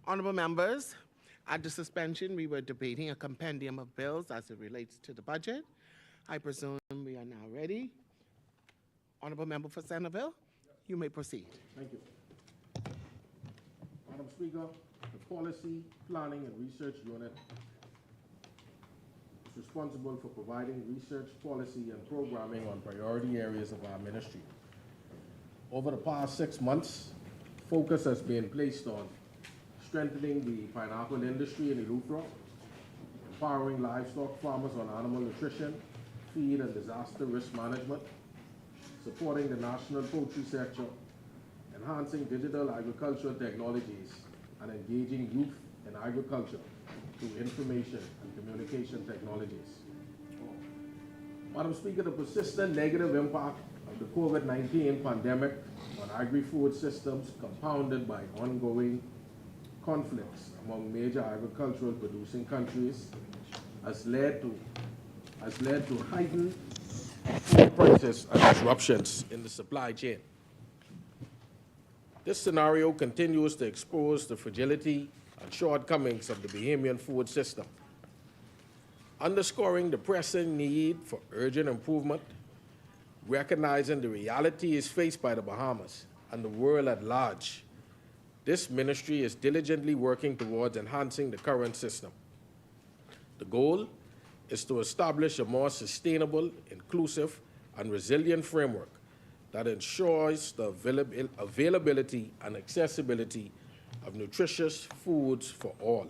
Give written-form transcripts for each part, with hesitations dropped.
Honorable members, at the suspension, we were debating a compendium of bills as it relates to the budget. I presume we are now ready. Honorable Member for Centerville, you may proceed. Thank you. Madam Speaker, the Policy, Planning, and Research Unit is responsible for providing research, policy, and programming on priority areas of our ministry. Over the past 6 months, focus has been placed on strengthening the pineapple industry in Eleuthera, empowering livestock farmers on animal nutrition, feed, and disaster risk management, supporting the national poultry sector, enhancing digital agricultural technologies, and engaging youth in agriculture through information and communication technologies. Madam Speaker, the persistent negative impact of the COVID-19 pandemic on agri-food systems, compounded by ongoing conflicts among major agricultural producing countries, has led to heightened food prices and disruptions in the supply chain. This scenario continues to expose the fragility and shortcomings of the Bahamian food system, underscoring the pressing need for urgent improvement, recognizing the realities faced by the Bahamas and the world at large. This ministry is diligently working towards enhancing the current system. The goal is to establish a more sustainable, inclusive, and resilient framework that ensures the availability and accessibility of nutritious foods for all,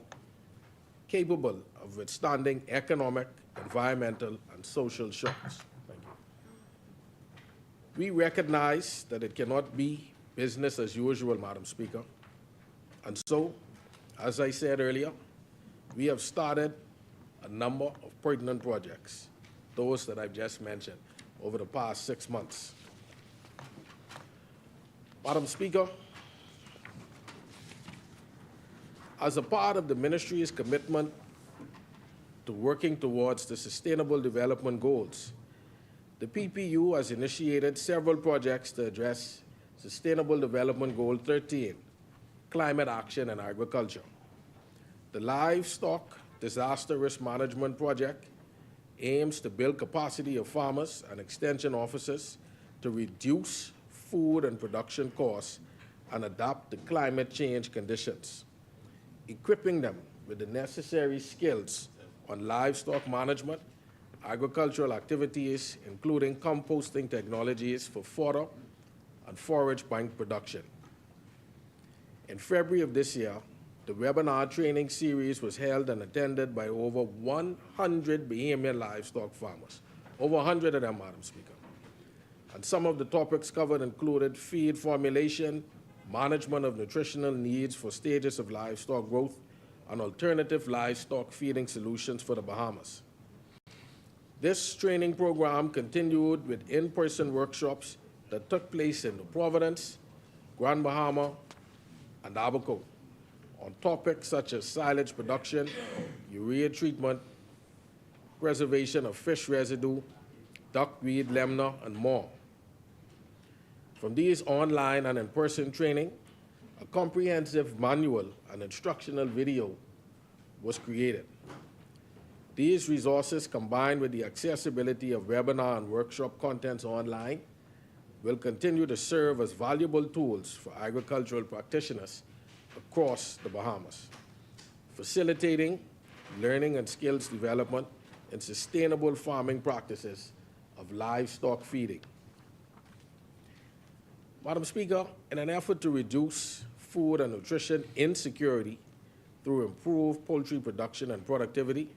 capable of withstanding economic, environmental, and social shocks. Thank you. We recognize that it cannot be business as usual, Madam Speaker. And so, as I said earlier, we have started a number of pertinent projects, those that I've just mentioned, over the past 6 months. Madam Speaker, as a part of the ministry's commitment to working towards the Sustainable Development Goals, the PPU has initiated several projects to address Sustainable Development Goal 13, Climate Action and Agriculture. The Livestock Disaster Risk Management Project aims to build capacity of farmers and extension officers to reduce food and production costs and adapt to climate change conditions, equipping them with the necessary skills on livestock management, agricultural activities, including composting technologies for fodder and forage bank production. In February of this year, the webinar training series was held and attended by over 100 Bahamian livestock farmers, over 100 of them, Madam Speaker. And some of the topics covered included feed formulation, management of nutritional needs for stages of livestock growth, and alternative livestock feeding solutions for the Bahamas. This training program continued with in-person workshops that took place in New Providence, Grand Bahama, and Abaco on topics such as silage production, urea treatment, preservation of fish residue, duckweed, lemna, and more. From these online and in-person training, a comprehensive manual and instructional video was created. These resources, combined with the accessibility of webinar and workshop contents online, will continue to serve as valuable tools for agricultural practitioners across the Bahamas, facilitating learning and skills development in sustainable farming practices of livestock feeding. Madam Speaker, in an effort to reduce food and nutrition insecurity through improved poultry production and productivity,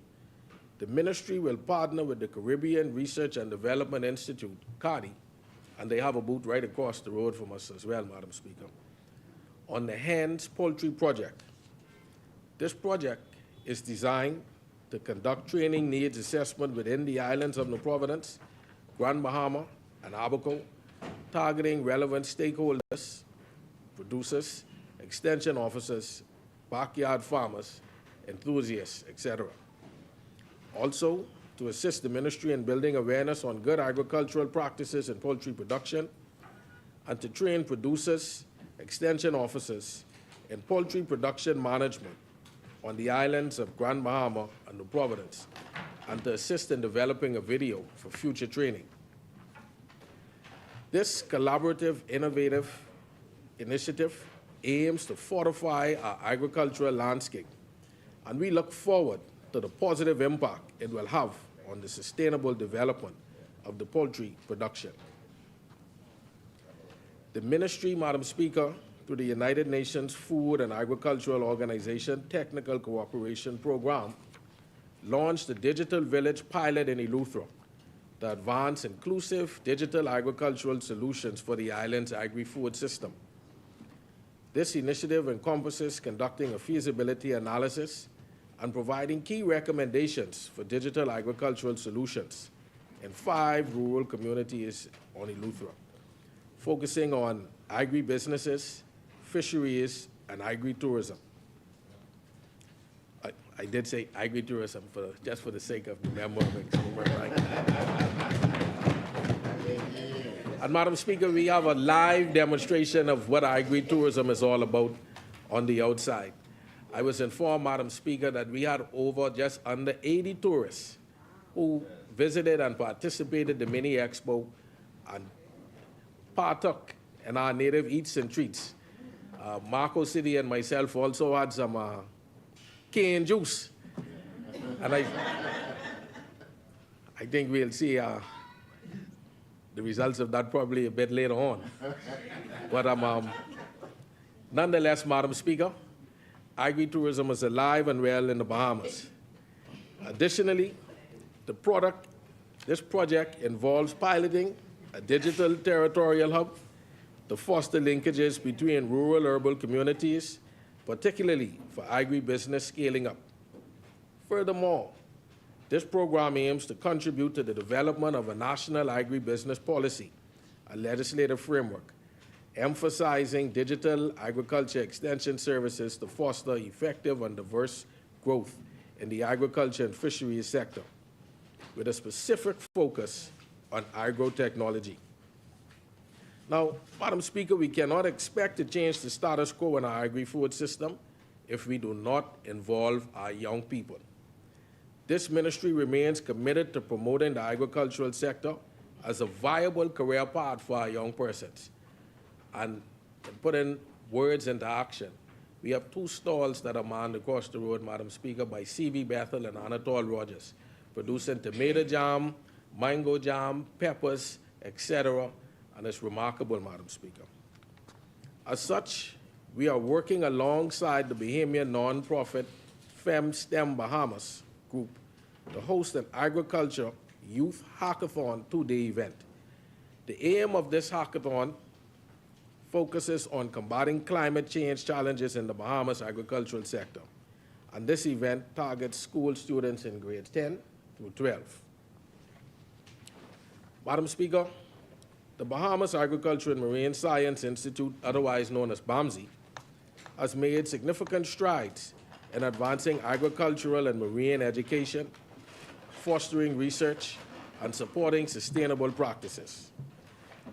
the ministry will partner with the Caribbean Research and Development Institute, CARDI, and they have a booth right across the road from us as well, Madam Speaker, on the Hens Poultry Project. This project is designed to conduct training needs assessment within the islands of New Providence, Grand Bahama, and Abaco, targeting relevant stakeholders, producers, extension officers, backyard farmers, enthusiasts, etc. Also, to assist the ministry in building awareness on good agricultural practices in poultry production, and to train producers, extension officers in poultry production management on the islands of Grand Bahama and New Providence, and to assist in developing a video for future training. This collaborative, innovative initiative aims to fortify our agricultural landscape, and we look forward to the positive impact it will have on the sustainable development of the poultry production. The ministry, Madam Speaker, through the United Nations Food and Agricultural Organization Technical Cooperation Program, launched the Digital Village pilot in Eleuthera to advance inclusive digital agricultural solutions for the island's agri-food system. This initiative encompasses conducting a feasibility analysis and providing key recommendations for digital agricultural solutions in 5 rural communities on Eleuthera, focusing on agribusinesses, fisheries, and agritourism. I did say agritourism just for the sake of the memo. And Madam Speaker, we have a live demonstration of what agritourism is all about on the outside. I was informed, Madam Speaker, that we had over just under 80 tourists who visited and participated in the mini expo and partook in our native eats and treats. Marco City and myself also had some cane juice. And I think we'll see the results of that probably a bit later on. But nonetheless, Madam Speaker, agritourism is alive and well in the Bahamas. Additionally, this project involves piloting a digital territorial hub to foster linkages between rural-urban communities, particularly for agribusiness scaling up. Furthermore, this program aims to contribute to the development of a national agribusiness policy, a legislative framework, emphasizing digital agriculture extension services to foster effective and diverse growth in the agriculture and fisheries sector, with a specific focus on agrotechnology. Now, Madam Speaker, we cannot expect to change the status quo in our agri-food system if we do not involve our young people. This ministry remains committed to promoting the agricultural sector as a viable career path for our young persons and putting words into action. We have 2 stalls that are manned across the road, Madam Speaker, by C.V. Bethel and Anatole Rogers, producing tomato jam, mango jam, peppers, etc., and it's remarkable, Madam Speaker. As such, we are working alongside the Bahamian nonprofit FemSTEM Bahamas group to host an agriculture youth hackathon 2-day event. The aim of this hackathon focuses on combating climate change challenges in the Bahamas agricultural sector, and this event targets school students in grades 10 through 12. Madam Speaker, the Bahamas Agriculture and Marine Science Institute, otherwise known as BAMSI, has made significant strides in advancing agricultural and marine education, fostering research, and supporting sustainable practices.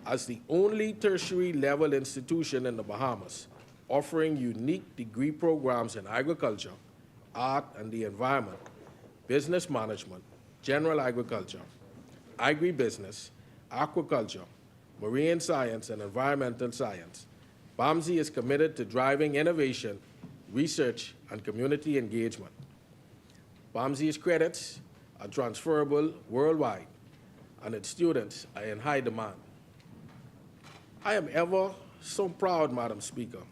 As the only tertiary level institution in the Bahamas offering unique degree programs in agriculture, art and the environment, business management, general agriculture, agribusiness, aquaculture, marine science, and environmental science, BAMSI is committed to driving innovation, research, and community engagement. BAMSI's credits are transferable worldwide, and its students are in high demand. I am ever so proud, Madam Speaker,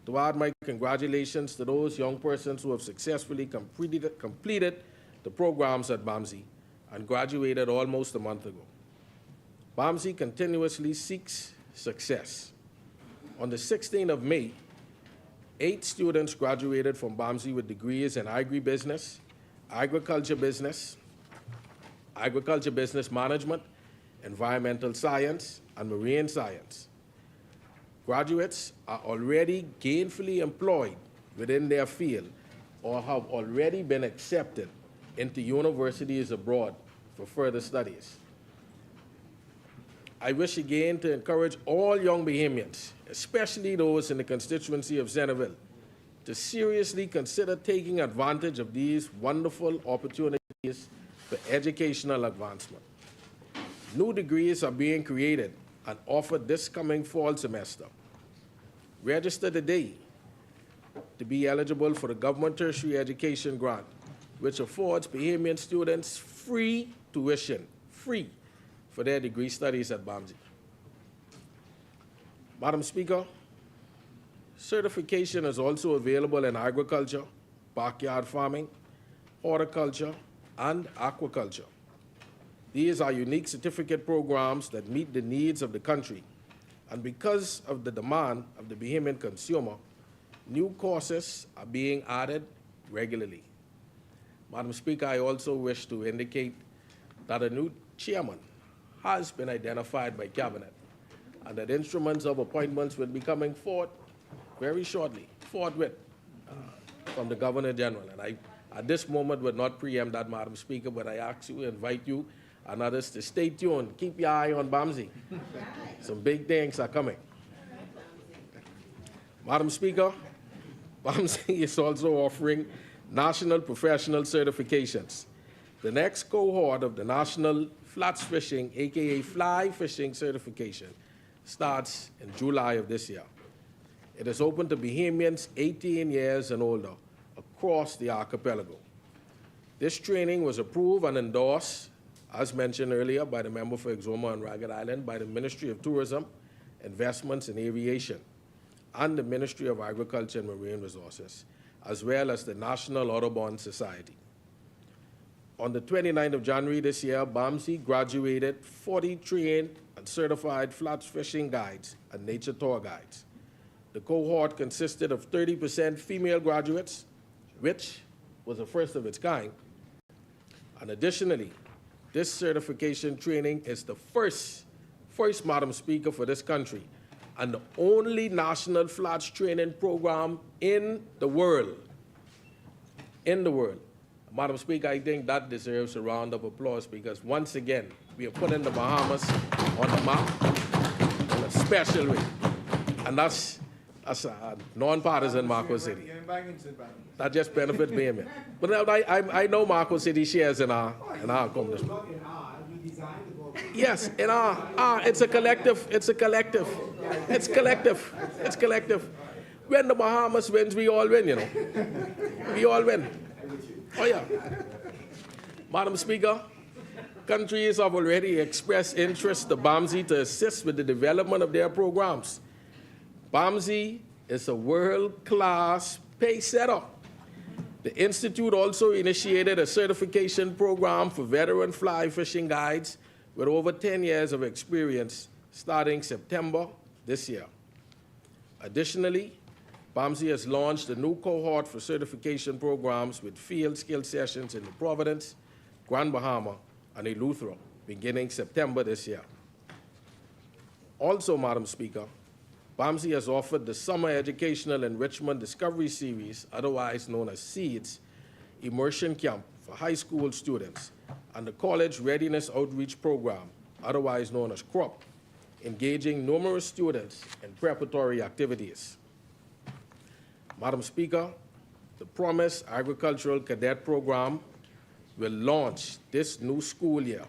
to add my congratulations to those young persons who have successfully completed the programs at BAMSI and graduated almost a month ago. BAMSI continuously seeks success. On the 16th of May, 8 students graduated from BAMSI with degrees in agribusiness, agriculture business management, environmental science, and marine science. Graduates are already gainfully employed within their field or have already been accepted into universities abroad for further studies. I wish again to encourage all young Bahamians, especially those in the constituency of Centerville, to seriously consider taking advantage of these wonderful opportunities for educational advancement. New degrees are being created and offered this coming fall semester. Register today to be eligible for the Government Tertiary Education Grant, which affords Bahamian students free tuition, free, for their degree studies at BAMSI. Madam Speaker, certification is also available in agriculture, backyard farming, horticulture, and aquaculture. These are unique certificate programs that meet the needs of the country, and because of the demand of the Bahamian consumer, new courses are being added regularly. Madam Speaker, I also wish to indicate that a new chairman has been identified by Cabinet, and that instruments of appointments will be coming forth very shortly, forthwith, from the Governor General. And I, at this moment, would not preempt that, Madam Speaker, but I ask you, invite you and others to stay tuned. Keep your eye on BAMSI. Some big things are coming. Madam Speaker, BAMSI is also offering national professional certifications. The next cohort of the National Flats Fishing, aka Fly Fishing certification, starts in July of this year. It is open to Bahamians 18 years and older across the archipelago. This training was approved and endorsed, as mentioned earlier, by the member for Exoma and Ragged Island, by the Ministry of Tourism, Investments and Aviation, and the Ministry of Agriculture and Marine Resources, as well as the National Audubon Society. On the 29th of January this year, BAMSI graduated 40 trained and certified flats fishing guides and nature tour guides. The cohort consisted of 30% female graduates, which was the first of its kind. And additionally, this certification training is the first, Madam Speaker, for this country, and the only national flats training program in the world. In the world. Madam Speaker, I think that deserves a round of applause because once again, we are putting the Bahamas on the map in a special way. And that's a non-partisan Marco City. That just benefits Bahamian. But I know Marco City shares in our accomplishment. Yes, in our, it's a collective, it's collective. When the Bahamas wins, we all win, you know. We all win. Oh yeah. Madam Speaker, countries have already expressed interest to BAMSI to assist with the development of their programs. BAMSI is a world-class pay setup. The Institute also initiated a certification program for veteran fly fishing guides with over 10 years of experience starting September this year. Additionally, BAMSI has launched a new cohort for certification programs with field skill sessions in the Providence, Grand Bahama, and Eleuthera beginning September this year. Also, Madam Speaker, BAMSI has offered the Summer Educational Enrichment Discovery Series, otherwise known as SEEDS, immersion camp for high school students, and the College Readiness Outreach Program, otherwise known as CROP, engaging numerous students in preparatory activities. Madam Speaker, the Promise Agricultural Cadet Program will launch this new school year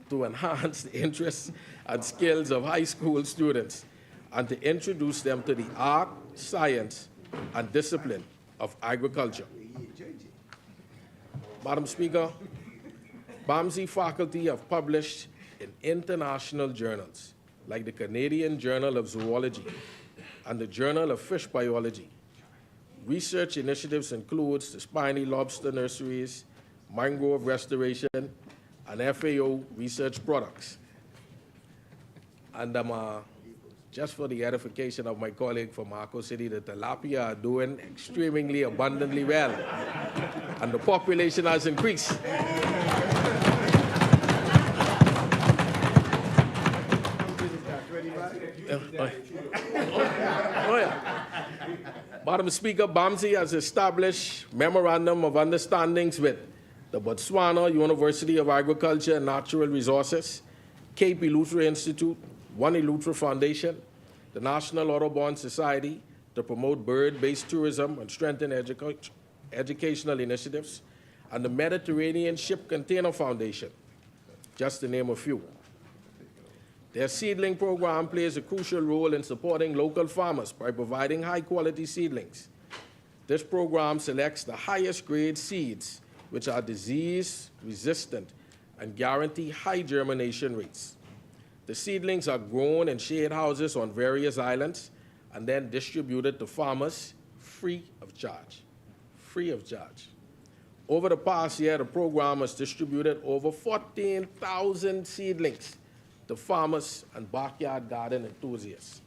to enhance the interests and skills of high school students and to introduce them to the art, science, and discipline of agriculture. Madam Speaker, BAMSI faculty have published in international journals like the Canadian Journal of Zoology and the Journal of Fish Biology. Research initiatives includes the spiny lobster nurseries, mangrove restoration, and FAO research products. And just for the edification of my colleague from Marco City, the tilapia are doing extremely abundantly well, and the population has increased. Oh, yeah. Madam Speaker, BAMSI has established Memorandum of Understandings with the Botswana University of Agriculture and Natural Resources, Cape Eleuthera Institute, One Eleuthera Foundation, the National Audubon Society, to promote bird-based tourism and strengthen educational initiatives, and the Mediterranean Ship Container Foundation, just to name a few. Their seedling program plays a crucial role in supporting local farmers by providing high-quality seedlings. This program selects the highest grade seeds, which are disease-resistant and guarantee high germination rates. The seedlings are grown in shade houses on various islands and then distributed to farmers free of charge. Free of charge. Over the past year, the program has distributed over 14,000 seedlings to farmers and backyard garden enthusiasts.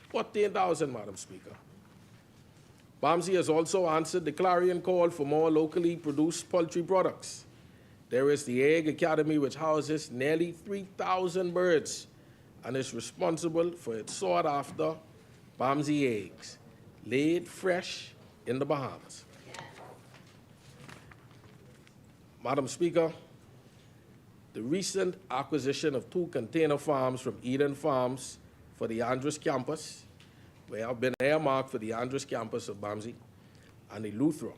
14,000, Madam Speaker. BAMSI has also answered the clarion call for more locally produced poultry products. There is the Egg Academy, which houses nearly 3,000 birds and is responsible for its sought-after BAMSI eggs, laid fresh in the Bahamas. Madam Speaker, the recent acquisition of 2 container farms from Eden Farms for the Andres campus, where have been earmarked for the Andres campus of BAMSI, and the Lutheran,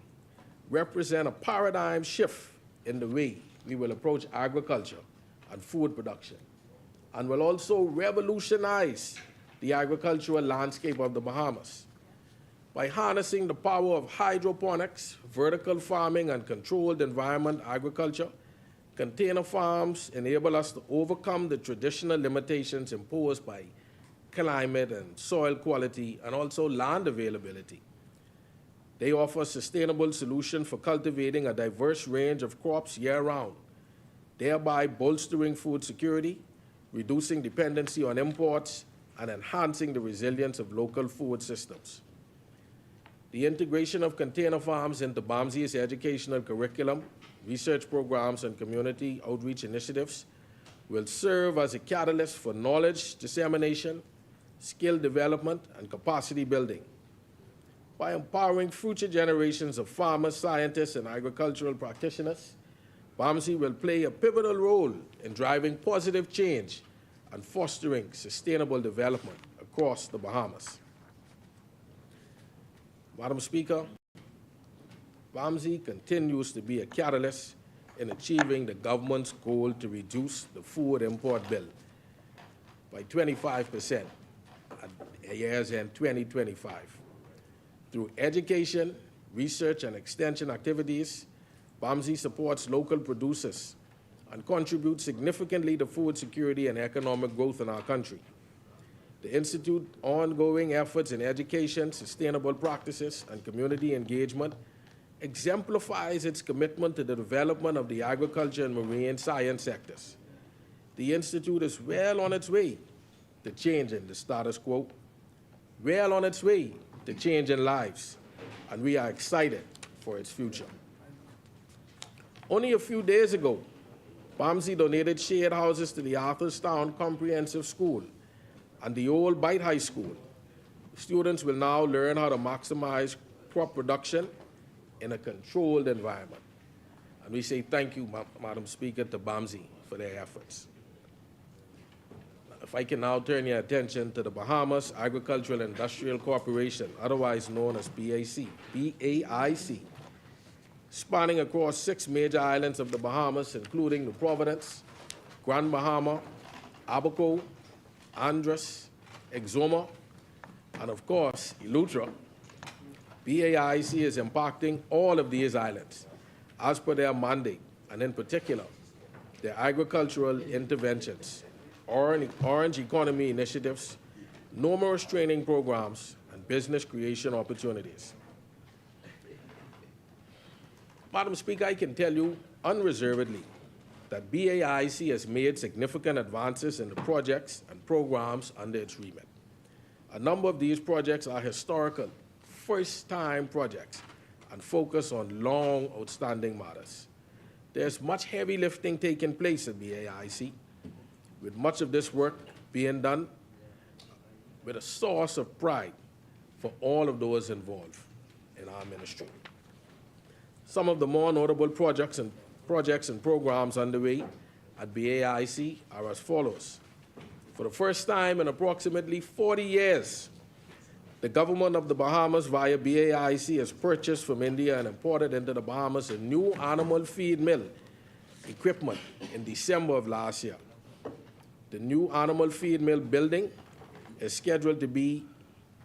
represent a paradigm shift in the way we will approach agriculture and food production, and will also revolutionize the agricultural landscape of the Bahamas. By harnessing the power of hydroponics, vertical farming, and controlled environment agriculture, container farms enable us to overcome the traditional limitations imposed by climate and soil quality and also land availability. They offer a sustainable solution for cultivating a diverse range of crops year-round, thereby bolstering food security, reducing dependency on imports, and enhancing the resilience of local food systems. The integration of container farms into BAMSI's educational curriculum, research programs, and community outreach initiatives will serve as a catalyst for knowledge dissemination, skill development, and capacity building. By empowering future generations of farmers, scientists, and agricultural practitioners, BAMSI will play a pivotal role in driving positive change and fostering sustainable development across the Bahamas. Madam Speaker, BAMSI continues to be a catalyst in achieving the government's goal to reduce the food import bill by 25% at year's end 2025. Through education, research, and extension activities, BAMSI supports local producers and contributes significantly to food security and economic growth in our country. The Institute's ongoing efforts in education, sustainable practices, and community engagement exemplifies its commitment to the development of the agriculture and marine science sectors. The Institute is well on its way to changing the status quo, well on its way to changing lives, and we are excited for its future. Only a few days ago, BAMSI donated shade houses to the Arthurstown Comprehensive School and the Old Bight High School. Students will now learn how to maximize crop production in a controlled environment. And we say thank you, Madam Speaker, to BAMSI for their efforts. If I can now turn your attention to the Bahamas Agricultural Industrial Corporation, otherwise known as BAIC, spanning across 6 major islands of the Bahamas, including New Providence, Grand Bahama, Abaco, Andres, Exoma, and of course, Eleuthera. BAIC is impacting all of these islands as per their mandate, and in particular, their agricultural interventions, orange economy initiatives, numerous training programs, and business creation opportunities. Madam Speaker, I can tell you unreservedly that BAIC has made significant advances in the projects and programs under its remit. A number of these projects are historical, first-time projects and focus on long outstanding matters. There's much heavy lifting taking place at BAIC, with much of this work being done with a source of pride for all of those involved in our ministry. Some of the more notable projects and programs underway at BAIC are as follows. For the first time in approximately 40 years, the The government of the Bahamas, via BAIC, has purchased from India and imported into the Bahamas a new animal feed mill equipment in December of last year. The new animal feed mill building is scheduled to be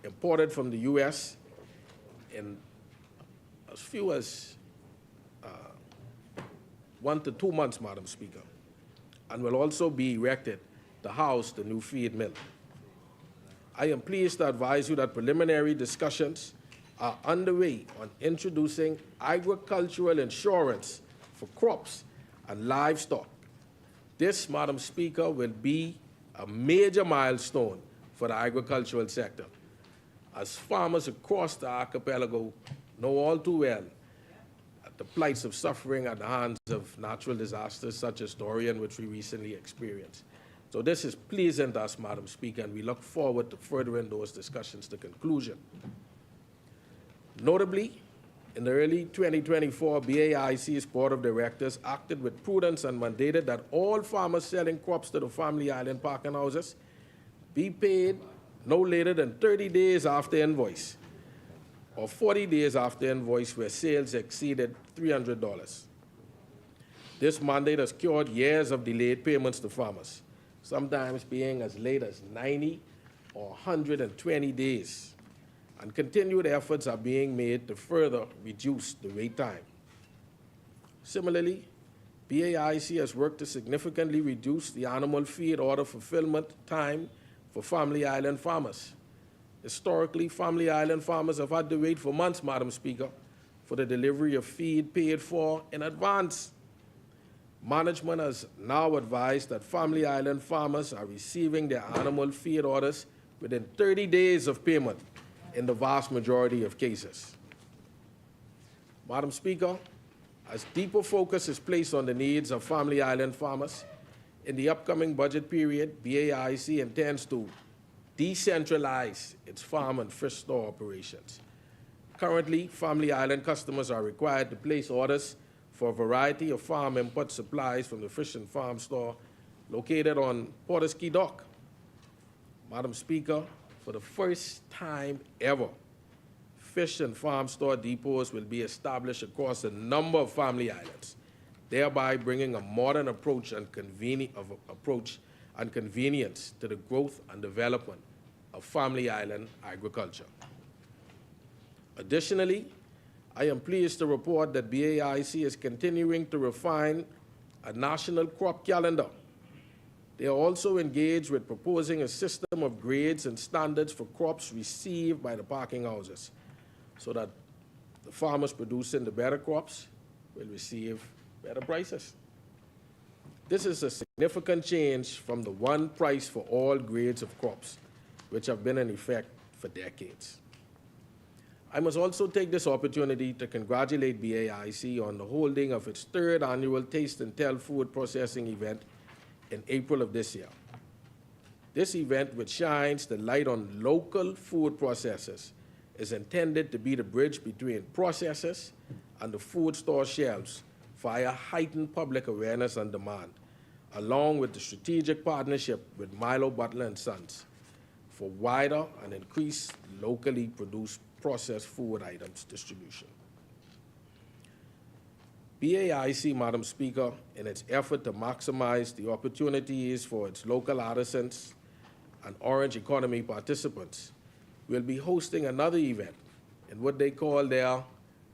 imported from the U.S. in as few as 1 to 2 months, Madam Speaker, and will also be erected to house the new feed mill. I am pleased to advise you that preliminary discussions are underway on introducing agricultural insurance for crops and livestock. This, Madam Speaker, will be a major milestone for the agricultural sector, as farmers across the archipelago know all too well the plights of suffering at the hands of natural disasters such as Dorian, which we recently experienced. So this is pleasing to us, Madam Speaker, and we look forward to furthering those discussions to conclusion. Notably, in the early 2024, BAIC's Board of Directors acted with prudence and mandated that all farmers selling crops to the Family Island parking houses be paid no later than 30 days after invoice, or 40 days after invoice where sales exceeded $300. This mandate has cured years of delayed payments to farmers, sometimes being as late as 90 or 120 days, and continued efforts are being made to further reduce the wait time. Similarly, BAIC has worked to significantly reduce the animal feed order fulfillment time for Family Island farmers. Historically, Family Island farmers have had to wait for months, Madam Speaker, for the delivery of feed paid for in advance. Management has now advised that Family Island farmers are receiving their animal feed orders within 30 days of payment in the vast majority of cases. Madam Speaker, as deeper focus is placed on the needs of Family Island farmers, in the upcoming budget period, BAIC intends to decentralize its farm and fish store operations. Currently, Family Island customers are required to place orders for a variety of farm input supplies from the fish and farm store located on Porter's Key Dock. Madam Speaker, for the first time ever, fish and farm store depots will be established across a number of Family Islands, thereby bringing a modern approach and convenience to the growth and development of Family Island agriculture. Additionally, I am pleased to report that BAIC is continuing to refine a national crop calendar. They are also engaged with proposing a system of grades and standards for crops received by the parking houses, so that the farmers producing the better crops will receive better prices. This is a significant change from the one price for all grades of crops, which have been in effect for decades. I must also take this opportunity to congratulate BAIC on the holding of its third annual Taste and Tell food processing event in April of this year. This event, which shines the light on local food processors, is intended to be the bridge between processors and the food store shelves via heightened public awareness and demand, along with the strategic partnership with Milo Butler and Sons for wider and increased locally produced processed food items distribution. BAIC, Madam Speaker, in its effort to maximize the opportunities for its local artisans and Orange economy participants, will be hosting another event in what they call their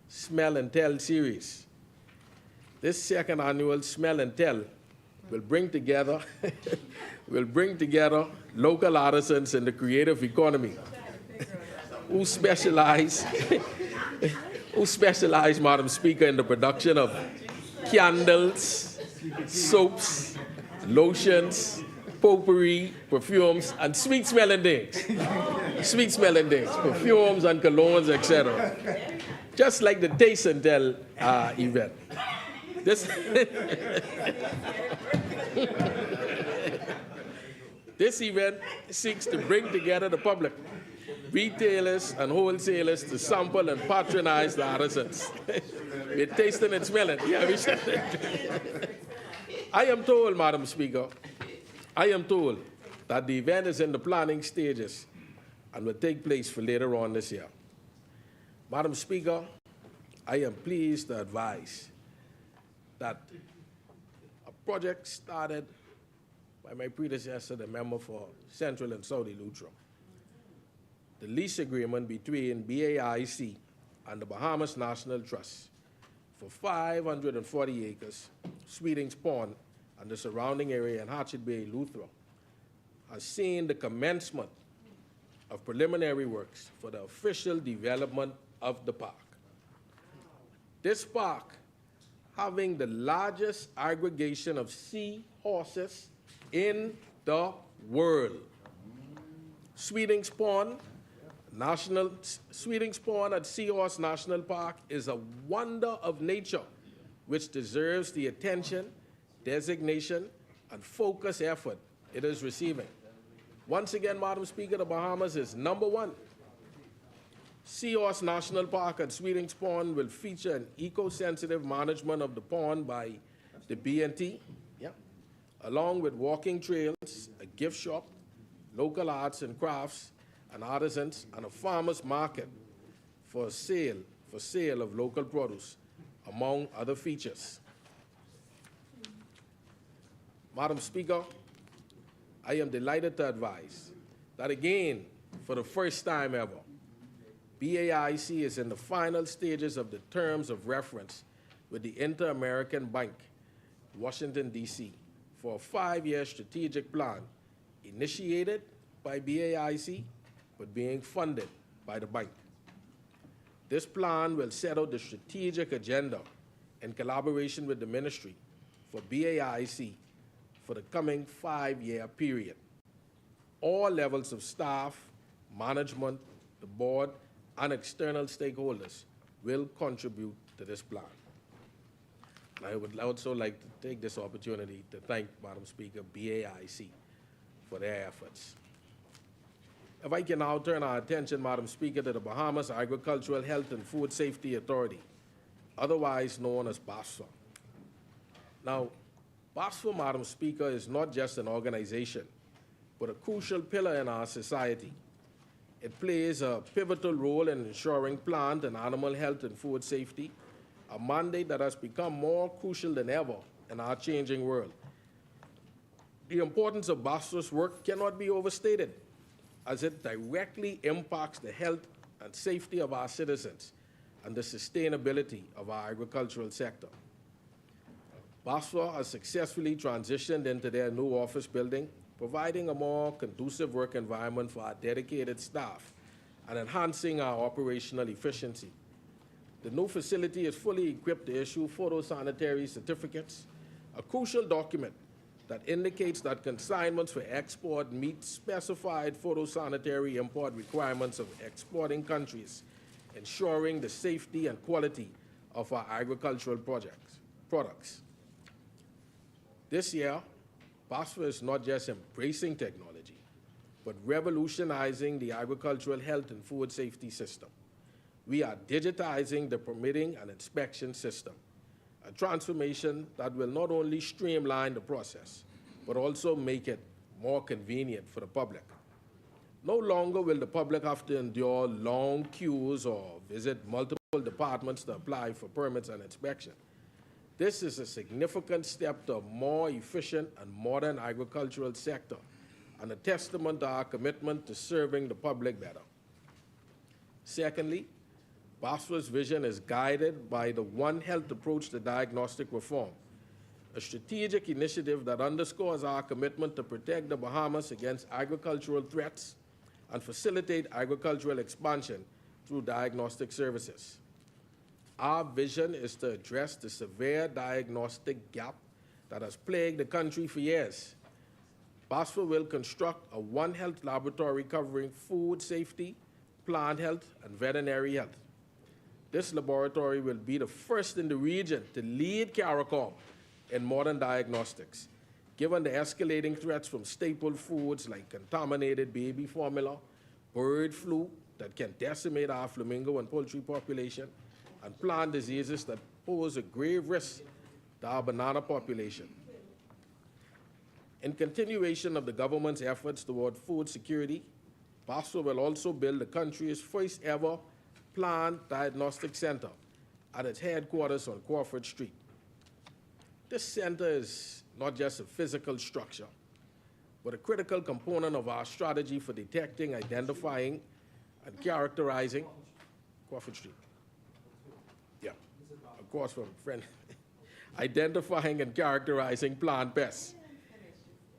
Smell and Tell series. This second annual Smell and Tell will bring together local artisans in the creative economy who specialize, Madam Speaker, in the production of candles, soaps, lotions, potpourri, perfumes, and sweet-smelling things. Sweet-smelling things, perfumes and colognes, etc. Just like the Taste and Tell event. This event seeks to bring together the public, retailers and wholesalers, to sample and patronize the artisans. We're tasting and smelling. Yeah, we said it. I am told, Madam Speaker, that the event is in the planning stages, and will take place for later on this year. Madam Speaker, I am pleased to advise that a project started by my predecessor, the member for Central and South Eleuthera, the lease agreement between BAIC and the Bahamas National Trust for 540 acres, Sweetings Pond, and the surrounding area in Hatchet Bay, Eleuthera, has seen the commencement of preliminary works for the official development of the park. This park, having the largest aggregation of sea horses in the world. Sweetings Pond at Seahorse National Park is a wonder of nature which deserves the attention, designation, and focused effort it is receiving. Once again, Madam Speaker, the Bahamas is #1. Seahorse National Park at Sweetings Pond will feature an eco-sensitive management of the pond by the B&T, along with walking trails, a gift shop, local arts and crafts and artisans, and a farmer's market for sale of local produce, among other features. Madam Speaker, I am delighted to advise that again, for the first time ever, BAIC is in the final stages of the terms of reference with the Inter-American Bank, Washington, D.C., for a 5-year strategic plan initiated by BAIC, but being funded by the bank. This plan will set out the strategic agenda in collaboration with the ministry for BAIC for the coming 5-year period. All levels of staff, management, the board, and external stakeholders will contribute to this plan. I would also like to take this opportunity to thank, Madam Speaker, BAIC for their efforts. If I can now turn our attention, Madam Speaker, to the Bahamas Agricultural Health and Food Safety Authority, otherwise known as BASFA. Now, BASFA, Madam Speaker, is not just an organization, but a crucial pillar in our society. It plays a pivotal role in ensuring plant and animal health and food safety, a mandate that has become more crucial than ever in our changing world. The importance of BASFA's work cannot be overstated, as it directly impacts the health and safety of our citizens and the sustainability of our agricultural sector. BASFA has successfully transitioned into their new office building, providing a more conducive work environment for our dedicated staff and enhancing our operational efficiency. The new facility is fully equipped to issue photosanitary certificates, a crucial document that indicates that consignments for export meet specified photosanitary import requirements of exporting countries, ensuring the safety and quality of our agricultural products. This year, BASFA is not just embracing technology, but revolutionizing the agricultural health and food safety system. We are digitizing the permitting and inspection system, a transformation that will not only streamline the process, but also make it more convenient for the public. No longer will the public have to endure long queues or visit multiple departments to apply for permits and inspection. This is a significant step to a more efficient and modern agricultural sector and a testament to our commitment to serving the public better. Secondly, BASFA's vision is guided by the One Health approach to diagnostic reform, a strategic initiative that underscores our commitment to protect the Bahamas against agricultural threats and facilitate agricultural expansion through diagnostic services. Our vision is to address the severe diagnostic gap that has plagued the country for years. BASFA will construct a One Health laboratory covering food safety, plant health, and veterinary health. This laboratory will be the first in the region to lead CARICOM in modern diagnostics, given the escalating threats from staple foods like contaminated baby formula, bird flu that can decimate our flamingo and poultry population, and plant diseases that pose a grave risk to our banana population. In continuation of the government's efforts toward food security, BASFA will also build the country's first ever plant diagnostic center at its headquarters on Crawford Street. This center is not just a physical structure, but a critical component of our strategy for detecting, identifying, and characterizing Crawford Street. Yeah, across from friend. Identifying and characterizing plant pests.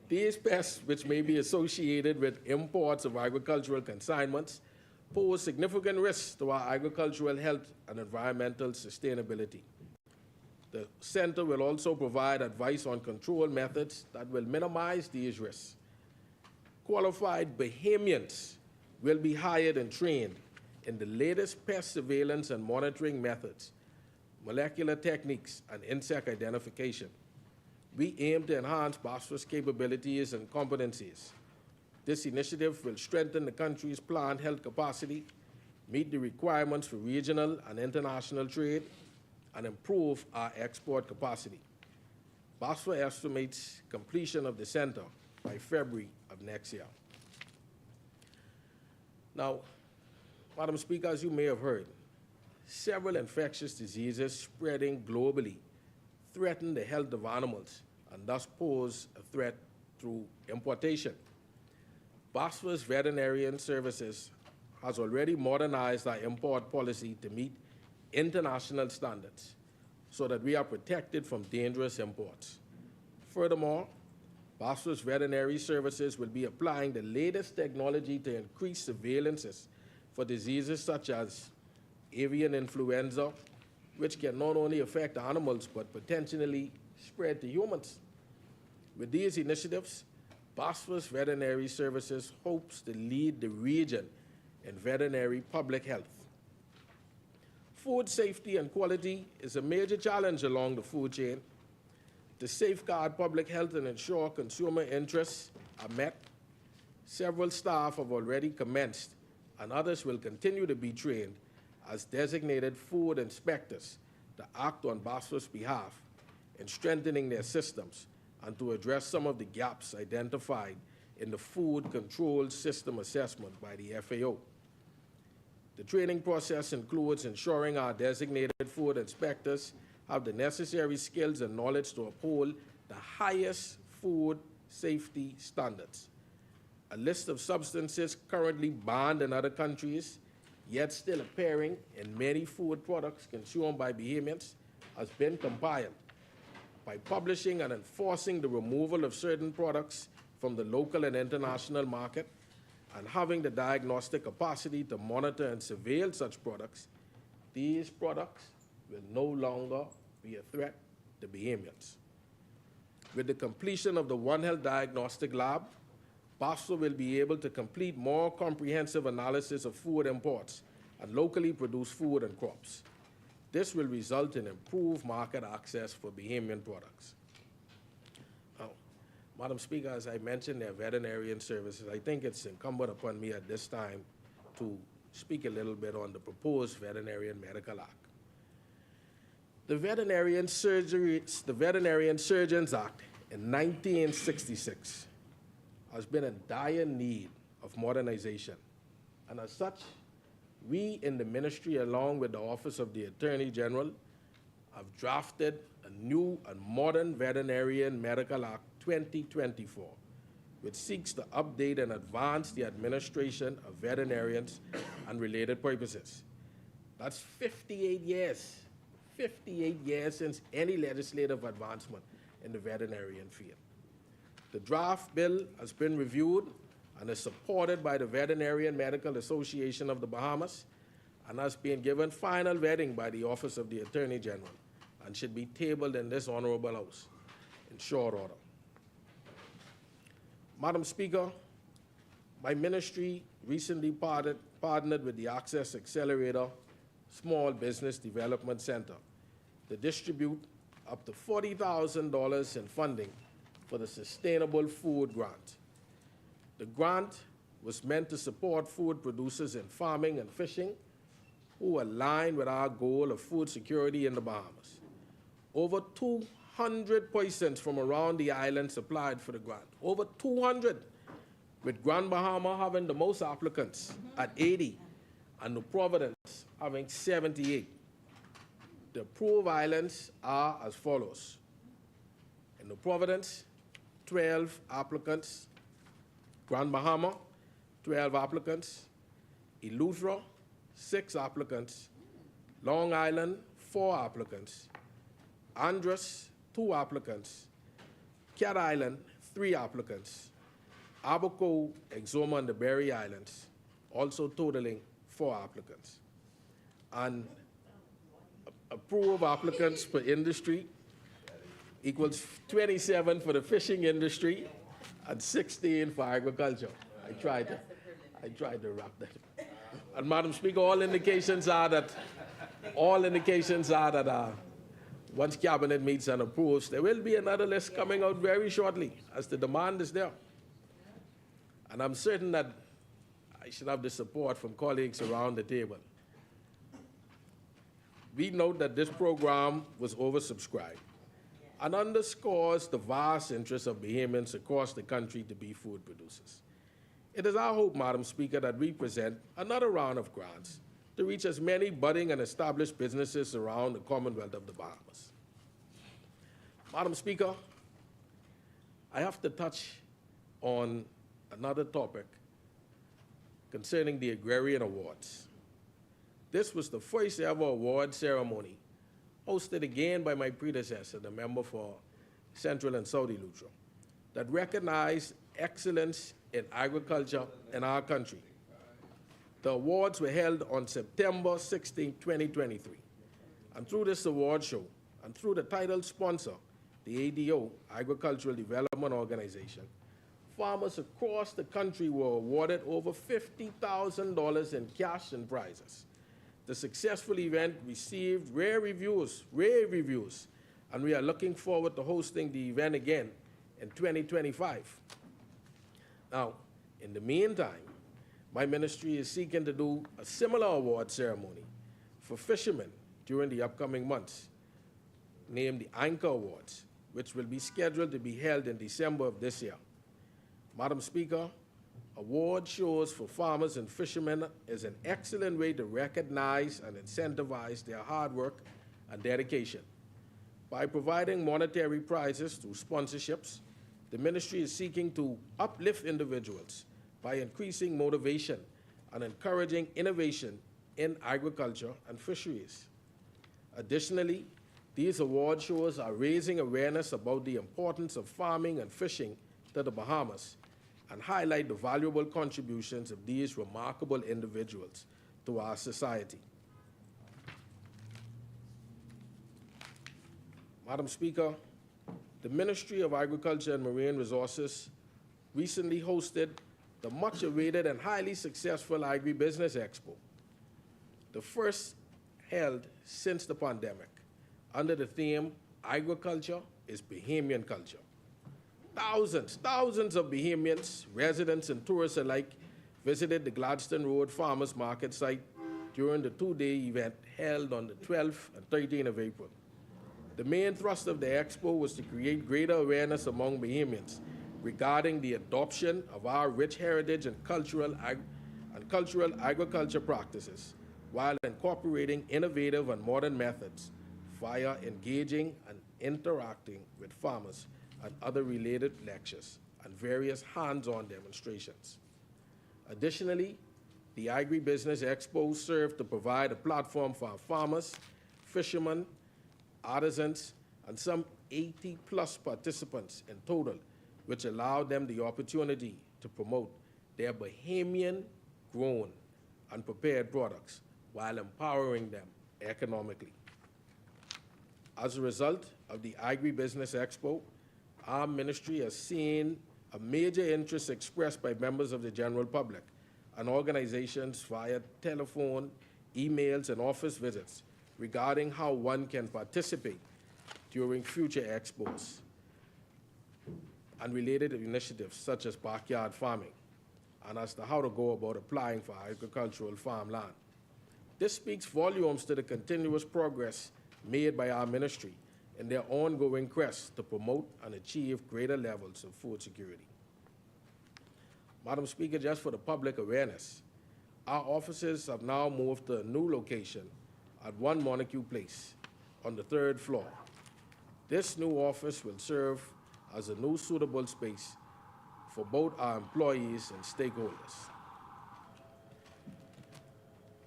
These pests, which may be associated with imports of agricultural consignments, pose significant risks to our agricultural health and environmental sustainability. The center will also provide advice on control methods that will minimize these risks. Qualified Bahamians will be hired and trained in the latest pest surveillance and monitoring methods, molecular techniques, and insect identification. We aim to enhance BASFA's capabilities and competencies. This initiative will strengthen the country's plant health capacity, meet the requirements for regional and international trade, and improve our export capacity. BASFA estimates completion of the center by February of next year. Now, Madam Speaker, as you may have heard, several infectious diseases spreading globally threaten the health of animals and thus pose a threat through importation. BASFA's veterinarian services has already modernized our import policy to meet international standards so that we are protected from dangerous imports. Furthermore, BASFA's veterinary services will be applying the latest technology to increase surveillances for diseases such as avian influenza, which can not only affect animals but potentially spread to humans. With these initiatives, BASFA's veterinary services hopes to lead the region in veterinary public health. Food safety and quality is a major challenge along the food chain. To safeguard public health and ensure consumer interests are met, several staff have already commenced, and others will continue to be trained as designated food inspectors to act on BASFA's behalf in strengthening their systems and to address some of the gaps identified in the Food Control System Assessment by the FAO. The training process includes ensuring our designated food inspectors have the necessary skills and knowledge to uphold the highest food safety standards. A list of substances currently banned in other countries, yet still appearing in many food products consumed by Bahamians, has been compiled. By publishing and enforcing the removal of certain products from the local and international market, and having the diagnostic capacity to monitor and surveil such products, these products will no longer be a threat to Bahamians. With the completion of the One Health Diagnostic Lab, BASFA will be able to complete more comprehensive analysis of food imports and locally produced food and crops. This will result in improved market access for Bahamian products. Now, Madam Speaker, as I mentioned, their veterinarian services, I think it's incumbent upon me at this time to speak a little bit on the proposed Veterinarian Medical Act. The Veterinarian Surgeons Act in 1966 has been in dire need of modernization, and as such, we in the ministry, along with the Office of the Attorney General, have drafted a new and modern Veterinarian Medical Act 2024, which seeks to update and advance the administration of veterinarians and related purposes. That's 58 years since any legislative advancement in the veterinarian field. The draft bill has been reviewed and is supported by the Veterinarian Medical Association of the Bahamas and has been given final vetting by the Office of the Attorney General and should be tabled in this Honorable House in short order. Madam Speaker, my ministry recently partnered with the Access Accelerator Small Business Development Center to distribute up to $40,000 in funding for the Sustainable Food Grant. The grant was meant to support food producers in farming and fishing who align with our goal of food security in the Bahamas. Over 200 persons from around the islands applied for the grant. Over 200. with Grand Bahama having the most applicants at 80 and New Providence having 78. The approved islands are as follows. In New Providence, 12 applicants. Grand Bahama, 12 applicants. Eleuthera, 6 applicants. Long Island, 4 applicants. Andros, 2 applicants. Cat Island, 3 applicants. Abaco, Exoma, and the Berry Islands, also totaling 4 applicants. And approved applicants per industry equals 27 for the fishing industry and 16 for agriculture. I tried to wrap that. And Madam Speaker, all indications are that once Cabinet meets and approves, there will be another list coming out very shortly as the demand is there. And I'm certain that I should have the support from colleagues around the table. We note that this program was oversubscribed and underscores the vast interest of Bahamians across the country to be food producers. It is our hope, Madam Speaker, that we present another round of grants to reach as many budding and established businesses around the Commonwealth of the Bahamas. Madam Speaker, I have to touch on another topic concerning the Agrarian Awards. This was the first ever award ceremony hosted again by my predecessor, the member for Central and South Eleuthera, that recognized excellence in agriculture in our country. The awards were held on September 16, 2023. And through this award show, and through the title sponsor, the ADO, Agricultural Development Organization, farmers across the country were awarded over $50,000 in cash and prizes. The successful event received rave reviews, and we are looking forward to hosting the event again in 2025. Now, in the meantime, my ministry is seeking to do a similar award ceremony for fishermen during the upcoming months, named the Anchor Awards, which will be scheduled to be held in December of this year. Madam Speaker, award shows for farmers and fishermen is an excellent way to recognize and incentivize their hard work and dedication. By providing monetary prizes through sponsorships, the ministry is seeking to uplift individuals by increasing motivation and encouraging innovation in agriculture and fisheries. Additionally, these award shows are raising awareness about the importance of farming and fishing to the Bahamas and highlight the valuable contributions of these remarkable individuals to our society. Madam Speaker, the Ministry of Agriculture and Marine Resources recently hosted the much-awaited and highly successful Agribusiness Expo, the first held since the pandemic, under the theme, Agriculture is Bahamian Culture. Thousands of Bahamians, residents and tourists alike, visited the Gladstone Road Farmers Market site during the 2-day event held on the 12th and 13th of April. The main thrust of the expo was to create greater awareness among Bahamians regarding the adoption of our rich heritage and cultural agriculture practices, while incorporating innovative and modern methods via engaging and interacting with farmers and other related lectures and various hands-on demonstrations. Additionally, the Agribusiness Expo served to provide a platform for our farmers, fishermen, artisans, and some 80+ participants in total, which allowed them the opportunity to promote their Bahamian-grown and prepared products while empowering them economically. As a result of the Agribusiness Expo, our ministry has seen a major interest expressed by members of the general public and organizations via telephone, emails, and office visits regarding how one can participate during future expos and related initiatives such as backyard farming, and as to how to go about applying for agricultural farmland. This speaks volumes to the continuous progress made by our ministry in their ongoing quest to promote and achieve greater levels of food security. Madam Speaker, just for the public awareness, our offices have now moved to a new location at 1 Montague Place on the 3rd floor. This new office will serve as a new suitable space for both our employees and stakeholders.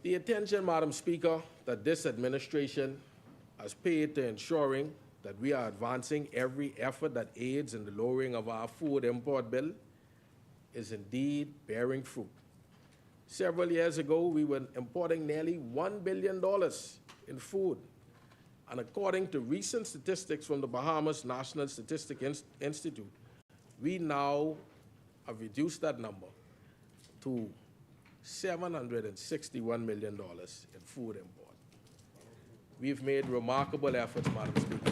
The attention, Madam Speaker, that this administration has paid to ensuring that we are advancing every effort that aids in the lowering of our food import bill is indeed bearing fruit. Several years ago, we were importing nearly $1 billion in food. And according to recent statistics from the Bahamas National Statistics Institute, we now have reduced that number to $761 million in food import. We've made remarkable efforts, Madam Speaker.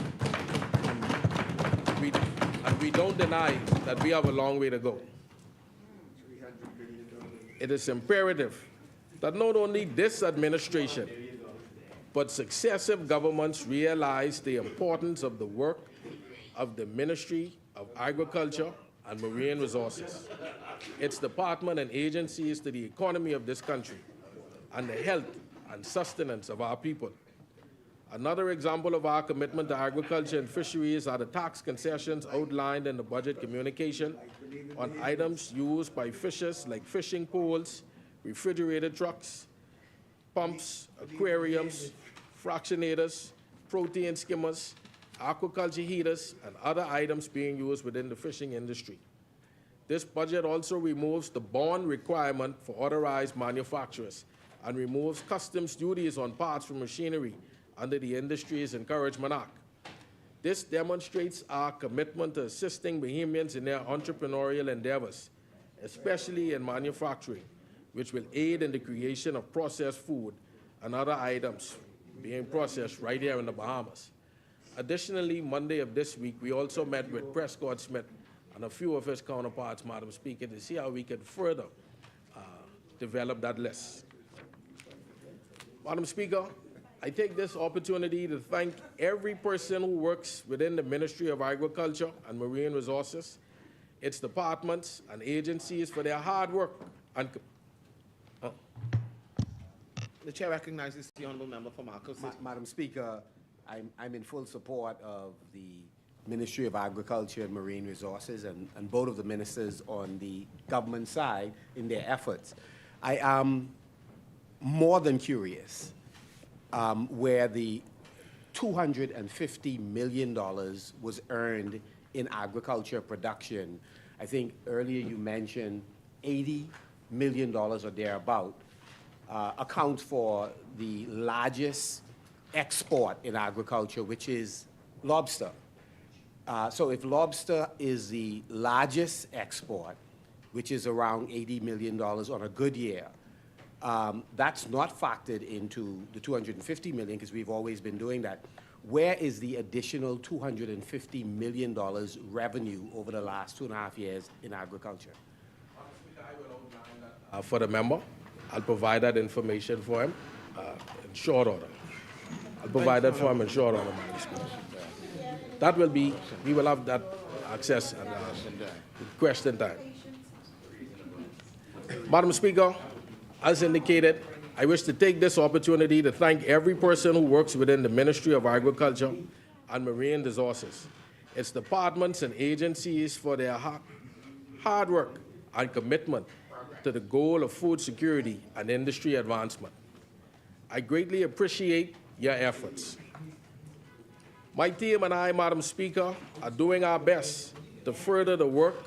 And we don't deny that we have a long way to go. It is imperative that not only this administration, but successive governments realize the importance of the work of the Ministry of Agriculture and Marine Resources, its department and agencies to the economy of this country and the health and sustenance of our people. Another example of our commitment to agriculture and fisheries are the tax concessions outlined in the budget communication on items used by fishers like fishing poles, refrigerated trucks, pumps, aquariums, fractionators, protein skimmers, aquaculture heaters, and other items being used within the fishing industry. This budget also removes the bond requirement for authorized manufacturers and removes customs duties on parts for machinery under the Industry's Encouragement Act. This demonstrates our commitment to assisting Bahamians in their entrepreneurial endeavors, especially in manufacturing, which will aid in the creation of processed food and other items being processed right here in the Bahamas. Additionally, Monday of this week, we also met with Prescott Smith and a few of his counterparts, Madam Speaker, to see how we can further develop that list. Madam Speaker, I take this opportunity to thank every person who works within the Ministry of Agriculture and Marine Resources, its departments and agencies for their hard work and The chair recognizes the honourable member for Marcos City. Madam Speaker, I'm in full support of the Ministry of Agriculture and Marine Resources and both of the ministers on the government side in their efforts. I am more than curious where the $250 million was earned in agriculture production. I think earlier you mentioned $80 million or thereabout accounts for the largest export in agriculture, which is lobster. So if lobster is the largest export, which is around $80 million on a good year, that's not factored into the $250 million because we've always been doing that. Where is the additional $250 million revenue over the last 2.5 years in agriculture? I will outline that for the member. I'll provide that information for him in short order. I'll provide that for him in short order, Madam Speaker. That will be, we will have that access at question time. Madam Speaker, as indicated, I wish to take this opportunity to thank every person who works within the Ministry of Agriculture and Marine Resources, its departments and agencies for their hard work and commitment to the goal of food security and industry advancement. I greatly appreciate your efforts. My team and I, Madam Speaker, are doing our best to further the work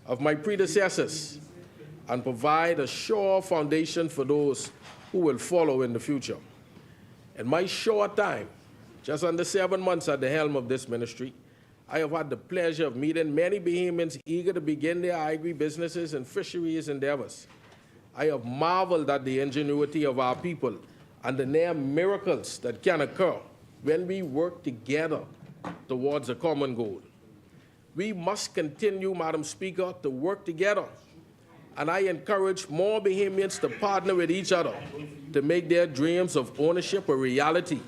of my predecessors and provide a sure foundation for those who will follow in the future. In my short time, just under 7 months at the helm of this ministry, I have had the pleasure of meeting many Bahamians eager to begin their agri-businesses and fisheries endeavors. I have marveled at the ingenuity of our people and the near miracles that can occur when we work together towards a common goal. We must continue, Madam Speaker, to work together, and I encourage more Bahamians to partner with each other to make their dreams of ownership a reality,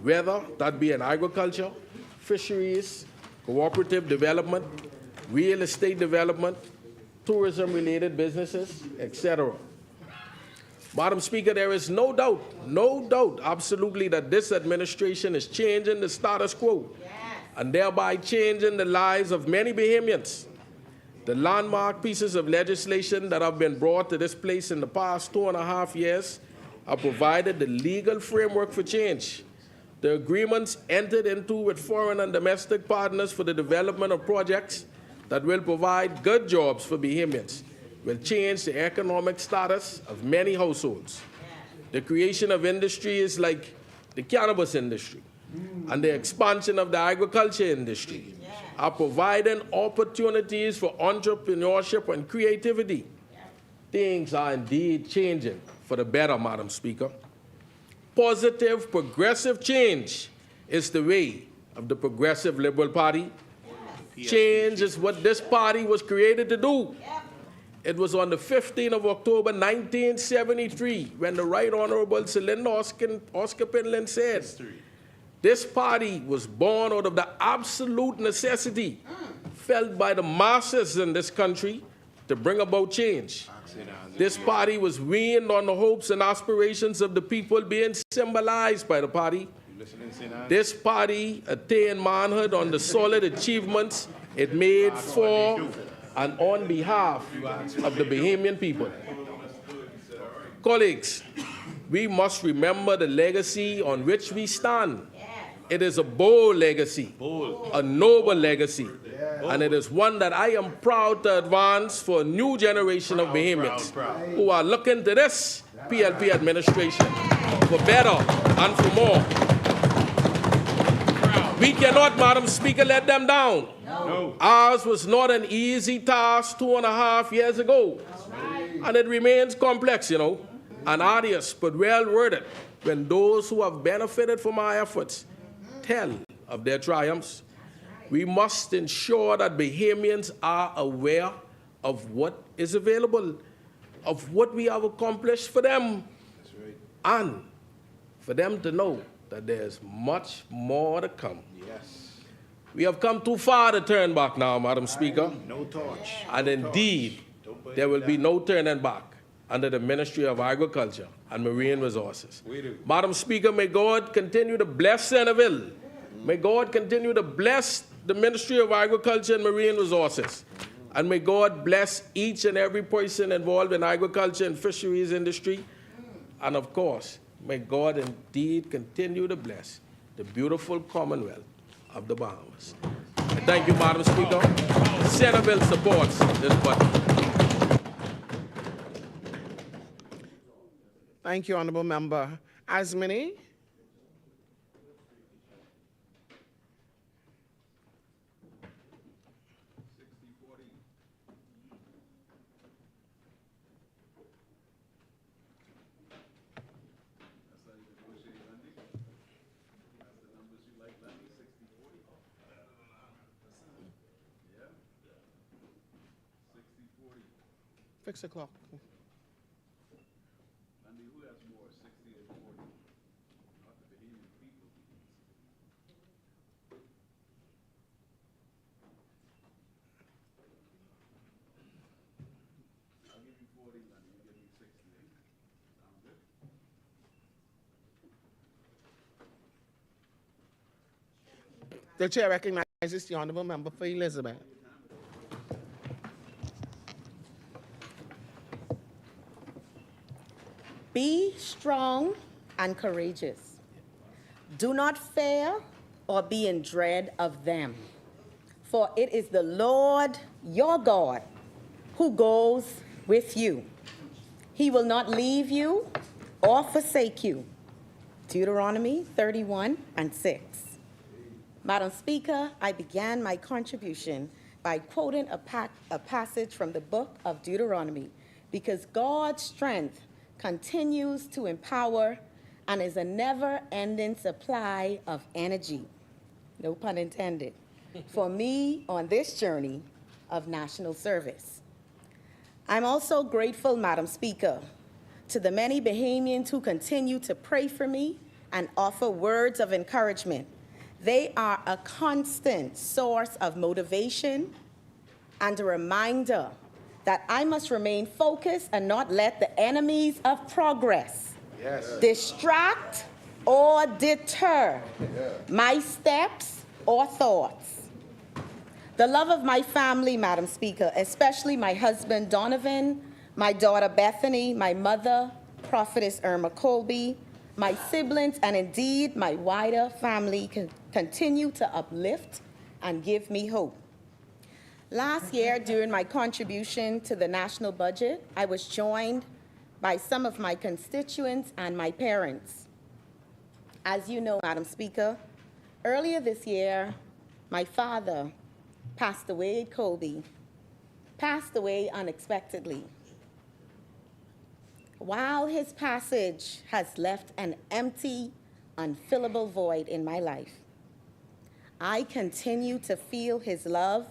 whether that be in agriculture, fisheries, cooperative development, real estate development, tourism-related businesses, etc. Madam Speaker, there is no doubt, absolutely, that this administration is changing the status quo and thereby changing the lives of many Bahamians. The landmark pieces of legislation that have been brought to this place in the past 2.5 years have provided the legal framework for change. The agreements entered into with foreign and domestic partners for the development of projects that will provide good jobs for Bahamians will change the economic status of many households. The creation of industries like the cannabis industry and the expansion of the agriculture industry are providing opportunities for entrepreneurship and creativity. Things are indeed changing for the better, Madam Speaker. Positive, progressive change is the way of the Progressive Liberal Party. Change is what this party was created to do. It was on the 15th of October, 1973, when the Right Honorable Celinda Oscar Pinland said, this party was born out of the absolute necessity felt by the masses in this country to bring about change. This party was weaned on the hopes and aspirations of the people being symbolized by the party. This party attained manhood on the solid achievements it made for and on behalf of the Bahamian people. Colleagues, we must remember the legacy on which we stand. It is a bold legacy, a noble legacy, and it is one that I am proud to advance for a new generation of Bahamians who are looking to this PLP administration for better and for more. We cannot, Madam Speaker, let them down. No. Ours was not an easy task 2.5 years ago. And it remains complex, and arduous, but well worded when those who have benefited from our efforts tell of their triumphs. We must ensure that Bahamians are aware of what is available, of what we have accomplished for them, and for them to know that there's much more to come. Yes. We have come too far to turn back now, Madam Speaker. No torch. And indeed, there will be no turning back under the Ministry of Agriculture and Marine Resources. Madam Speaker, may God continue to bless Centerville. May God continue to bless the Ministry of Agriculture and Marine Resources. And may God bless each and every person involved in agriculture and fisheries industry. And of course, may God indeed continue to bless the beautiful Commonwealth of the Bahamas. And thank you, Madam Speaker. Centerville supports this budget. Thank you, Honorable Member. Asmini? Fix the clock. The chair recognizes the Honorable Member for Elizabeth. Be strong and courageous. Do not fear or be in dread of them, for it is the Lord your God who goes with you. He will not leave you or forsake you. Deuteronomy 31:6. Madam Speaker, I began my contribution by quoting a passage from the book of Deuteronomy, because God's strength continues to empower and is a never-ending supply of energy, no pun intended, for me on this journey of national service. I'm also grateful, Madam Speaker, to the many Bahamians who continue to pray for me and offer words of encouragement. They are a constant source of motivation and a reminder that I must remain focused and not let the enemies of progress distract or deter my steps or thoughts. The love of my family, Madam Speaker, especially my husband Donovan, my daughter Bethany, my mother, Prophetess Irma Colby, my siblings, and indeed my wider family continue to uplift and give me hope. Last year, during my contribution to the national budget, I was joined by some of my constituents and my parents. As you know, Madam Speaker, earlier this year, my father passed away, Colby, passed away unexpectedly. While his passage has left an empty, unfillable void in my life, I continue to feel his love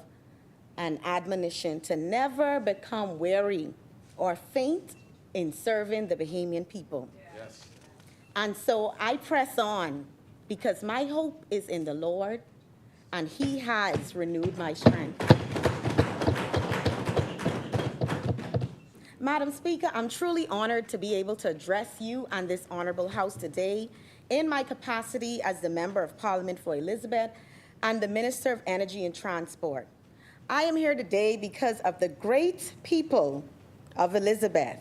and admonition to never become weary or faint in serving the Bahamian people. Yes. And so I press on because my hope is in the Lord, and he has renewed my strength. Madam Speaker, I'm truly honored to be able to address you and this honorable House today in my capacity as the Member of Parliament for Elizabeth and the Minister of Energy and Transport. I am here today because of the great people of Elizabeth,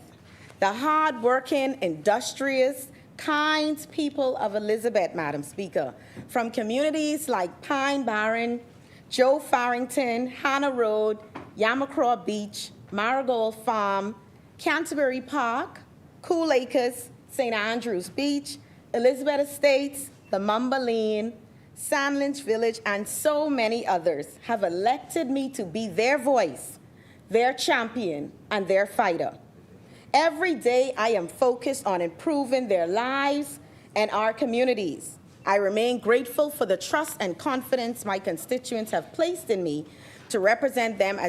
the hard-working, industrious, kind people of Elizabeth, Madam Speaker, from communities like Pine Barren, Joe Farrington, Hannah Road, Yamacraw Beach, Marigold Farm, Canterbury Park, Cool Acres, St. Andrews Beach, Elizabeth Estates, the Mumba Lane, Sandlands Village, and so many others have elected me to be their voice, their champion, and their fighter. Every day I am focused on improving their lives and our communities. I remain grateful for the trust and confidence my constituents have placed in me to represent them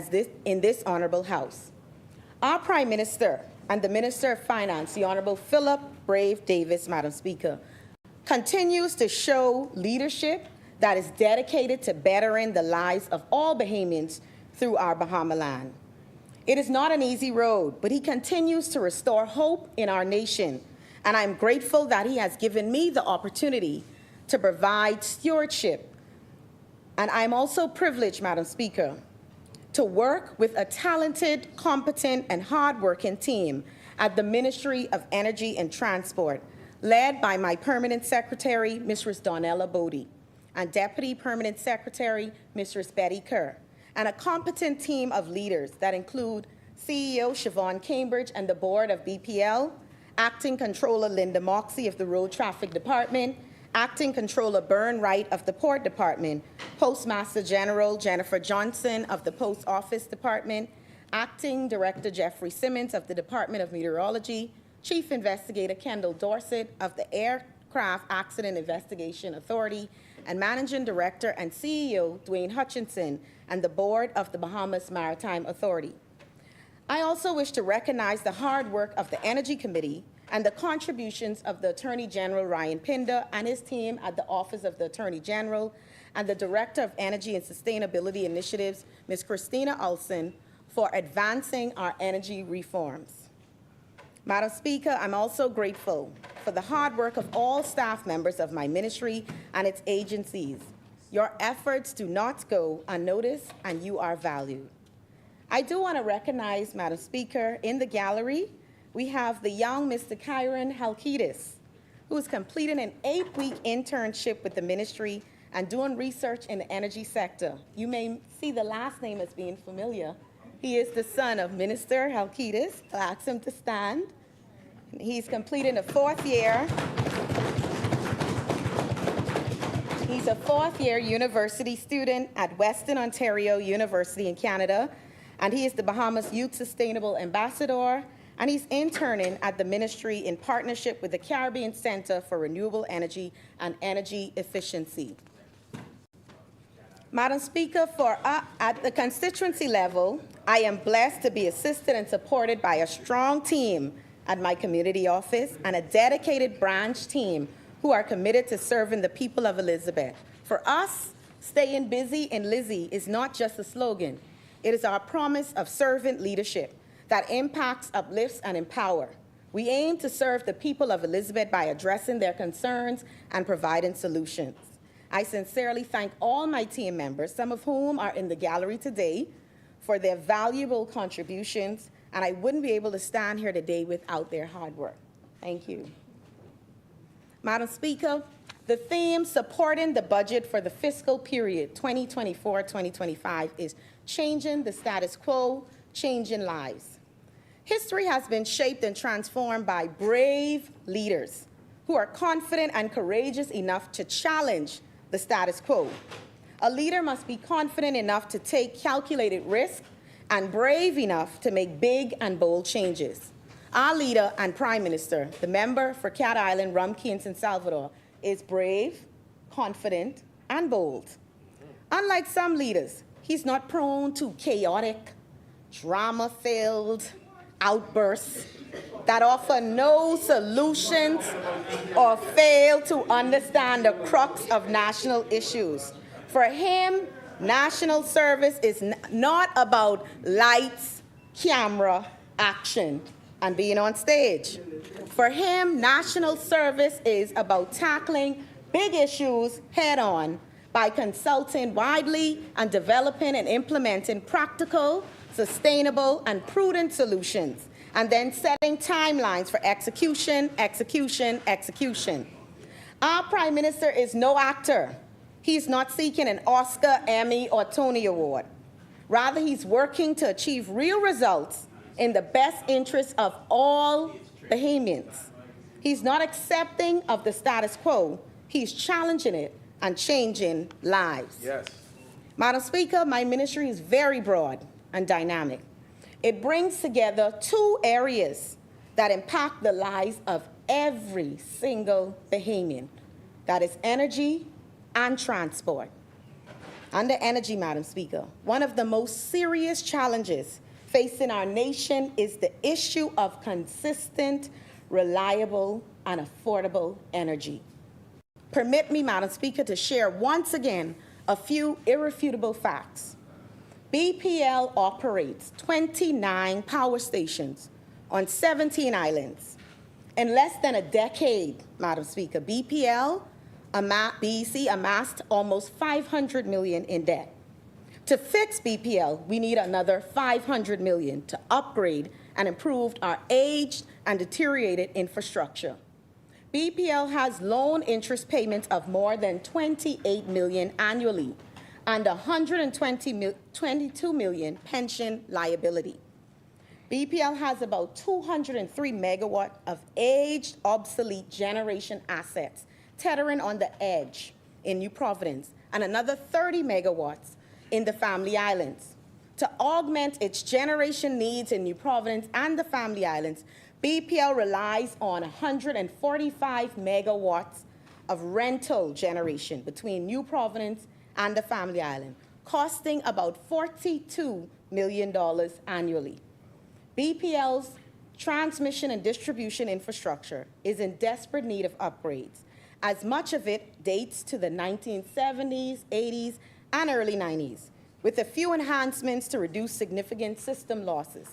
in this honorable House. Our Prime Minister and the Minister of Finance, the Honorable Philip Brave Davis, Madam Speaker, continues to show leadership that is dedicated to bettering the lives of all Bahamians through our Bahama land. It is not an easy road, but he continues to restore hope in our nation, and I'm grateful that he has given me the opportunity to provide stewardship. And I'm also privileged, Madam Speaker, to work with a talented, competent, and hardworking team at the Ministry of Energy and Transport, led by my Permanent Secretary, Mrs. Donnella Bodie, and Deputy Permanent Secretary, Mrs. Betty Kerr, and a competent team of leaders that include CEO Siobhan Cambridge and the Board of BPL, Acting Controller Linda Moxie of the Road Traffic Department, Acting Controller Byrne Wright of the Port Department, Postmaster General Jennifer Johnson of the Post Office Department, Acting Director Jeffrey Simmons of the Department of Meteorology, Chief Investigator Kendall Dorset of the Aircraft Accident Investigation Authority, and Managing Director and CEO Dwayne Hutchinson and the Board of the Bahamas Maritime Authority. I also wish to recognize the hard work of the Energy Committee and the contributions of the Attorney General Ryan Pinder and his team at the Office of the Attorney General and the Director of Energy and Sustainability Initiatives, Ms. Christina Olson, for advancing our energy reforms. Madam Speaker, I'm also grateful for the hard work of all staff members of my ministry and its agencies. Your efforts do not go unnoticed, and you are valued. I do want to recognize, Madam Speaker, in the gallery, we have the young Mr. Kyron Halkidis, who is completing an 8-week internship with the ministry and doing research in the energy sector. You may see the last name as being familiar. He is the son of Minister Halkidis. I'll ask him to stand. He's completing a 4th year. He's a 4th-year university student at Western Ontario University in Canada, and he is the Bahamas Youth Sustainable Ambassador, and he's interning at the ministry in partnership with the Caribbean Center for Renewable Energy and Energy Efficiency. Madam Speaker, at the constituency level, I am blessed to be assisted and supported by a strong team at my community office and a dedicated branch team who are committed to serving the people of Elizabeth. For us, staying busy in Lizzie is not just a slogan. It is our promise of servant leadership that impacts, uplifts, and empower. We aim to serve the people of Elizabeth by addressing their concerns and providing solutions. I sincerely thank all my team members, some of whom are in the gallery today, for their valuable contributions, and I wouldn't be able to stand here today without their hard work. Thank you. Madam Speaker, the theme supporting the budget for the fiscal period 2024-2025 is changing the status quo, changing lives. History has been shaped and transformed by brave leaders who are confident and courageous enough to challenge the status quo. A leader must be confident enough to take calculated risk and brave enough to make big and bold changes. Our leader and Prime Minister, the member for Cat Island, Rum Cay, and Salvador, is brave, confident, and bold. Unlike some leaders, he's not prone to chaotic, drama-filled outbursts that offer no solutions or fail to understand the crux of national issues. For him, national service is not about lights, camera, action, and being on stage. For him, national service is about tackling big issues head-on by consulting widely and developing and implementing practical, sustainable, and prudent solutions, and then setting timelines for execution, execution, execution. Our Prime Minister is no actor. He's not seeking an Oscar, Emmy, or Tony Award. Rather, he's working to achieve real results in the best interest of all Bahamians. He's not accepting of the status quo. He's challenging it and changing lives. Yes. Madam Speaker, my ministry is very broad and dynamic. It brings together two areas that impact the lives of every single Bahamian. That is energy and transport. Under energy, Madam Speaker, one of the most serious challenges facing our nation is the issue of consistent, reliable, and affordable energy. Permit me, Madam Speaker, to share once again a few irrefutable facts. BPL operates 29 power stations on 17 islands. In less than a decade, Madam Speaker, BEC amassed almost $500 million in debt. To fix BPL, we need another $500 million to upgrade and improve our aged and deteriorated infrastructure. BPL has loan interest payments of more than $28 million annually and $122 million pension liability. BPL has about 203 megawatts of aged, obsolete generation assets tethering on the edge in New Providence and another 30 megawatts in the Family Islands. To augment its generation needs in New Providence and the Family Islands, BPL relies on 145 megawatts of rental generation between New Providence and the Family Island, costing about $42 million annually. BPL's transmission and distribution infrastructure is in desperate need of upgrades, as much of it dates to the 1970s, 80s, and early 90s, with a few enhancements to reduce significant system losses.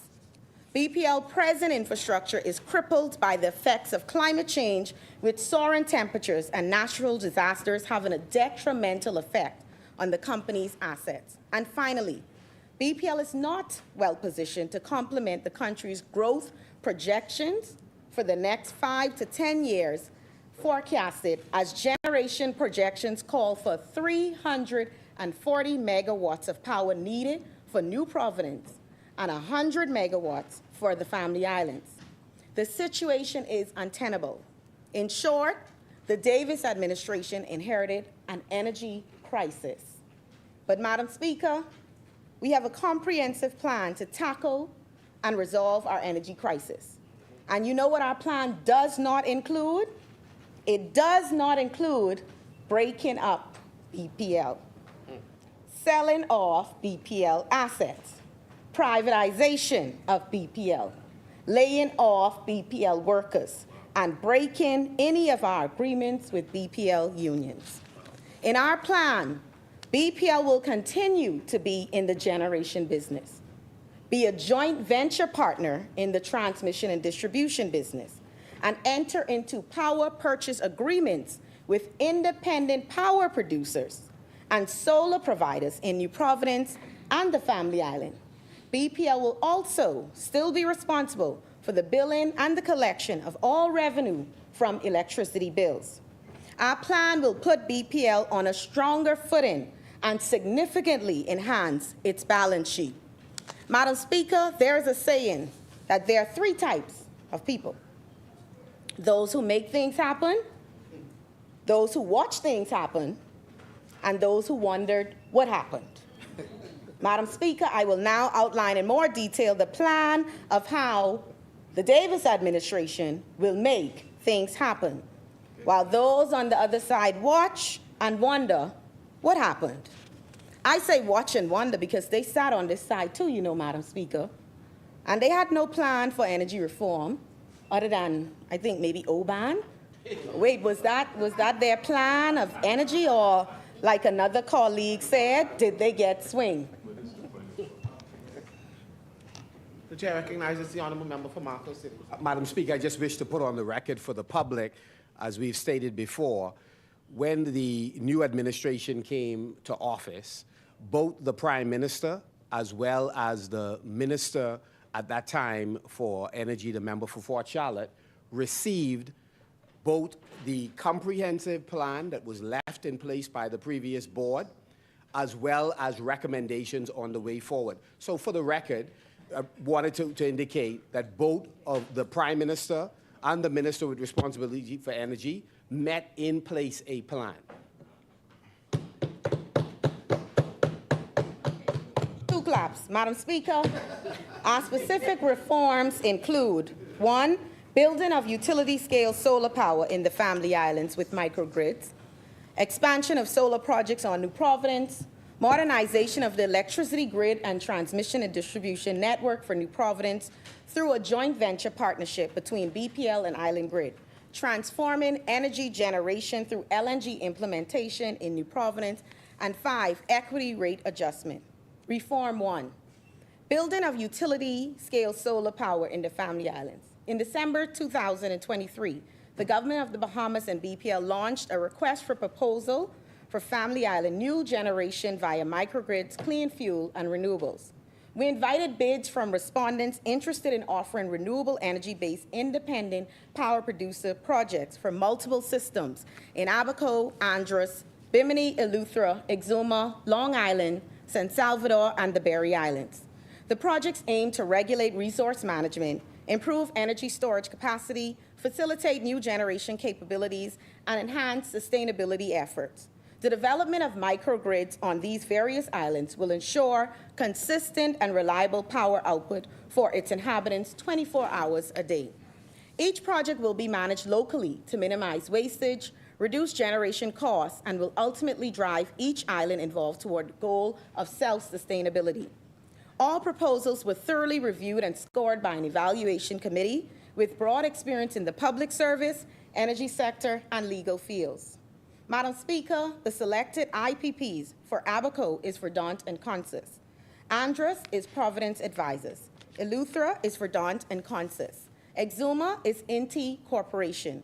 BPL present infrastructure is crippled by the effects of climate change, with soaring temperatures and natural disasters having a detrimental effect on the company's assets. And finally, BPL is not well positioned to complement the country's growth projections for the next 5 to 10 years forecasted, as generation projections call for 340 megawatts of power needed for New Providence and 100 megawatts for the Family Islands. The situation is untenable. In short, the Davis administration inherited an energy crisis. But, Madam Speaker, we have a comprehensive plan to tackle and resolve our energy crisis. And you know what our plan does not include? It does not include breaking up BPL, selling off BPL assets, privatization of BPL, laying off BPL workers, and breaking any of our agreements with BPL unions. In our plan, BPL will continue to be in the generation business. be a joint venture partner in the transmission and distribution business, and enter into power purchase agreements with independent power producers and solar providers in New Providence and the Family Island. BPL will also still be responsible for the billing and the collection of all revenue from electricity bills. Our plan will put BPL on a stronger footing and significantly enhance its balance sheet. Madam Speaker, there is a saying that there are three types of people: those who make things happen, those who watch things happen, and those who wondered what happened. Madam Speaker, I will now outline in more detail the plan of how the Davis administration will make things happen, while those on the other side watch and wonder what happened. I say watch and wonder because they sat on this side too, you know, Madam Speaker, and they had no plan for energy reform other than, I think, maybe OBAN. Wait, was that their plan of energy, or like another colleague said, did they get swing? The chair recognizes the honorable member for Marco City. Madam Speaker, I just wish to put on the record for the public, as we've stated before, when the new administration came to office, both the Prime Minister as well as the Minister at that time for Energy, the member for Fort Charlotte, received both the comprehensive plan that was left in place by the previous board, as well as recommendations on the way forward. So for the record, I wanted to indicate that both of the Prime Minister and the Minister with responsibility for energy met in place a plan. Two claps. Madam Speaker, our specific reforms include: 1, building of utility-scale solar power in the Family Islands with microgrids, expansion of solar projects on New Providence, modernization of the electricity grid and transmission and distribution network for New Providence through a joint venture partnership between BPL and Island Grid, transforming energy generation through LNG implementation in New Providence, and 5, equity rate adjustment. Reform 1, building of utility-scale solar power in the Family Islands. In December 2023, the government of the Bahamas and BPL launched a request for proposal for Family Island new generation via microgrids, clean fuel, and renewables. We invited bids from respondents interested in offering renewable energy-based independent power producer projects for multiple systems in Abaco, Andros, Bimini, Eleuthera, Exuma, Long Island, San Salvador, and the Berry Islands. The projects aim to regulate resource management, improve energy storage capacity, facilitate new generation capabilities, and enhance sustainability efforts. The development of microgrids on these various islands will ensure consistent and reliable power output for its inhabitants 24 hours a day. Each project will be managed locally to minimize wastage, reduce generation costs, and will ultimately drive each island involved toward the goal of self-sustainability. All proposals were thoroughly reviewed and scored by an evaluation committee with broad experience in the public service, energy sector, and legal fields. Madam Speaker, the selected IPPs for Abaco is Verdant and Consus. Andros is Providence Advisors. Eleuthera is Verdant and Consus. Exuma is Inti Corporation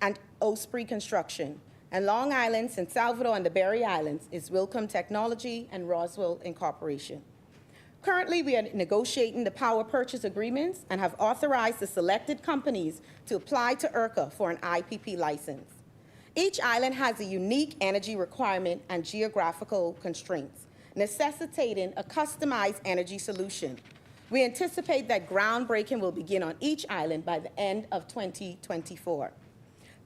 and Osprey Construction. And Long Island, San Salvador, and the Berry Islands is Wilcom Technology and Roswell Incorporation. Currently, we are negotiating the power purchase agreements and have authorized the selected companies to apply to ERCA for an IPP license. Each island has a unique energy requirement and geographical constraints, necessitating a customized energy solution. We anticipate that groundbreaking will begin on each island by the end of 2024.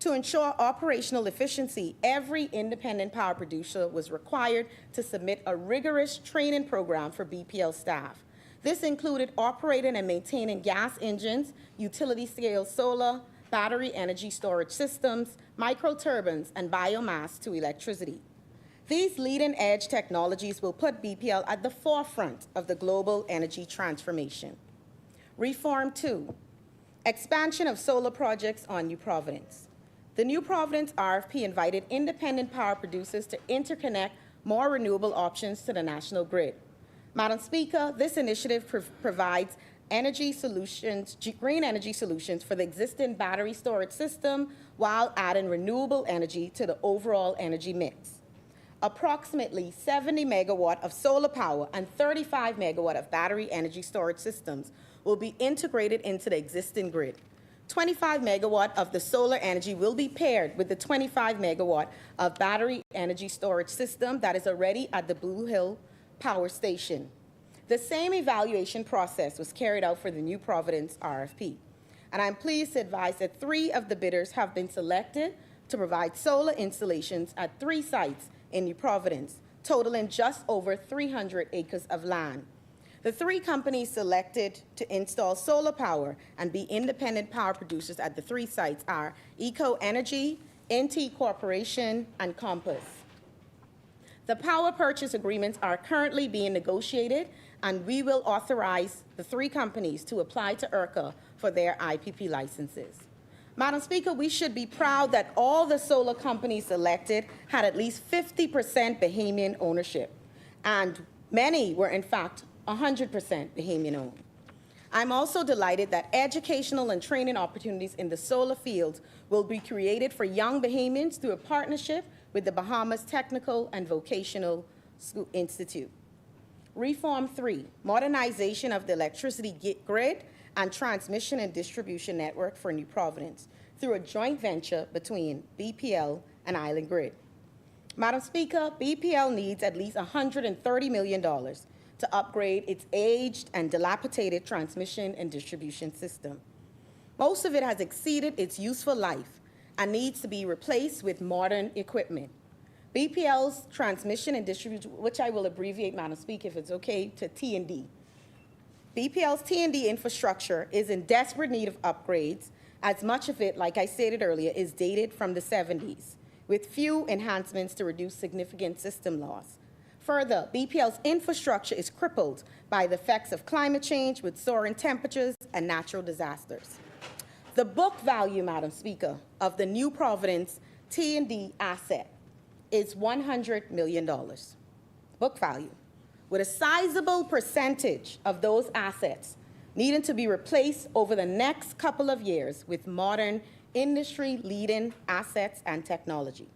To ensure operational efficiency, every independent power producer was required to submit a rigorous training program for BPL staff. This included operating and maintaining gas engines, utility-scale solar, battery energy storage systems, microturbines, and biomass to electricity. These leading-edge technologies will put BPL at the forefront of the global energy transformation. Reform 2, expansion of solar projects on New Providence. The New Providence RFP invited independent power producers to interconnect more renewable options to the national grid. Madam Speaker, this initiative provides energy solutions, green energy solutions for the existing battery storage system while adding renewable energy to the overall energy mix. Approximately 70 megawatt of solar power and 35 megawatt of battery energy storage systems will be integrated into the existing grid. 25 megawatt of the solar energy will be paired with the 25 megawatt of battery energy storage system that is already at the Blue Hill Power Station. The same evaluation process was carried out for the New Providence RFP. And I'm pleased to advise that 3 of the bidders have been selected to provide solar installations at 3 sites in New Providence, totaling just over 300 acres of land. The 3 companies selected to install solar power and be independent power producers at the 3 sites are Eco Energy, NT Corporation, and Compass. The power purchase agreements are currently being negotiated, and we will authorize the 3 companies to apply to ERCA for their IPP licenses. Madam Speaker, we should be proud that all the solar companies selected had at least 50% Bahamian ownership, and many were in fact 100% Bahamian owned. I'm also delighted that educational and training opportunities in the solar fields will be created for young Bahamians through a partnership with the Bahamas Technical and Vocational School Institute. Reform 3, modernization of the electricity grid and transmission and distribution network for New Providence through a joint venture between BPL and Island Grid. Madam Speaker, BPL needs at least $130 million to upgrade its aged and dilapidated transmission and distribution system. Most of it has exceeded its useful life and needs to be replaced with modern equipment. BPL's transmission and distribution, which I will abbreviate, Madam Speaker, if it's okay, to T&D. BPL's T&D infrastructure is in desperate need of upgrades, as much of it, like I stated earlier, is dated from the 70s, with few enhancements to reduce significant system loss. Further, BPL's infrastructure is crippled by the effects of climate change with soaring temperatures and natural disasters. The book value, Madam Speaker, of the New Providence T&D asset is $100 million, book value, with a sizable percentage of those assets needing to be replaced over the next couple of years with modern industry-leading assets and technology.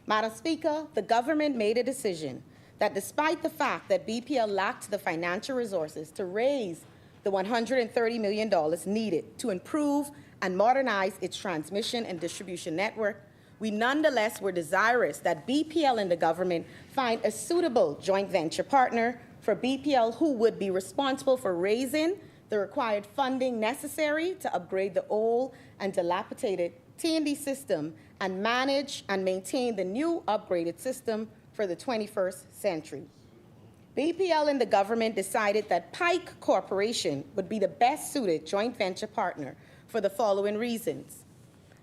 Madam Speaker, the government made a decision that despite the fact that BPL lacked the financial resources to raise the $130 million needed to improve and modernize its transmission and distribution network, we nonetheless were desirous that BPL and the government find a suitable joint venture partner for BPL who would be responsible for raising the required funding necessary to upgrade the old and dilapidated T&D system and manage and maintain the new upgraded system for the 21st century. BPL and the government decided that Pike Corporation would be the best suited joint venture partner for the following reasons.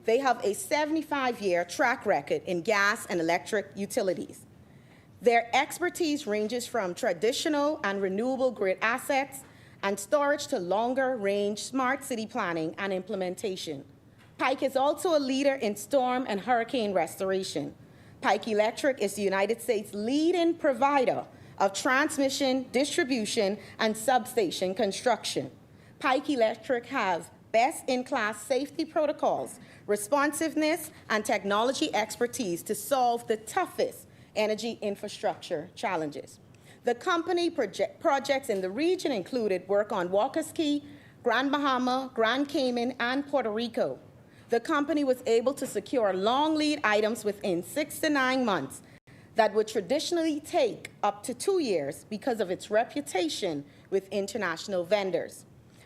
They have a 75-year track record in gas and electric utilities. Their expertise ranges from traditional and renewable grid assets and storage to longer-range smart city planning and implementation. Pike is also a leader in storm and hurricane restoration. Pike Electric is the United States' leading provider of transmission, distribution, and substation construction. Pike Electric has best-in-class safety protocols, responsiveness, and technology expertise to solve the toughest energy infrastructure challenges. The company projects in the region included work on Walker's Key, Grand Bahama, Grand Cayman, and Puerto Rico. The company was able to secure long lead items within 6 to 9 months that would traditionally take up to 2 years because of its reputation with international vendors.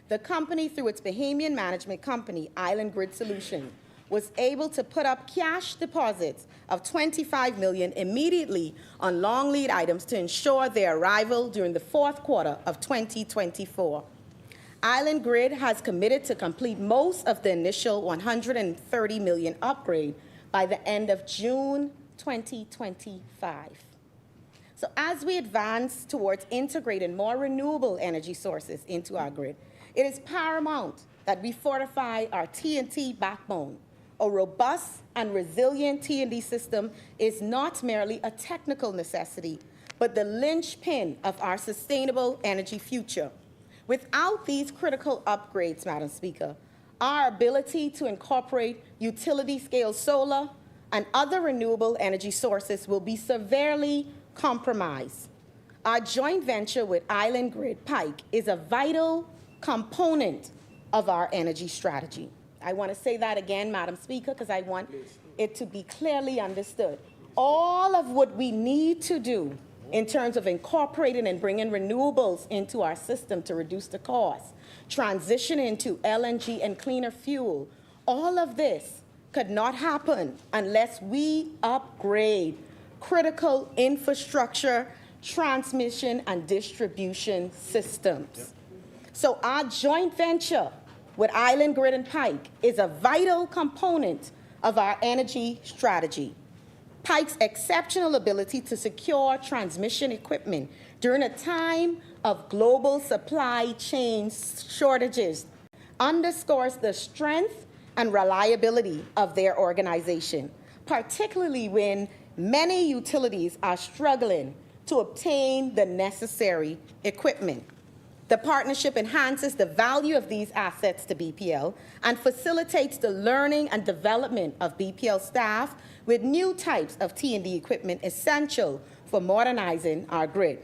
The company, through its Bahamian management company, Island Grid Solutions, was able to put up cash deposits of $25 million immediately on long lead items to ensure their arrival during the fourth quarter of 2024. Island Grid has committed to complete most of the initial $130 million upgrade by the end of June 2025. So as we advance towards integrating more renewable energy sources into our grid, it is paramount that we fortify our T&T backbone. A robust and resilient T&D system is not merely a technical necessity, but the linchpin of our sustainable energy future. Without these critical upgrades, Madam Speaker, our ability to incorporate utility-scale solar and other renewable energy sources will be severely compromised. Our joint venture with Island Grid Pike is a vital component of our energy strategy. I want to say that again, Madam Speaker, because I want it to be clearly understood. All of what we need to do in terms of incorporating and bringing renewables into our system to reduce the cost, transition into LNG and cleaner fuel, all of this could not happen unless we upgrade critical infrastructure, transmission, and distribution systems. So our joint venture with Island Grid and Pike is a vital component of our energy strategy. Pike's exceptional ability to secure transmission equipment during a time of global supply chain shortages underscores the strength and reliability of their organization, particularly when many utilities are struggling to obtain the necessary equipment. The partnership enhances the value of these assets to BPL and facilitates the learning and development of BPL staff with new types of T&D equipment essential for modernizing our grid.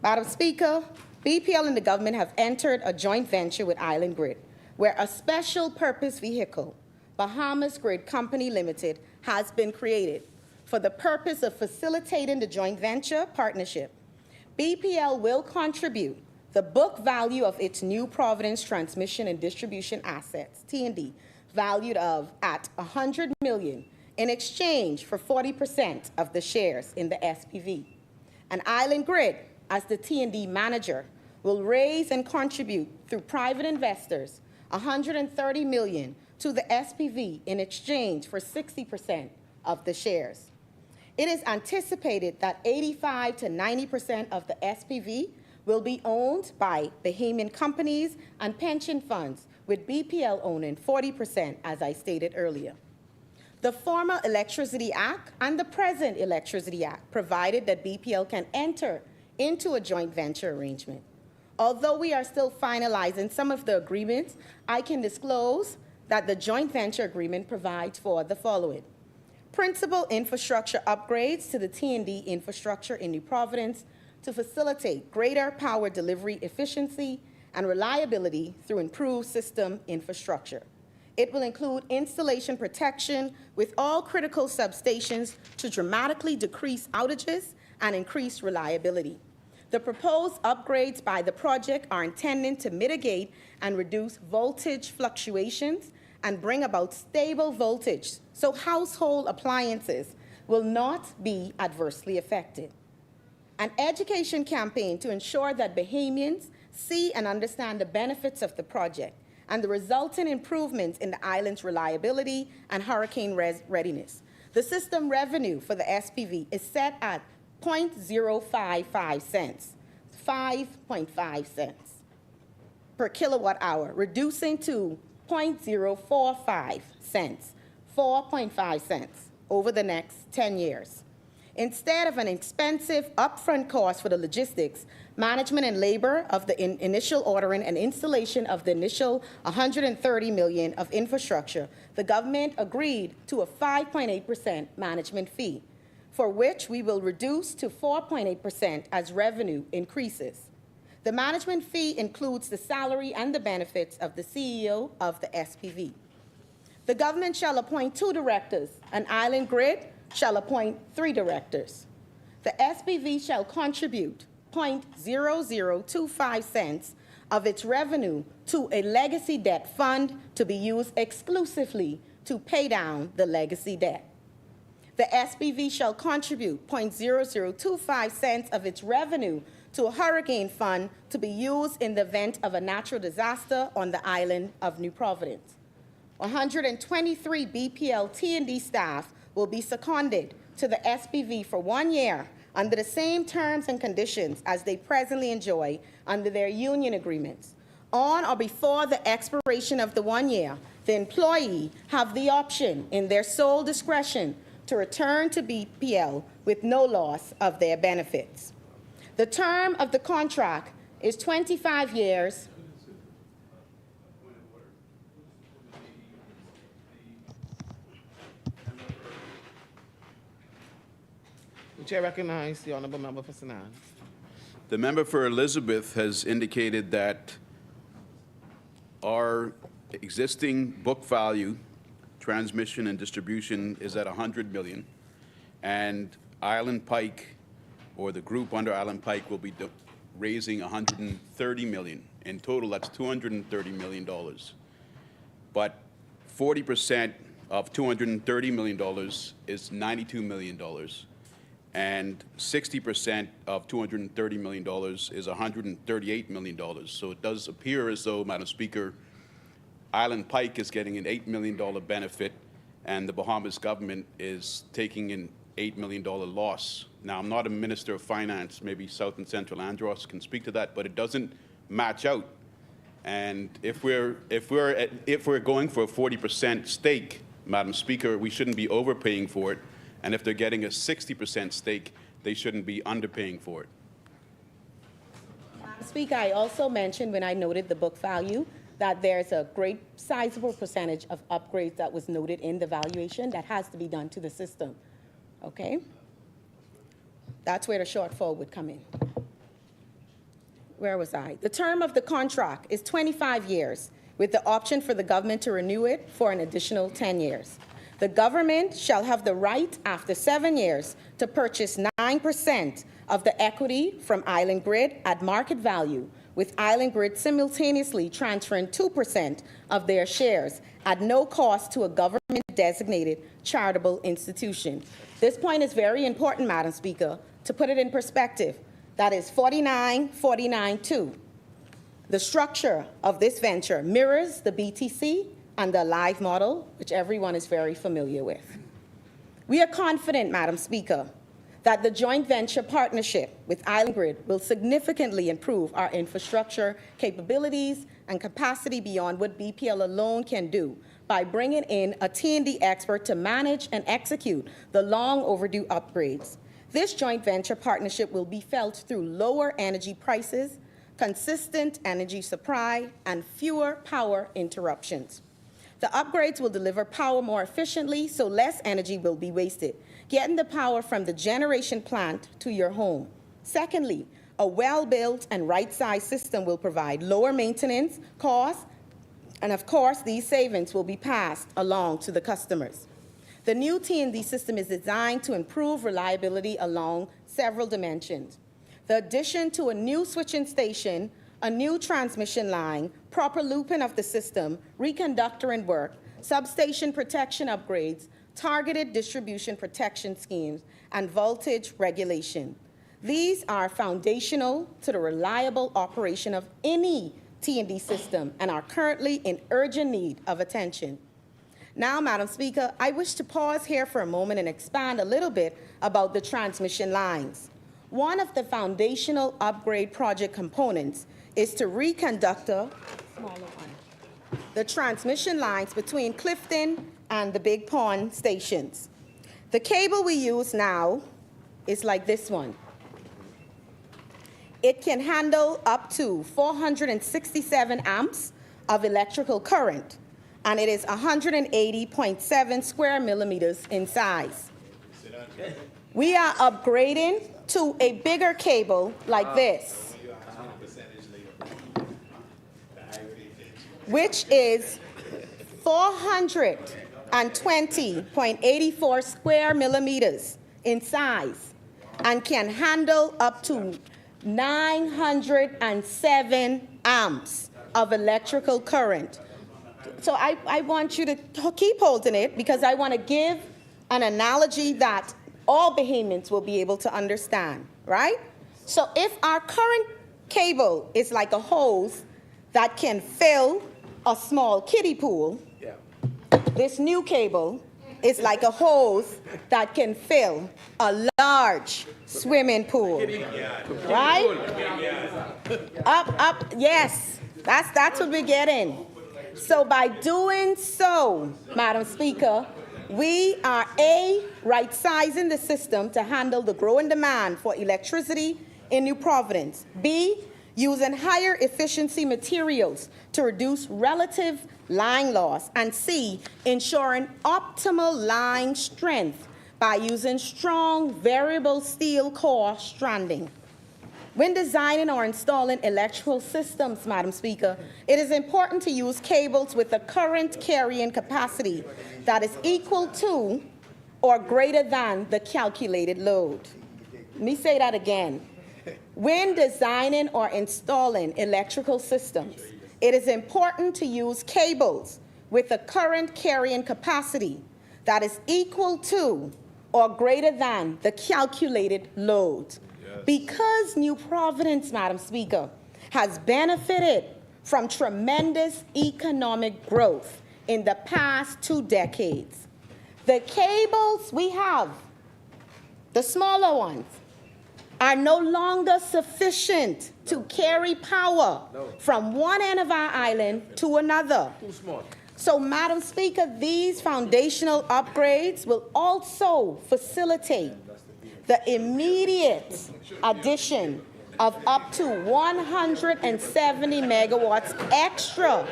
Madam Speaker, BPL and the government have entered a joint venture with Island Grid, where a special purpose vehicle, Bahamas Grid Company Limited, has been created for the purpose of facilitating the joint venture partnership. BPL will contribute the book value of its New Providence transmission and distribution assets, T&D, valued at $100 million in exchange for 40% of the shares in the SPV. And Island Grid, as the T&D manager, will raise and contribute through private investors $130 million to the SPV in exchange for 60% of the shares. It is anticipated that 85 to 90% of the SPV will be owned by Bahamian companies and pension funds, with BPL owning 40%, as I stated earlier. The former Electricity Act and the present Electricity Act provided that BPL can enter into a joint venture arrangement. Although we are still finalizing some of the agreements, I can disclose that the joint venture agreement provides for the following: principal infrastructure upgrades to the T&D infrastructure in New Providence to facilitate greater power delivery efficiency and reliability through improved system infrastructure. It will include installation protection with all critical substations to dramatically decrease outages and increase reliability. The proposed upgrades by the project are intended to mitigate and reduce voltage fluctuations and bring about stable voltage so household appliances will not be adversely affected. An education campaign to ensure that Bahamians see and understand the benefits of the project and the resulting improvements in the island's reliability and hurricane readiness. The system revenue for the SPV is set at 0.055 cents, 5.5 cents per kilowatt hour, reducing to 0.045 cents, 4.5 cents over the next 10 years. Instead of an expensive upfront cost for the logistics, management, and labor of the initial ordering and installation of the initial $130 million of infrastructure, the government agreed to a 5.8% management fee, for which we will reduce to 4.8% as revenue increases. The management fee includes the salary and the benefits of the CEO of the SPV. The government shall appoint 2 directors, and Island Grid shall appoint 3 directors. The SPV shall contribute 0.0025 cents of its revenue to a legacy debt fund to be used exclusively to pay down the legacy debt. The SPV shall contribute 0.0025 cents of its revenue to a hurricane fund to be used in the event of a natural disaster on the island of New Providence. 123 BPL T&D staff will be seconded to the SPV for 1 year under the same terms and conditions as they presently enjoy under their union agreements. On or before the expiration of the 1 year, the employee have the option in their sole discretion to return to BPL with no loss of their benefits. The term of the contract is 25 years. The chair recognizes the honorable member for St. Anne. The member for Elizabeth has indicated that our existing book value, transmission and distribution is at 100 million, and Island Pike, or the group under Island Pike, will be raising 130 million. In total, that's $230 million. But 40% of $230 million is $92 million. And 60% of $230 million is $138 million. So it does appear as though, Madam Speaker, Island Pike is getting an $8 million benefit, and the Bahamas government is taking an $8 million loss. Now, I'm not a Minister of Finance. Maybe South and Central Andros can speak to that, but it doesn't match out. And if we're going for a 40% stake, Madam Speaker, we shouldn't be overpaying for it. And if they're getting a 60% stake, they shouldn't be underpaying for it. Madam Speaker, I also mentioned when I noted the book value that there's a great sizable percentage of upgrades that was noted in the valuation that has to be done to the system. Okay? That's where the shortfall would come in. Where was I? The term of the contract is 25 years, with the option for the government to renew it for an additional 10 years. The government shall have the right, after 7 years, to purchase 9% of the equity from Island Grid at market value, with Island Grid simultaneously transferring 2% of their shares at no cost to a government-designated charitable institution. This point is very important, Madam Speaker. To put it in perspective, that is 49-49-2. The structure of this venture mirrors the BTC and the live model, which everyone is very familiar with. We are confident, Madam Speaker, that the joint venture partnership with Island Grid will significantly improve our infrastructure capabilities and capacity beyond what BPL alone can do by bringing in a T&D expert to manage and execute the long overdue upgrades. This joint venture partnership will be felt through lower energy prices, consistent energy supply, and fewer power interruptions. The upgrades will deliver power more efficiently, so less energy will be wasted, getting the power from the generation plant to your home. Secondly, a well-built and right-sized system will provide lower maintenance costs, and of course, these savings will be passed along to the customers. The new T&D system is designed to improve reliability along several dimensions. The addition to a new switching station, a new transmission line, proper looping of the system, reconductoring work, substation protection upgrades, targeted distribution protection schemes, and voltage regulation. These are foundational to the reliable operation of any T&D system and are currently in urgent need of attention. Now, Madam Speaker, I wish to pause here for a moment and expand a little bit about the transmission lines. One of the foundational upgrade project components is to reconductor the transmission lines between Clifton and the Big Pond stations. The cable we use now is like this one. It can handle up to 467 amps of electrical current, and it is 180.7 square millimeters in size. We are upgrading to a bigger cable like this, which is 420.84 square millimeters in size and can handle up to 907 amps of electrical current. So I want you to keep holding it because I want to give an analogy that all Bahamians will be able to understand, right? So if our current cable is like a hose that can fill a small kiddie pool, this new cable is like a hose that can fill a large swimming pool, right? Up, yes, that's what we're getting. So by doing so, Madam Speaker, we are right-sizing the system to handle the growing demand for electricity in New Providence. B, using higher efficiency materials to reduce relative line loss. And C, ensuring optimal line strength by using strong variable steel core stranding. When designing or installing electrical systems, Madam Speaker, it is important to use cables with a current carrying capacity that is equal to or greater than the calculated load. Let me say that again. When designing or installing electrical systems, it is important to use cables with a current carrying capacity that is equal to or greater than the calculated load. Because New Providence, Madam Speaker, has benefited from tremendous economic growth in the past 2 decades, the cables we have, the smaller ones, are no longer sufficient to carry power from one end of our island to another. Too small. So, Madam Speaker, these foundational upgrades will also facilitate the immediate addition of up to 170 megawatts extra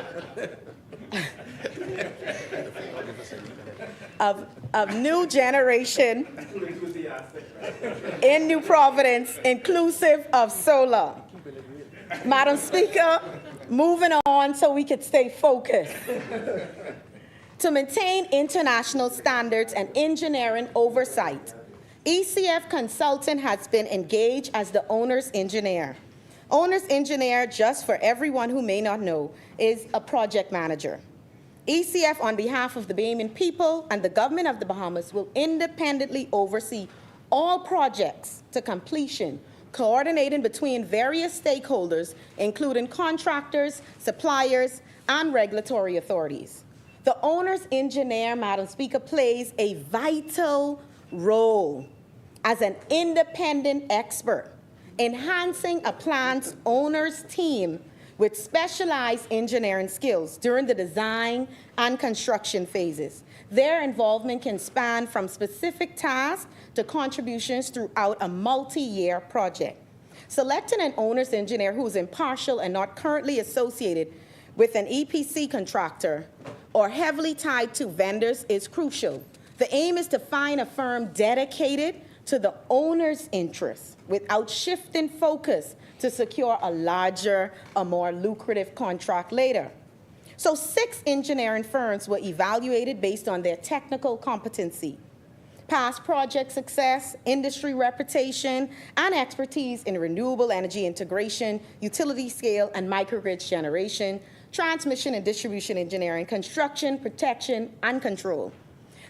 of new generation in New Providence, inclusive of solar. Madam Speaker, moving on so we could stay focused. To maintain international standards and engineering oversight, ECF Consultant has been engaged as the owner's engineer. Owner's engineer, just for everyone who may not know, is a project manager. ECF, on behalf of the Bahamian people and the government of the Bahamas, will independently oversee all projects to completion, coordinating between various stakeholders, including contractors, suppliers, and regulatory authorities. The owner's engineer, Madam Speaker, plays a vital role as an independent expert, enhancing a plant's owner's team with specialized engineering skills during the design and construction phases. Their involvement can span from specific tasks to contributions throughout a multi-year project. Selecting an owner's engineer who is impartial and not currently associated with an EPC contractor or heavily tied to vendors is crucial. The aim is to find a firm dedicated to the owner's interests without shifting focus to secure a larger, a more lucrative contract later. So 6 engineering firms were evaluated based on their technical competency, past project success, industry reputation, and expertise in renewable energy integration, utility scale and microgrid generation, transmission and distribution engineering, construction, protection, and control.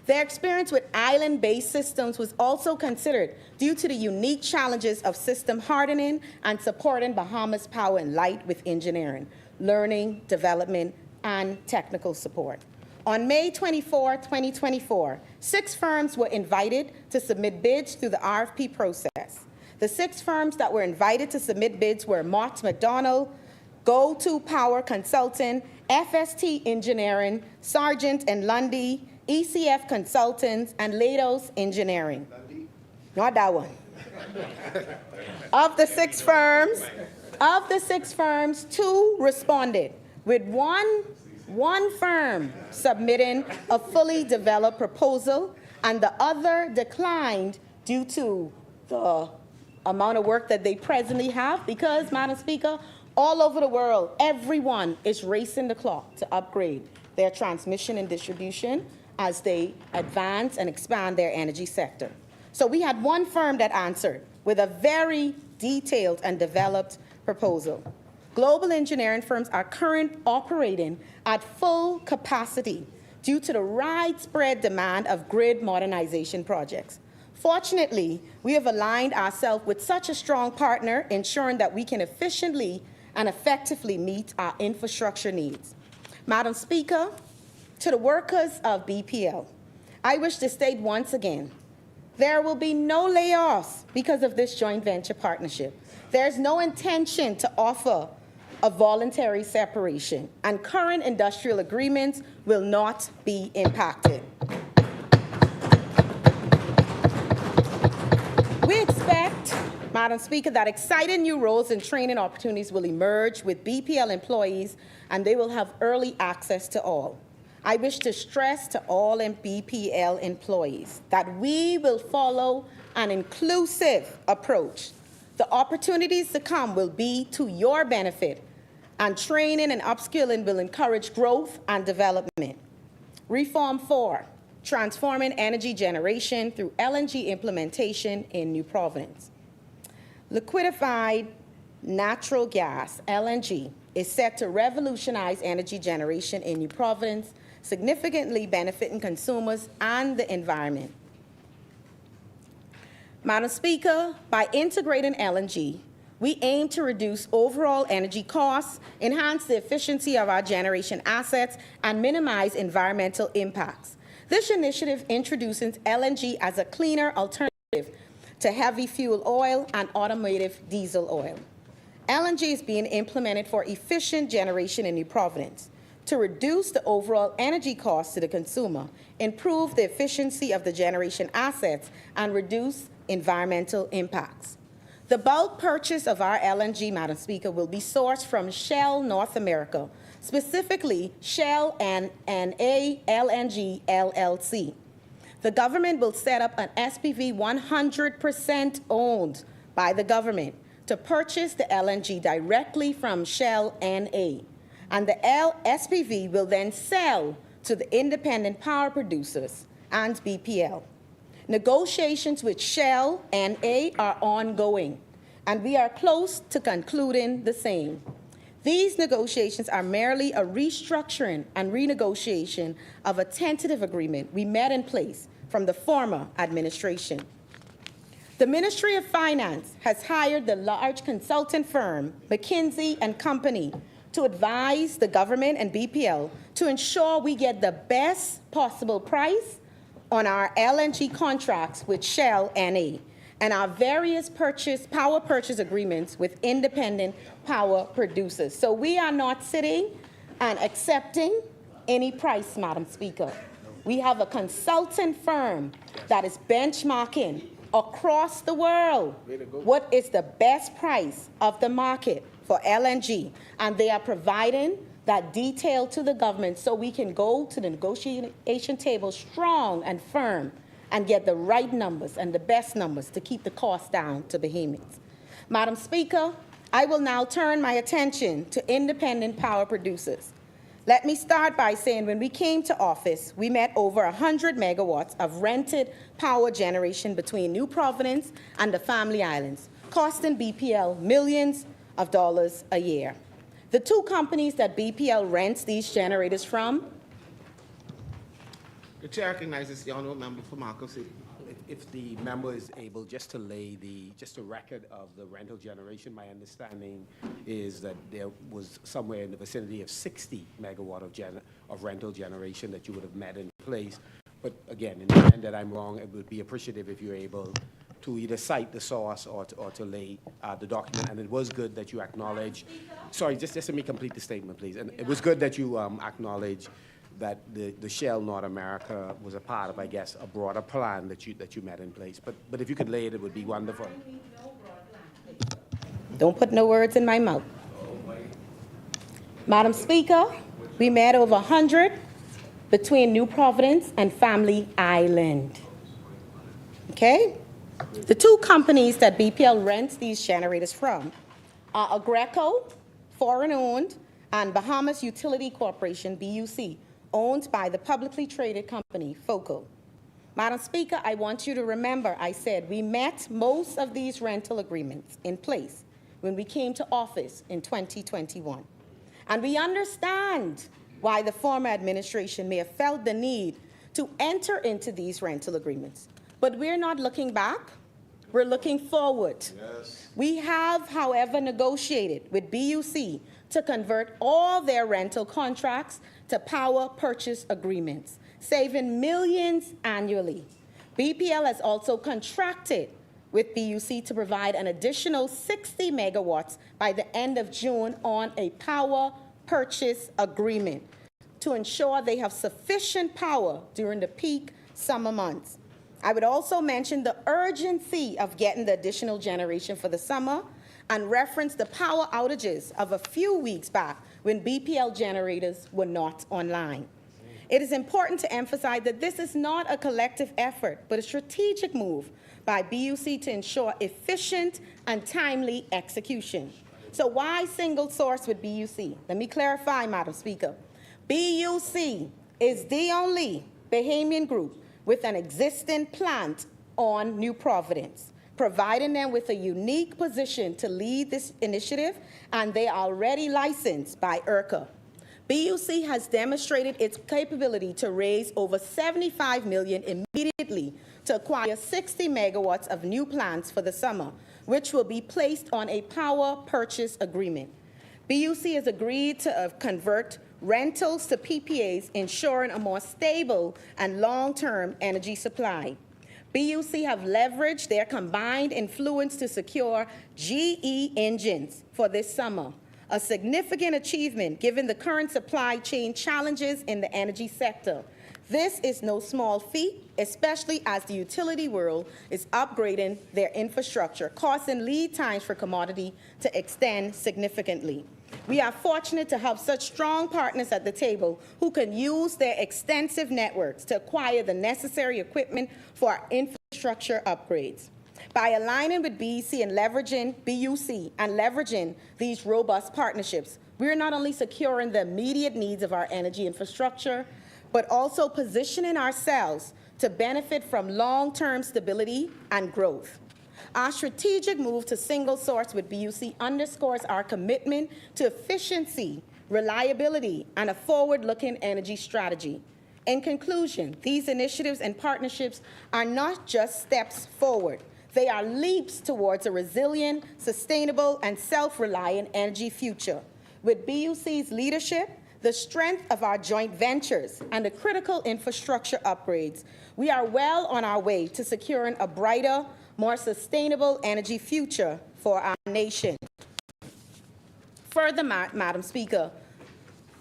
Their experience with island-based systems was also considered due to the unique challenges of system hardening and supporting Bahamas Power and Light with engineering, learning, development, and technical support. On May 24, 2024, 6 firms were invited to submit bids through the RFP process. The 6 firms that were invited to submit bids were Mott McDonald, Go-To Power Consulting, FST Engineering, Sargent and Lundy, ECF Consultants, and Lados Engineering. Not that one. Of the 6 firms, 2 responded, with one firm submitting a fully developed proposal, and the other declined due to the amount of work that they presently have, because, Madam Speaker, all over the world, everyone is racing the clock to upgrade their transmission and distribution as they advance and expand their energy sector. So we had one firm that answered with a very detailed and developed proposal. Global engineering firms are currently operating at full capacity due to the widespread demand of grid modernization projects. Fortunately, we have aligned ourselves with such a strong partner, ensuring that we can efficiently and effectively meet our infrastructure needs. Madam Speaker, to the workers of BPL, I wish to state once again, there will be no layoffs because of this joint venture partnership. There's no intention to offer a voluntary separation, and current industrial agreements will not be impacted. We expect Madam Speaker, that exciting new roles and training opportunities will emerge with BPL employees, and they will have early access to all. I wish to stress to all BPL employees that we will follow an inclusive approach. The opportunities to come will be to your benefit, and training and upskilling will encourage growth and development. Reform 4, transforming energy generation through LNG implementation in New Providence. Liquefied natural gas, LNG, is set to revolutionize energy generation in New Providence, significantly benefiting consumers and the environment. Madam Speaker, by integrating LNG, we aim to reduce overall energy costs, enhance the efficiency of our generation assets, and minimize environmental impacts. This initiative introduces LNG as a cleaner alternative to heavy fuel oil and automotive diesel oil. LNG is being implemented for efficient generation in New Providence to reduce the overall energy costs to the consumer, improve the efficiency of the generation assets, and reduce environmental impacts. The bulk purchase of our LNG, Madam Speaker, will be sourced from Shell North America, specifically Shell and NA LNG LLC. The government will set up an SPV 100% owned by the government to purchase the LNG directly from Shell NA. And the SPV will then sell to the independent power producers and BPL. Negotiations with Shell NA are ongoing, and we are close to concluding the same. These negotiations are merely a restructuring and renegotiation of a tentative agreement we met in place from the former administration. The Ministry of Finance has hired the large consultant firm, McKinsey & Company, to advise the government and BPL to ensure we get the best possible price on our LNG contracts with Shell NA and our various power purchase agreements with independent power producers. So we are not sitting and accepting any price, Madam Speaker. We have a consultant firm that is benchmarking across the world what is the best price of the market for LNG, and they are providing that detail to the government so we can go to the negotiation table strong and firm and get the right numbers and the best numbers to keep the cost down to Bahamians. Madam Speaker, I will now turn my attention to independent power producers. Let me start by saying when we came to office, we met over 100 megawatts of rented power generation between New Providence and the Family Islands, costing BPL millions of dollars a year. The two companies that BPL rents these generators from. The chair recognizes the honourable member for Marco City. If the member is able just to lay just a record of the rental generation, my understanding is that there was somewhere in the vicinity of 60 megawatt of rental generation that you would have met in place. But again, in the event that I'm wrong, it would be appreciative if you're able to either cite the source or to lay the document. And it was good that you acknowledge, sorry, just let me complete the statement, please. And it was good that you acknowledge that the Shell North America was a part of, I guess, a broader plan that you met in place. But if you could lay it, it would be wonderful. Don't put no words in my mouth. Madam Speaker, we met over 100 between New Providence and Family Island. Okay? The two companies that BPL rents these generators from are Abaco, foreign-owned, and Bahamas Utility Corporation, BUC, owned by the publicly traded company, Fiscal. Madam Speaker, I want you to remember I said we met most of these rental agreements in place when we came to office in 2021. And we understand why the former administration may have felt the need to enter into these rental agreements. But we're not looking back, we're looking forward. Yes. We have, however, negotiated with BUC to convert all their rental contracts to power purchase agreements, saving millions annually. BPL has also contracted with BUC to provide an additional 60 megawatts by the end of June on a power purchase agreement to ensure they have sufficient power during the peak summer months. I would also mention the urgency of getting the additional generation for the summer and reference the power outages of a few weeks back when BPL generators were not online. It is important to emphasize that this is not a collective effort, but a strategic move by BUC to ensure efficient and timely execution. So why single source with BUC? Let me clarify, Madam Speaker. BUC is the only Bahamian group with an existing plant on New Providence, providing them with a unique position to lead this initiative, and they are already licensed by IRCA. BUC has demonstrated its capability to raise over $75 million immediately to acquire 60 megawatts of new plants for the summer, which will be placed on a power purchase agreement. BUC has agreed to convert rentals to PPAs, ensuring a more stable and long-term energy supply. BUC have leveraged their combined influence to secure GE engines for this summer, a significant achievement given the current supply chain challenges in the energy sector. This is no small feat, especially as the utility world is upgrading their infrastructure, causing lead times for commodity to extend significantly. We are fortunate to have such strong partners at the table who can use their extensive networks to acquire the necessary equipment for our infrastructure upgrades. By aligning with BUC and leveraging these robust partnerships, we are not only securing the immediate needs of our energy infrastructure, but also positioning ourselves to benefit from long-term stability and growth. Our strategic move to single source with BUC underscores our commitment to efficiency, reliability, and a forward-looking energy strategy. In conclusion, these initiatives and partnerships are not just steps forward. They are leaps towards a resilient, sustainable, and self-reliant energy future. With BUC's leadership, the strength of our joint ventures, and the critical infrastructure upgrades, we are well on our way to securing a brighter, more sustainable energy future for our nation. Further, Madam Speaker,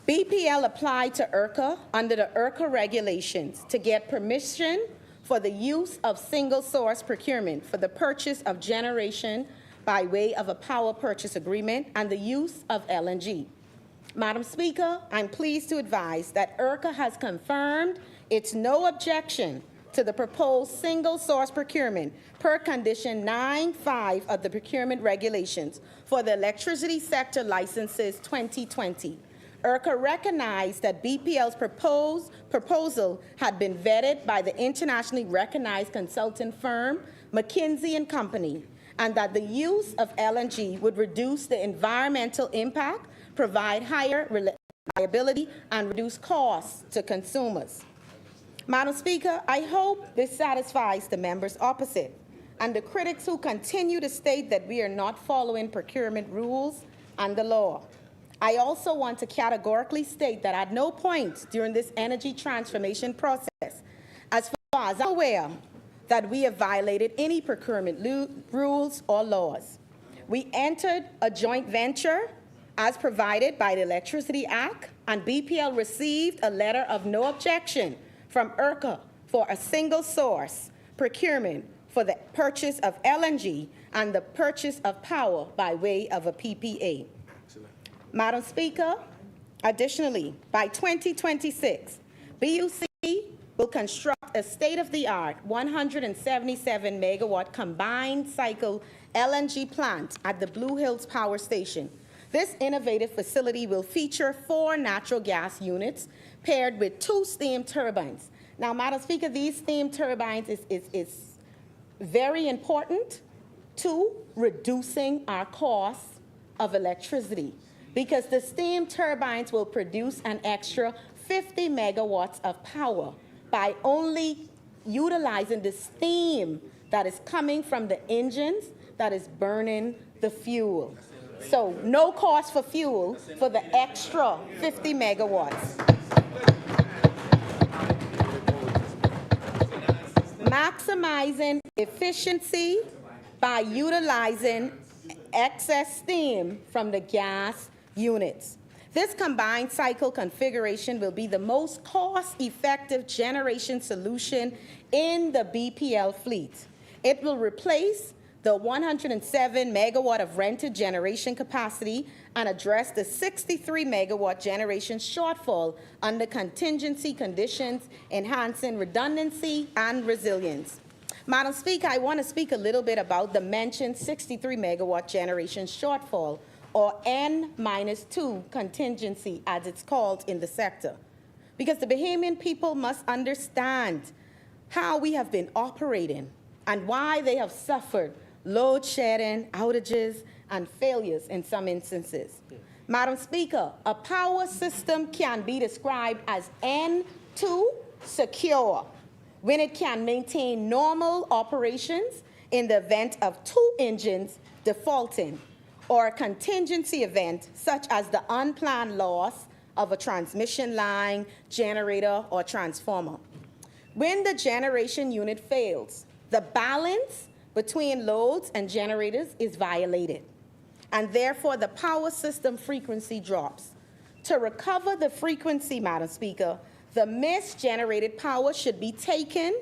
BPL applied to IRCA under the IRCA regulations to get permission for the use of single source procurement for the purchase of generation by way of a power purchase agreement and the use of LNG. Madam Speaker, I'm pleased to advise that IRCA has confirmed its no objection to the proposed single source procurement per condition 9.5 of the procurement regulations for the electricity sector licenses 2020. IRCA recognized that BPL's proposal had been vetted by the internationally recognized consulting firm McKinsey & Company, and that the use of LNG would reduce the environmental impact, provide higher reliability, and reduce costs to consumers. Madam Speaker, I hope this satisfies the members opposite and the critics who continue to state that we are not following procurement rules and the law. I also want to categorically state that at no point during this energy transformation process, as far as I'm aware, that we have violated any procurement rules or laws. We entered a joint venture as provided by the Electricity Act, and BPL received a letter of no objection from IRCA for a single source procurement for the purchase of LNG and the purchase of power by way of a PPA. Madam Speaker, additionally, by 2026, BUC will construct a state-of-the-art 177 megawatt combined cycle LNG plant at the Blue Hills Power Station. This innovative facility will feature 4 natural gas units paired with 2 steam turbines. Now, Madam Speaker, these steam turbines is very important to reducing our costs of electricity, because the steam turbines will produce an extra 50 megawatts of power by only utilizing the steam that is coming from the engines that is burning the fuel. So no cost for fuel for the extra 50 megawatts. Maximizing efficiency by utilizing excess steam from the gas units. This combined cycle configuration will be the most cost-effective generation solution in the BPL fleet. It will replace the 107 megawatt of rented generation capacity and address the 63 megawatt generation shortfall under contingency conditions, enhancing redundancy and resilience. Madam Speaker, I want to speak a little bit about the mentioned 63 megawatt generation shortfall, or N-2 contingency, as it's called in the sector. Because the Bahamian people must understand how we have been operating and why they have suffered load shedding, outages, and failures in some instances. Madam Speaker, a power system can be described as N2 secure when it can maintain normal operations in the event of 2 engines defaulting, or a contingency event such as the unplanned loss of a transmission line, generator, or transformer. When the generation unit fails, the balance between loads and generators is violated, and therefore the power system frequency drops. To recover the frequency, Madam Speaker, the misgenerated power should be taken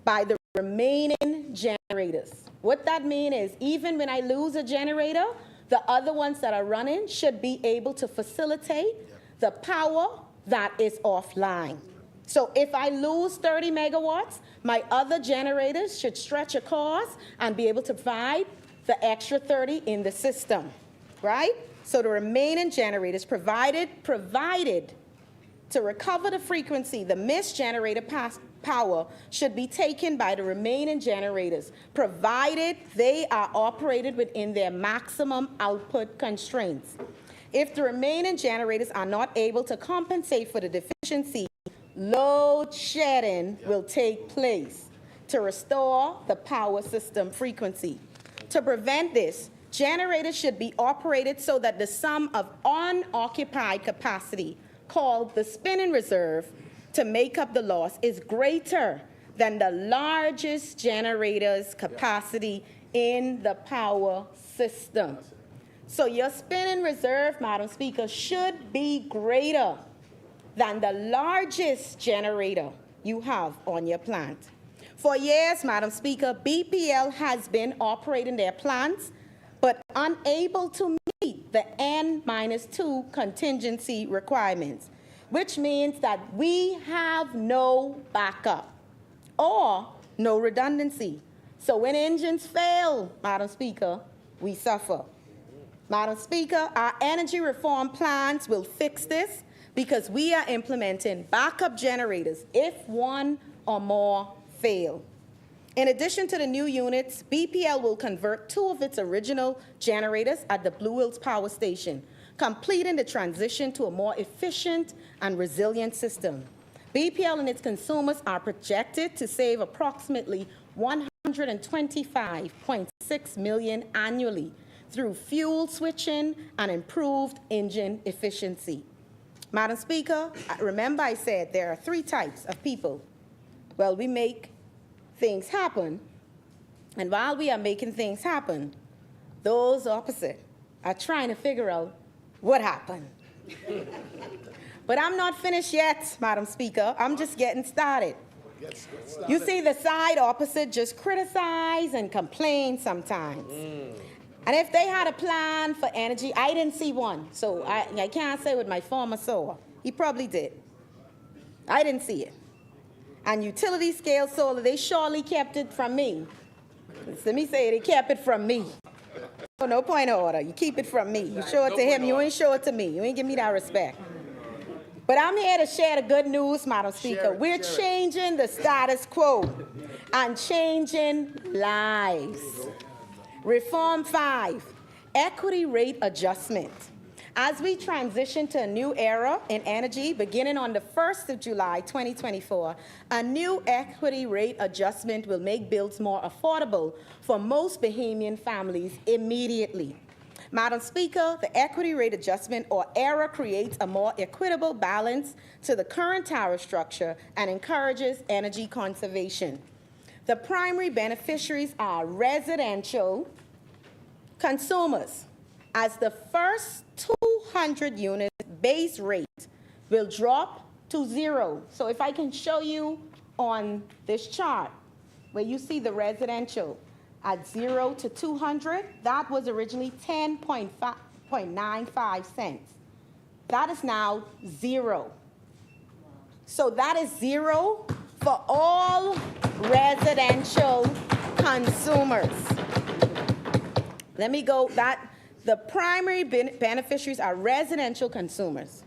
by the remaining generators. What that means is, even when I lose a generator, the other ones that are running should be able to facilitate the power that is offline. So if I lose 30 megawatts, my other generators should stretch a course and be able to provide the extra 30 in the system, right? So the remaining generators provided to recover the frequency, the misgenerated power should be taken by the remaining generators, provided they are operated within their maximum output constraints. If the remaining generators are not able to compensate for the deficiency, load shedding will take place to restore the power system frequency. To prevent this, generators should be operated so that the sum of unoccupied capacity, called the spinning reserve, to make up the loss is greater than the largest generator's capacity in the power system. So your spinning reserve, Madam Speaker, should be greater than the largest generator you have on your plant. For years, Madam Speaker, BPL has been operating their plants, but unable to meet the N-2 contingency requirements, which means that we have no backup or no redundancy. So when engines fail, Madam Speaker, we suffer. Madam Speaker, our energy reform plans will fix this, because we are implementing backup generators if one or more fail. In addition to the new units, BPL will convert 2 of its original generators at the Blue Hills Power Station, completing the transition to a more efficient and resilient system. BPL and its consumers are projected to save approximately $125.6 million annually through fuel switching and improved engine efficiency. Madam Speaker, remember I said there are 3 types of people. Well, we make things happen, and while we are making things happen, those opposite are trying to figure out what happened. But I'm not finished yet, Madam Speaker. I'm just getting started. You see, the side opposite just criticize and complain sometimes. And if they had a plan for energy, I didn't see one. So I can't say what my farmer saw. He probably did. I didn't see it. And utility scale solar, they surely kept it from me. Let me say, they kept it from me. So no point of order. You keep it from me. You show it to him, you ain't show it to me. You ain't give me that respect. But I'm here to share the good news, Madam Speaker. We're changing the status quo and changing lives. Reform 5, equity rate adjustment. As we transition to a new era in energy, beginning on the 1st of July, 2024, a new equity rate adjustment will make bills more affordable for most Bahamian families immediately. Madam Speaker, the equity rate adjustment, or ERA, creates a more equitable balance to the current tariff structure and encourages energy conservation. The primary beneficiaries are residential consumers, as the first 200 units base rate will drop to 0. So if I can show you on this chart where you see the residential at 0 to 200, that was originally 10.95 cents. That is now 0. So that is 0 for all residential consumers. Let me go, the primary beneficiaries are residential consumers.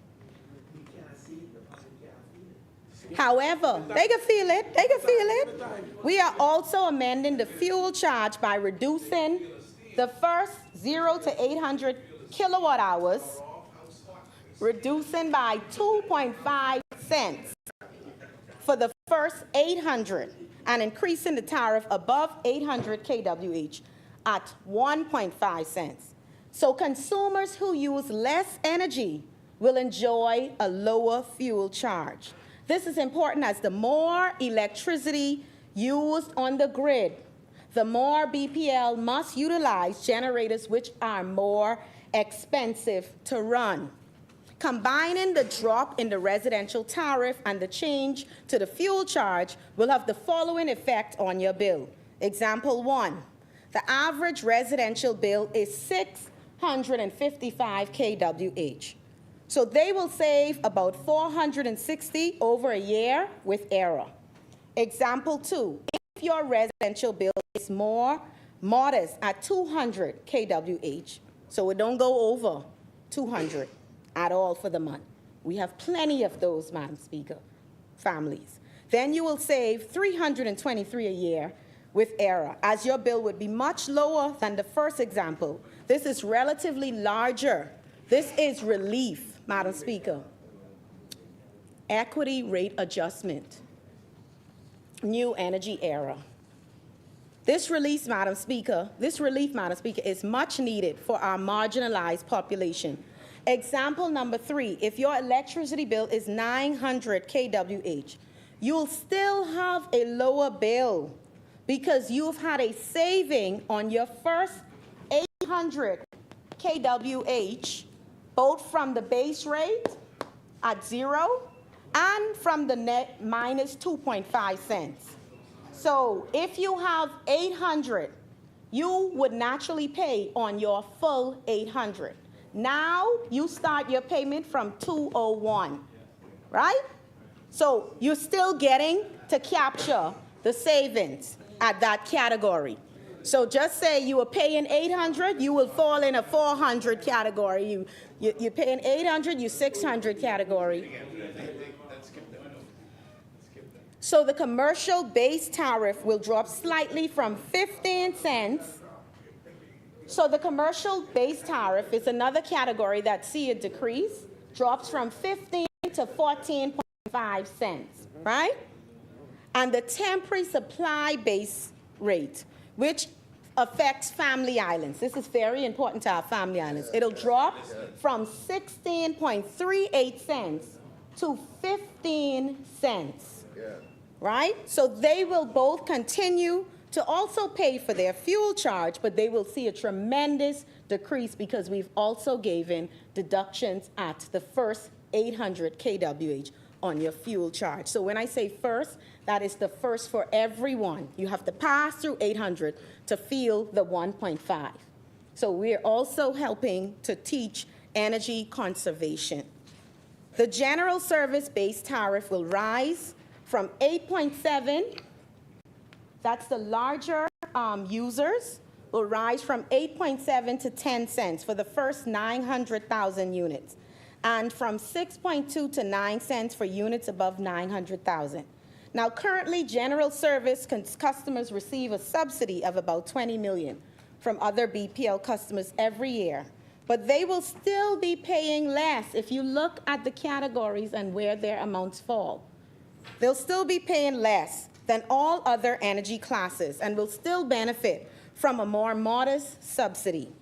However, they can feel it, they can feel it. We are also amending the fuel charge by reducing the first 0 to 800 kilowatt hours, reducing by 2.5 cents for the first 800 and increasing the tariff above 800 kWh at 1.5 cents. So consumers who use less energy will enjoy a lower fuel charge. This is important as the more electricity used on the grid, the more BPL must utilize generators which are more expensive to run. Combining the drop in the residential tariff and the change to the fuel charge will have the following effect on your bill. Example 1, the average residential bill is 655 kWh. So they will save about 460 over a year with error. Example 2, if your residential bill is more modest at 200 kWh, so it don't go over 200 at all for the month. We have plenty of those, Madam Speaker, families. Then you will save 323 a year with error, as your bill would be much lower than the first example. This is relatively larger. This is relief, Madam Speaker. Equity rate adjustment, new energy era. This relief, Madam Speaker, is much needed for our marginalized population. Example number 3, if your electricity bill is 900 kWh, you'll still have a lower bill because you've had a saving on your first 800 kWh, both from the base rate at 0 and from the net minus 2.5 cents. So if you have 800, you would naturally pay on your full 800. Now you start your payment from 201, right? So you're still getting to capture the savings at that category. So just say you were paying 800, you will fall in a 400 category. You're paying 800, you 600 category. So the commercial base tariff will drop slightly from 15 cents. So the commercial base tariff is another category that see a decrease, drops from 15 to 14.5 cents, right? And the temporary supply base rate, which affects family islands. This is very important to our family islands. It'll drop from 16.38 cents to 15 cents, right? So they will both continue to also pay for their fuel charge, but they will see a tremendous decrease because we've also given deductions at the first 800 kWh on your fuel charge. So when I say first, that is the first for everyone. You have to pass through 800 to feel the 1.5. So we're also helping to teach energy conservation. The general service base tariff will rise from 8.7, that's the larger users, will rise from 8.7 to 10 cents for the first 900,000 units, and from 6.2 to 9 cents for units above 900,000. Now, currently, general service customers receive a subsidy of about $20 million from other BPL customers every year, but they will still be paying less if you look at the categories and where their amounts fall. They'll still be paying less than all other energy classes and will still benefit from a more modest subsidy.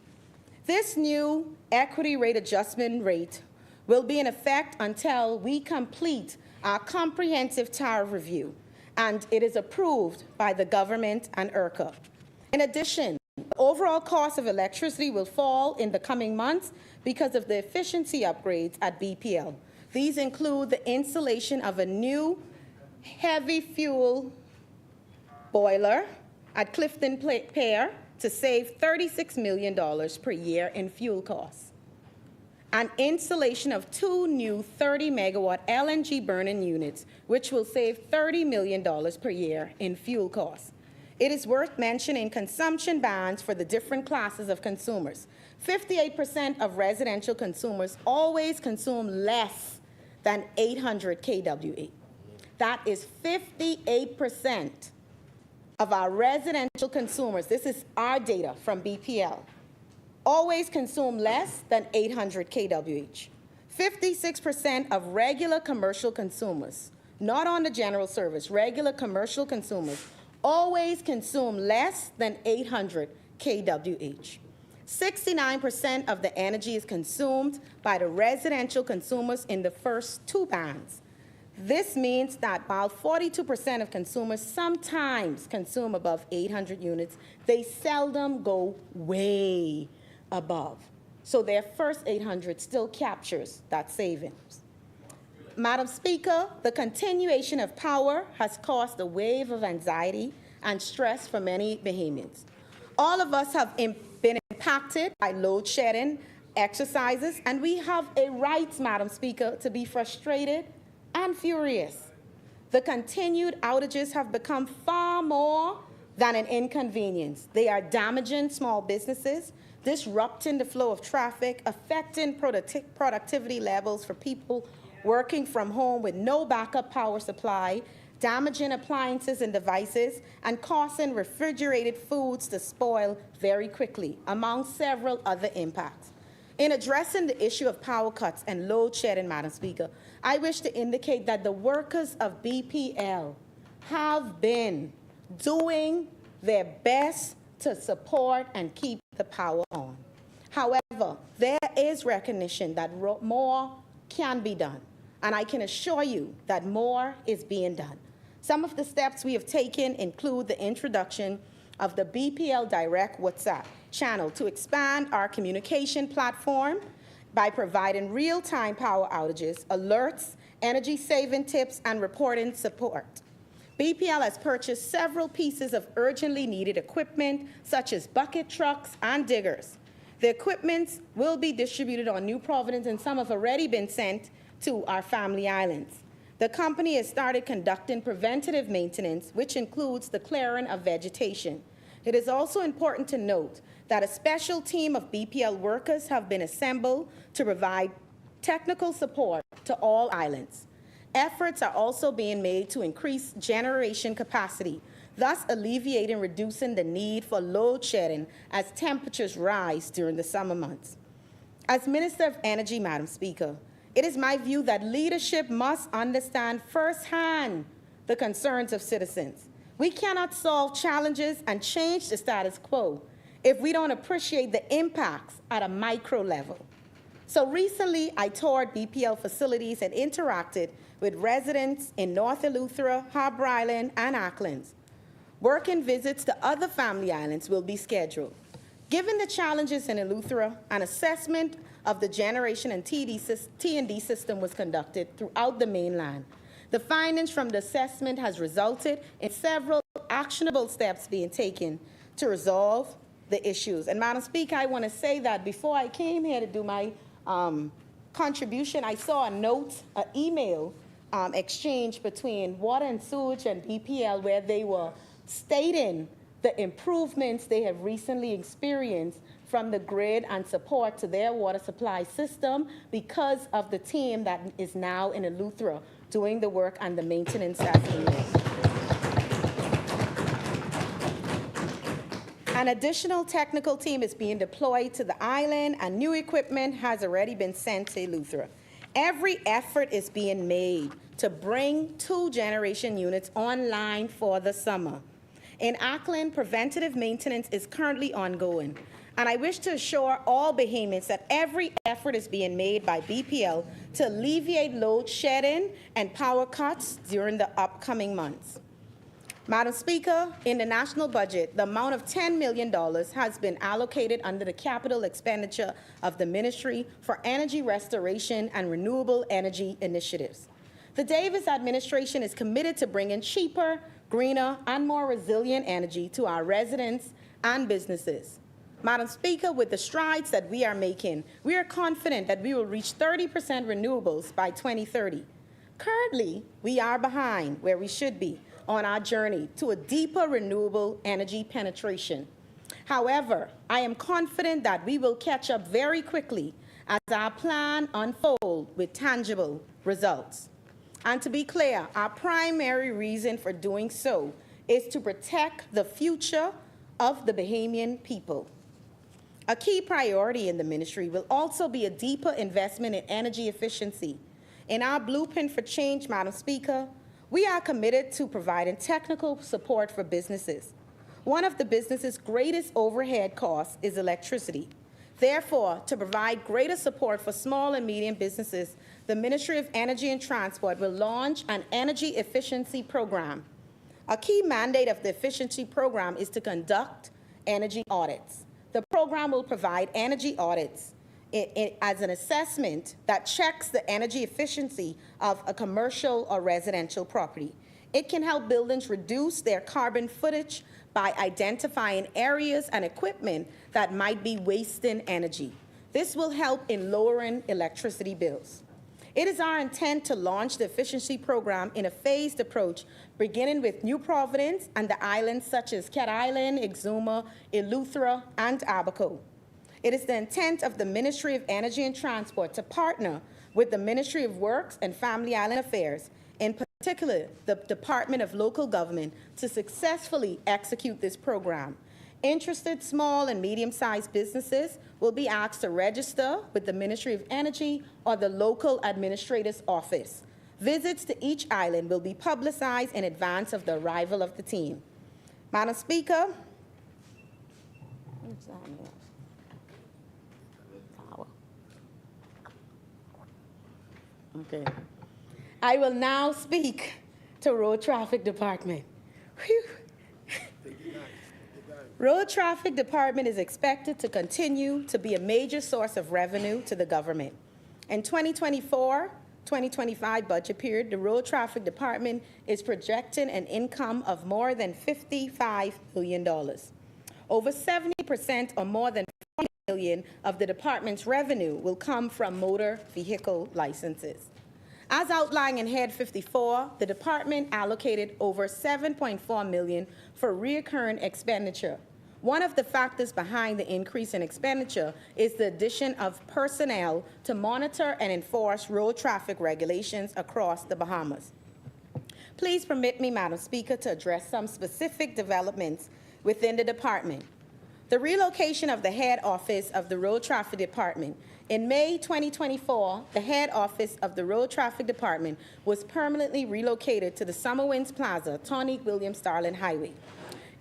This new equity rate adjustment rate will be in effect until we complete our comprehensive tariff review and it is approved by the government and ERCA. In addition, the overall cost of electricity will fall in the coming months because of the efficiency upgrades at BPL. These include the installation of a new heavy fuel boiler at Clifton Pier to save $36 million per year in fuel costs, and installation of 2 new 30-megawatt LNG burning units, which will save $30 million per year in fuel costs. It is worth mentioning consumption bans for the different classes of consumers. 58% of residential consumers always consume less than 800 kWh. That is 58% of our residential consumers. This is our data from BPL. Always consume less than 800 kWh. 56% of regular commercial consumers, not on the general service, regular commercial consumers, always consume less than 800 kWh. 69% of the energy is consumed by the residential consumers in the first 2 bands. This means that about 42% of consumers sometimes consume above 800 units. They seldom go way above. So their first 800 still captures that savings. Madam Speaker, the continuation of power has caused a wave of anxiety and stress for many Bahamians. All of us have been impacted by load shedding exercises, and we have a right, Madam Speaker, to be frustrated and furious. The continued outages have become far more than an inconvenience. They are damaging small businesses, disrupting the flow of traffic, affecting productivity levels for people working from home with no backup power supply, damaging appliances and devices, and causing refrigerated foods to spoil very quickly, among several other impacts. In addressing the issue of power cuts and load shedding, Madam Speaker, I wish to indicate that the workers of BPL have been doing their best to support and keep the power on. However, there is recognition that more can be done, and I can assure you that more is being done. Some of the steps we have taken include the introduction of the BPL Direct WhatsApp channel to expand our communication platform by providing real-time power outages, alerts, energy-saving tips, and reporting support. BPL has purchased several pieces of urgently needed equipment, such as bucket trucks and diggers. The equipment will be distributed on New Providence, and some have already been sent to our family islands. The company has started conducting preventative maintenance, which includes the clearing of vegetation. It is also important to note that a special team of BPL workers have been assembled to provide technical support to all islands. Efforts are also being made to increase generation capacity, thus alleviating and reducing the need for load shedding as temperatures rise during the summer months. As Minister of Energy, Madam Speaker, it is my view that leadership must understand firsthand the concerns of citizens. We cannot solve challenges and change the status quo if we don't appreciate the impacts at a micro level. So recently, I toured BPL facilities and interacted with residents in North Eleuthera, Harbour Island, and Acklins. Working visits to other family islands will be scheduled. Given the challenges in Eleuthera, an assessment of the generation and T&D system was conducted throughout the mainland. The findings from the assessment has resulted in several actionable steps being taken to resolve the issues. And Madam Speaker, I want to say that before I came here to do my contribution, I saw a note, an email exchange between Water and Sewage and BPL where they were stating the improvements they have recently experienced from the grid and support to their water supply system because of the team that is now in Eleuthera doing the work and the maintenance that's needed. An additional technical team is being deployed to the island, and new equipment has already been sent to Eleuthera. Every effort is being made to bring 2 generation units online for the summer. In Acklins, preventative maintenance is currently ongoing, and I wish to assure all Bahamians that every effort is being made by BPL to alleviate load shedding and power cuts during the upcoming months. Madam Speaker, in the national budget, the amount of $10 million has been allocated under the capital expenditure of the Ministry for Energy Restoration and Renewable Energy Initiatives. The Davis administration is committed to bringing cheaper, greener, and more resilient energy to our residents and businesses. Madam Speaker, with the strides that we are making, we are confident that we will reach 30% renewables by 2030. Currently, we are behind where we should be on our journey to a deeper renewable energy penetration. However, I am confident that we will catch up very quickly as our plan unfolds with tangible results. And to be clear, our primary reason for doing so is to protect the future of the Bahamian people. A key priority in the ministry will also be a deeper investment in energy efficiency. In our blueprint for change, Madam Speaker, we are committed to providing technical support for businesses. One of the business's greatest overhead costs is electricity. Therefore, to provide greater support for small and medium businesses, the Ministry of Energy and Transport will launch an energy efficiency program. A key mandate of the efficiency program is to conduct energy audits. The program will provide energy audits as an assessment that checks the energy efficiency of a commercial or residential property. It can help buildings reduce their carbon footage by identifying areas and equipment that might be wasting energy. This will help in lowering electricity bills. It is our intent to launch the efficiency program in a phased approach, beginning with New Providence and the islands such as Cat Island, Exuma, Eleuthera, and Abaco. It is the intent of the Ministry of Energy and Transport to partner with the Ministry of Works and Family Island Affairs, in particular the Department of Local Government, to successfully execute this program. Interested small and medium-sized businesses will be asked to register with the Ministry of Energy or the local administrator's office. Visits to each island will be publicized in advance of the arrival of the team. Madam Speaker, okay. I will now speak to Road Traffic Department. Whew. Road Traffic Department is expected to continue to be a major source of revenue to the government. In 2024-2025 budget period, the Road Traffic Department is projecting an income of more than $55 million. Over 70% or more than $40 million of the department's revenue will come from motor vehicle licenses. As outlined in Head 54, the department allocated over $7.4 million for recurring expenditure. One of the factors behind the increase in expenditure is the addition of personnel to monitor and enforce road traffic regulations across the Bahamas. Please permit me, Madam Speaker, to address some specific developments within the department. The relocation of the head office of the Road Traffic Department. In May 2024, the head office of the Road Traffic Department was permanently relocated to the Summer Winds Plaza, Tonique Williams Starling Highway.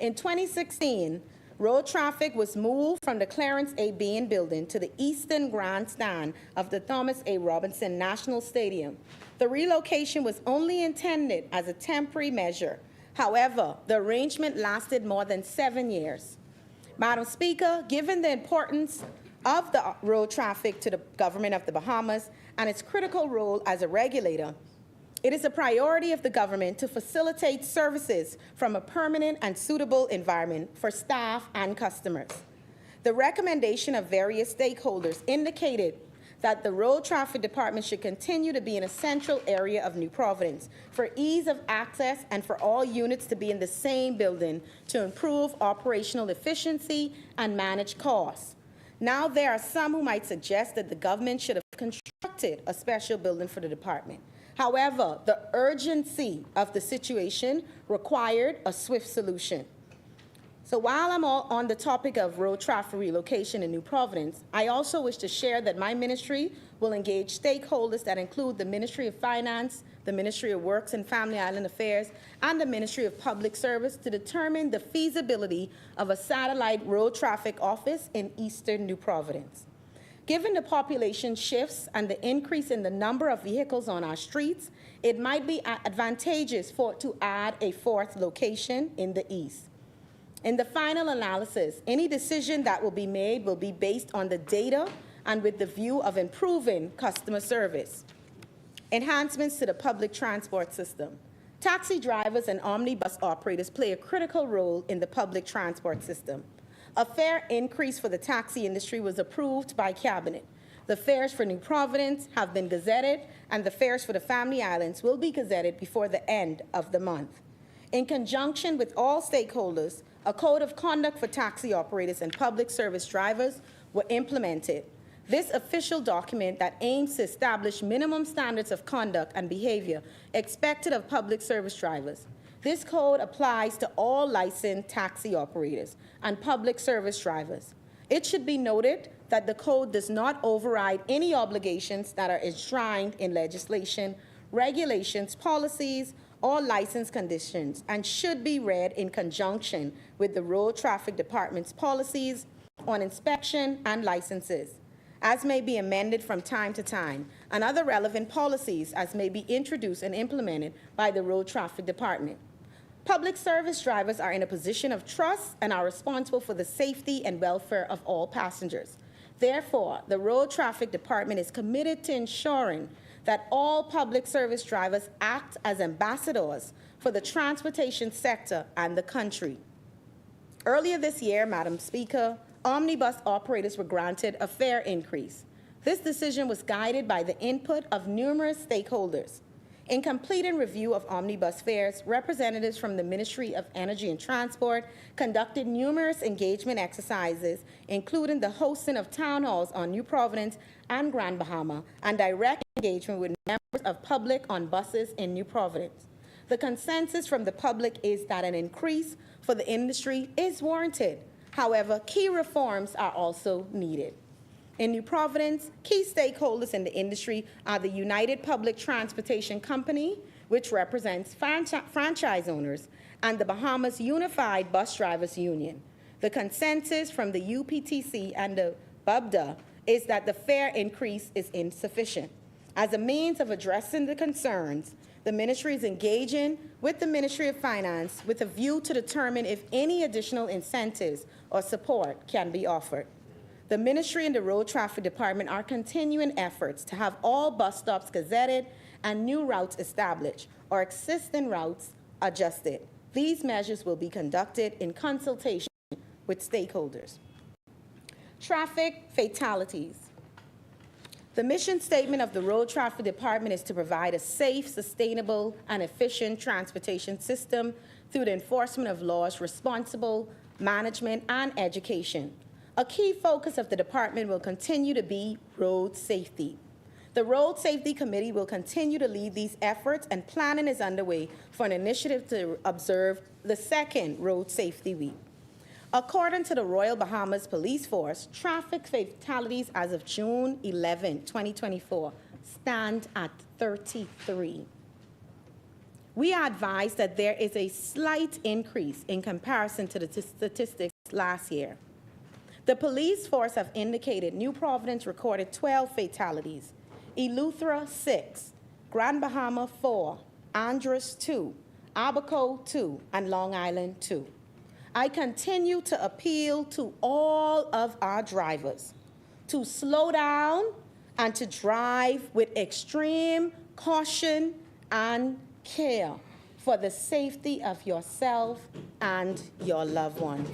In 2016, road traffic was moved from the Clarence A. Bean building to the eastern grandstand of the Thomas A. Robinson National Stadium. The relocation was only intended as a temporary measure. However, the arrangement lasted more than 7 years. Madam Speaker, given the importance of the road traffic to the government of the Bahamas and its critical role as a regulator, it is a priority of the government to facilitate services from a permanent and suitable environment for staff and customers. The recommendation of various stakeholders indicated that the Road Traffic Department should continue to be in a central area of New Providence for ease of access and for all units to be in the same building to improve operational efficiency and manage costs. Now, there are some who might suggest that the government should have constructed a special building for the department. However, the urgency of the situation required a swift solution. So while I'm on the topic of road traffic relocation in New Providence, I also wish to share that my ministry will engage stakeholders that include the Ministry of Finance, the Ministry of Works and Family Island Affairs, and the Ministry of Public Service to determine the feasibility of a satellite road traffic office in eastern New Providence. Given the population shifts and the increase in the number of vehicles on our streets, it might be advantageous to add a fourth location in the east. In the final analysis, any decision that will be made will be based on the data and with the view of improving customer service. Enhancements to the public transport system. Taxi drivers and omnibus operators play a critical role in the public transport system. A fare increase for the taxi industry was approved by Cabinet. The fares for New Providence have been gazetted, and the fares for the Family Islands will be gazetted before the end of the month. In conjunction with all stakeholders, a code of conduct for taxi operators and public service drivers were implemented. This official document that aims to establish minimum standards of conduct and behavior expected of public service drivers. This code applies to all licensed taxi operators and public service drivers. It should be noted that the code does not override any obligations that are enshrined in legislation, regulations, policies, or license conditions, and should be read in conjunction with the Road Traffic Department's policies on inspection and licenses, as may be amended from time to time, and other relevant policies as may be introduced and implemented by the Road Traffic Department. Public service drivers are in a position of trust and are responsible for the safety and welfare of all passengers. Therefore, the Road Traffic Department is committed to ensuring that all public service drivers act as ambassadors for the transportation sector and the country. Earlier this year, Madam Speaker, omnibus operators were granted a fare increase. This decision was guided by the input of numerous stakeholders. In completing review of omnibus fares, representatives from the Ministry of Energy and Transport conducted numerous engagement exercises, including the hosting of town halls on New Providence and Grand Bahama, and direct engagement with members of public on buses in New Providence. The consensus from the public is that an increase for the industry is warranted. However, key reforms are also needed. In New Providence, key stakeholders in the industry are the United Public Transportation Company, which represents franchise owners, and the Bahamas Unified Bus Drivers Union. The consensus from the UPTC and the BUBDA is that the fare increase is insufficient. As a means of addressing the concerns, the ministry is engaging with the Ministry of Finance with a view to determine if any additional incentives or support can be offered. The ministry and the Road Traffic Department are continuing efforts to have all bus stops gazetted and new routes established or existing routes adjusted. These measures will be conducted in consultation with stakeholders. Traffic fatalities. The mission statement of the Road Traffic Department is to provide a safe, sustainable, and efficient transportation system through the enforcement of laws, responsible management, and education. A key focus of the department will continue to be road safety. The Road Safety Committee will continue to lead these efforts, and planning is underway for an initiative to observe the second Road Safety Week. According to the Royal Bahamas Police Force, traffic fatalities as of June 11, 2024, stand at 33. We are advised that there is a slight increase in comparison to the statistics last year. The police force have indicated New Providence recorded 12 fatalities, Eleuthera 6, Grand Bahama 4, Andros 2, Abaco 2, and Long Island 2. I continue to appeal to all of our drivers to slow down and to drive with extreme caution and care for the safety of yourself and your loved ones.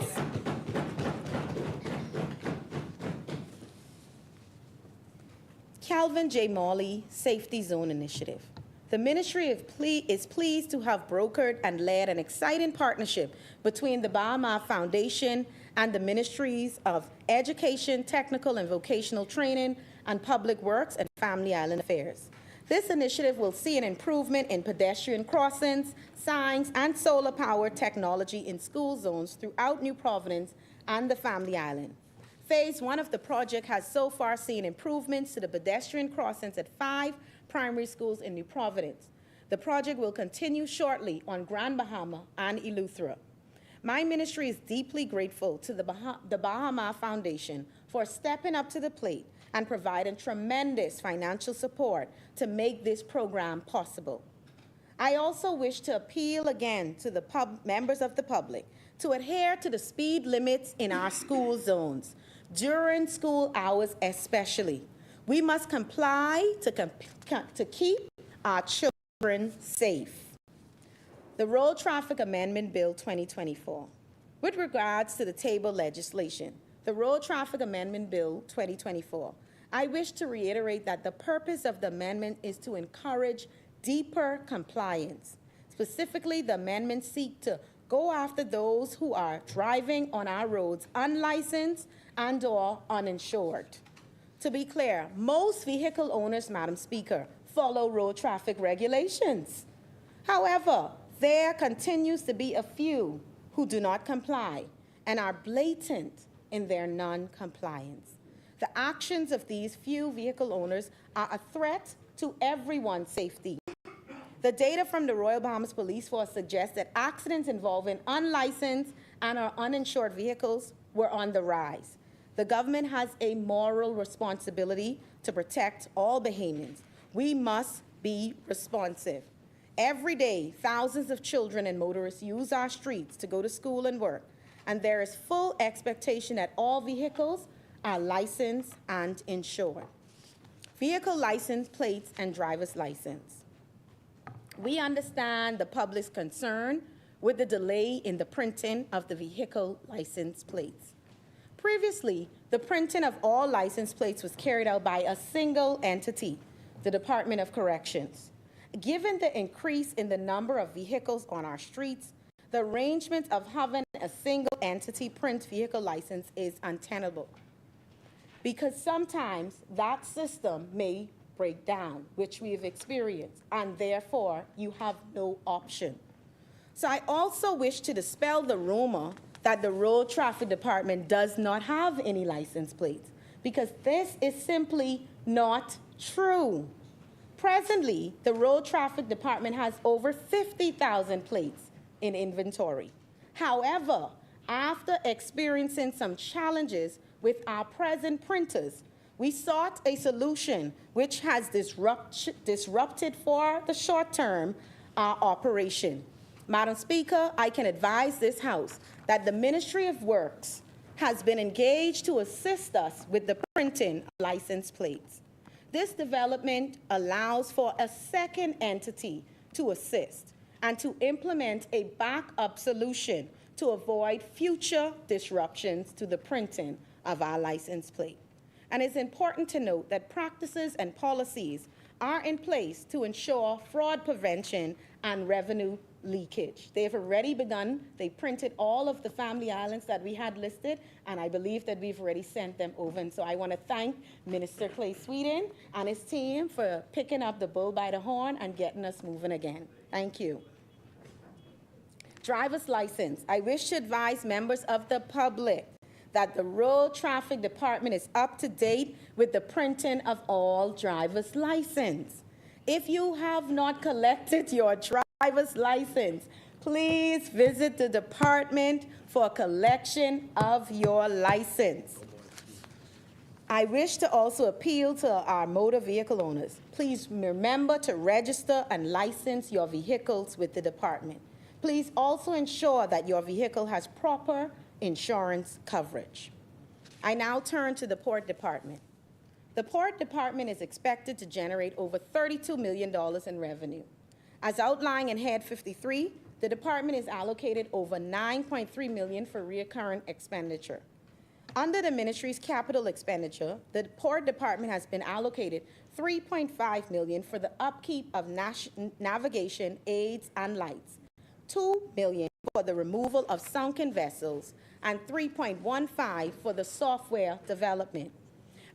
Calvin J. Morley Safety Zone Initiative. The ministry is pleased to have brokered and led an exciting partnership between the Bahama Foundation and the Ministries of Education, Technical and Vocational Training, and Public Works and Family Island Affairs. This initiative will see an improvement in pedestrian crossings, signs, and solar power technology in school zones throughout New Providence and the Family Island. Phase 1 of the project has so far seen improvements to the pedestrian crossings at 5 primary schools in New Providence. The project will continue shortly on Grand Bahama and Eleuthera. My ministry is deeply grateful to the Bahama Foundation for stepping up to the plate and providing tremendous financial support to make this program possible. I also wish to appeal again to the members of the public to adhere to the speed limits in our school zones, during school hours especially. We must comply to keep our children safe. The Road Traffic Amendment Bill 2024. With regards to the table legislation, the Road Traffic Amendment Bill 2024, I wish to reiterate that the purpose of the amendment is to encourage deeper compliance. Specifically, the amendments seek to go after those who are driving on our roads unlicensed and/or uninsured. To be clear, most vehicle owners, Madam Speaker, follow road traffic regulations. However, there continues to be a few who do not comply and are blatant in their non-compliance. The actions of these few vehicle owners are a threat to everyone's safety. The data from the Royal Bahamas Police Force suggests that accidents involving unlicensed and or uninsured vehicles were on the rise. The government has a moral responsibility to protect all Bahamians. We must be responsive. Every day, thousands of children and motorists use our streets to go to school and work, and there is full expectation that all vehicles are licensed and insured. Vehicle license plates and driver's license. We understand the public's concern with the delay in the printing of the vehicle license plates. Previously, the printing of all license plates was carried out by a single entity, the Department of Corrections. Given the increase in the number of vehicles on our streets, the arrangement of having a single entity print vehicle license is untenable, because sometimes that system may break down, which we have experienced, and therefore you have no option. So I also wish to dispel the rumor that the Road Traffic Department does not have any license plates, because this is simply not true. Presently, the Road Traffic Department has over 50,000 plates in inventory. However, after experiencing some challenges with our present printers, we sought a solution which has disrupted for the short term our operation. Madam Speaker, I can advise this House that the Ministry of Works has been engaged to assist us with the printing of license plates. This development allows for a second entity to assist and to implement a backup solution to avoid future disruptions to the printing of our license plate. And it's important to note that practices and policies are in place to ensure fraud prevention and revenue leakage. They've already begun. They printed all of the family islands that we had listed, and I believe that we've already sent them over. And so I want to thank Minister Clay Sweden and his team for picking up the bull by the horn and getting us moving again. Thank you. Driver's license. I wish to advise members of the public that the Road Traffic Department is up to date with the printing of all driver's license. If you have not collected your driver's license, please visit the department for collection of your license. I wish to also appeal to our motor vehicle owners. Please remember to register and license your vehicles with the department. Please also ensure that your vehicle has proper insurance coverage. I now turn to the Port Department. The Port Department is expected to generate over $32 million in revenue. As outlined in Head 53, the department is allocated over $9.3 million for recurrent expenditure. Under the ministry's capital expenditure, the Port Department has been allocated $3.5 million for the upkeep of navigation aids and lights, $2 million for the removal of sunken vessels, and $3.15 for the software development.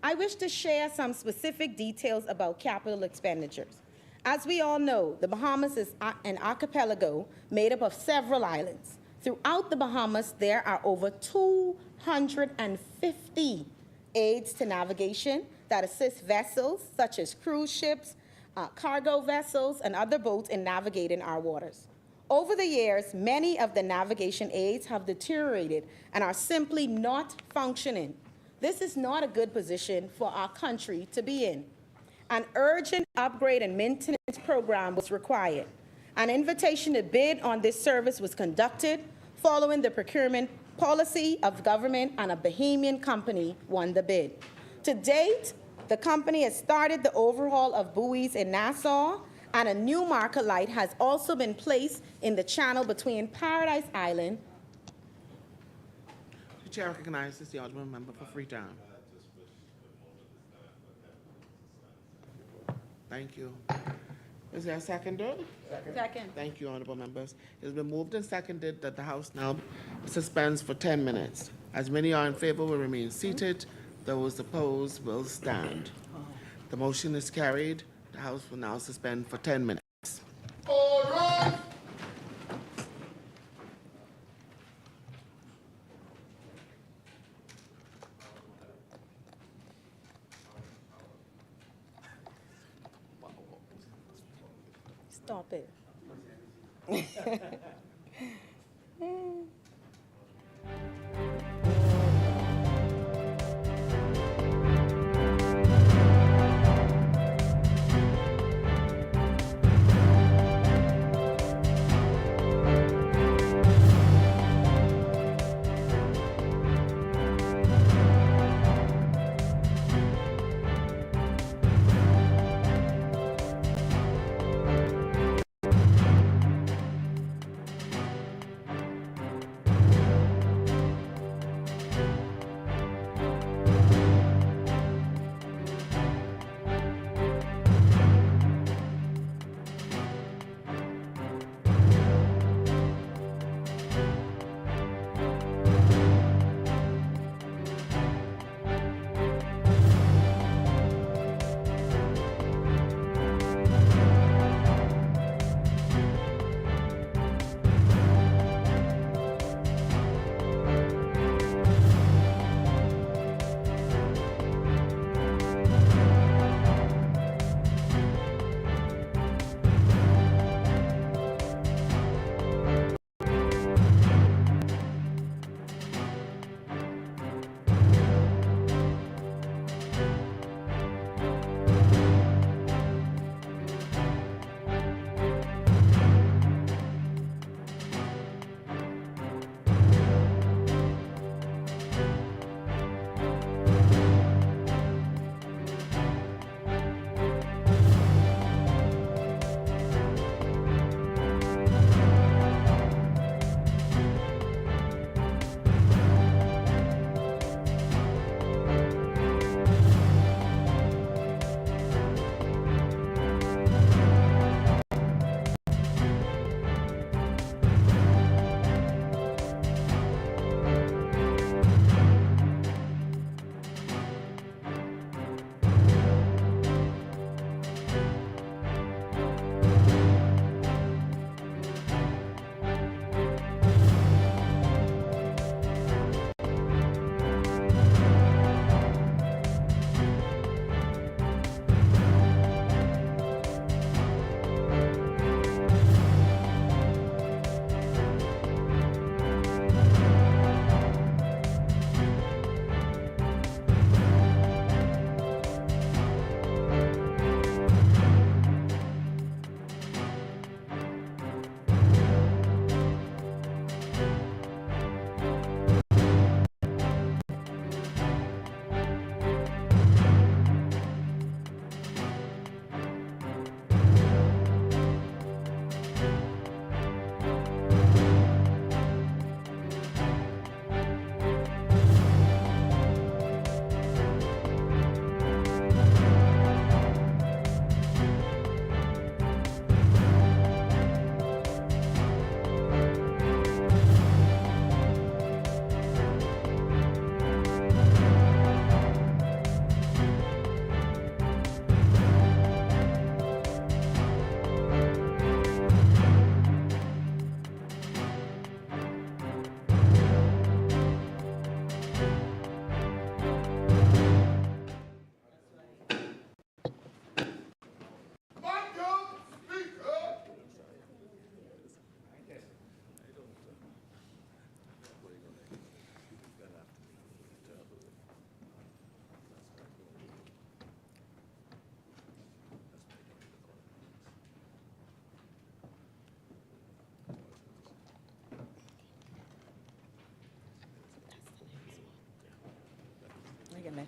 I wish to share some specific details about capital expenditures. As we all know, the Bahamas is an archipelago made up of several islands. Throughout the Bahamas, there are over 250 aids to navigation that assist vessels such as cruise ships, cargo vessels, and other boats in navigating our waters. Over the years, many of the navigation aids have deteriorated and are simply not functioning. This is not a good position for our country to be in. An urgent upgrade and maintenance program was required. An invitation to bid on this service was conducted following the procurement policy of government, and a Bahamian company won the bid. To date, the company has started the overhaul of buoys in Nassau, and a new marker light has also been placed in the channel between Paradise Island. The chair recognizes the honorable member for Freetown. Thank you. Is there a seconder? Second. Thank you, honorable members. It has been moved and seconded that the House now suspends for 10 minutes. As many are in favor will remain seated. Those opposed will stand. The motion is carried. The House will now suspend for 10 minutes. Stop it.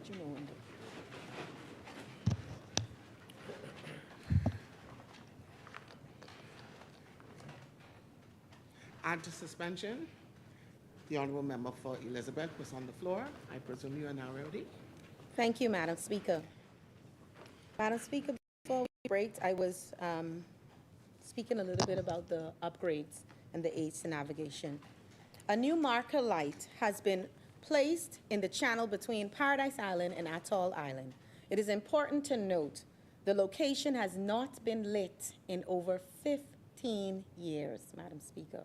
you know, Wendy. Add to suspension. The Honorable Member for Elizabeth was on the floor. I presume you are now ready. Thank you, Madam Speaker. Madam Speaker, before we break, I was speaking a little bit about the upgrades and the aids to navigation. A new marker light has been placed in the channel between Paradise Island and Atoll Island. It is important to note the location has not been lit in over 15 years, Madam Speaker.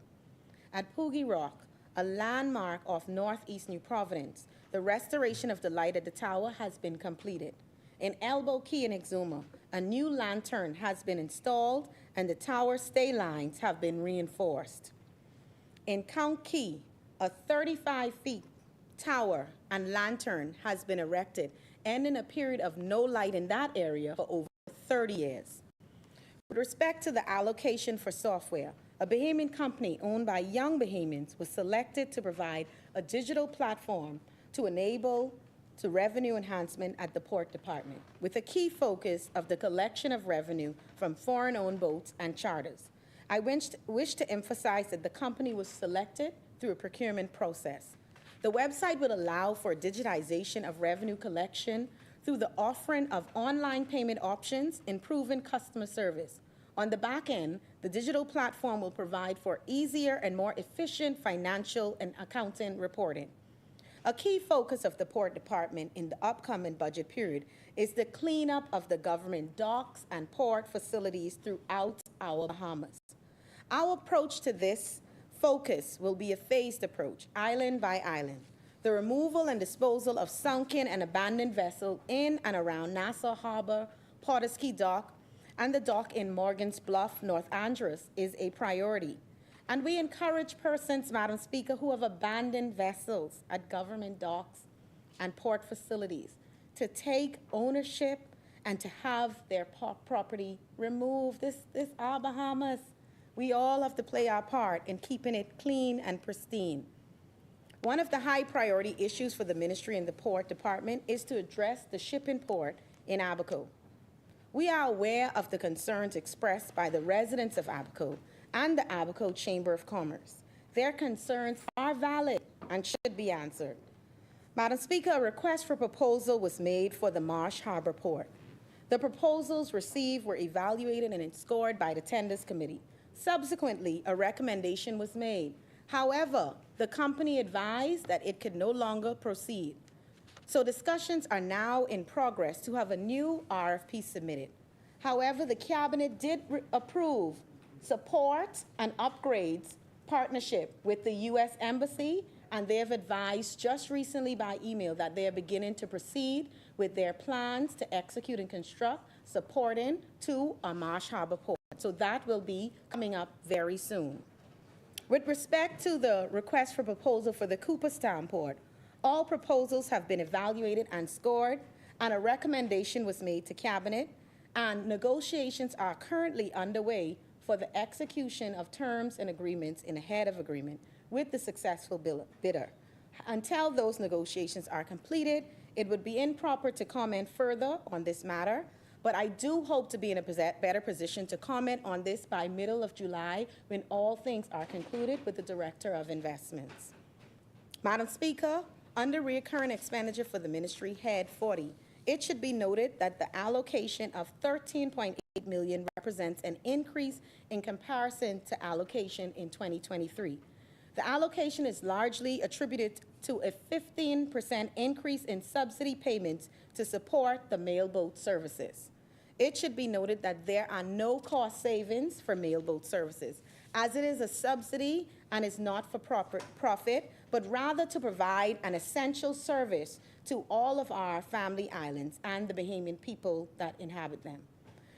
At Poogie Rock, a landmark off northeast New Providence, the restoration of the light at the tower has been completed. In Elbow Key and Exuma, a new lantern has been installed and the tower stay lines have been reinforced. In Count Key, a 35-feet tower and lantern has been erected, ending a period of no light in that area for over 30 years. With respect to the allocation for software, a Bahamian company owned by young Bahamians was selected to provide a digital platform to enable revenue enhancement at the Port Department, with a key focus of the collection of revenue from foreign-owned boats and charters. I wish to emphasize that the company was selected through a procurement process. The website would allow for digitization of revenue collection through the offering of online payment options, improving customer service. On the back end, the digital platform will provide for easier and more efficient financial and accounting reporting. A key focus of the Port Department in the upcoming budget period is the cleanup of the government docks and port facilities throughout our Bahamas. Our approach to this focus will be a phased approach, island by island. The removal and disposal of sunken and abandoned vessels in and around Nassau Harbor, Potters Key Dock, and the dock in Morgan's Bluff, North Andros is a priority. And we encourage persons, Madam Speaker, who have abandoned vessels at government docks and port facilities to take ownership and to have their property removed. This our Bahamas. We all have to play our part in keeping it clean and pristine. One of the high priority issues for the ministry and the Port Department is to address the shipping port in Abaco. We are aware of the concerns expressed by the residents of Abaco and the Abaco Chamber of Commerce. Their concerns are valid and should be answered. Madam Speaker, a request for proposal was made for the Marsh Harbor Port. The proposals received were evaluated and scored by the Tenders Committee. Subsequently, a recommendation was made. However, the company advised that it could no longer proceed. So discussions are now in progress to have a new RFP submitted. However, the Cabinet did approve support and upgrades partnership with the U.S. Embassy, and they have advised just recently by email that they are beginning to proceed with their plans to execute and construct supporting to a Marsh Harbor Port. So that will be coming up very soon. With respect to the request for proposal for the Cooperstown Port, all proposals have been evaluated and scored, and a recommendation was made to Cabinet, and negotiations are currently underway for the execution of terms and agreements in a head of agreement with the successful bidder. Until those negotiations are completed, it would be improper to comment further on this matter, but I do hope to be in a better position to comment on this by middle of July when all things are concluded with the Director of Investments. Madam Speaker, under recurring expenditure for the Ministry, Head 40, it should be noted that the allocation of $13.8 million represents an increase in comparison to allocation in 2023. The allocation is largely attributed to a 15% increase in subsidy payments to support the mailboat services. It should be noted that there are no cost savings for mailboat services, as it is a subsidy and is not for profit, but rather to provide an essential service to all of our family islands and the Bahamian people that inhabit them.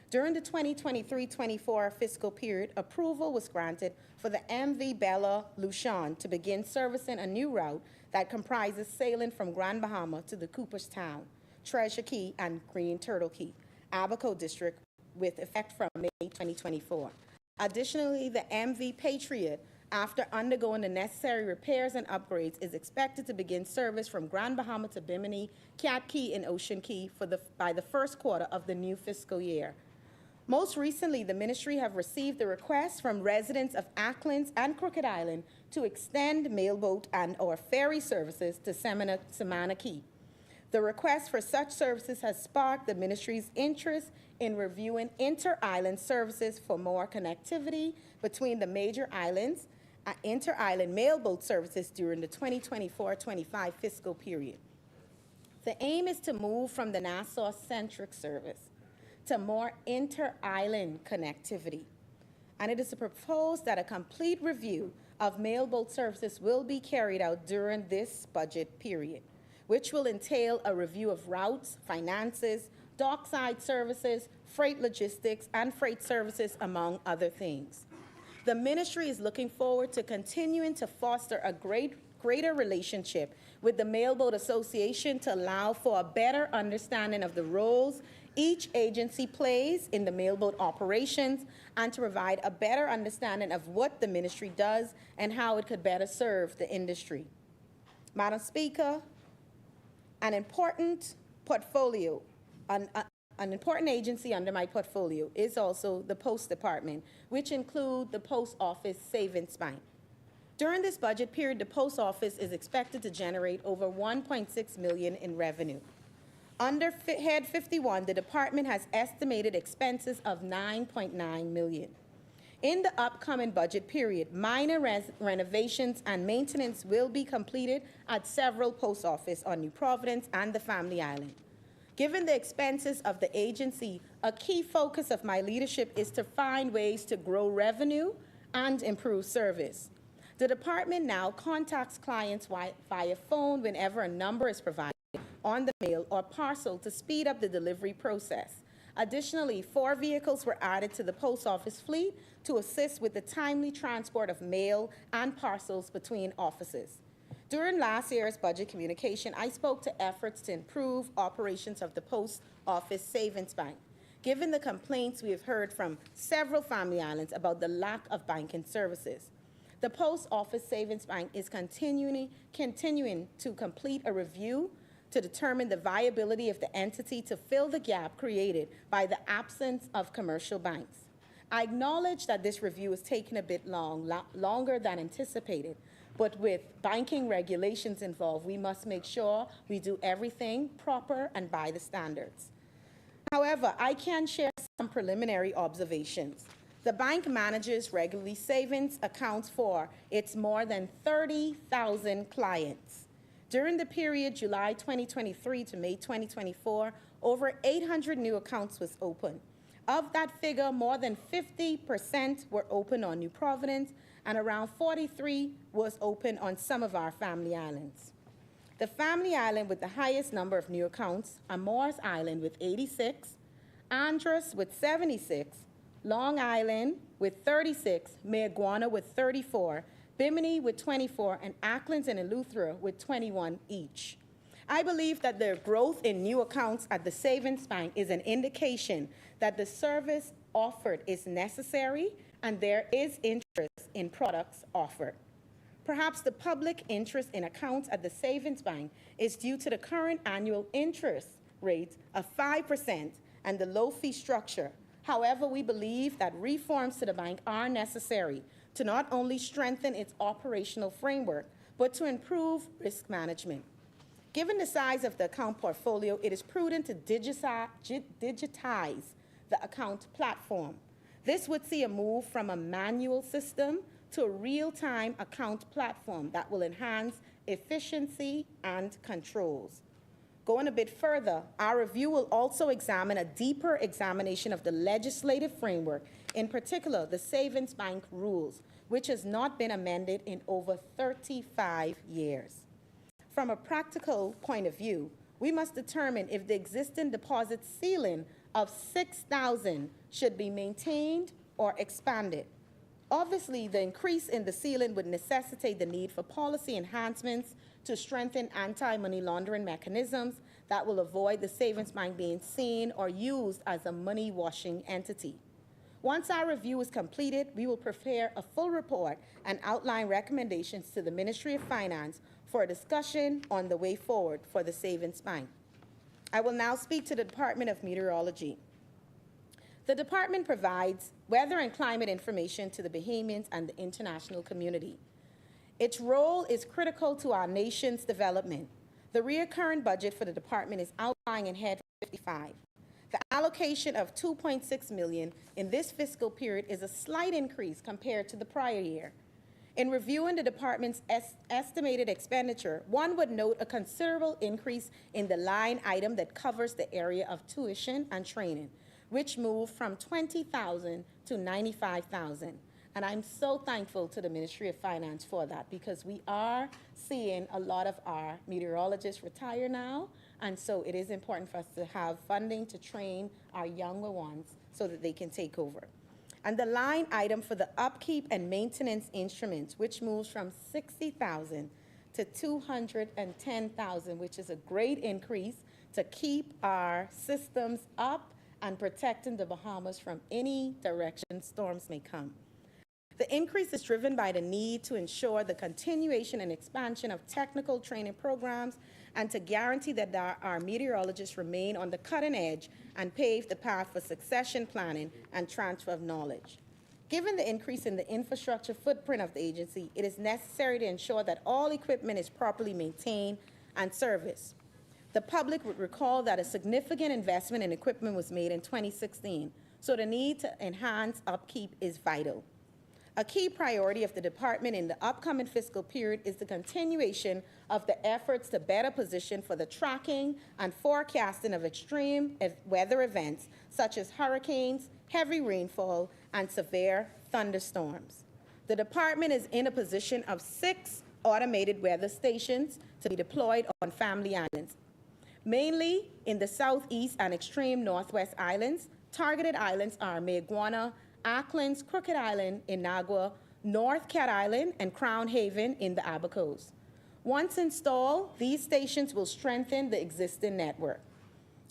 During the 2023-24 fiscal period, approval was granted for the MV Bella Lucian to begin servicing a new route that comprises sailing from Grand Bahama to the Cooperstown, Treasure Key, and Green Turtle Key, Abaco District, with effect from May 2024. Additionally, the MV Patriot after undergoing the necessary repairs and upgrades, is expected to begin service from Grand Bahama to Bimini, Cat Key, and Ocean Key by the first quarter of the new fiscal year. Most recently, the ministry have received the request from residents of Acklins and Crooked Island to extend Mailboat and/or ferry services to Samana Key. The request for such services has sparked the ministry's interest in reviewing inter-island services for more connectivity between the major islands, inter-island mailboat services during the 2024-25 fiscal period. The aim is to move from the Nassau-centric service to more inter-island connectivity. And it is proposed that a complete review of mailboat services will be carried out during this budget period, which will entail a review of routes, finances, dockside services, freight logistics, and freight services, among other things. The ministry is looking forward to continuing to foster a greater relationship with the Mailboat Association to allow for a better understanding of the roles each agency plays in the mailboat operations and to provide a better understanding of what the ministry does and how it could better serve the industry. Madam Speaker, an important portfolio, an important agency under my portfolio is also the Post Department, which include the Post Office Savings Bank. During this budget period, the Post Office is expected to generate over $1.6 million in revenue. Under Head 51, the department has estimated expenses of $9.9 million. In the upcoming budget period, minor renovations and maintenance will be completed at several post offices on New Providence and the Family Island. Given the expenses of the agency, a key focus of my leadership is to find ways to grow revenue and improve service. The department now contacts clients via phone whenever a number is provided on the mail or parcel to speed up the delivery process. Additionally, 4 vehicles were added to the post office fleet to assist with the timely transport of mail and parcels between offices. During last year's budget communication, I spoke to efforts to improve operations of the Post Office Savings Bank. Given the complaints we have heard from several Family Islands about the lack of banking services, the Post Office Savings Bank is continuing to complete a review to determine the viability of the entity to fill the gap created by the absence of commercial banks. I acknowledge that this review is taking a bit longer than anticipated, but with banking regulations involved, we must make sure we do everything proper and by the standards. However, I can share some preliminary observations. The bank manages regularly savings accounts for its more than 30,000 clients. During the period July 2023 to May 2024, over 800 new accounts was opened. Of that figure, more than 50% were open on New Providence, and around 43 was open on some of our Family Islands. The Family Island with the highest number of new accounts are Morris Island with 86, Andros with 76, Long Island with 36, Mayaguana with 34, Bimini with 24, and Acklins and Eleuthera with 21 each. I believe that the growth in new accounts at the Savings Bank is an indication that the service offered is necessary and there is interest in products offered. Perhaps the public interest in accounts at the Savings Bank is due to the current annual interest rate of 5% and the low fee structure. However, we believe that reforms to the bank are necessary to not only strengthen its operational framework, but to improve risk management. Given the size of the account portfolio, it is prudent to digitize the account platform. This would see a move from a manual system to a real-time account platform that will enhance efficiency and controls. Going a bit further, our review will also examine a deeper examination of the legislative framework, in particular the Savings Bank rules, which has not been amended in over 35 years. From a practical point of view, we must determine if the existing deposit ceiling of $6,000 should be maintained or expanded. Obviously, the increase in the ceiling would necessitate the need for policy enhancements to strengthen anti-money laundering mechanisms that will avoid the Savings Bank being seen or used as a money washing entity. Once our review is completed, we will prepare a full report and outline recommendations to the Ministry of Finance for a discussion on the way forward for the Savings Bank. I will now speak to the Department of Meteorology. The department provides weather and climate information to the Bahamians and the international community. Its role is critical to our nation's development. The recurrent budget for the department is outlined in Head 55. The allocation of $2.6 million in this fiscal period is a slight increase compared to the prior year. In reviewing the department's estimated expenditure, one would note a considerable increase in the line item that covers the area of tuition and training, which moved from $20,000 to $95,000. And I'm so thankful to the Ministry of Finance for that, because we are seeing a lot of our meteorologists retire now, and so it is important for us to have funding to train our younger ones so that they can take over. And the line item for the upkeep and maintenance instruments, which moves from $60,000 to $210,000, which is a great increase to keep our systems up and protecting the Bahamas from any direction storms may come. The increase is driven by the need to ensure the continuation and expansion of technical training programs and to guarantee that our meteorologists remain on the cutting edge and pave the path for succession planning and transfer of knowledge. Given the increase in the infrastructure footprint of the agency, it is necessary to ensure that all equipment is properly maintained and serviced. The public would recall that a significant investment in equipment was made in 2016, so the need to enhance upkeep is vital. A key priority of the department in the upcoming fiscal period is the continuation of the efforts to better position for the tracking and forecasting of extreme weather events such as hurricanes, heavy rainfall, and severe thunderstorms. The department is in a position of 6 automated weather stations to be deployed on family islands, mainly in the southeast and extreme northwest islands. Targeted islands are Mayaguana, Acklins, Crooked Island, Inagua, North Cat Island, and Crown Haven in the Abacos. Once installed, these stations will strengthen the existing network.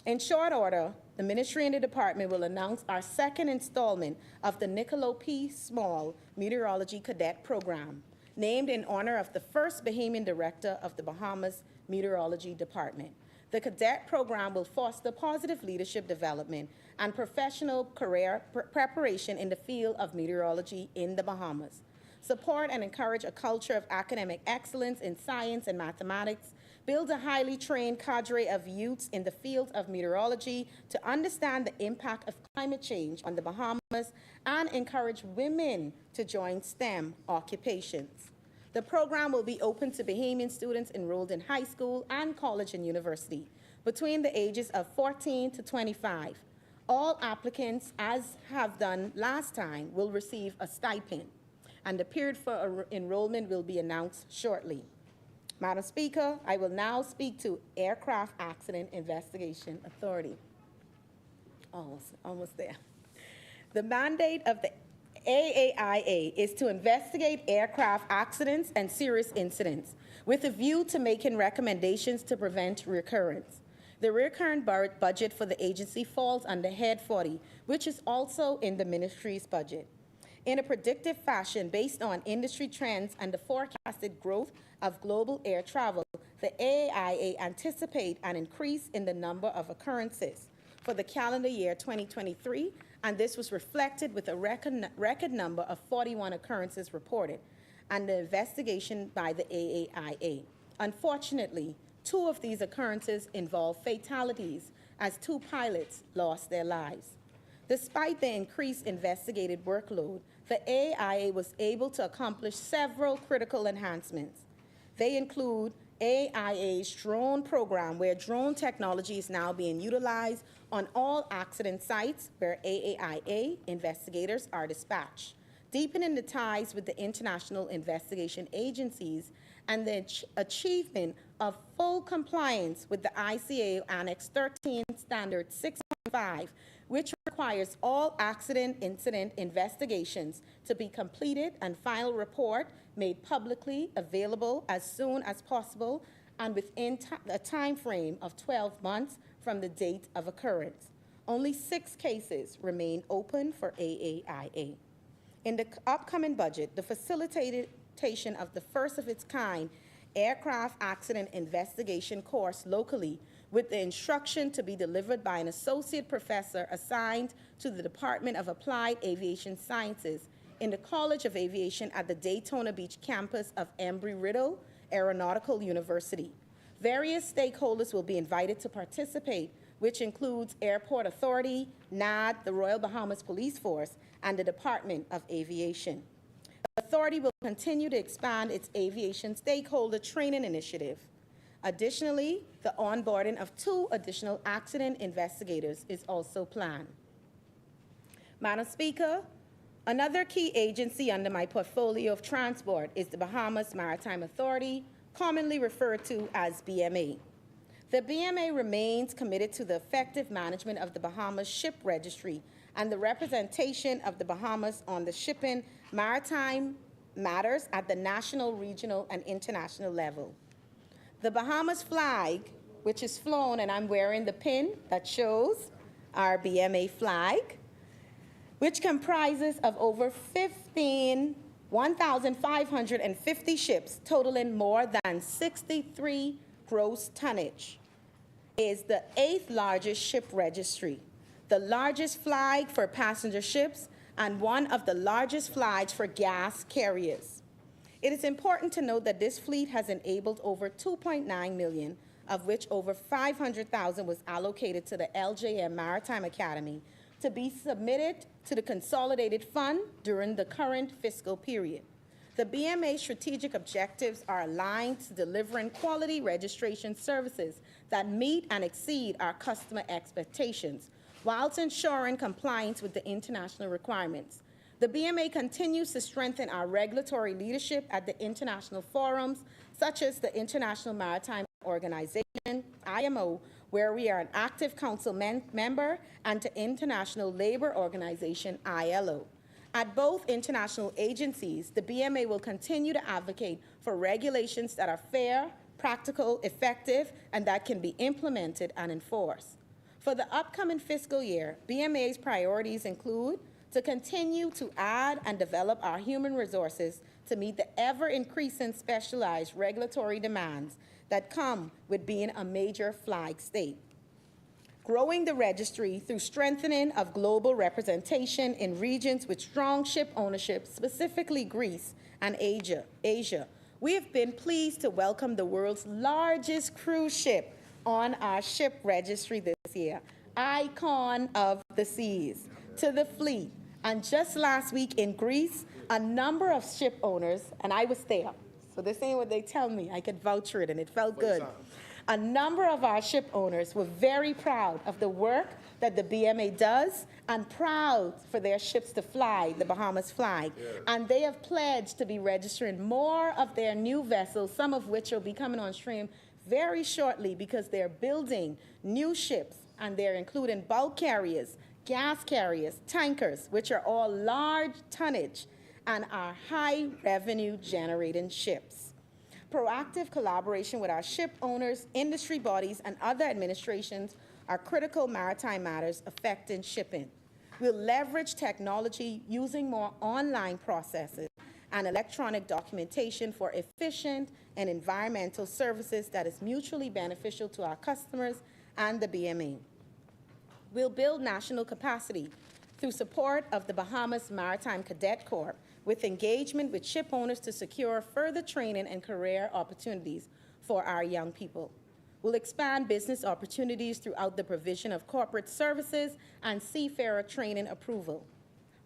In short order, the Ministry and the Department will announce our second installment of the Niccolo P. Small Meteorology Cadet Program, named in honor of the first Bahamian director of the Bahamas Meteorology Department. The cadet program will foster positive leadership development and professional career preparation in the field of meteorology in the Bahamas. Support and encourage a culture of academic excellence in science and mathematics. Build a highly trained cadre of youths in the field of meteorology to understand the impact of climate change on the Bahamas, and encourage women to join STEM occupations. The program will be open to Bahamian students enrolled in high school and college and university between the ages of 14 to 25. All applicants, as have done last time, will receive a stipend, and the period for enrollment will be announced shortly. Madam Speaker, I will now speak to Aircraft Accident Investigation Authority. Almost there. The mandate of the AAIA is to investigate aircraft accidents and serious incidents with a view to making recommendations to prevent recurrence. The recurrent budget for the agency falls under Head 40, which is also in the ministry's budget. In a predictive fashion based on industry trends and the forecasted growth of global air travel, the AAIA anticipate an increase in the number of occurrences for the calendar year 2023, and this was reflected with a record number of 41 occurrences reported and the investigation by the AAIA. Unfortunately, 2 of these occurrences involve fatalities as 2 pilots lost their lives. Despite the increased investigated workload, the AAIA was able to accomplish several critical enhancements. They include AIA's drone program, where drone technology is now being utilized on all accident sites where AAIA investigators are dispatched, deepening the ties with the international investigation agencies, and the achievement of full compliance with the ICAO Annex 13 Standard 6.5, which requires all accident incident investigations to be completed and final report made publicly available as soon as possible and within a time frame of 12 months from the date of occurrence. only 6 cases remain open for AAIA. In the upcoming budget, the facilitation of the first of its kind aircraft accident investigation course locally, with the instruction to be delivered by an associate professor assigned to the Department of Applied Aviation Sciences in the College of Aviation at the Daytona Beach campus of Embry-Riddle Aeronautical University. Various stakeholders will be invited to participate, which includes Airport Authority, NAD, the Royal Bahamas Police Force, and the Department of Aviation. The authority will continue to expand its aviation stakeholder training initiative. Additionally, the onboarding of 2 additional accident investigators is also planned. Madam Speaker, another key agency under my portfolio of transport is the Bahamas Maritime Authority, commonly referred to as BMA. The BMA remains committed to the effective management of the Bahamas Ship Registry and the representation of the Bahamas on the shipping maritime matters at the national, regional, and international level. The Bahamas flag, which is flown, and I'm wearing the pin that shows our BMA flag, which comprises of over 1,550 ships, totaling more than 63 gross tonnage, is the 8th largest ship registry, the largest flag for passenger ships, and one of the largest flags for gas carriers. It is important to note that this fleet has enabled over 2.9 million, of which over 500,000 was allocated to the LJM Maritime Academy to be submitted to the Consolidated Fund during the current fiscal period. The BMA strategic objectives are aligned to delivering quality registration services that meet and exceed our customer expectations, whilst ensuring compliance with the international requirements. The BMA continues to strengthen our regulatory leadership at the international forums, such as the International Maritime Organization, IMO, where we are an active council member, and to International Labor Organization, ILO. At both international agencies, the BMA will continue to advocate for regulations that are fair, practical, effective, and that can be implemented and enforced. For the upcoming fiscal year, BMA's priorities include to continue to add and develop our human resources to meet the ever-increasing specialized regulatory demands that come with being a major flag state. Growing the registry through strengthening of global representation in regions with strong ship ownership, specifically Greece and Asia. We have been pleased to welcome the world's largest cruise ship on our ship registry this year, Icon of the Seas, to the fleet. And just last week in Greece, a number of ship owners, and I was there, so this ain't what they tell me, I could vouch for it, and it felt good. A number of our ship owners were very proud of the work that the BMA does and proud for their ships to fly the Bahamas flag. Yeah. And they have pledged to be registering more of their new vessels, some of which will be coming on stream very shortly because they're building new ships, and they're including bulk carriers, gas carriers, tankers, which are all large tonnage and are high revenue generating ships. Proactive collaboration with our ship owners, industry bodies, and other administrations are critical maritime matters affecting shipping. We'll leverage technology using more online processes and electronic documentation for efficient and environmental services that is mutually beneficial to our customers and the BMA. We'll build national capacity through support of the Bahamas Maritime Cadet Corps, with engagement with ship owners to secure further training and career opportunities for our young people. We'll expand business opportunities throughout the provision of corporate services and seafarer training approval.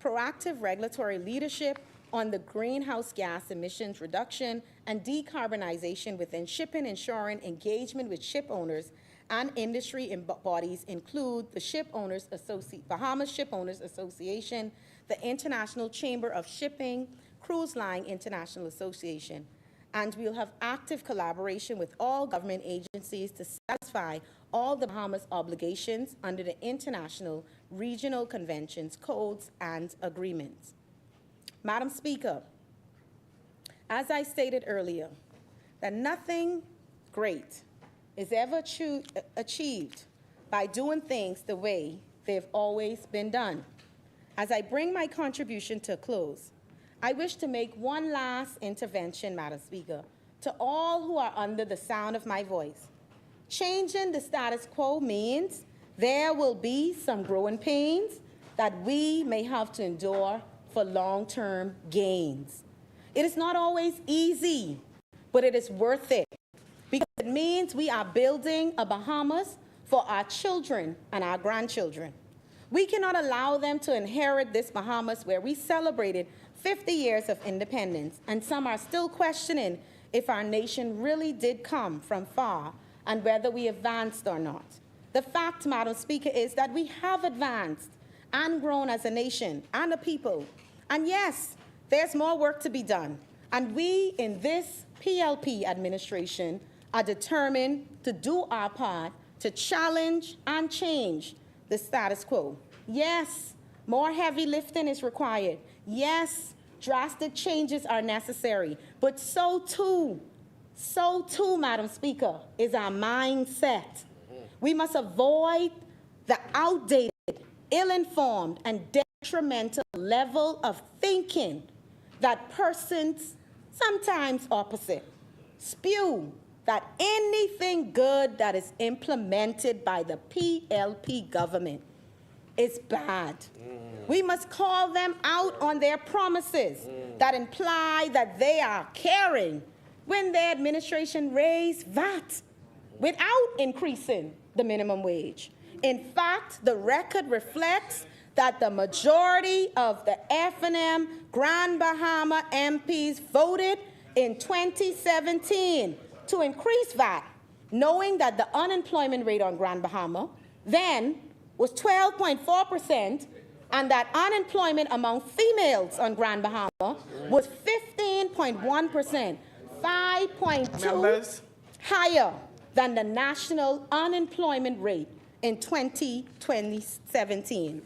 Proactive regulatory leadership on the greenhouse gas emissions reduction and decarbonization within shipping, ensuring engagement with ship owners and industry bodies include the Bahamas Ship Owners Association, the International Chamber of Shipping, Cruise Line International Association. And we'll have active collaboration with all government agencies to satisfy all the Bahamas obligations under the international regional conventions, codes, and agreements. Madam Speaker, as I stated earlier, that nothing great is ever achieved by doing things the way they've always been done. As I bring my contribution to a close, I wish to make one last intervention, Madam Speaker, to all who are under the sound of my voice. Changing the status quo means there will be some growing pains that we may have to endure for long-term gains. It is not always easy, but it is worth it, because it means we are building a Bahamas for our children and our grandchildren. We cannot allow them to inherit this Bahamas where we celebrated 50 years of independence, and some are still questioning if our nation really did come from far and whether we advanced or not. The fact, Madam Speaker, is that we have advanced and grown as a nation and a people. And yes, there's more work to be done. And we in this PLP administration are determined to do our part to challenge and change the status quo. Yes, more heavy lifting is required. Yes, drastic changes are necessary. But so too, Madam Speaker, is our mindset. We must avoid the outdated, ill-informed, and detrimental level of thinking that persons, sometimes opposite, spew that anything good that is implemented by the PLP government is bad. We must call them out on their promises that imply that they are caring when their administration raised VAT without increasing the minimum wage. In fact, the record reflects that the majority of the F&M Grand Bahama MPs voted in 2017 to increase VAT, knowing that the unemployment rate on Grand Bahama then was 12.4%, and that unemployment among females on Grand Bahama was 15.1%, 5.2 higher than the national unemployment rate in 2017.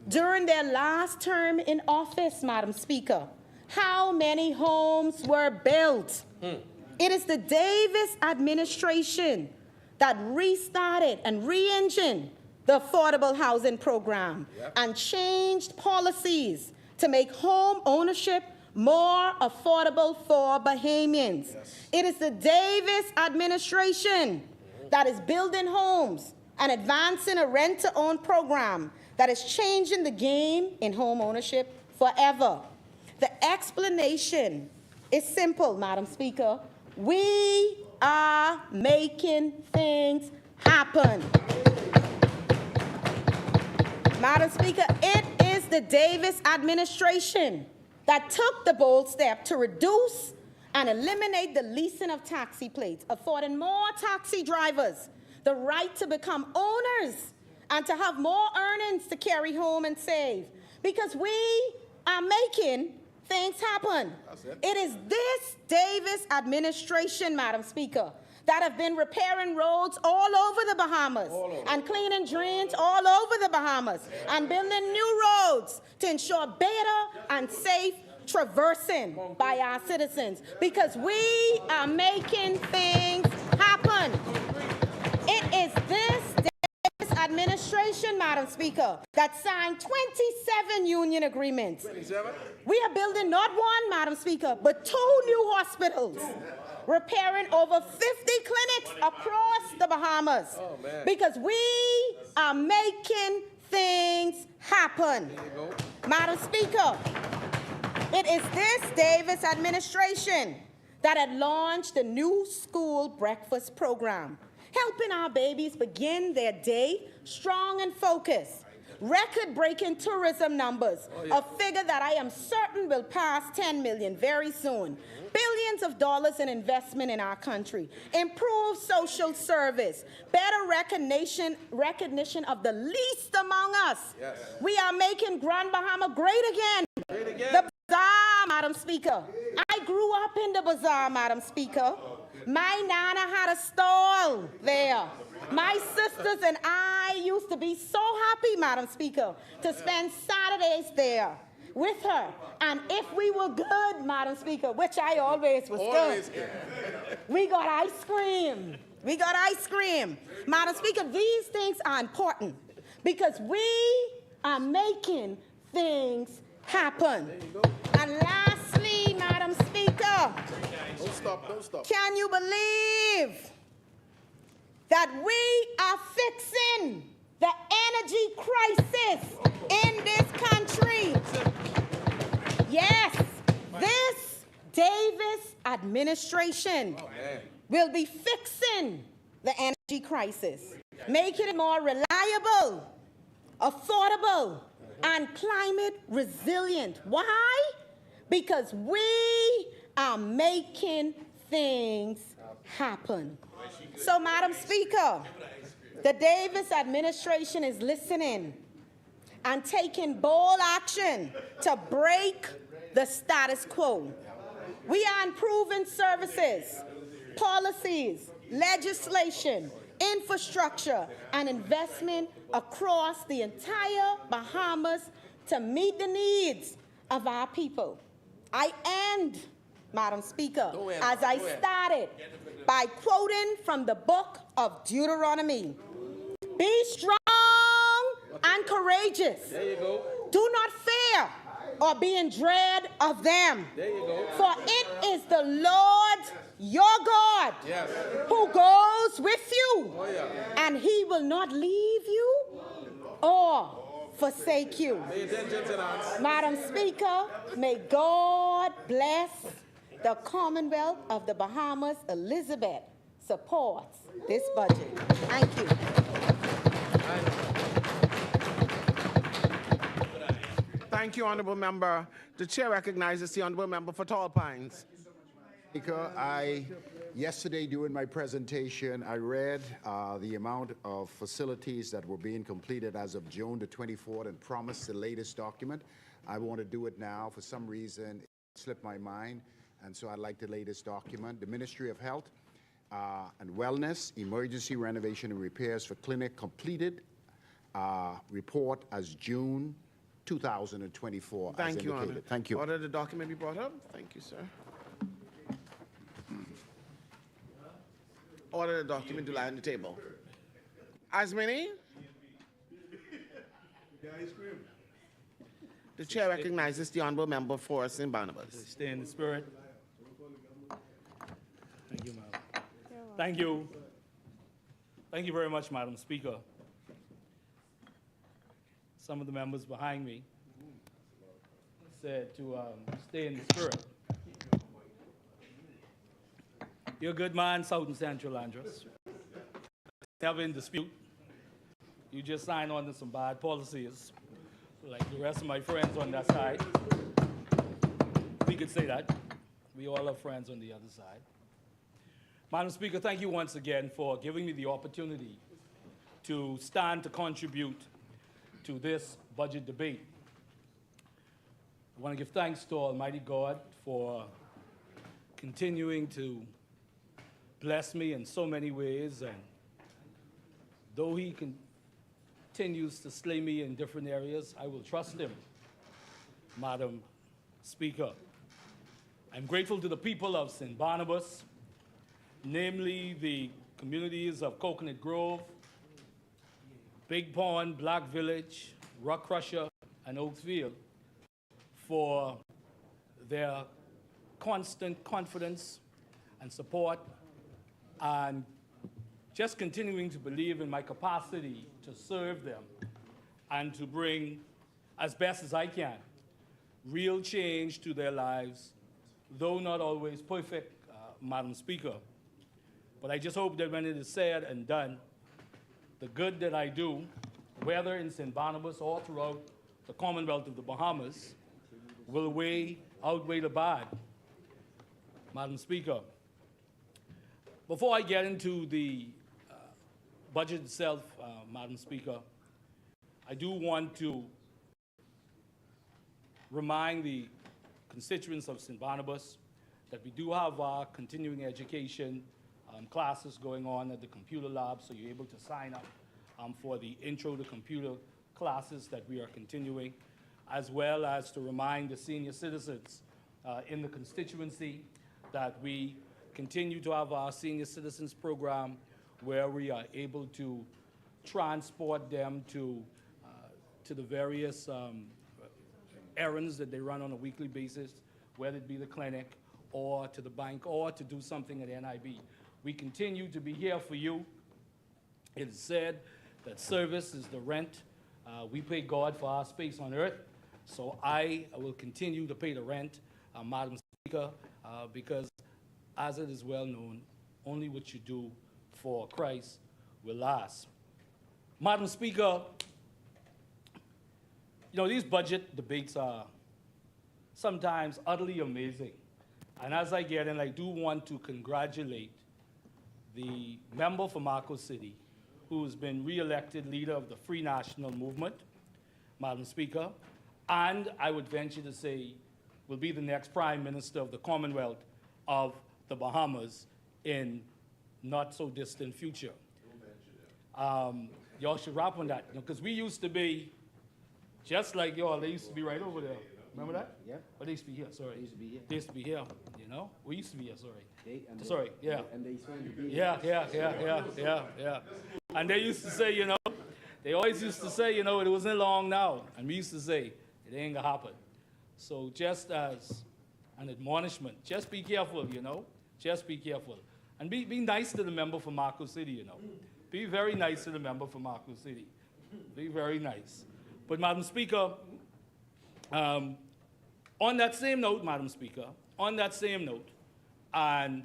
During their last term in office, Madam Speaker, how many homes were built? It is the Davis administration that restarted and re-engined the affordable housing program and changed policies to make home ownership more affordable for Bahamians. It is the Davis administration that is building homes and advancing a rent-to-own program that is changing the game in home ownership forever. The explanation is simple, Madam Speaker. We are making things happen. Madam Speaker, it is the Davis administration that took the bold step to reduce and eliminate the leasing of taxi plates, affording more taxi drivers the right to become owners and to have more earnings to carry home and save, because we are making things happen. It is this Davis administration, Madam Speaker, that have been repairing roads all over the Bahamas and cleaning drains all over the Bahamas and building new roads to ensure better and safe traversing by our citizens, because we are making things happen. It is this administration, Madam Speaker, that signed 27 union agreements. 27? We are building not one, Madam Speaker, but 2 new hospitals, repairing over 50 clinics across the Bahamas, because we are making things happen. Madam Speaker, it is this Davis administration that had launched the new school breakfast program, helping our babies begin their day strong and focused. Record-breaking tourism numbers, a figure that I am certain will pass 10 million very soon. Billions of dollars in investment in our country. Improved social service. Better recognition of the least among us. Yes. We are making Grand Bahama great again. The bazaar, Madam Speaker. I grew up in the bazaar, Madam Speaker. My nana had a stall there. My sisters and I used to be so happy, Madam Speaker, to spend Saturdays there with her. And if we were good, Madam Speaker, which I always was good, we got ice cream. We got ice cream. Madam Speaker, these things are important, because we are making things happen. And lastly, Madam Speaker, Don't stop, don't stop. can you believe that we are fixing the energy crisis in this country? Yes, this Davis administration will be fixing the energy crisis, making it more reliable, affordable, and climate resilient. Why? Because we are making things happen. So, Madam Speaker, the Davis administration is listening and taking bold action to break the status quo. We are improving services, policies, legislation, infrastructure, and investment across the entire Bahamas to meet the needs of our people. I end, Madam Speaker, as I started, by quoting from the book of Deuteronomy. Be strong and courageous. There you go. Do not fear or be in dread of them. There you go. For it is the Lord your God Yes. who goes with you, Oh, yeah. and he will not leave you or forsake you. Pay attention to that. Madam Speaker, may God bless the Commonwealth of the Bahamas. Elizabeth supports this budget. Thank you. Thank you, Honorable Member. The Chair recognizes the Honorable Member for Tall Pines. Speaker, yesterday during my presentation, I read the amount of facilities that were being completed as of June the 24th and promised the latest document. I want to do it now. For some reason, it slipped my mind, and so I'd like the latest document. The Ministry of Health and Wellness, Emergency Renovation and Repairs for Clinic completed report as June 2024. Thank you, Honor. Thank you. Order the document be brought up. Thank you, sir. Order the document to lie on the table. As many? The Chair recognizes the Honorable Member for St. Barnabas. Stay in the spirit. Thank you, Madam. Thank you. Thank you very much, Madam Speaker. Some of the members behind me said to stay in the spirit. You're a good man, South and Central Andros. Never in dispute. You just signed on to some bad policies, like the rest of my friends on that side. We could say that. We all have friends on the other side. Madam Speaker, thank you once again for giving me the opportunity to stand to contribute to this budget debate. I want to give thanks to Almighty God for continuing to bless me in so many ways, and though he continues to slay me in different areas, I will trust him, Madam Speaker. I'm grateful to the people of St. Barnabas, namely the communities of Coconut Grove, Big Pond, Black Village, Rock Crusher, and Oaksfield, for their constant confidence and support, and just continuing to believe in my capacity to serve them and to bring, as best as I can, real change to their lives, though not always perfect, Madam Speaker. But I just hope that when it is said and done, the good that I do, whether in St. Barnabas or throughout the Commonwealth of the Bahamas, will outweigh the bad. Madam Speaker, before I get into the budget itself, Madam Speaker, I do want to remind the constituents of St. Barnabas that we do have our continuing education classes going on at the computer lab, so you're able to sign up for the intro to computer classes that we are continuing, as well as to remind the senior citizens in the constituency that we continue to have our senior citizens program where we are able to transport them to the various errands that they run on a weekly basis, whether it be the clinic or to the bank or to do something at NIB. We continue to be here for you. It is said that service is the rent. We pay God for our space on earth, so I will continue to pay the rent, Madam Speaker, because as it is well known, only what you do for Christ will last. Madam Speaker, you know, these budget debates are sometimes utterly amazing. And as I get in, I do want to congratulate the member from Abaco City, who has been re-elected leader of the Free National Movement, Madam Speaker, and I would venture to say will be the next Prime Minister of the Commonwealth of the Bahamas in not so distant future. Y'all should rap on that, because we used to be just like y'all. They used to be right over there. Remember that? Yeah. Oh, they used to be here, sorry. They used to be here. They used to be here, you know? We used to be here, sorry. Sorry, yeah. And they used to be Yeah. And they used to say, you know, they always used to say, you know, it wasn't long now. And we used to say, it ain't gonna happen. So just as an admonishment, just be careful, you know? Just be careful. And be nice to the member from Abaco City, you know? Be very nice to the member from Abaco City. Be very nice. But Madam Speaker, on that same note, Madam Speaker, on that same note, and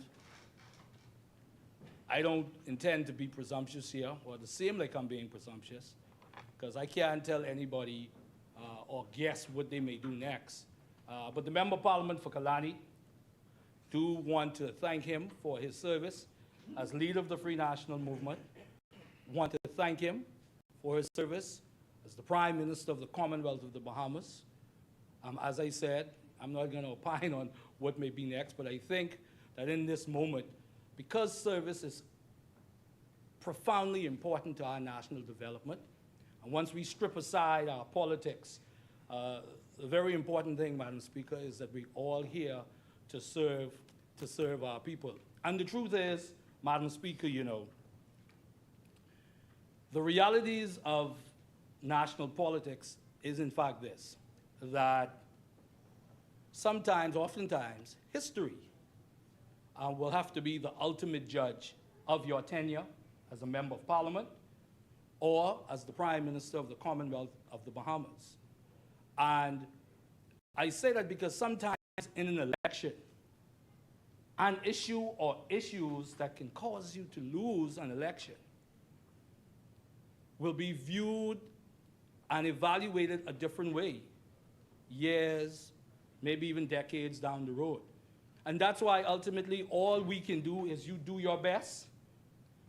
I don't intend to be presumptuous here, or to seem like I'm being presumptuous, because I can't tell anybody or guess what they may do next. But the Member of Parliament for Kalani do want to thank him for his service as leader of the Free National Movement. Want to thank him for his service as the Prime Minister of the Commonwealth of the Bahamas. As I said, I'm not going to opine on what may be next, but I think that in this moment, because service is profoundly important to our national development, and once we strip aside our politics, the very important thing, Madam Speaker, is that we're all here to serve our people. And the truth is, Madam Speaker, you know, the realities of national politics is in fact this, that sometimes, oftentimes, history will have to be the ultimate judge of your tenure as a Member of Parliament or as the Prime Minister of the Commonwealth of the Bahamas. And I say that because sometimes in an election, an issue or issues that can cause you to lose an election will be viewed and evaluated a different way, years, maybe even decades down the road. And that's why ultimately all we can do is you do your best,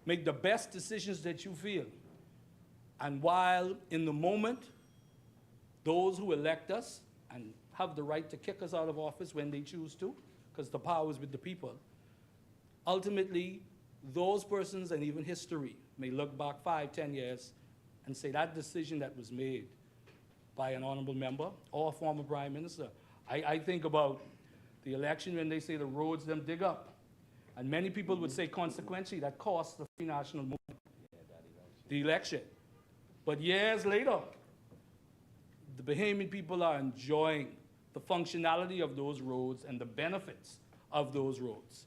make the best decisions that you feel. And while in the moment, those who elect us and have the right to kick us out of office when they choose to, because the power is with the people, ultimately, those persons and even history may look back 5, 10 years and say that decision that was made by an honorable member or a former prime minister. I think about the election when they say the roads them dig up. And many people would say consequently that cost the Free National Movement the election. But years later, the Bahamian people are enjoying the functionality of those roads and the benefits of those roads.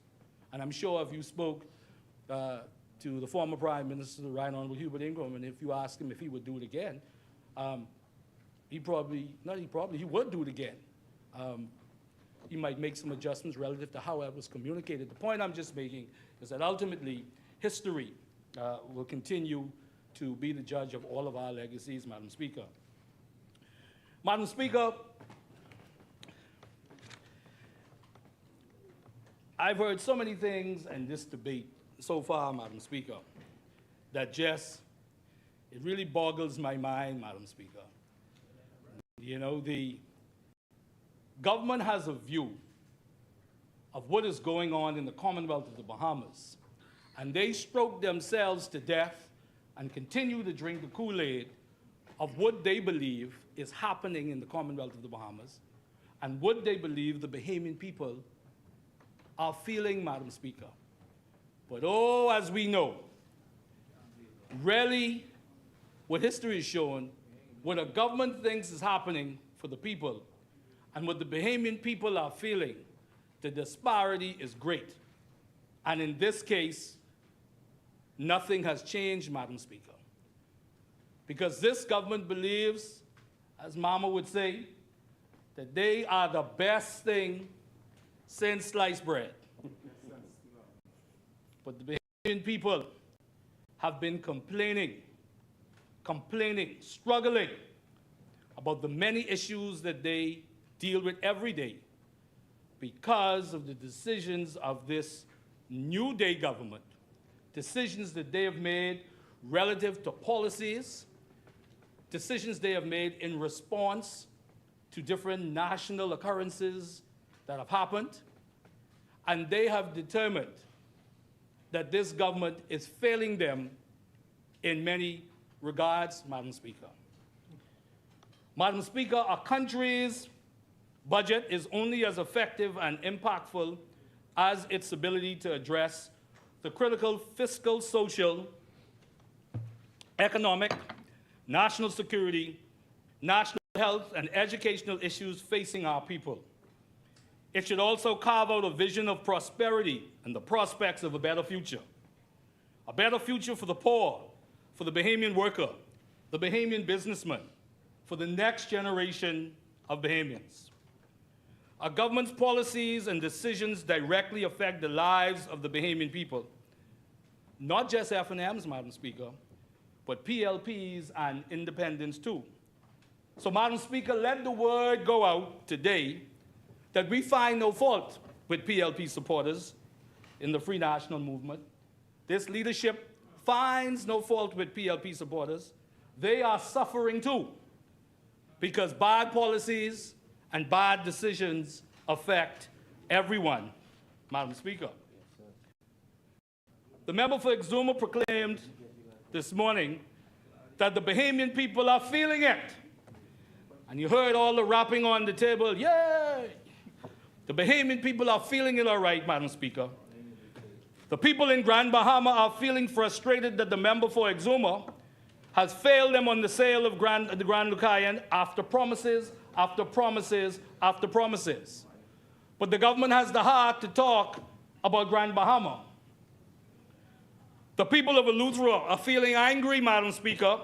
And I'm sure if you spoke to the former Prime Minister, the Right Honorable Hubert Ingraham, and if you ask him if he would do it again, he would do it again. He might make some adjustments relative to how it was communicated. The point I'm just making is that ultimately, history will continue to be the judge of all of our legacies, Madam Speaker. Madam Speaker, I've heard so many things in this debate so far, Madam Speaker, that just, it really boggles my mind, Madam Speaker. You know, the government has a view of what is going on in the Commonwealth of the Bahamas, and they stroke themselves to death and continue to drink the Kool-Aid of what they believe is happening in the Commonwealth of the Bahamas and what they believe the Bahamian people are feeling, Madam Speaker. But oh, as we know, rarely what history has shown, what a government thinks is happening for the people, and what the Bahamian people are feeling, the disparity is great. And in this case, nothing has changed, Madam Speaker. Because this government believes, as Mama would say, that they are the best thing since sliced bread. But the Bahamian people have been complaining, struggling about the many issues that they deal with every day because of the decisions of this new day government, decisions that they have made relative to policies, decisions they have made in response to different national occurrences that have happened, and they have determined that this government is failing them in many regards, Madam Speaker. Madam Speaker, our country's budget is only as effective and impactful as its ability to address the critical fiscal, social, economic, national security, national health, and educational issues facing our people. It should also carve out a vision of prosperity and the prospects of a better future for the poor, for the Bahamian worker, the Bahamian businessman, for the next generation of Bahamians. Our government's policies and decisions directly affect the lives of the Bahamian people, not just F&Ms, Madam Speaker, but PLPs and independents too. So, Madam Speaker, let the word go out today that we find no fault with PLP supporters in the Free National Movement. This leadership finds no fault with PLP supporters. They are suffering too, because bad policies and bad decisions affect everyone, Madam Speaker. The member for Exuma proclaimed this morning that the Bahamian people are feeling it. And you heard all the rapping on the table, yay! The Bahamian people are feeling it all right, Madam Speaker. The people in Grand Bahama are feeling frustrated that the member for Exuma has failed them on the sale of the Grand Lucayan after promises, after promises, after promises. But the government has the heart to talk about Grand Bahama. The people of Eleuthera are feeling angry, Madam Speaker,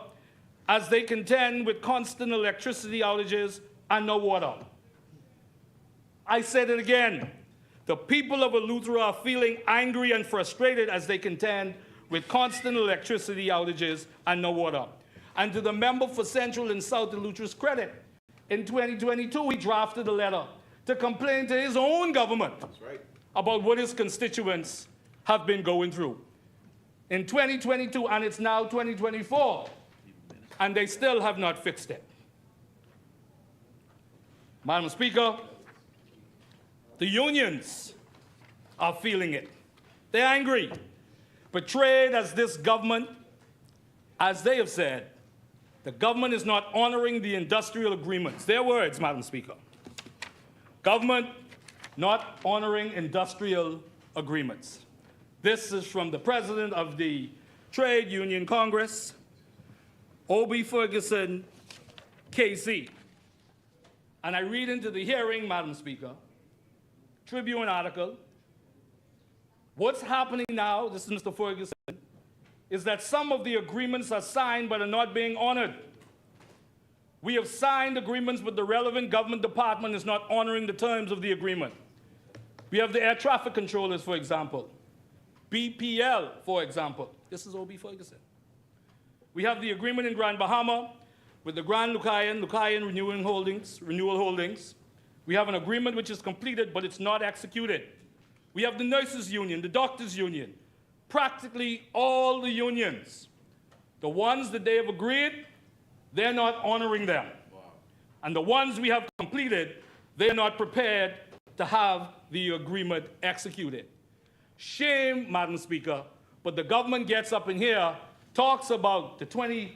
as they contend with constant electricity outages and no water. I said it again. The people of Eleuthera are feeling angry and frustrated as they contend with constant electricity outages and no water. And to the member for Central and South Eleuthera's credit, in 2022, he drafted a letter to complain to his own government about what his constituents have been going through. In 2022, and it's now 2024, and they still have not fixed it. Madam Speaker, the unions are feeling it. They're angry, betrayed as this government, as they have said, the government is not honoring the industrial agreements. Their words, Madam Speaker. Government not honoring industrial agreements. This is from the president of the Trade Union Congress, O.B. Ferguson, KC. And I read into the hearing, Madam Speaker, Tribune article. What's happening now, this is Mr. Ferguson, is that some of the agreements are signed but are not being honored. We have signed agreements, but the relevant government department is not honoring the terms of the agreement. We have the air traffic controllers, for example. BPL, for example. This is O.B. Ferguson. We have the agreement in Grand Bahama with the Grand Lucayan Renewal Holdings. We have an agreement which is completed, but it's not executed. We have the nurses union, the doctors union, practically all the unions. The ones that they have agreed, they're not honoring them. Wow. And the ones we have completed, they're not prepared to have the agreement executed. Shame, Madam Speaker, but the government gets up in here, talks about the 20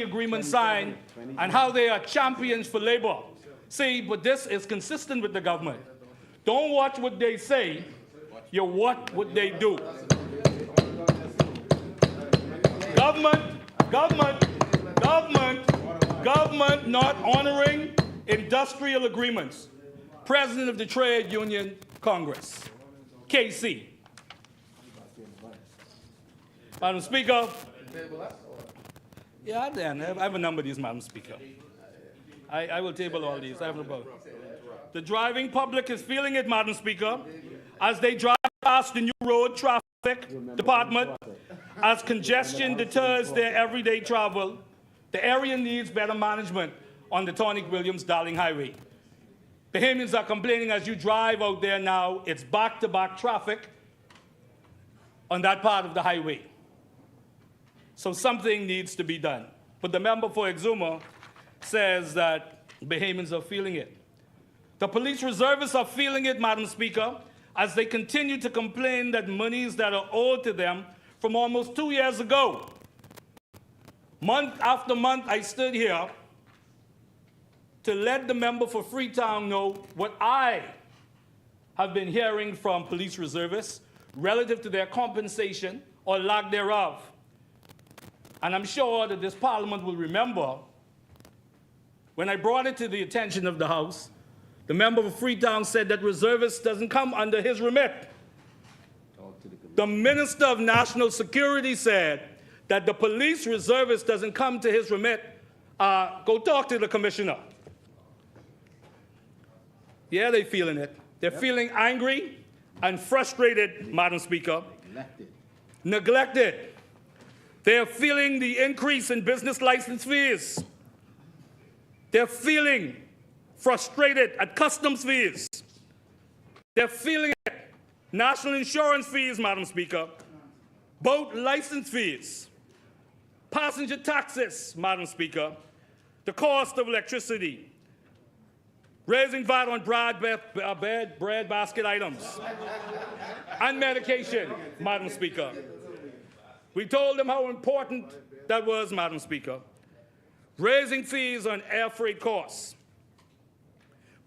agreements signed and how they are champions for labor. See, but this is consistent with the government. Don't watch what they say, you watch what they do. Government Government not honoring industrial agreements. President of the Trade Union Congress, KC. Madam Speaker. Yeah, I have a number of these, Madam Speaker. I will table all these. I have about. The driving public is feeling it, Madam Speaker, as they drive past the new road traffic department, as congestion deters their everyday travel. The area needs better management on the Tonic-Williams-Darling Highway. Bahamians are complaining as you drive out there now, it's back-to-back traffic on that part of the highway. So something needs to be done. But the member for Exuma says that Bahamians are feeling it. The police reservists are feeling it, Madam Speaker, as they continue to complain that monies that are owed to them from almost 2 years ago. Month after month, I stood here to let the member for Freetown know what I have been hearing from police reservists relative to their compensation or lack thereof. And I'm sure that this Parliament will remember when I brought it to the attention of the House, the member for Freetown said that reservists doesn't come under his remit. The Minister of National Security said that the police reservist doesn't come to his remit. Go talk to the commissioner. Yeah, they're feeling it. They're feeling angry and frustrated, Madam Speaker. Neglected. They're feeling the increase in business license fees. They're feeling frustrated at customs fees. They're feeling it. National insurance fees, Madam Speaker. Boat license fees. Passenger taxes, Madam Speaker. The cost of electricity. Raising VAT on bread basket items. And medication, Madam Speaker. We told them how important that was, Madam Speaker. Raising fees on air freight costs.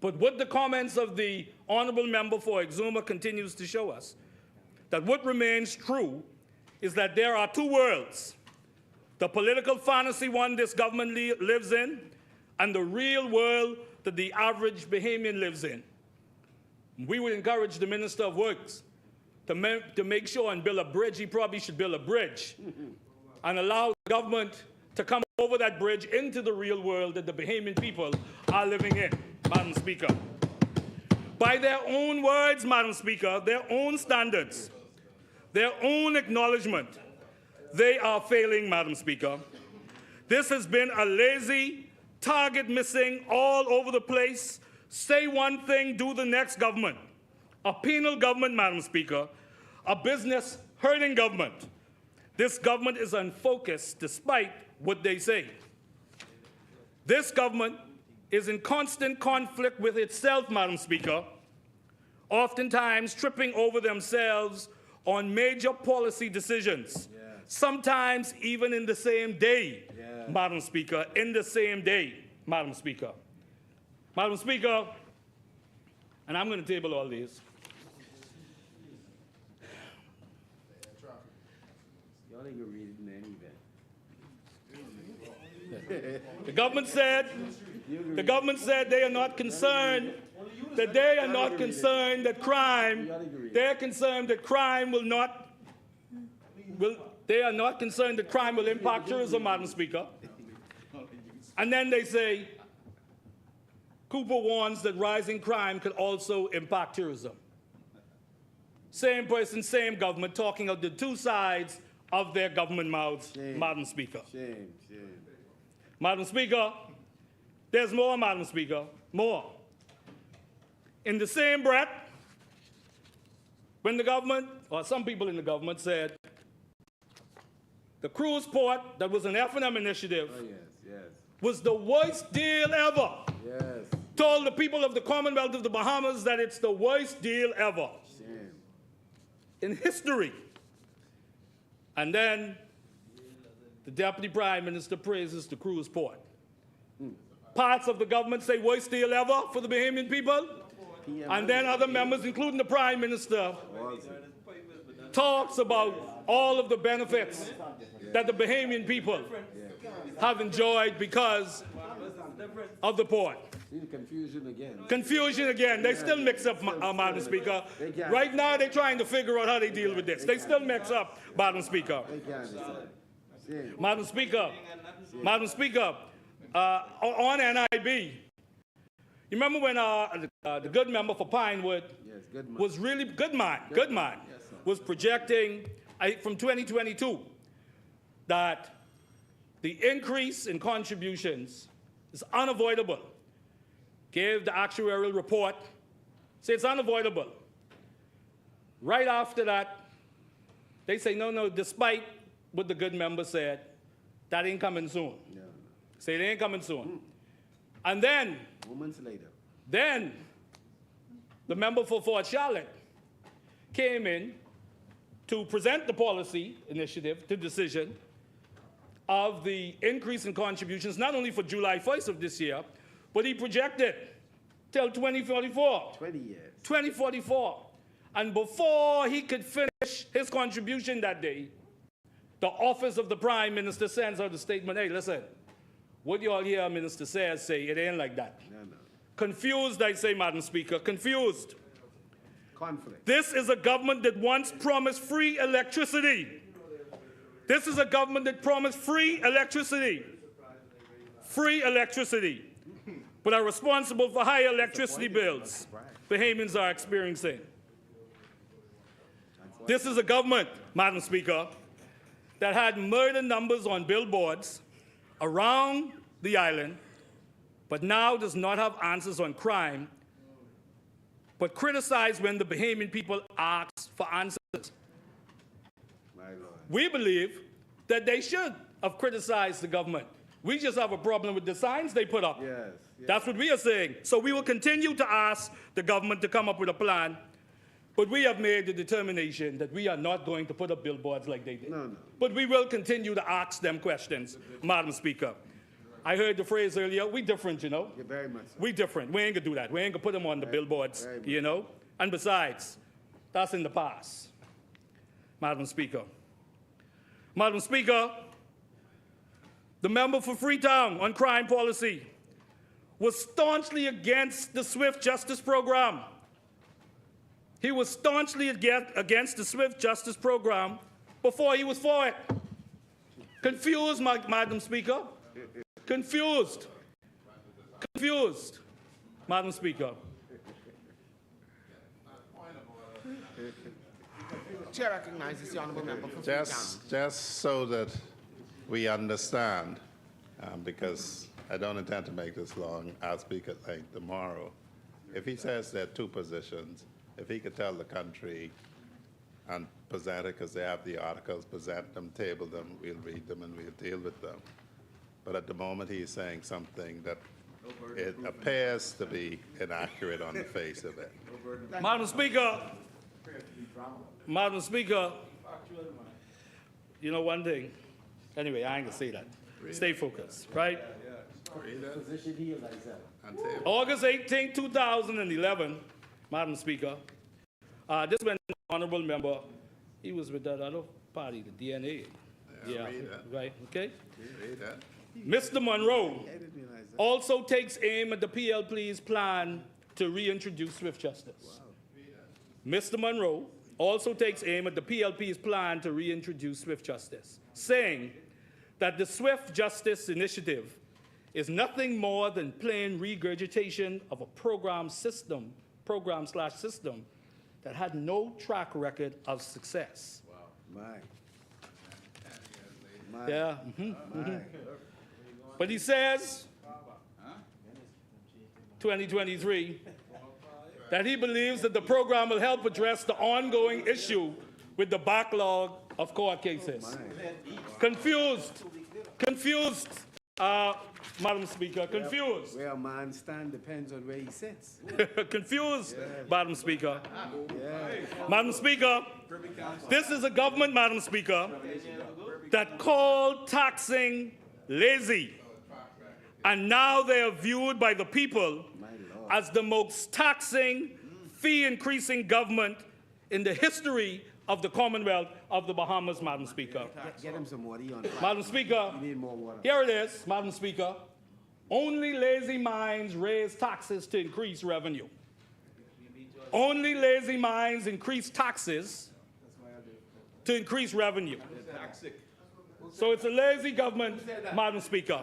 But what the comments of the honorable member for Exuma continues to show us, that what remains true is that there are two worlds. The political fantasy one this government lives in, and the real world that the average Bahamian lives in. We would encourage the Minister of Works to make sure and build a bridge. He probably should build a bridge and allow the government to come over that bridge into the real world that the Bahamian people are living in, Madam Speaker. By their own words, Madam Speaker, their own standards, their own acknowledgement, they are failing, Madam Speaker. This has been a lazy, target missing, all over the place, say one thing, do the next government. A penal government, Madam Speaker, a business hurting government. This government is unfocused despite what they say. This government is in constant conflict with itself, Madam Speaker, oftentimes tripping over themselves on major policy decisions, sometimes even in the same day, Madam Speaker, in the same day, Madam Speaker. Madam Speaker, and I'm going to table all these. Y'all ain't gonna read it in any event. The government said they are not concerned, that they are not concerned that crime, they're concerned that crime will not, they are not concerned that crime will impact tourism, Madam Speaker. And then they say, Cooper warns that rising crime could also impact tourism. Same person, same government, talking of the two sides of their government mouths, shame. Madam Speaker. Shame. Madam Speaker, there's more, Madam Speaker, more. In the same breath, when the government, or some people in the government said, the cruise port that was an F&M initiative was the worst deal ever. Told the people of the Commonwealth of the Bahamas that it's the worst deal ever. Shame. In history. And then the Deputy Prime Minister praises the cruise port. Parts of the government say worst deal ever for the Bahamian people. And then other members, including the Prime Minister, talks about all of the benefits that the Bahamian people have enjoyed because of the port. See the confusion again. Confusion again. They still mix up, Madam Speaker. Right now, they're trying to figure out how they deal with this. They still mix up, Madam Speaker. Madam Speaker, on NIB, you remember when the good member for Pinewood was really, good man, was projecting from 2022 that the increase in contributions is unavoidable. Gave the actuarial report, say it's unavoidable. Right after that, they say, no, despite what the good member said, that ain't coming soon. No. Say it ain't coming soon. And then, Moments later. Then, the member for Fort Charlotte came in to present the policy initiative, the decision of the increase in contributions, not only for July 1st of this year, but he projected till 2044. 20 years. 2044. And before he could finish his contribution that day, the office of the Prime Minister sends out a statement, hey, listen, what you all hear Minister says, say it ain't like that. No. Confused, I say, Madam Speaker, confused. Conflict. This is a government that once promised free electricity. This is a government that promised free electricity. Free electricity. But are responsible for higher electricity bills Bahamians are experiencing. This is a government, Madam Speaker, that had murder numbers on billboards around the island, but now does not have answers on crime, but criticize when the Bahamian people ask for answers. My Lord. We believe that they should have criticized the government. We just have a problem with the signs they put up. Yes. That's what we are saying. So we will continue to ask the government to come up with a plan, but we have made the determination that we are not going to put up billboards like they did. No. But we will continue to ask them questions, Madam Speaker. I heard the phrase earlier, we different, you know. You're very much so. We different. We ain't gonna do that. We ain't gonna put them on the billboards, you know. And besides, that's in the past, Madam Speaker. Madam Speaker, the member for Freetown on crime policy was staunchly against the Swift Justice Program. He was staunchly against the Swift Justice Program before he was for it. Confused, Madam Speaker. Confused. Confused, Madam Speaker. Chair recognizes the honourable member for Freetown. Just so that we understand, because I don't intend to make this long, I'll speak at length tomorrow. If he says there are two positions, if he could tell the country and present it, because they have the articles, present them, table them, we'll read them and we'll deal with them. But at the moment he's saying something that it appears to be inaccurate on the face of it. Madam Speaker, Madam Speaker, you know one thing. Anyway, I ain't gonna say that. Stay focused, right? Position here like that. August 18, 2011, Madam Speaker, this when the honorable member, he was with that other party, the DNA. Yeah, right, okay? Read that. Mr. Monroe also takes aim at the PLP's plan to reintroduce Swift Justice. Mr. Monroe also takes aim at the PLP's plan to reintroduce Swift Justice, saying that the Swift Justice Initiative is nothing more than plain regurgitation of a program/system that had no track record of success. Wow. My. Yeah. But he says, 2023, that he believes that the program will help address the ongoing issue with the backlog of court cases. Confused, Madam Speaker, confused. Where a man stands depends on where he sits. Confused, Madam Speaker. Madam Speaker, this is a government, Madam Speaker, that called taxing lazy. And now they are viewed by the people as the most taxing, fee-increasing government in the history of the Commonwealth of the Bahamas, Madam Speaker. Get him some water. He on fire. Madam Speaker, You need more water. here it is, Madam Speaker. Only lazy minds raise taxes to increase revenue. Only lazy minds increase taxes to increase revenue. So it's a lazy government, Madam Speaker.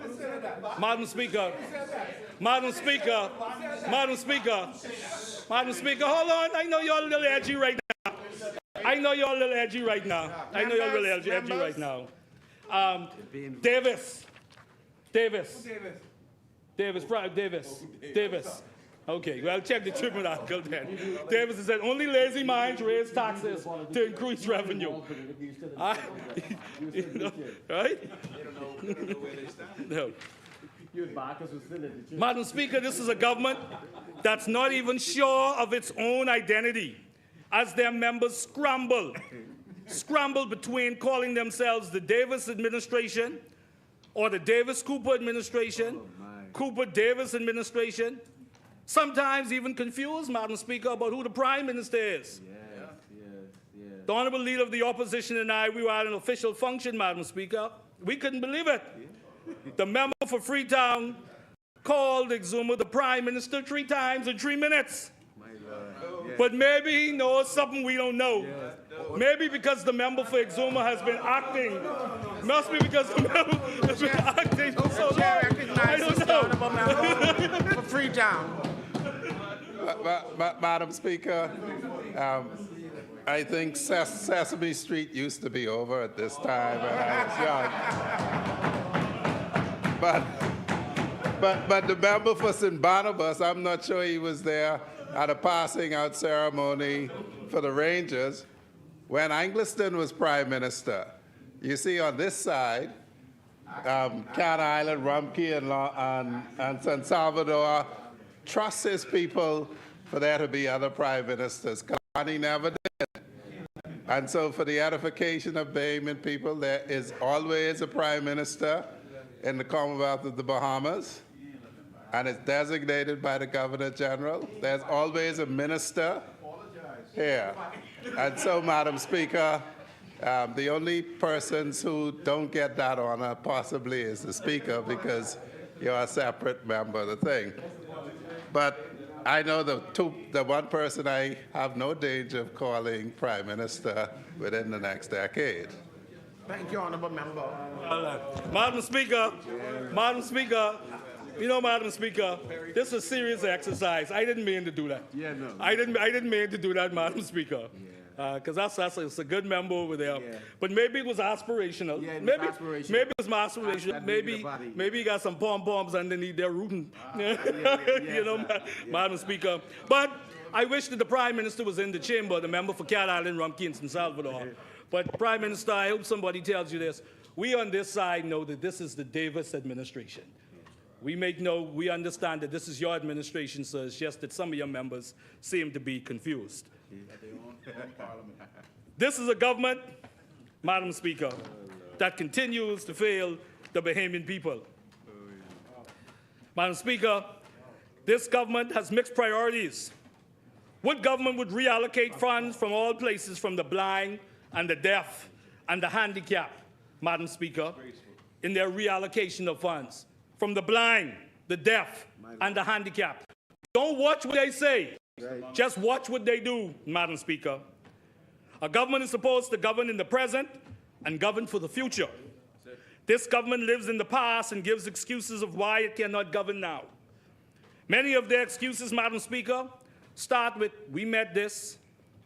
Madam Speaker. Madam Speaker. Madam Speaker. Madam Speaker, hold on. I know you're a little edgy right now. I know you're a little edgy right now. I know you're a little edgy right now. Davis. Okay, well, check the Tribune article then. Davis has said, only lazy minds raise taxes to increase revenue. You know, right? No. Madam Speaker, this is a government that's not even sure of its own identity as their members scramble between calling themselves the Davis administration or the Davis-Cooper administration, Cooper-Davis administration, sometimes even confused, Madam Speaker, about who the Prime Minister is. The Honorable Leader of the Opposition and I, we were at an official function, Madam Speaker. We couldn't believe it. The member for Freetown called Exuma the Prime Minister 3 times in 3 minutes. But maybe he knows something we don't know. Maybe because the member for Exuma has been acting. Must be because the member has been acting for so long. I don't know. For Freetown. Madam Speaker, I think Sesame Street used to be over at this time when I was young. But the member for St. Barnabas, I'm not sure he was there at a passing out ceremony for the Rangers when Angliston was Prime Minister. You see on this side, Cat Island, Rumkey, and San Salvador trusts his people for there to be other prime ministers. Kalani never did. And so for the edification of Bahamian people, there is always a prime minister in the Commonwealth of the Bahamas, and it's designated by the Governor General. There's always a minister here. And so, Madam Speaker, the only persons who don't get that honor possibly is the Speaker, because you're a separate member of the thing. But I know the one person I have no danger of calling Prime Minister within the next decade. Thank you, Honorable Member. Madam Speaker, Madam Speaker, you know, Madam Speaker, this is a serious exercise. I didn't mean to do that. Yeah, no. I didn't mean to do that, Madam Speaker. Because it's a good member over there. Yeah. But maybe it was aspirational. Yeah, maybe aspirational. Maybe it was aspirational. Maybe he got some pom-poms underneath their rooting. You know, Madam Speaker. But I wish that the Prime Minister was in the chamber, the member for Cat Island, Rumkey, and San Salvador. But Prime Minister, I hope somebody tells you this. We on this side know that this is the Davis administration. We understand that this is your administration, sir. It's just that some of your members seem to be confused. This is a government, Madam Speaker, that continues to fail the Bahamian people. Madam Speaker, this government has mixed priorities. What government would reallocate funds from all places, from the blind and the deaf and the handicapped, Madam Speaker, in their reallocation of funds? From the blind, the deaf, and the handicapped. Don't watch what they say. Just watch what they do, Madam Speaker. A government is supposed to govern in the present and govern for the future. This government lives in the past and gives excuses of why it cannot govern now. Many of their excuses, Madam Speaker, start with, we met this,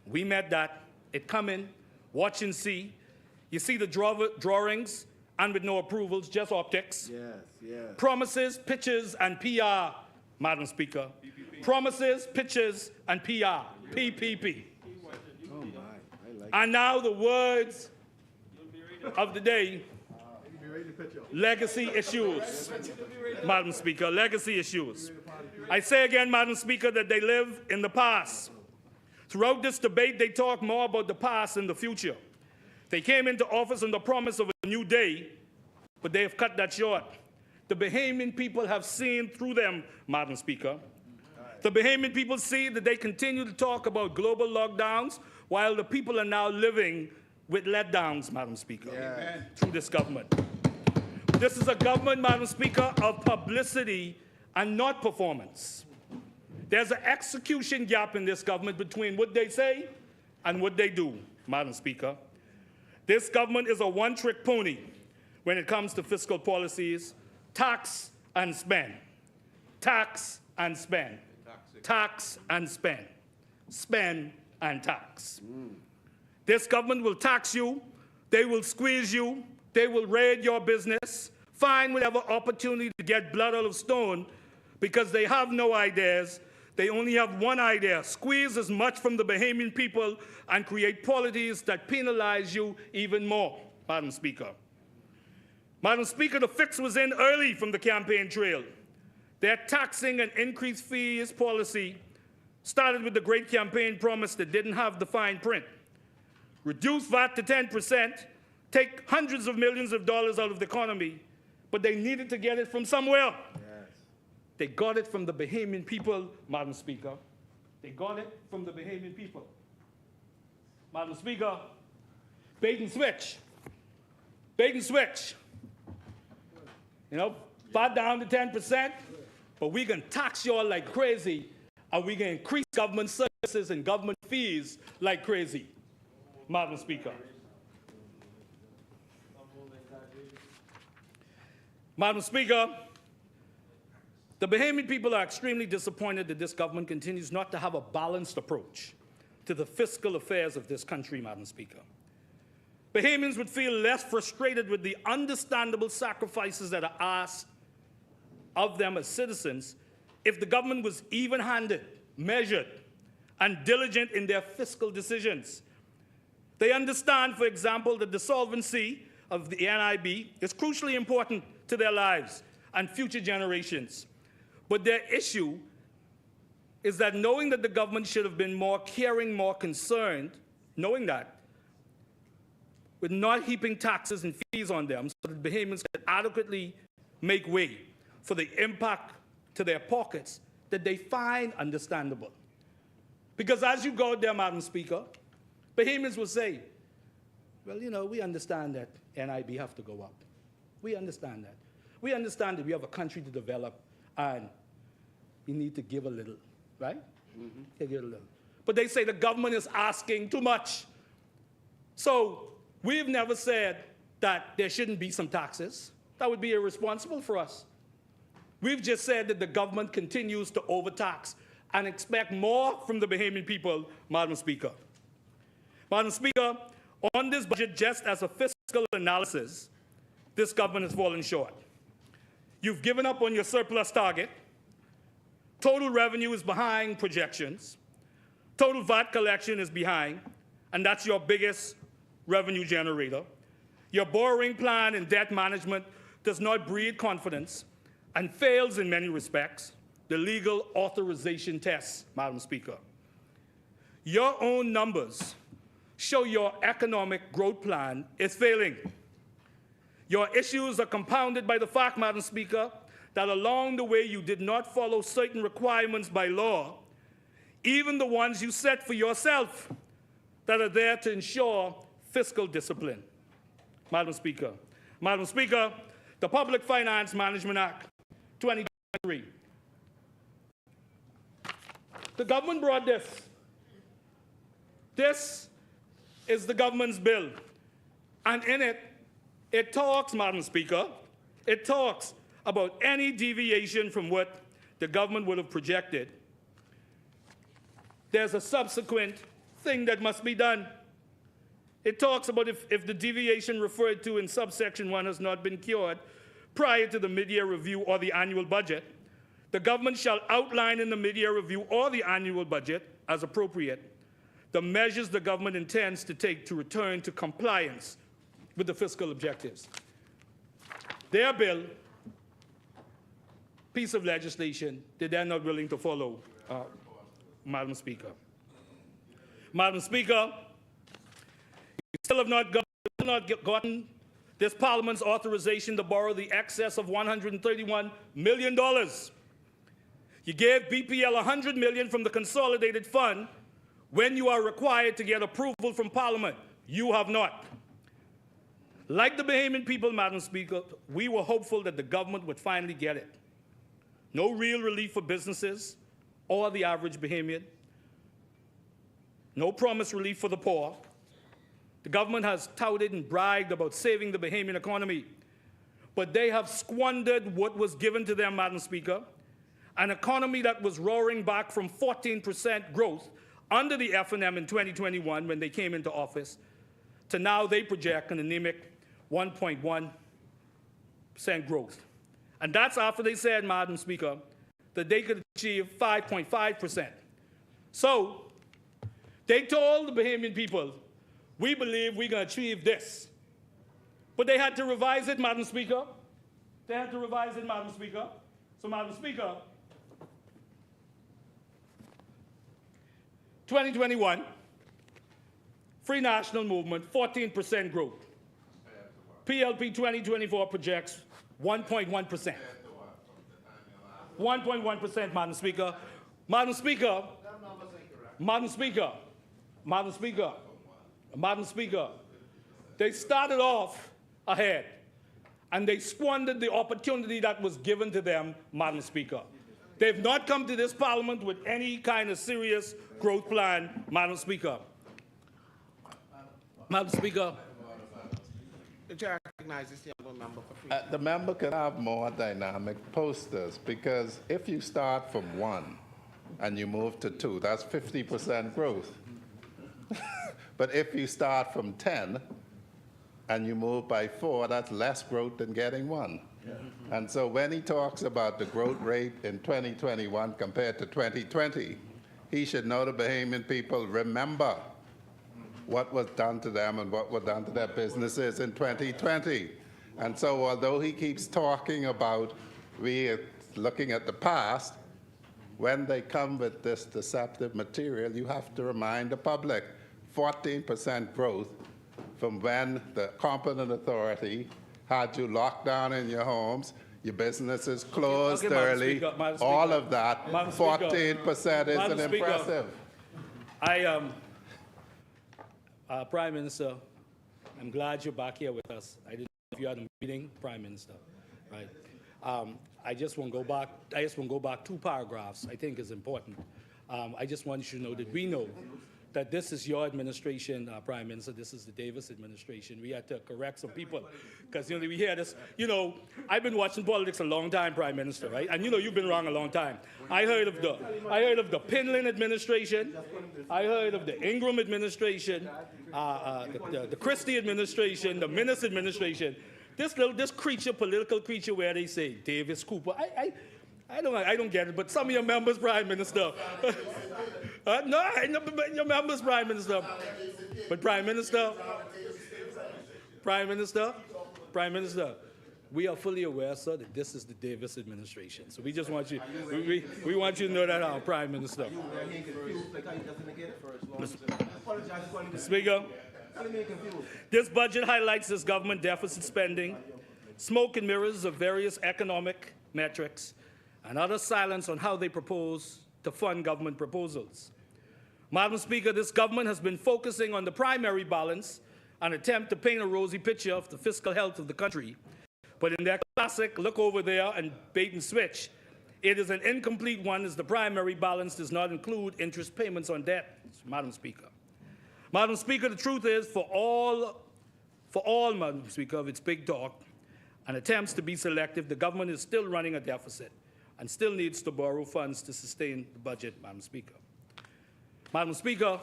we met that, it come in, watch and see. You see the drawings, and with no approvals, just optics. Promises, pitches, and PR, Madam Speaker. Promises, pitches, and PR, PPP. And now the words of the day, legacy issues, Madam Speaker, legacy issues. I say again, Madam Speaker, that they live in the past. Throughout this debate, they talk more about the past than the future. They came into office on the promise of a new day, but they have cut that short. The Bahamian people have seen through them, Madam Speaker. The Bahamian people see that they continue to talk about global lockdowns while the people are now living with letdowns, Madam Speaker, through this government. This is a government, Madam Speaker, of publicity and not performance. There's an execution gap in this government between what they say and what they do, Madam Speaker. This government is a one-trick pony when it comes to fiscal policies: tax and spend, tax and spend, tax and spend, spend and tax. This government will tax you, they will squeeze you, they will raid your business, find whatever opportunity to get blood out of stone, because they have no ideas. They only have one idea: squeeze as much from the Bahamian people and create policies that penalize you even more, Madam Speaker. Madam Speaker, the fix was in early from the campaign trail. Their taxing and increased fees policy started with the great campaign promise that didn't have the fine print. Reduce VAT to 10%, take hundreds of millions of dollars out of the economy, but they needed to get it from somewhere. They got it from the Bahamian people, Madam Speaker. They got it from the Bahamian people. Madam Speaker, bait and switch. Bait and switch. You know, VAT down to 10%, but we can tax y'all like crazy, and we can increase government services and government fees like crazy, Madam Speaker. Madam Speaker, the Bahamian people are extremely disappointed that this government continues not to have a balanced approach to the fiscal affairs of this country, Madam Speaker. Bahamians would feel less frustrated with the understandable sacrifices that are asked of them as citizens if the government was even-handed, measured, and diligent in their fiscal decisions. They understand, for example, that the solvency of the NIB is crucially important to their lives and future generations. But their issue is that knowing that the government should have been more caring, more concerned, knowing that, with not heaping taxes and fees on them so that Bahamians can adequately make way for the impact to their pockets that they find understandable. Because as you go out there, Madam Speaker, Bahamians will say, well, you know, we understand that NIB have to go up. We understand that. We understand that we have a country to develop and we need to give a little, right? They give a little. But they say the government is asking too much. So we've never said that there shouldn't be some taxes. That would be irresponsible for us. We've just said that the government continues to overtax and expect more from the Bahamian people, Madam Speaker. Madam Speaker, on this budget, just as a fiscal analysis, this government has fallen short. You've given up on your surplus target. Total revenue is behind projections. Total VAT collection is behind, and that's your biggest revenue generator. Your borrowing plan and debt management does not breed confidence and fails in many respects the legal authorization test, Madam Speaker. Your own numbers show your economic growth plan is failing. Your issues are compounded by the fact, Madam Speaker, that along the way you did not follow certain requirements by law, even the ones you set for yourself that are there to ensure fiscal discipline. Madam Speaker. Madam Speaker, the Public Finance Management Act 2023. The government brought this. This is the government's bill. And in it, it talks, Madam Speaker, it talks about any deviation from what the government would have projected. There's a subsequent thing that must be done. It talks about if the deviation referred to in subsection 1 has not been cured prior to the mid-year review or the annual budget, the government shall outline in the mid-year review or the annual budget, as appropriate, the measures the government intends to take to return to compliance with the fiscal objectives. Their bill, piece of legislation that they're not willing to follow, Madam Speaker. Madam Speaker, you still have not gotten this Parliament's authorization to borrow the excess of $131 million. You gave BPL $100 million from the consolidated fund when you are required to get approval from Parliament. You have not. Like the Bahamian people, Madam Speaker, we were hopeful that the government would finally get it. No real relief for businesses or the average Bahamian. No promised relief for the poor. The government has touted and bragged about saving the Bahamian economy, but they have squandered what was given to them, Madam Speaker. An economy that was roaring back from 14% growth under the F&M in 2021 when they came into office, to now they project an anemic 1.1% growth. And that's after they said, Madam Speaker, that they could achieve 5.5%. So they told the Bahamian people, we believe we're going to achieve this. But they had to revise it, Madam Speaker. They had to revise it, Madam Speaker. So, Madam Speaker, 2021, Free National Movement, 14% growth. PLP 2024 projects 1.1%. 1.1%, Madam Speaker. Madam Speaker, Madam Speaker, Madam Speaker, Madam Speaker, they started off ahead, and they squandered the opportunity that was given to them, Madam Speaker. They've not come to this Parliament with any kind of serious growth plan, Madam Speaker. Madam Speaker. The chair recognizes the honourable member for free. The member could have more dynamic posters, because if you start from 1 and you move to 2, that's 50% growth. But if you start from 10 and you move by 4, that's less growth than getting 1. And so when he talks about the growth rate in 2021 compared to 2020, he should know the Bahamian people remember what was done to them and what was done to their businesses in 2020. And so although he keeps talking about we looking at the past, when they come with this deceptive material, you have to remind the public 14% growth from when the competent authority had you locked down in your homes, your businesses closed early, Madam Speaker, all of that, 14% isn't impressive. Prime Minister, I'm glad you're back here with us. I didn't know if you had a meeting, Prime Minister, right? I just want to go back. 2 paragraphs. I think is important. I just want you to know that we know that this is your administration, Prime Minister. This is the Davis administration. We had to correct some people because we hear this. I've been watching politics a long time, Prime Minister, right? And you've been wrong a long time. I heard of the Pinlin administration. I heard of the Ingram administration, the Christie administration, the Minnis administration. This political creature, where they say Davis Cooper. I don't get it, but some of your members, Prime Minister. No, your members, Prime Minister. But Prime Minister, we are fully aware, sir, that this is the Davis administration. So we just want you, we want you to know that, our Prime Minister. Speaker, this budget highlights this government deficit spending, smoke and mirrors of various economic metrics, and utter silence on how they propose to fund government proposals. Madam Speaker, this government has been focusing on the primary balance, an attempt to paint a rosy picture of the fiscal health of the country. But in their classic look over there and bait and switch, it is an incomplete one, as the primary balance does not include interest payments on debt, Madam Speaker. Madam Speaker, the truth is, for all, Madam Speaker, of its big talk and attempts to be selective, the government is still running a deficit and still needs to borrow funds to sustain the budget, Madam Speaker. Madam Speaker,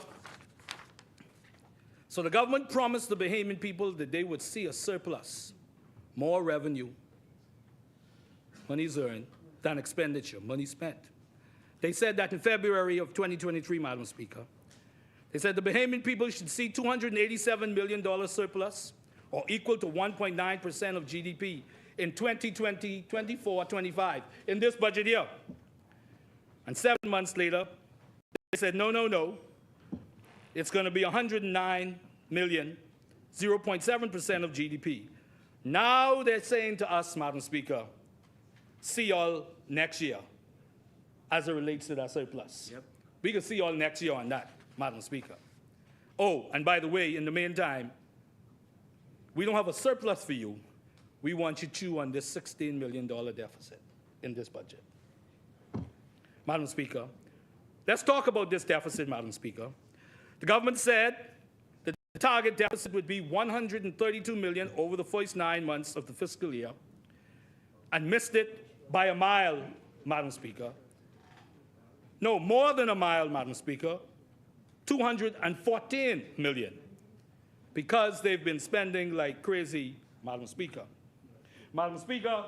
so the government promised the Bahamian people that they would see a surplus, more revenue, monies earned, than expenditure, money spent. They said that in February of 2023, Madam Speaker. They said the Bahamian people should see $287 million surplus, or equal to 1.9% of GDP, in 2020, 24, 25, in this budget year. And 7 months later, they said, no, it's going to be 109 million, 0.7% of GDP. Now they're saying to us, Madam Speaker, see y'all next year as it relates to that surplus. Yep. We can see y'all next year on that, Madam Speaker. Oh, and by the way, in the meantime, we don't have a surplus for you. We want you to chew on this $16 million deficit in this budget. Madam Speaker, let's talk about this deficit, Madam Speaker. The government said that the target deficit would be $132 million over the first 9 months of the fiscal year and missed it by a mile, Madam Speaker. No, more than a mile, Madam Speaker, $214 million, because they've been spending like crazy, Madam Speaker. Madam Speaker,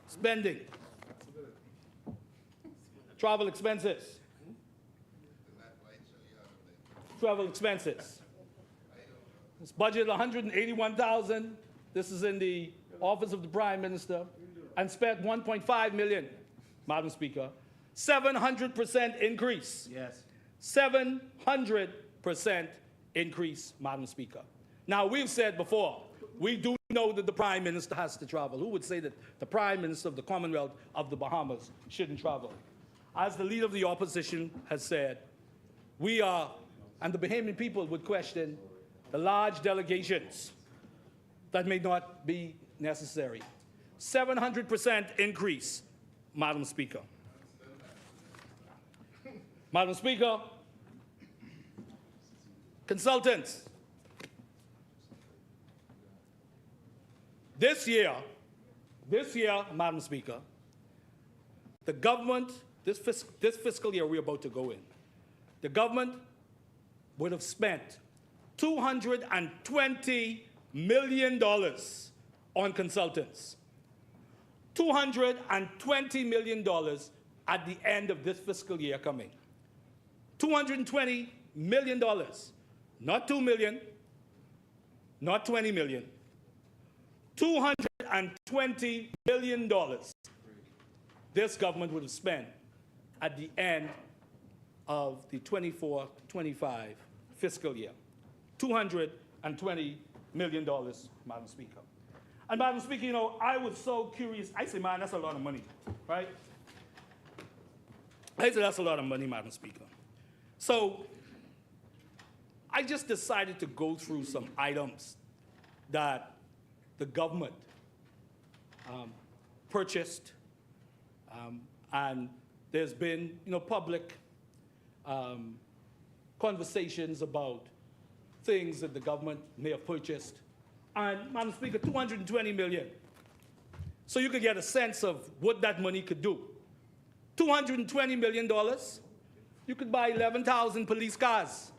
spending, travel expenses, It's budgeted $181,000. This is in the office of the Prime Minister, and spent $1.5 million, Madam Speaker. 700% increase. Yes. 700% increase, Madam Speaker. Now, we've said before, we do know that the Prime Minister has to travel. Who would say that the Prime Minister of the Commonwealth of the Bahamas shouldn't travel? As the leader of the opposition has said, we are, and the Bahamian people would question the large delegations that may not be necessary. 700% increase, Madam Speaker. Madam Speaker, consultants. This year, Madam Speaker, the government, this fiscal year we're about to go in, the government would have spent $220 million on consultants. $220 million at the end of this fiscal year coming. $220 million, not $2 million, not $20 million. $220 million this government would have spent at the end of the 24-25 fiscal year. $220 million, Madam Speaker. And Madam Speaker, you know, I was so curious. I say, man, that's a lot of money, right? I say, that's a lot of money, Madam Speaker. So I just decided to go through some items that the government purchased, and there's been, you know, public conversations about things that the government may have purchased. And, Madam Speaker, $220 million. So you could get a sense of what that money could do. $220 million, you could buy 11,000 police cars.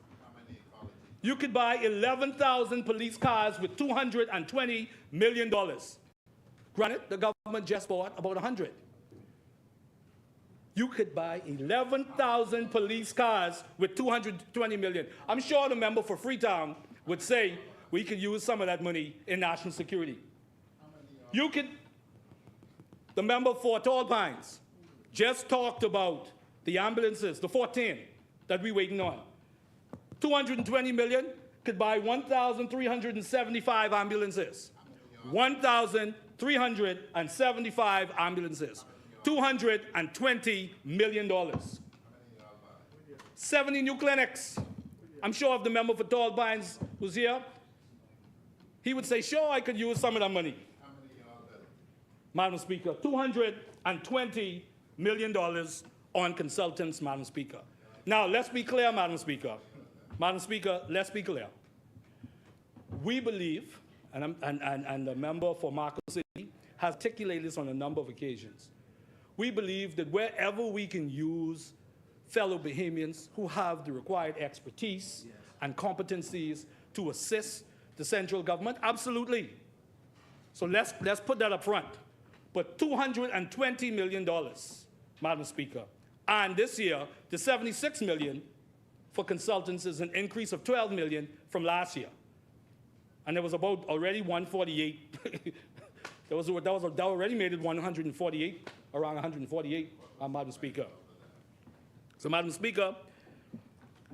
You could buy 11,000 police cars with $220 million. Granted, the government just bought about 100. You could buy 11,000 police cars with $220 million. I'm sure the member for Freetown would say we could use some of that money in national security. You could, the member for Tall Pines just talked about the ambulances, the 14 that we're waiting on. $220 million could buy 1,375 ambulances. 1,375 ambulances. $220 million. 70 new clinics. I'm sure if the member for Tall Pines was here, he would say, sure, I could use some of that money. Madam Speaker, $220 million on consultants, Madam Speaker. Now, let's be clear, Madam Speaker. Madam Speaker, let's be clear. We believe, and the member for Marco City has articulated this on a number of occasions, we believe that wherever we can use fellow Bahamians who have the required expertise and competencies to assist the central government, absolutely. So let's put that up front. But $220 million, Madam Speaker, and this year, the $76 million for consultants is an increase of $12 million from last year. And there was about already 148. that already made it 148, around 148, Madam Speaker. So, Madam Speaker,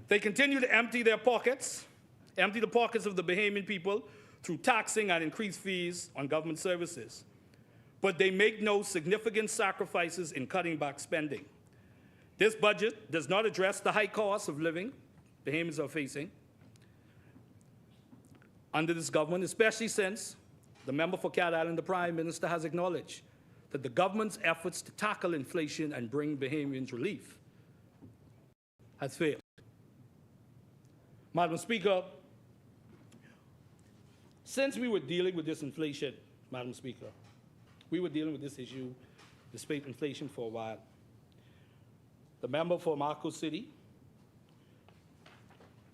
they continue to empty their pockets, empty the pockets of the Bahamian people through taxing and increased fees on government services. But they make no significant sacrifices in cutting back spending. This budget does not address the high cost of living Bahamians are facing under this government, especially since the member for Cat Island, the Prime Minister, has acknowledged that the government's efforts to tackle inflation and bring Bahamians relief has failed. Madam Speaker, since we were dealing with this inflation, Madam Speaker, we were dealing with this issue, despite inflation, for a while. The member for Abaco City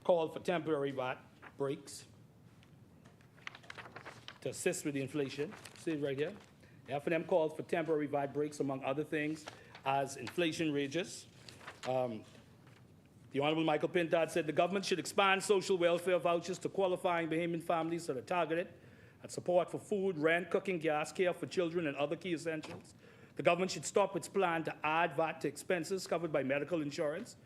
called for temporary VAT breaks to assist with the inflation. See it right here. F&M called for temporary VAT breaks, among other things, as inflation rages. The Honorable Michael Pintard said the government should expand social welfare vouchers to qualifying Bahamian families that are targeted at support for food, rent, cooking, gas, care for children, and other key essentials. The government should stop its plan to add VAT to expenses covered by medical insurance.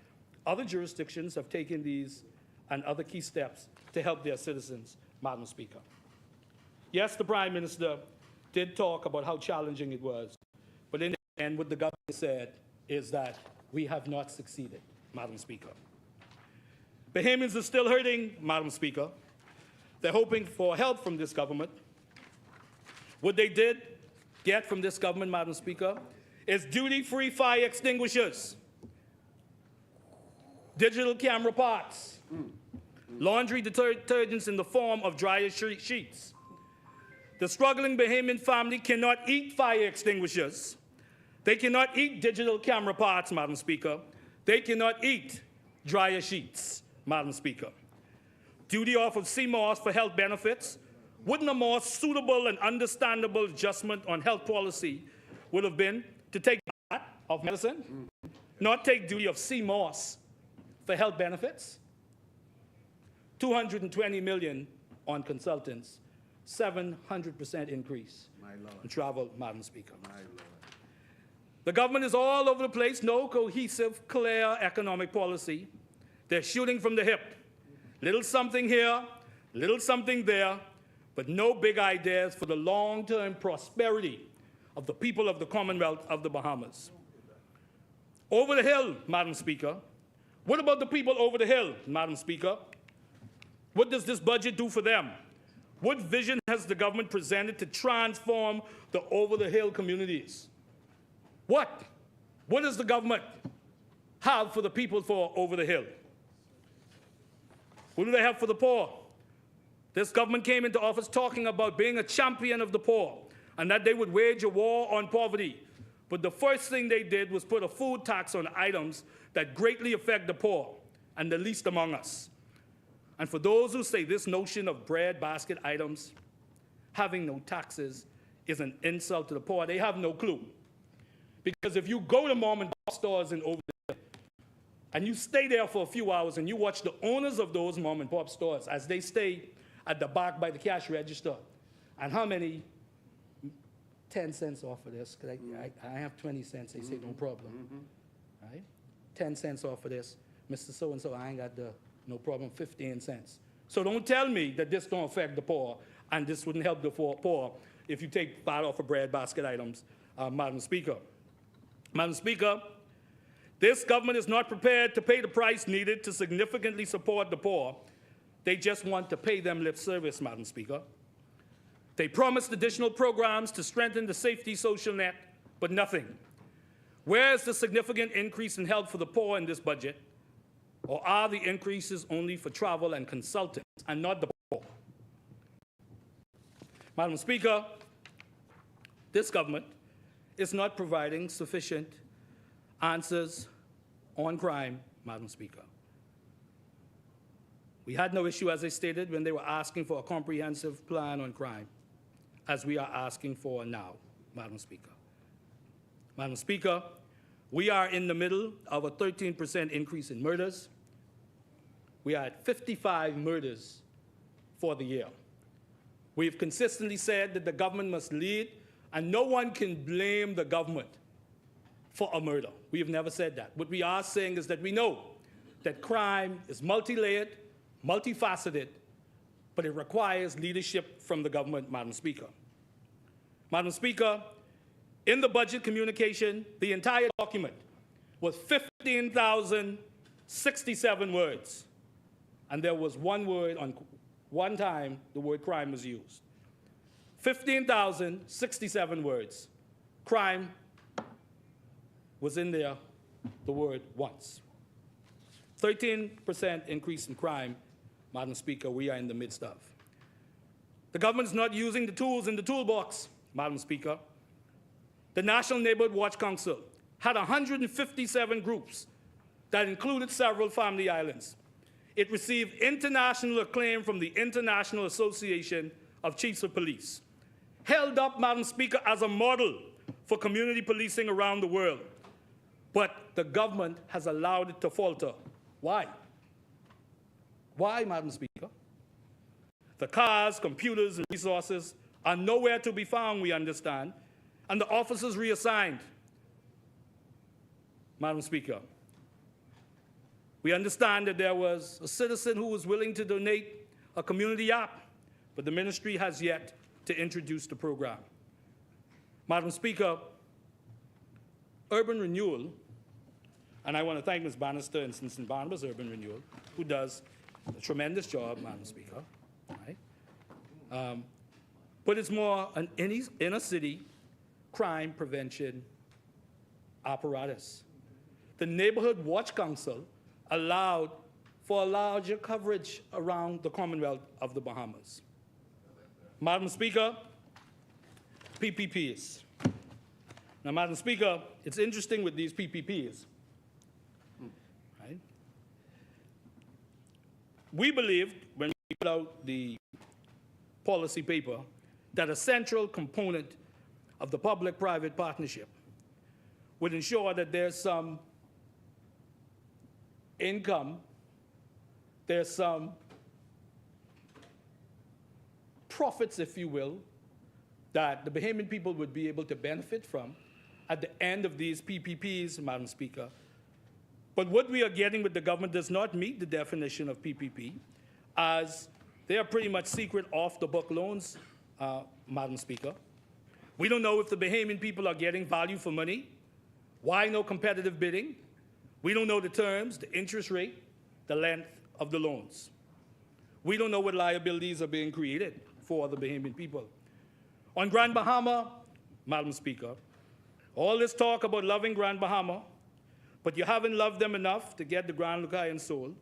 Other jurisdictions have taken these and other key steps to help their citizens, Madam Speaker. Yes, the Prime Minister did talk about how challenging it was, but in the end, what the government said is that we have not succeeded, Madam Speaker. Bahamians are still hurting, Madam Speaker. They're hoping for help from this government. What they did get from this government, Madam Speaker, is duty-free fire extinguishers, digital camera parts, laundry detergents in the form of dryer sheets. The struggling Bahamian family cannot eat fire extinguishers. They cannot eat digital camera parts, Madam Speaker. They cannot eat dryer sheets, Madam Speaker. Duty off of CMOS for health benefits. Wouldn't a more suitable and understandable adjustment on health policy would have been to take that of medicine, not take duty of CMOS for health benefits? $220 million on consultants, 700% increase in travel, Madam Speaker. The government is all over the place, no cohesive, clear economic policy. They're shooting from the hip. Little something here, little something there, but no big ideas for the long-term prosperity of the people of the Commonwealth of the Bahamas. Over the hill, Madam Speaker. What about the people over the hill, Madam Speaker? What does this budget do for them? What vision has the government presented to transform the over-the-hill communities? What? What does the government have for the people for over the hill? What do they have for the poor? This government came into office talking about being a champion of the poor and that they would wage a war on poverty. But the first thing they did was put a food tax on items that greatly affect the poor and the least among us. And for those who say this notion of bread basket items having no taxes is an insult to the poor, they have no clue. Because if you go to mom and pop stores in over there and you stay there for a few hours and you watch the owners of those mom and pop stores as they stay at the back by the cash register, and how many 10 cents off of this, because I have 20 cents, they say no problem, right? 10 cents off of this, Mr. So-and-so, I ain't got the, no problem, 15 cents. So don't tell me that this don't affect the poor, and this wouldn't help the poor if you take VAT off of bread basket items, Madam Speaker. Madam Speaker, this government is not prepared to pay the price needed to significantly support the poor. They just want to pay them lip service, Madam Speaker. They promised additional programs to strengthen the safety social net, but nothing. Where is the significant increase in help for the poor in this budget? Or are the increases only for travel and consultants and not the poor? Madam Speaker, this government is not providing sufficient answers on crime, Madam Speaker. We had no issue, as I stated, when they were asking for a comprehensive plan on crime, as we are asking for now, Madam Speaker. Madam Speaker, we are in the middle of a 13% increase in murders. We are at 55 murders for the year. We've consistently said that the government must lead, and no one can blame the government for a murder. We have never said that. What we are saying is that we know that crime is multi-layered, multifaceted, but it requires leadership from the government, Madam Speaker. Madam Speaker, in the budget communication, the entire document was 15,067 words. And there was one word on one time the word crime was used. 15,067 words. Crime was in there, the word once. 13% increase in crime, Madam Speaker, we are in the midst of. The government is not using the tools in the toolbox, Madam Speaker. The National Neighborhood Watch Council had 157 groups that included several family islands. It received international acclaim from the International Association of Chiefs of Police, held up, Madam Speaker, as a model for community policing around the world. But the government has allowed it to falter. Why? Why, Madam Speaker? The cars, computers, and resources are nowhere to be found, we understand, and the officers reassigned. Madam Speaker, we understand that there was a citizen who was willing to donate a community app, but the ministry has yet to introduce the program. Madam Speaker, urban renewal, and I want to thank Ms. Bannister and St. Barnabas Urban Renewal, who does a tremendous job, Madam Speaker. Right? But it's more an inner city crime prevention apparatus. The Neighborhood Watch Council allowed for a larger coverage around the Commonwealth of the Bahamas. Madam Speaker, PPPs. Now, Madam Speaker, it's interesting with these PPPs. Right? We believed, when we put out the policy paper, that a central component of the public-private partnership would ensure that there's some income, there's some profits, if you will, that the Bahamian people would be able to benefit from at the end of these PPPs, Madam Speaker. But what we are getting with the government does not meet the definition of PPP, as they are pretty much secret off-the-book loans, Madam Speaker. We don't know if the Bahamian people are getting value for money. Why no competitive bidding? We don't know the terms, the interest rate, the length of the loans. We don't know what liabilities are being created for the Bahamian people. On Grand Bahama, Madam Speaker, all this talk about loving Grand Bahama, but you haven't loved them enough to get the Grand Lucayan sold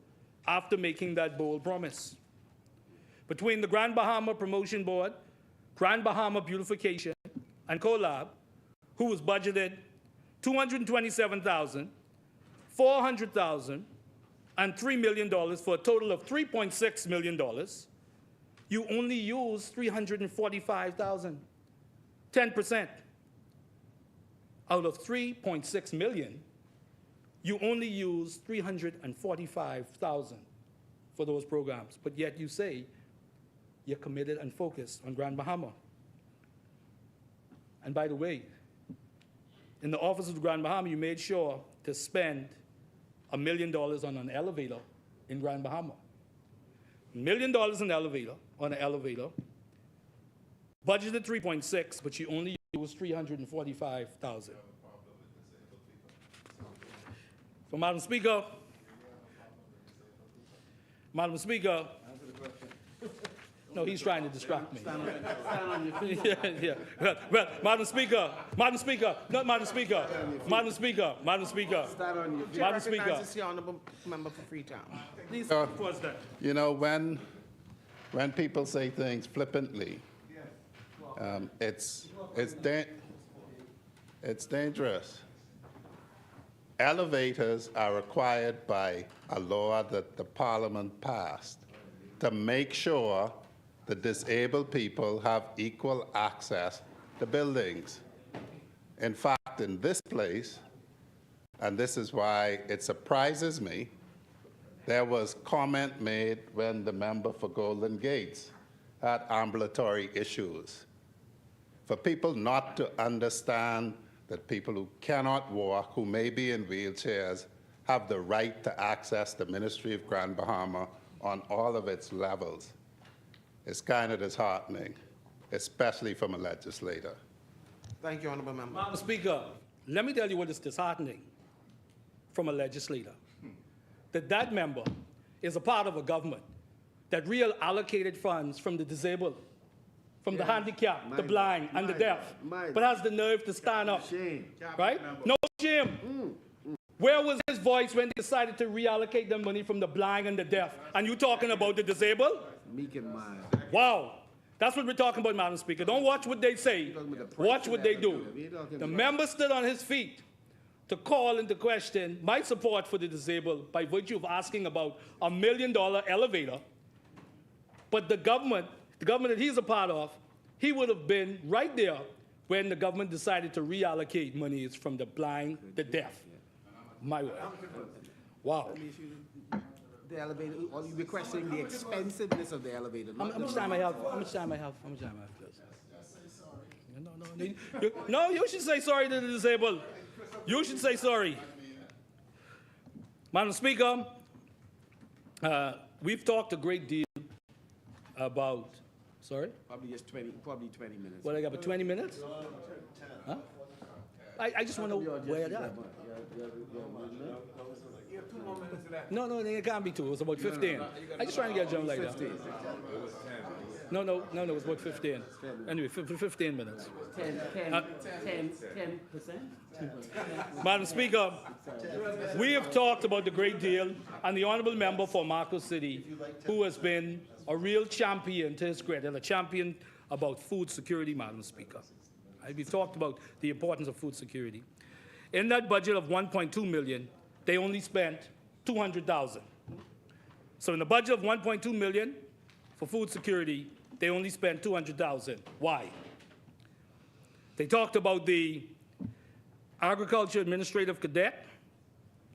after making that bold promise. Between the Grand Bahama Promotion Board, Grand Bahama Beautification, and CoLab, who was budgeted $227,000, $400,000, and $3 million for a total of $3.6 million, you only use $345,000, 10%. Out of $3.6 million, you only use $345,000 for those programs, but yet you say you're committed and focused on Grand Bahama. And by the way, in the office of Grand Bahama, you made sure to spend $1 million on an elevator in Grand Bahama. $1 million on an elevator, budgeted 3.6, but you only used 345,000. So, Madam Speaker, no, he's trying to distract me. Yeah. Well, Madam Speaker, Madam Speaker, Recognizes the honourable member for Freetown. Please pause that. You know, when people say things flippantly, it's dangerous. Elevators are required by a law that the Parliament passed to make sure the disabled people have equal access to buildings. In fact, in this place, and this is why it surprises me, there was comment made when the member for Golden Gates had ambulatory issues. For people not to understand that people who cannot walk, who may be in wheelchairs, have the right to access the Ministry of Grand Bahama on all of its levels, is kind of disheartening, especially from a legislator. Thank you, honourable member. Madam Speaker, let me tell you what is disheartening. from a legislator. That member is a part of a government that reallocated funds from the disabled, from the handicapped, the blind, and the deaf, but has the nerve to stand up, right? No shame. Where was his voice when they decided to reallocate the money from the blind and the deaf? And you talking about the disabled? Wow. That's what we're talking about, Madam Speaker. Don't watch what they say. Watch what they do. The member stood on his feet to call into question my support for the disabled by virtue of asking about $1 million elevator. But the government that he's a part of, he would have been right there when the government decided to reallocate monies from the blind, the deaf. My way. Wow. The elevator, or you requesting the expensiveness of the elevator? How much time I have? How much time I have? Please? No, you should say sorry to the disabled. You should say sorry. Madam Speaker, we've talked a great deal about, sorry? Probably 20 minutes. What, I got about 20 minutes? Huh? I just want to know where that. No, it can't be 2. It was about 15. I just trying to get John like that. No, it was about 15. Anyway, 15 minutes. 10%? Madam Speaker, we have talked about the great deal, and the honourable member for Marco City, who has been a real champion to his credit, a champion about food security, Madam Speaker. We've talked about the importance of food security. In that budget of $1.2 million, they only spent $200,000. So in the budget of $1.2 million for food security, they only spent $200,000. Why? They talked about the agriculture administrative cadet.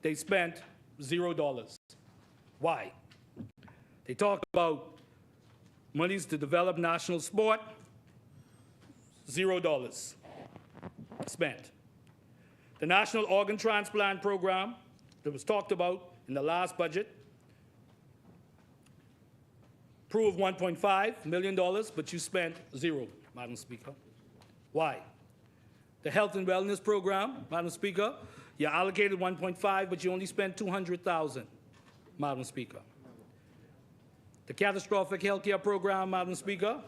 They spent $0. Why? They talked about monies to develop national sport. $0 spent. The National Organ Transplant Program that was talked about in the last budget, approved $1.5 million, but you spent $0, Madam Speaker. Why? The Health and Wellness Program, Madam Speaker, you allocated $1.5, but you only spent $200,000, Madam Speaker. The Catastrophic Healthcare Program, Madam Speaker,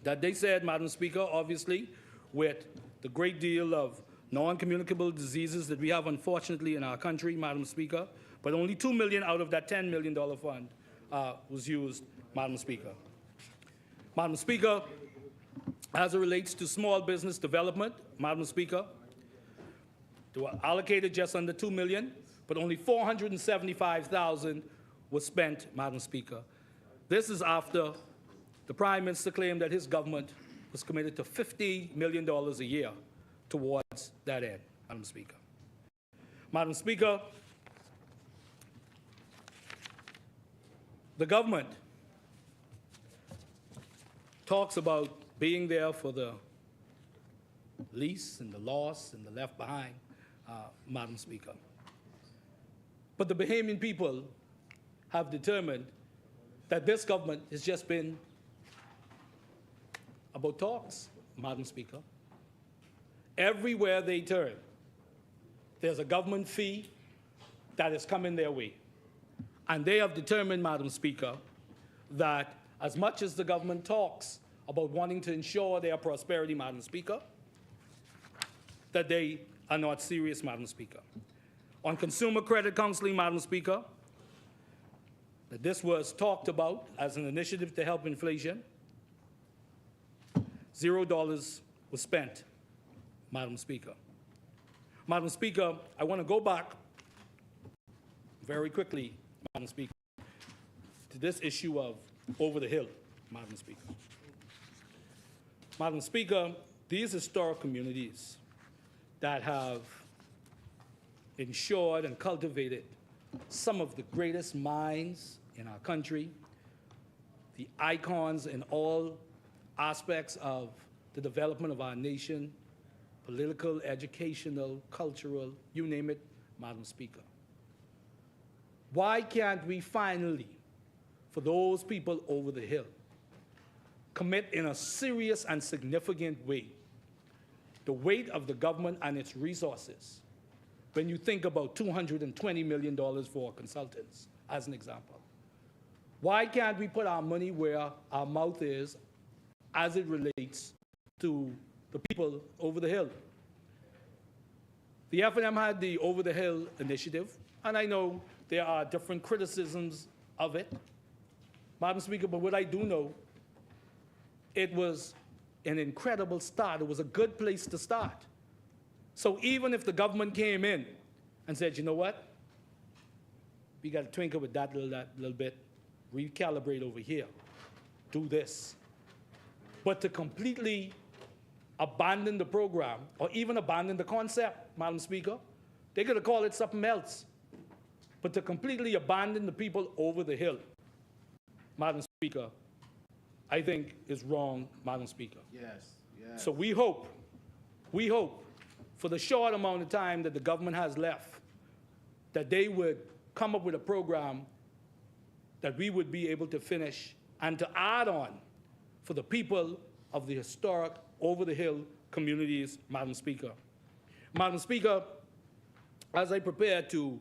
that they said, Madam Speaker, obviously, with the great deal of non-communicable diseases that we have, unfortunately, in our country, Madam Speaker, but only $2 million out of that $10 million fund was used, Madam Speaker. Madam Speaker, as it relates to small business development, Madam Speaker, they were allocated just under $2 million, but only $475,000 was spent, Madam Speaker. This is after the Prime Minister claimed that his government was committed to $50 million a year towards that end, Madam Speaker. Madam Speaker, the government talks about being there for the least and the lost and the left behind, Madam Speaker. But the Bahamian people have determined that this government has just been about talks, Madam Speaker. Everywhere they turn, there's a government fee that is coming their way. And they have determined, Madam Speaker, that as much as the government talks about wanting to ensure their prosperity, Madam Speaker, that they are not serious, Madam Speaker. On consumer credit counseling, Madam Speaker, that this was talked about as an initiative to help inflation. $0 was spent, Madam Speaker. Madam Speaker, I want to go back very quickly, Madam Speaker, to this issue of over the hill, Madam Speaker. Madam Speaker, these historic communities that have ensured and cultivated some of the greatest minds in our country, the icons in all aspects of the development of our nation, political, educational, cultural, you name it, Madam Speaker. Why can't we finally, for those people over the hill, commit in a serious and significant way the weight of the government and its resources when you think about $220 million for consultants, as an example. Why can't we put our money where our mouth is as it relates to the people over the hill? The F&M had the Over the Hill initiative, and I know there are different criticisms of it, Madam Speaker, but what I do know, it was an incredible start. It was a good place to start. So even if the government came in and said, you know what, we got to twinkle with that little bit, recalibrate over here, do this. But to completely abandon the program, or even abandon the concept, Madam Speaker, they could have called it something else. But to completely abandon the people over the hill, Madam Speaker, I think is wrong, Madam Speaker. Yes, yes. So we hope, for the short amount of time that the government has left, that they would come up with a program that we would be able to finish and to add on for the people of the historic over-the-hill communities, Madam Speaker. Madam Speaker, as I prepare to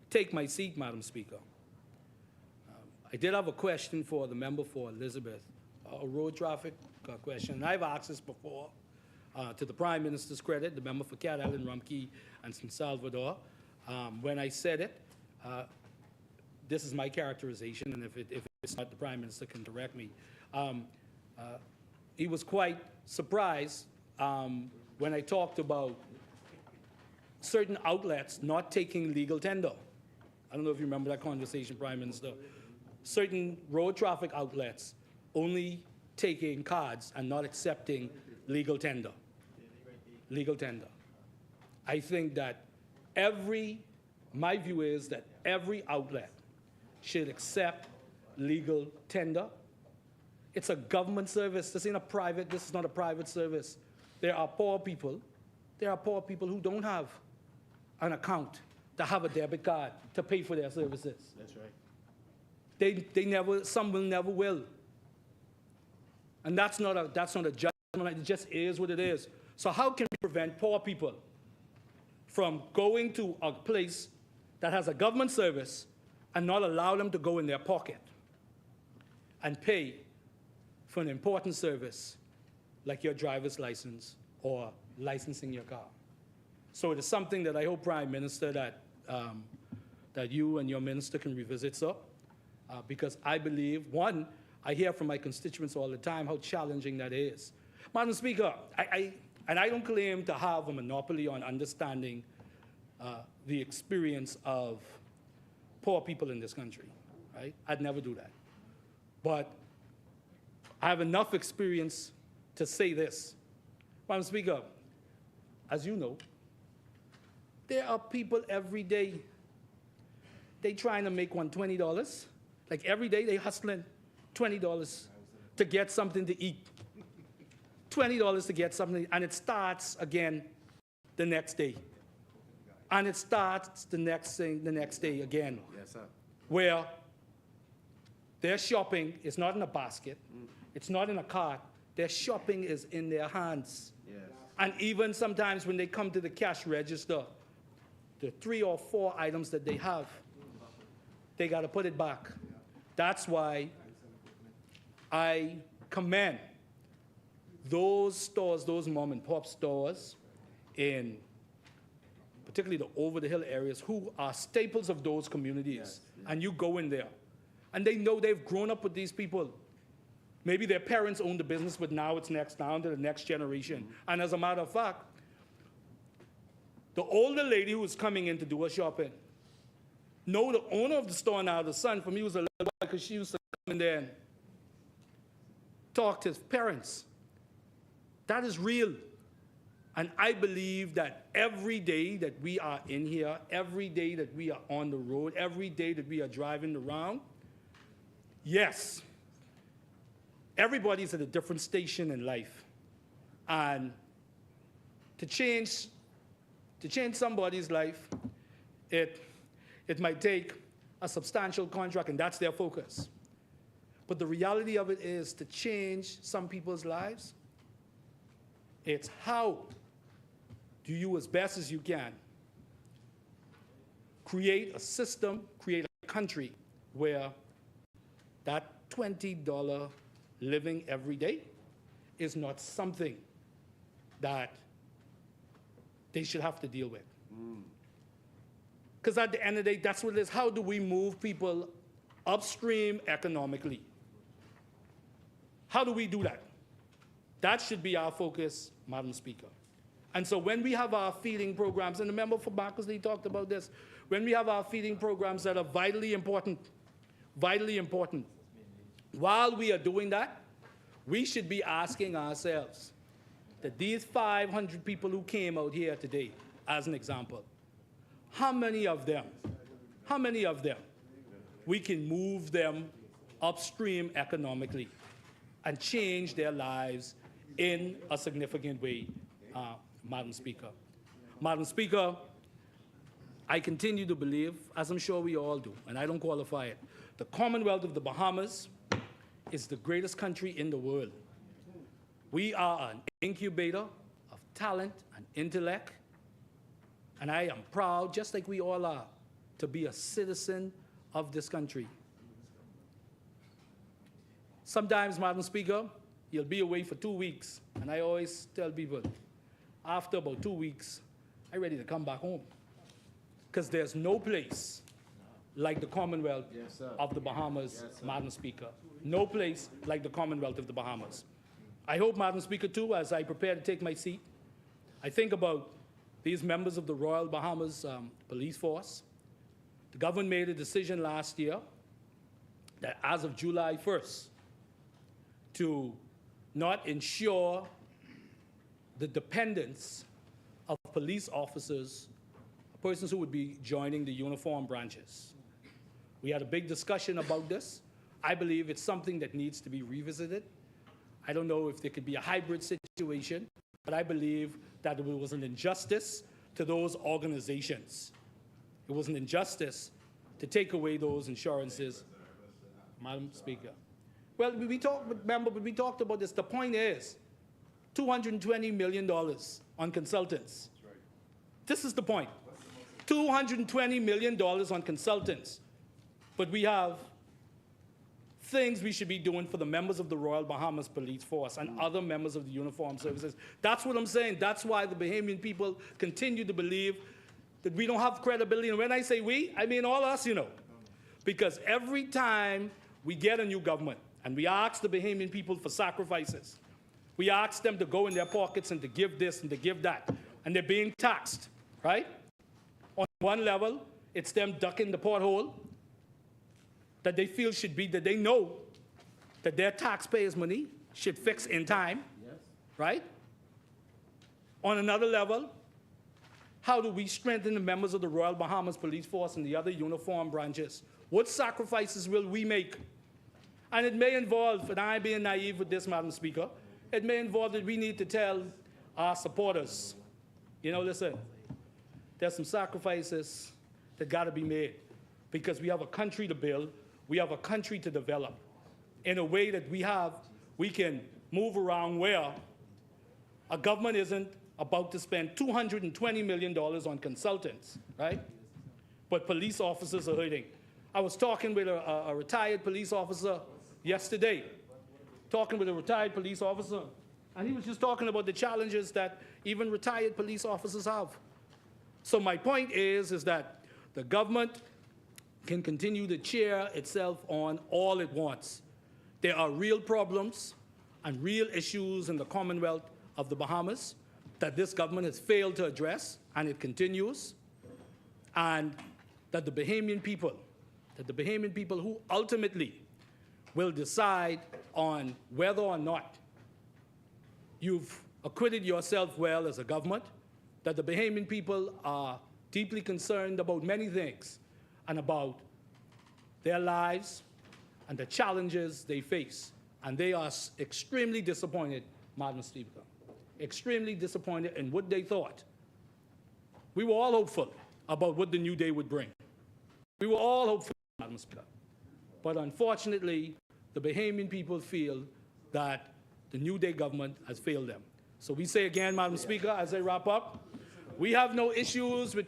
take my seat, Madam Speaker, I did have a question for the member for Elizabeth, a road traffic question. And I've asked this before to the Prime Minister's credit, the member for Cat Island, Rumkey, and San Salvador. When I said it, this is my characterization, and if it's not, the Prime Minister can direct me. He was quite surprised when I talked about certain outlets not taking legal tender. I don't know if you remember that conversation, Prime Minister. Certain road traffic outlets only taking cards and not accepting legal tender. Legal tender. I think that my view is that every outlet should accept legal tender. It's a government service. This is not a private service. There are poor people who don't have an account to have a debit card to pay for their services. That's right. Some will never will. And that's not a judgment, it just is what it is. So how can we prevent poor people from going to a place that has a government service and not allow them to go in their pocket and pay for an important service like your driver's license or licensing your car? So it is something that I hope, Prime Minister, that you and your minister can revisit, sir, because I believe, one, I hear from my constituents all the time how challenging that is. Madam Speaker, I don't claim to have a monopoly on understanding the experience of poor people in this country, right? I'd never do that. But I have enough experience to say this. Madam Speaker, as you know, there are people every day, they trying to make $20. Like every day they hustling $20 to get something to eat. $20 to get something, and it starts again the next day. And it starts the next day again. Yes, sir. Where their shopping is not in a basket, it's not in a cart, their shopping is in their hands. Yes. And even sometimes when they come to the cash register, the 3 or 4 items that they have, they got to put it back. That's why I commend those stores, those mom and pop stores in particularly the over-the-hill areas who are staples of those communities. Yes, yes. And you go in there, and they know they've grown up with these people. Maybe their parents owned the business, but now it's down to the next generation. Mm-hmm. And as a matter of fact, the older lady who was coming in to do her shopping, know the owner of the store now, the son, from he was a little boy, because she used to come in there and talk to his parents. That is real. And I believe that every day that we are in here, every day that we are on the road, every day that we are driving around, yes, everybody's at a different station in life. And to change somebody's life, it might take a substantial contract, and that's their focus. But the reality of it is, to change some people's lives, it's how do you, as best as you can, create a system, create a country where that $20 living every day is not something that they should have to deal with. Because at the end of the day, that's what it is. How do we move people upstream economically? How do we do that? That should be our focus, Madam Speaker. And so when we have our feeding programs, and the member for Barkersley talked about this, when we have our feeding programs that are vitally important, while we are doing that, we should be asking ourselves that these 500 people who came out here today, as an example, how many of them, we can move them upstream economically and change their lives in a significant way, Madam Speaker. Madam Speaker, I continue to believe, as I'm sure we all do, and I don't qualify it, the Commonwealth of the Bahamas is the greatest country in the world. We are an incubator of talent and intellect, and I am proud, just like we all are, to be a citizen of this country. Sometimes, Madam Speaker, you'll be away for 2 weeks, and I always tell people, after about 2 weeks, I'm ready to come back home. Because there's no place like the Commonwealth of the Bahamas, Madam Speaker. No place like the Commonwealth of the Bahamas. I hope, Madam Speaker, too, as I prepare to take my seat, I think about these members of the Royal Bahamas Police Force. The government made a decision last year that as of July 1st, to not ensure the dependence of police officers, persons who would be joining the uniform branches. We had a big discussion about this. I believe it's something that needs to be revisited. I don't know if there could be a hybrid situation, but I believe that it was an injustice to those organizations. It was an injustice to take away those insurances, Madam Speaker. Well, we talked about this. The point is, $220 million on consultants. This is the point. $220 million on consultants. But we have things we should be doing for the members of the Royal Bahamas Police Force and other members of the uniformed services. That's what I'm saying. That's why the Bahamian people continue to believe that we don't have credibility. And when I say we, I mean all us, you know. Because every time we get a new government and we ask the Bahamian people for sacrifices, we ask them to go in their pockets and to give this and to give that, and they're being taxed, right? On one level, it's them ducking the pothole that they feel should be, that they know that their taxpayers' money should fix in time, right? On another level, how do we strengthen the members of the Royal Bahamas Police Force and the other uniform branches? What sacrifices will we make? And it may involve, and I'm being naive with this, Madam Speaker, it may involve that we need to tell our supporters, you know, listen, there's some sacrifices that got to be made because we have a country to build, we have a country to develop in a way that we can move around where a government isn't about to spend $220 million on consultants, right? But police officers are hurting. I was talking with a retired police officer yesterday, and he was just talking about the challenges that even retired police officers have. So my point is that the government can continue to cheer itself on all it wants. There are real problems and real issues in the Commonwealth of the Bahamas that this government has failed to address, and it continues, and that the Bahamian people who ultimately will decide on whether or not you've acquitted yourself well as a government, that the Bahamian people are deeply concerned about many things and about their lives and the challenges they face. And they are extremely disappointed, Madam Speaker, extremely disappointed in what they thought. We were all hopeful about what the new day would bring. We were all hopeful, Madam Speaker. But unfortunately, the Bahamian people feel that the New Day government has failed them. So we say again, Madam Speaker, as I wrap up, we have no issues with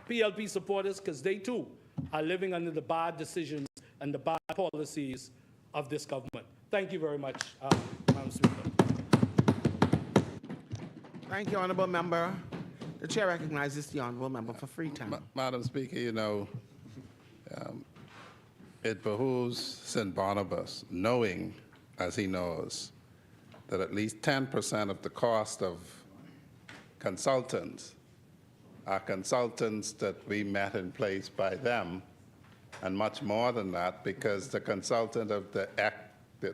PLP supporters, because they too are living under the bad decisions and the bad policies of this government. Thank you very much, Madam Speaker. Thank you, Honorable Member. The Chair recognizes the Honorable Member for Freetown. Madam Speaker, you know, it behooves St. Barnabas, knowing, as he knows, that at least 10% of the cost of consultants are consultants that we met in place by them, and much more than that, because the consultant of the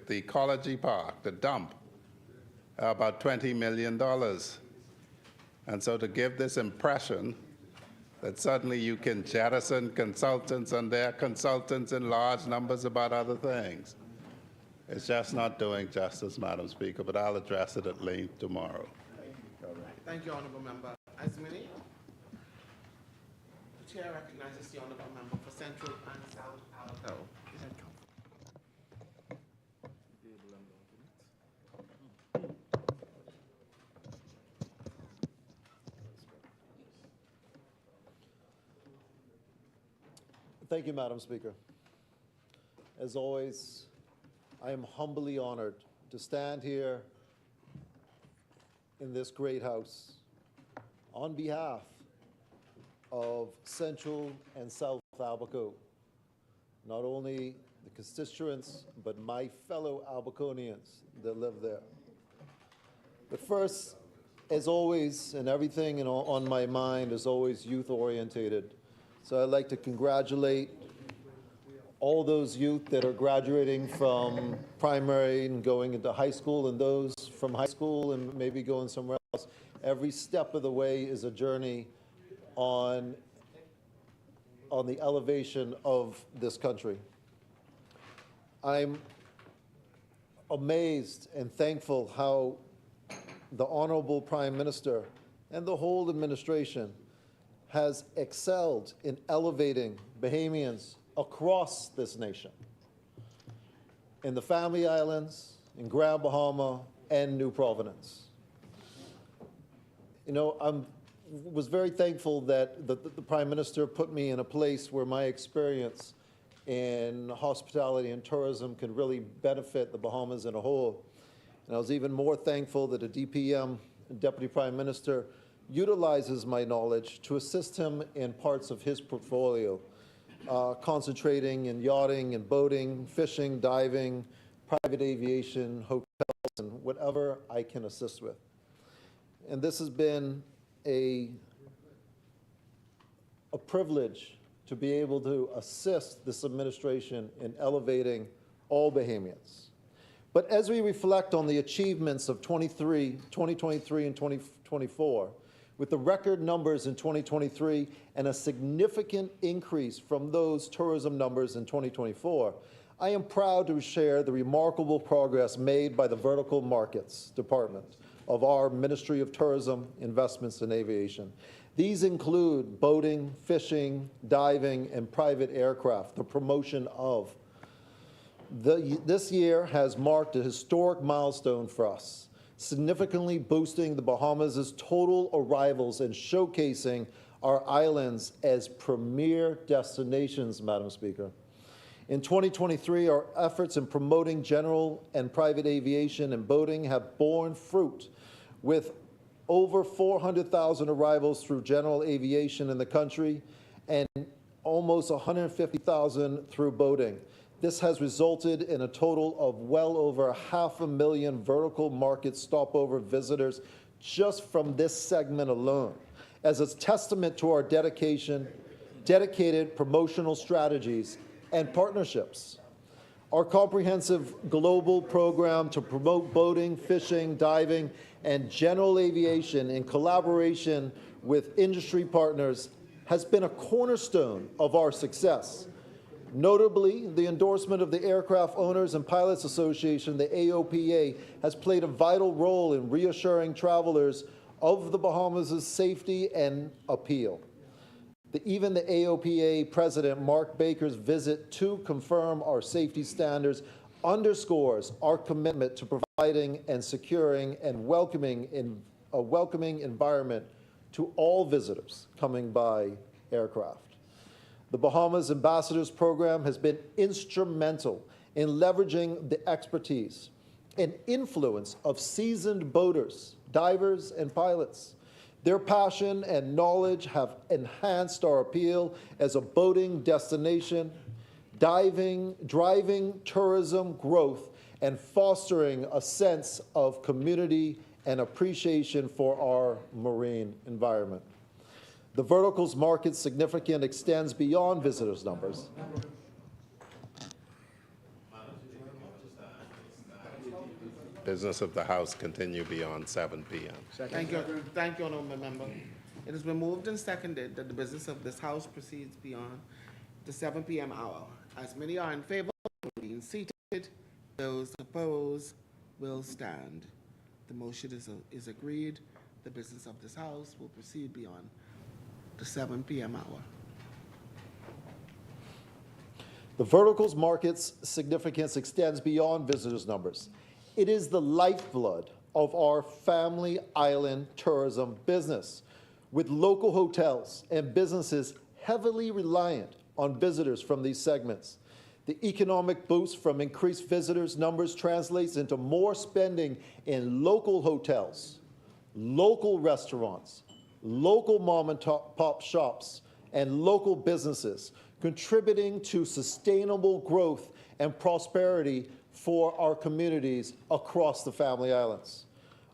ecology park, the dump, are about $20 million. And so to give this impression that suddenly you can jettison consultants and their consultants in large numbers about other things, it's just not doing justice, Madam Speaker, but I'll address it at length tomorrow. Thank you, Honorable Member. Asmini. The Chair recognizes the Honorable Member for Central and South Abaco. Thank you, Madam Speaker. As always, I am humbly honored to stand here in this great house on behalf of Central and South Abaco, not only the constituents, but my fellow Abaconians that live there. But first, as always, and everything on my mind is always youth-orientated. So I'd like to congratulate all those youth that are graduating from primary and going into high school, and those from high school and maybe going somewhere else. Every step of the way is a journey on the elevation of this country. I'm amazed and thankful how the Honorable Prime Minister and the whole administration has excelled in elevating Bahamians across this nation, in the Family Islands, in Grand Bahama, and New Providence. You know, I was very thankful that the Prime Minister put me in a place where my experience in hospitality and tourism can really benefit the Bahamas in a whole. And I was even more thankful that a DPM, Deputy Prime Minister, utilizes my knowledge to assist him in parts of his portfolio, concentrating in yachting and boating, fishing, diving, private aviation, hotels, and whatever I can assist with. And this has been a privilege to be able to assist this administration in elevating all Bahamians. But as we reflect on the achievements of 2023 and 2024, with the record numbers in 2023 and a significant increase from those tourism numbers in 2024, I am proud to share the remarkable progress made by the Vertical Markets Department of our Ministry of Tourism, Investments, and Aviation. These include boating, fishing, diving, and private aircraft, the promotion of. This year has marked a historic milestone for us, significantly boosting the Bahamas' total arrivals and showcasing our islands as premier destinations, Madam Speaker. In 2023, our efforts in promoting general and private aviation and boating have borne fruit, with over 400,000 arrivals through general aviation in the country and almost 150,000 through boating. This has resulted in a total of well over 500,000 vertical market stopover visitors just from this segment alone, as a testament to our dedicated promotional strategies and partnerships. Our comprehensive global program to promote boating, fishing, diving, and general aviation in collaboration with industry partners has been a cornerstone of our success. Notably, the endorsement of the Aircraft Owners and Pilots Association, the AOPA, has played a vital role in reassuring travelers of the Bahamas' safety and appeal. Even the AOPA President, Mark Baker's visit to confirm our safety standards underscores our commitment to providing and securing and welcoming a welcoming environment to all visitors coming by aircraft. The Bahamas Ambassadors Program has been instrumental in leveraging the expertise and influence of seasoned boaters, divers, and pilots. Their passion and knowledge have enhanced our appeal as a boating destination, driving tourism growth, and fostering a sense of community and appreciation for our marine environment. The verticals market significance extends beyond visitors numbers. Business of the House continue beyond 7 p.m. Thank you, honorable member. It has been moved and seconded that the business of this House proceeds beyond the 7 p.m. hour. As many are in favor of being seated, those opposed will stand. The motion is agreed. The business of this House will proceed beyond the 7 p.m. hour. The verticals market's significance extends beyond visitors numbers. It is the lifeblood of our family island tourism business, with local hotels and businesses heavily reliant on visitors from these segments. The economic boost from increased visitors numbers translates into more spending in local hotels, local restaurants, local mom and pop shops, and local businesses, contributing to sustainable growth and prosperity for our communities across the Family Islands.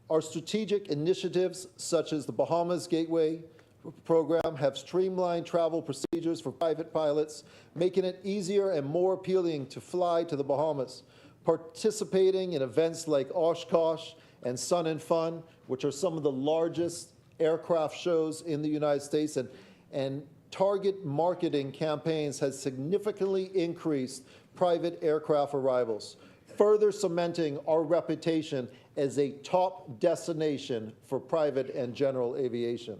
Our strategic initiatives, such as the Bahamas Gateway program, have streamlined travel procedures for private pilots, making it easier and more appealing to fly to the Bahamas. Participating in events like Oshkosh and Sun and Fun, which are some of the largest aircraft shows in the United States, and target marketing campaigns has significantly increased private aircraft arrivals, further cementing our reputation as a top destination for private and general aviation.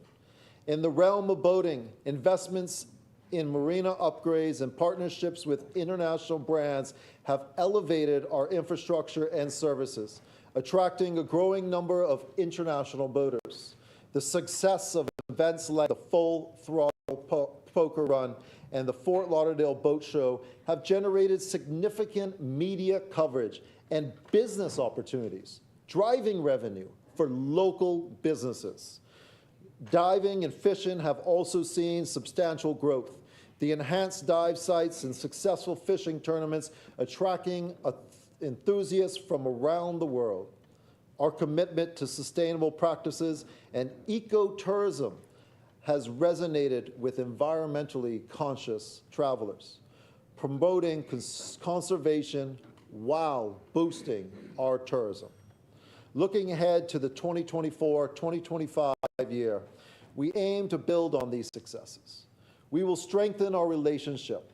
In the realm of boating, investments in marina upgrades and partnerships with international brands have elevated our infrastructure and services, attracting a growing number of international boaters. The success of events like the Full Throttle Poker Run and the Fort Lauderdale Boat Show have generated significant media coverage and business opportunities, driving revenue for local businesses. Diving and fishing have also seen substantial growth. The enhanced dive sites and successful fishing tournaments attracting enthusiasts from around the world. Our commitment to sustainable practices and ecotourism has resonated with environmentally conscious travelers, promoting conservation while boosting our tourism. Looking ahead to the 2024-2025 year, we aim to build on these successes. We will strengthen our relationship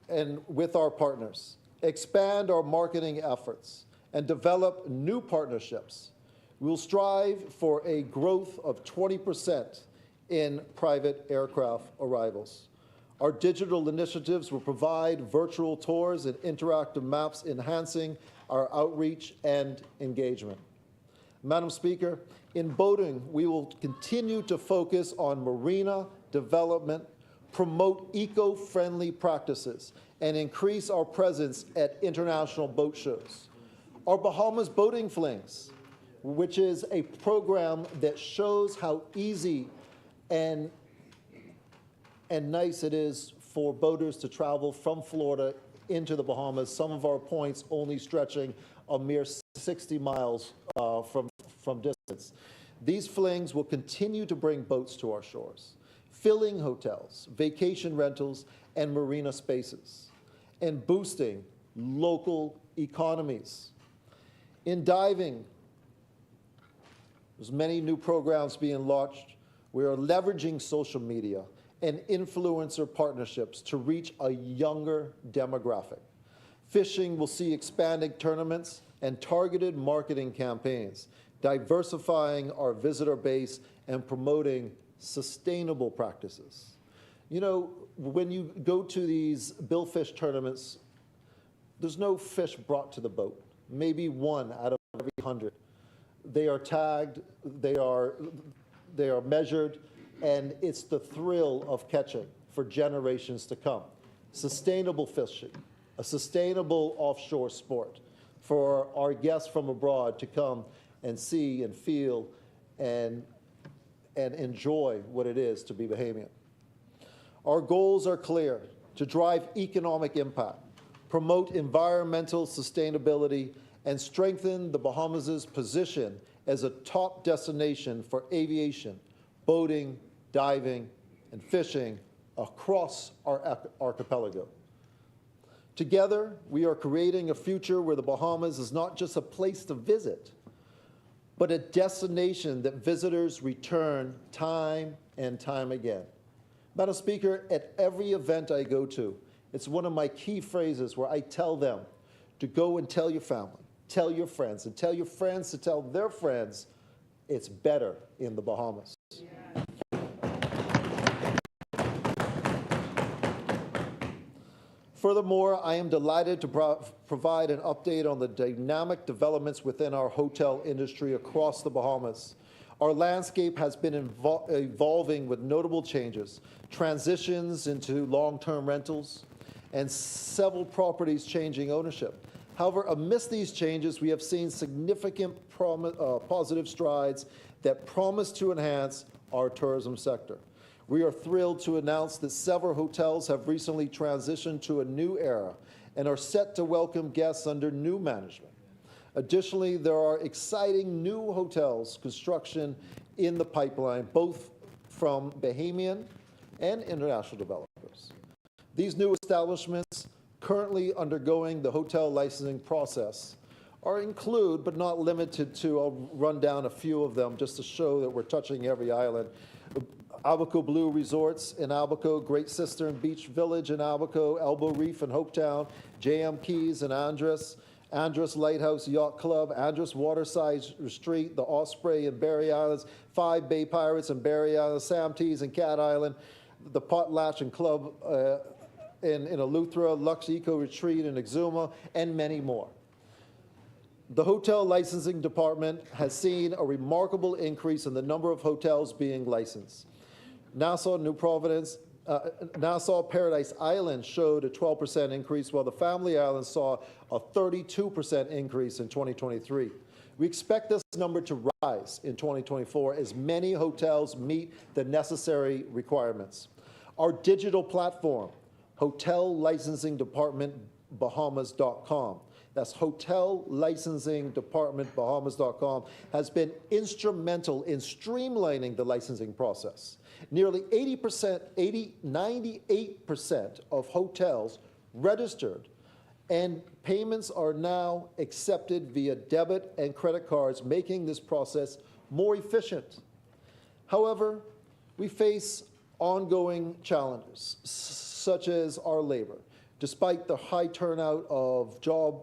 and with our partners, expand our marketing efforts, and develop new partnerships. We will strive for a growth of 20% in private aircraft arrivals. Our digital initiatives will provide virtual tours and interactive maps, enhancing our outreach and engagement. Madam Speaker, in boating, we will continue to focus on marina development, promote eco-friendly practices, and increase our presence at international boat shows. Our Bahamas Boating Flings, which is a program that shows how easy and nice it is for boaters to travel from Florida into the Bahamas, some of our points only stretching a mere 60 miles from distance. These flings will continue to bring boats to our shores, filling hotels, vacation rentals, and marina spaces, and boosting local economies. In diving, there's many new programs being launched. We are leveraging social media and influencer partnerships to reach a younger demographic. Fishing will see expanding tournaments and targeted marketing campaigns, diversifying our visitor base and promoting sustainable practices. You know, when you go to these billfish tournaments, there's no fish brought to the boat, maybe one out of every 100. They are tagged, they are measured, and it's the thrill of catching for generations to come. Sustainable fishing, a sustainable offshore sport for our guests from abroad to come and see and feel and enjoy what it is to be Bahamian. Our goals are clear: to drive economic impact, promote environmental sustainability, and strengthen the Bahamas' position as a top destination for aviation, boating, diving, and fishing across our archipelago. Together, we are creating a future where the Bahamas is not just a place to visit, but a destination that visitors return time and time again. Madam Speaker, at every event I go to, it's one of my key phrases where I tell them to go and tell your family, tell your friends, and tell your friends to tell their friends it's better in the Bahamas. Furthermore, I am delighted to provide an update on the dynamic developments within our hotel industry across the Bahamas. Our landscape has been evolving with notable changes, transitions into long-term rentals, and several properties changing ownership. However, amidst these changes, we have seen significant positive strides that promise to enhance our tourism sector. We are thrilled to announce that several hotels have recently transitioned to a new era and are set to welcome guests under new management. Additionally, there are exciting new hotels construction in the pipeline, both from Bahamian and international developers. These new establishments currently undergoing the hotel licensing process include, but not limited to, I'll run down a few of them just to show that we're touching every island. Abaco Blue Resorts in Abaco, Great Cistern Beach Village in Abaco, Elbow Reef in Hopetown, JM Keys in Andros, Andros Lighthouse Yacht Club, Andros Waterside Retreat, the Osprey in Berry Islands, 5 Bay Pirates in Berry Island, Sam Tees in Cat Island, the Potlatch and Club in Eleuthera, Lux Eco Retreat in Exuma, and many more. The hotel licensing department has seen a remarkable increase in the number of hotels being licensed. Nassau Paradise Island showed a 12% increase, while the Family Island saw a 32% increase in 2023. We expect this number to rise in 2024 as many hotels meet the necessary requirements. Our digital platform, Hotel Licensing Department Bahamas.com, that's Hotel Licensing Department Bahamas.com, has been instrumental in streamlining the licensing process. Nearly 98% of hotels registered, and payments are now accepted via debit and credit cards, making this process more efficient. However, we face ongoing challenges, such as our labor. Despite the high turnout of job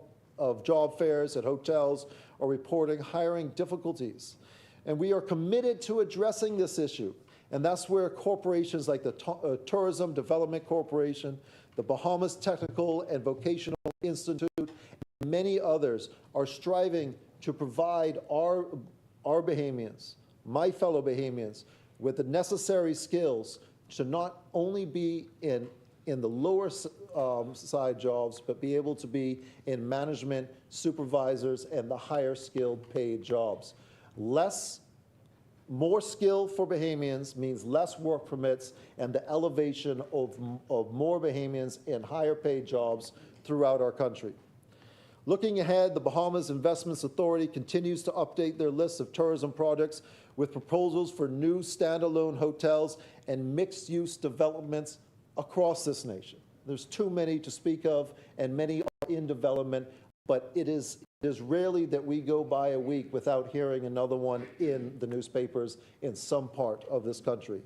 fairs at hotels are reporting hiring difficulties. And we are committed to addressing this issue. And that's where corporations like the Tourism Development Corporation, the Bahamas Technical and Vocational Institute, and many others are striving to provide our Bahamians, my fellow Bahamians, with the necessary skills to not only be in the lower side jobs, but be able to be in management, supervisors, and the higher skilled paid jobs. More skill for Bahamians means less work permits and the elevation of more Bahamians in higher paid jobs throughout our country. Looking ahead, the Bahamas Investments Authority continues to update their list of tourism projects with proposals for new standalone hotels and mixed-use developments across this nation. There's too many to speak of, and many are in development, but it is rarely that we go by a week without hearing another one in the newspapers in some part of this country.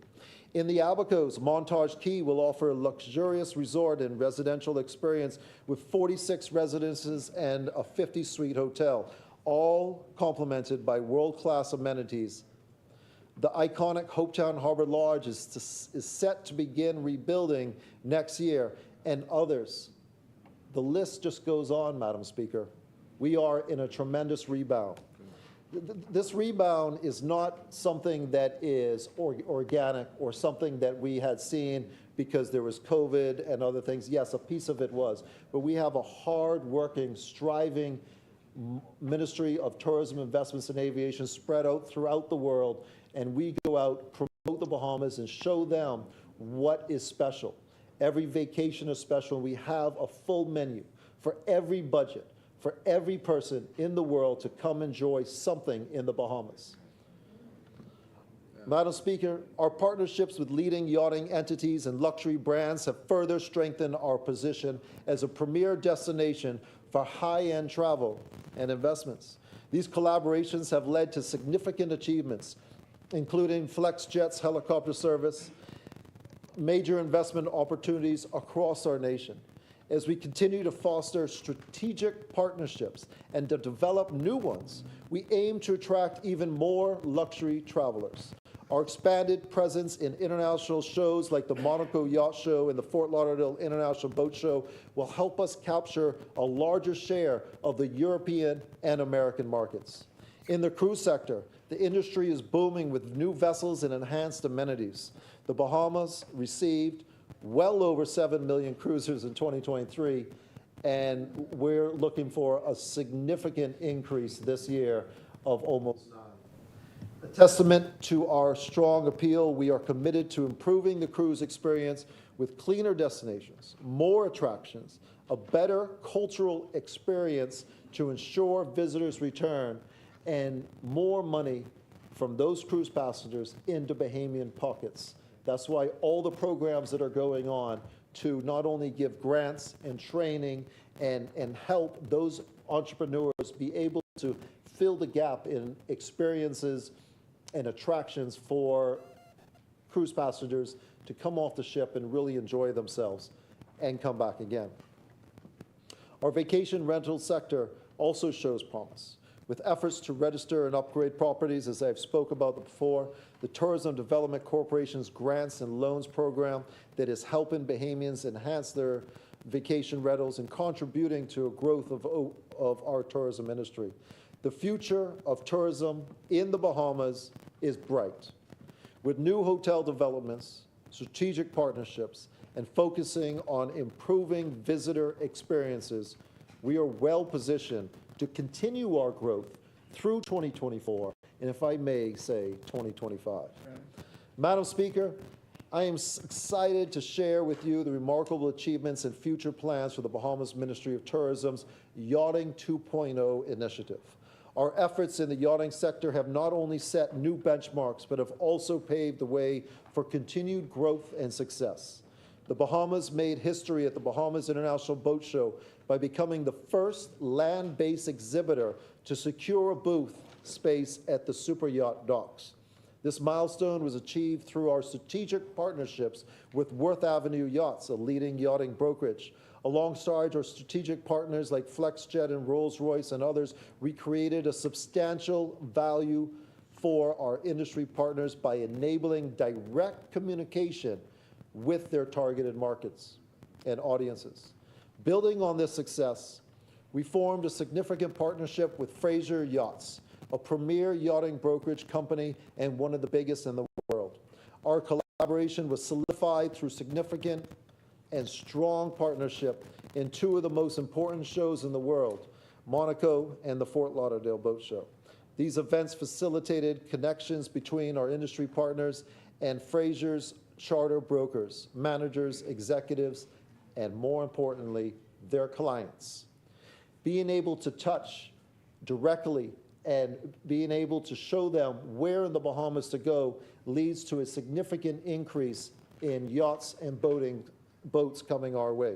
In the Abacos, Montage Key will offer a luxurious resort and residential experience with 46 residences and a 50-suite hotel, all complemented by world-class amenities. The iconic Hopetown Harbor Lodge is set to begin rebuilding next year, and others. The list just goes on, Madam Speaker. We are in a tremendous rebound. This rebound is not something that is organic or something that we had seen because there was COVID and other things. Yes, a piece of it was, but we have a hard-working, striving Ministry of Tourism, Investments, and Aviation spread out throughout the world, and we go out, promote the Bahamas, and show them what is special. Every vacation is special, and we have a full menu for every budget, for every person in the world to come enjoy something in the Bahamas. Madam Speaker, our partnerships with leading yachting entities and luxury brands have further strengthened our position as a premier destination for high-end travel and investments. These collaborations have led to significant achievements, including FlexJet's helicopter service, major investment opportunities across our nation. As we continue to foster strategic partnerships and to develop new ones, we aim to attract even more luxury travelers. Our expanded presence in international shows like the Monaco Yacht Show and the Fort Lauderdale International Boat Show will help us capture a larger share of the European and American markets. In the cruise sector, the industry is booming with new vessels and enhanced amenities. The Bahamas received well over 7 million cruisers in 2023, and we're looking for a significant increase this year of almost 9. A testament to our strong appeal, we are committed to improving the cruise experience with cleaner destinations, more attractions, a better cultural experience to ensure visitors return, and more money from those cruise passengers into Bahamian pockets. That's why all the programs that are going on to not only give grants and training and help those entrepreneurs be able to fill the gap in experiences and attractions for cruise passengers to come off the ship and really enjoy themselves and come back again. Our vacation rental sector also shows promise. With efforts to register and upgrade properties, as I've spoke about before, the Tourism Development Corporation's grants and loans program that is helping Bahamians enhance their vacation rentals and contributing to a growth of our tourism industry. The future of tourism in the Bahamas is bright. With new hotel developments, strategic partnerships, and focusing on improving visitor experiences, we are well positioned to continue our growth through 2024, and if I may say, 2025. Madam Speaker, I am excited to share with you the remarkable achievements and future plans for the Bahamas Ministry of Tourism's Yachting 2.0 initiative. Our efforts in the yachting sector have not only set new benchmarks, but have also paved the way for continued growth and success. The Bahamas made history at the Bahamas International Boat Show by becoming the first land-based exhibitor to secure a booth space at the super yacht docks. This milestone was achieved through our strategic partnerships with Worth Avenue Yachts, a leading yachting brokerage. Alongside our strategic partners like FlexJet and Rolls-Royce and others, we created a substantial value for our industry partners by enabling direct communication with their targeted markets and audiences. Building on this success, we formed a significant partnership with Fraser Yachts, a premier yachting brokerage company and one of the biggest in the world. Our collaboration was solidified through significant and strong partnership in two of the most important shows in the world, Monaco and the Fort Lauderdale Boat Show. These events facilitated connections between our industry partners and Fraser's charter brokers, managers, executives, and more importantly, their clients. Being able to touch directly and being able to show them where in the Bahamas to go leads to a significant increase in yachts and boats coming our way.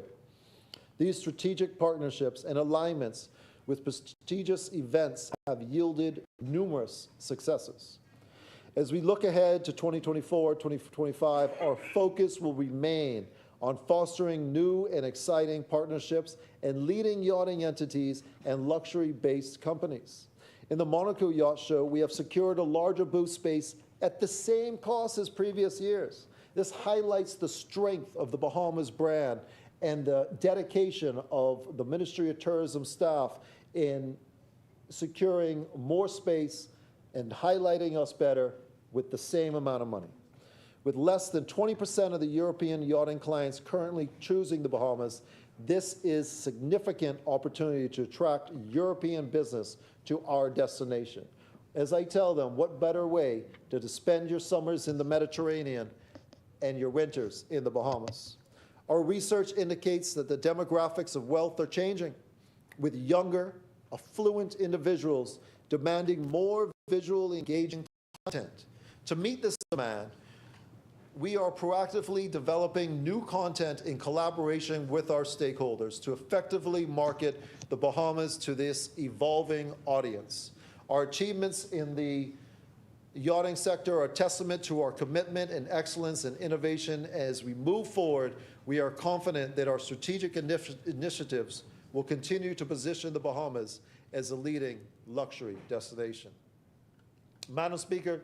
These strategic partnerships and alignments with prestigious events have yielded numerous successes. As we look ahead to 2024, 2025, our focus will remain on fostering new and exciting partnerships and leading yachting entities and luxury-based companies. In the Monaco Yacht Show, we have secured a larger booth space at the same cost as previous years. This highlights the strength of the Bahamas brand and the dedication of the Ministry of Tourism staff in securing more space and highlighting us better with the same amount of money. With less than 20% of the European yachting clients currently choosing the Bahamas, this is significant opportunity to attract European business to our destination. As I tell them, what better way to spend your summers in the Mediterranean and your winters in the Bahamas? Our research indicates that the demographics of wealth are changing, with younger, affluent individuals demanding more visually engaging content. To meet this demand, we are proactively developing new content in collaboration with our stakeholders to effectively market the Bahamas to this evolving audience. Our achievements in the yachting sector are a testament to our commitment and excellence and innovation. As we move forward, we are confident that our strategic initiatives will continue to position the Bahamas as a leading luxury destination. Madam Speaker,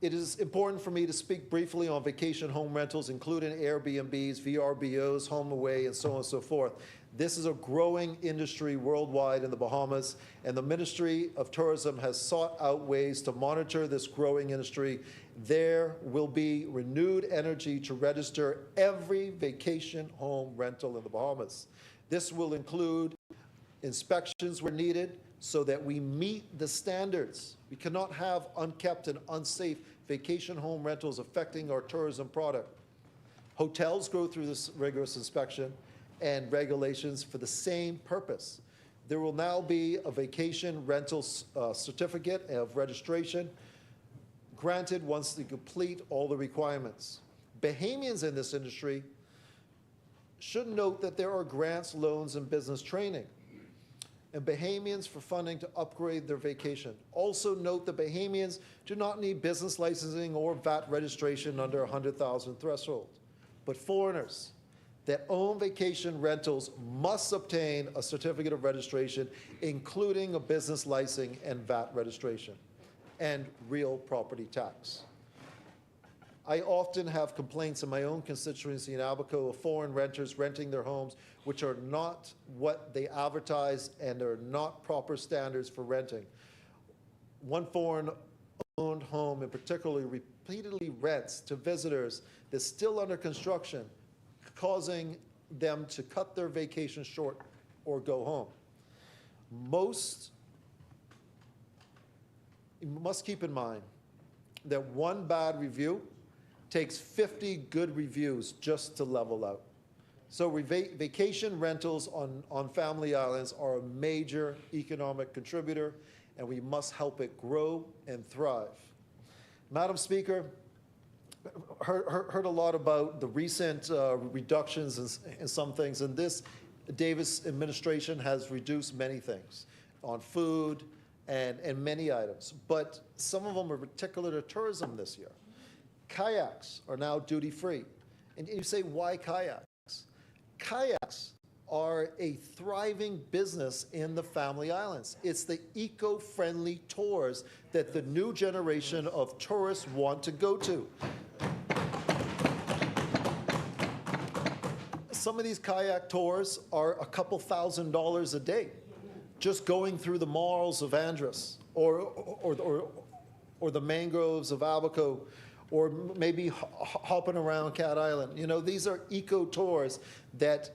it is important for me to speak briefly on vacation home rentals, including Airbnbs, VRBOs, home away, and so on and so forth. This is a growing industry worldwide in the Bahamas, and the Ministry of Tourism has sought out ways to monitor this growing industry. There will be renewed energy to register every vacation home rental in the Bahamas. This will include inspections where needed so that we meet the standards. We cannot have unkept and unsafe vacation home rentals affecting our tourism product. Hotels go through this rigorous inspection and regulations for the same purpose. There will now be a vacation rental certificate of registration granted once they complete all the requirements. Bahamians in this industry should note that there are grants, loans, and business training, and Bahamians for funding to upgrade their vacation. Also note that Bahamians do not need business licensing or VAT registration under 100,000 threshold, but foreigners that own vacation rentals must obtain a certificate of registration, including a business licensing and VAT registration, and real property tax. I often have complaints in my own constituency in Abaco of foreign renters renting their homes, which are not what they advertise and are not proper standards for renting. One foreign-owned home in particular repeatedly rents to visitors that's still under construction, causing them to cut their vacation short or go home. You must keep in mind that one bad review takes 50 good reviews just to level out. So vacation rentals on family islands are a major economic contributor, and we must help it grow and thrive. Madam Speaker, heard a lot about the recent reductions in some things, and this Davis administration has reduced many things on food and many items, but some of them are particular to tourism this year. Kayaks are now duty-free. And you say, why kayaks? Kayaks are a thriving business in the family islands. It's the eco-friendly tours that the new generation of tourists want to go to. Some of these kayak tours are a couple $1,000s a day, just going through the marls of Andros or the mangroves of Abaco, or maybe hopping around Cat Island. You know, these are eco-tours that,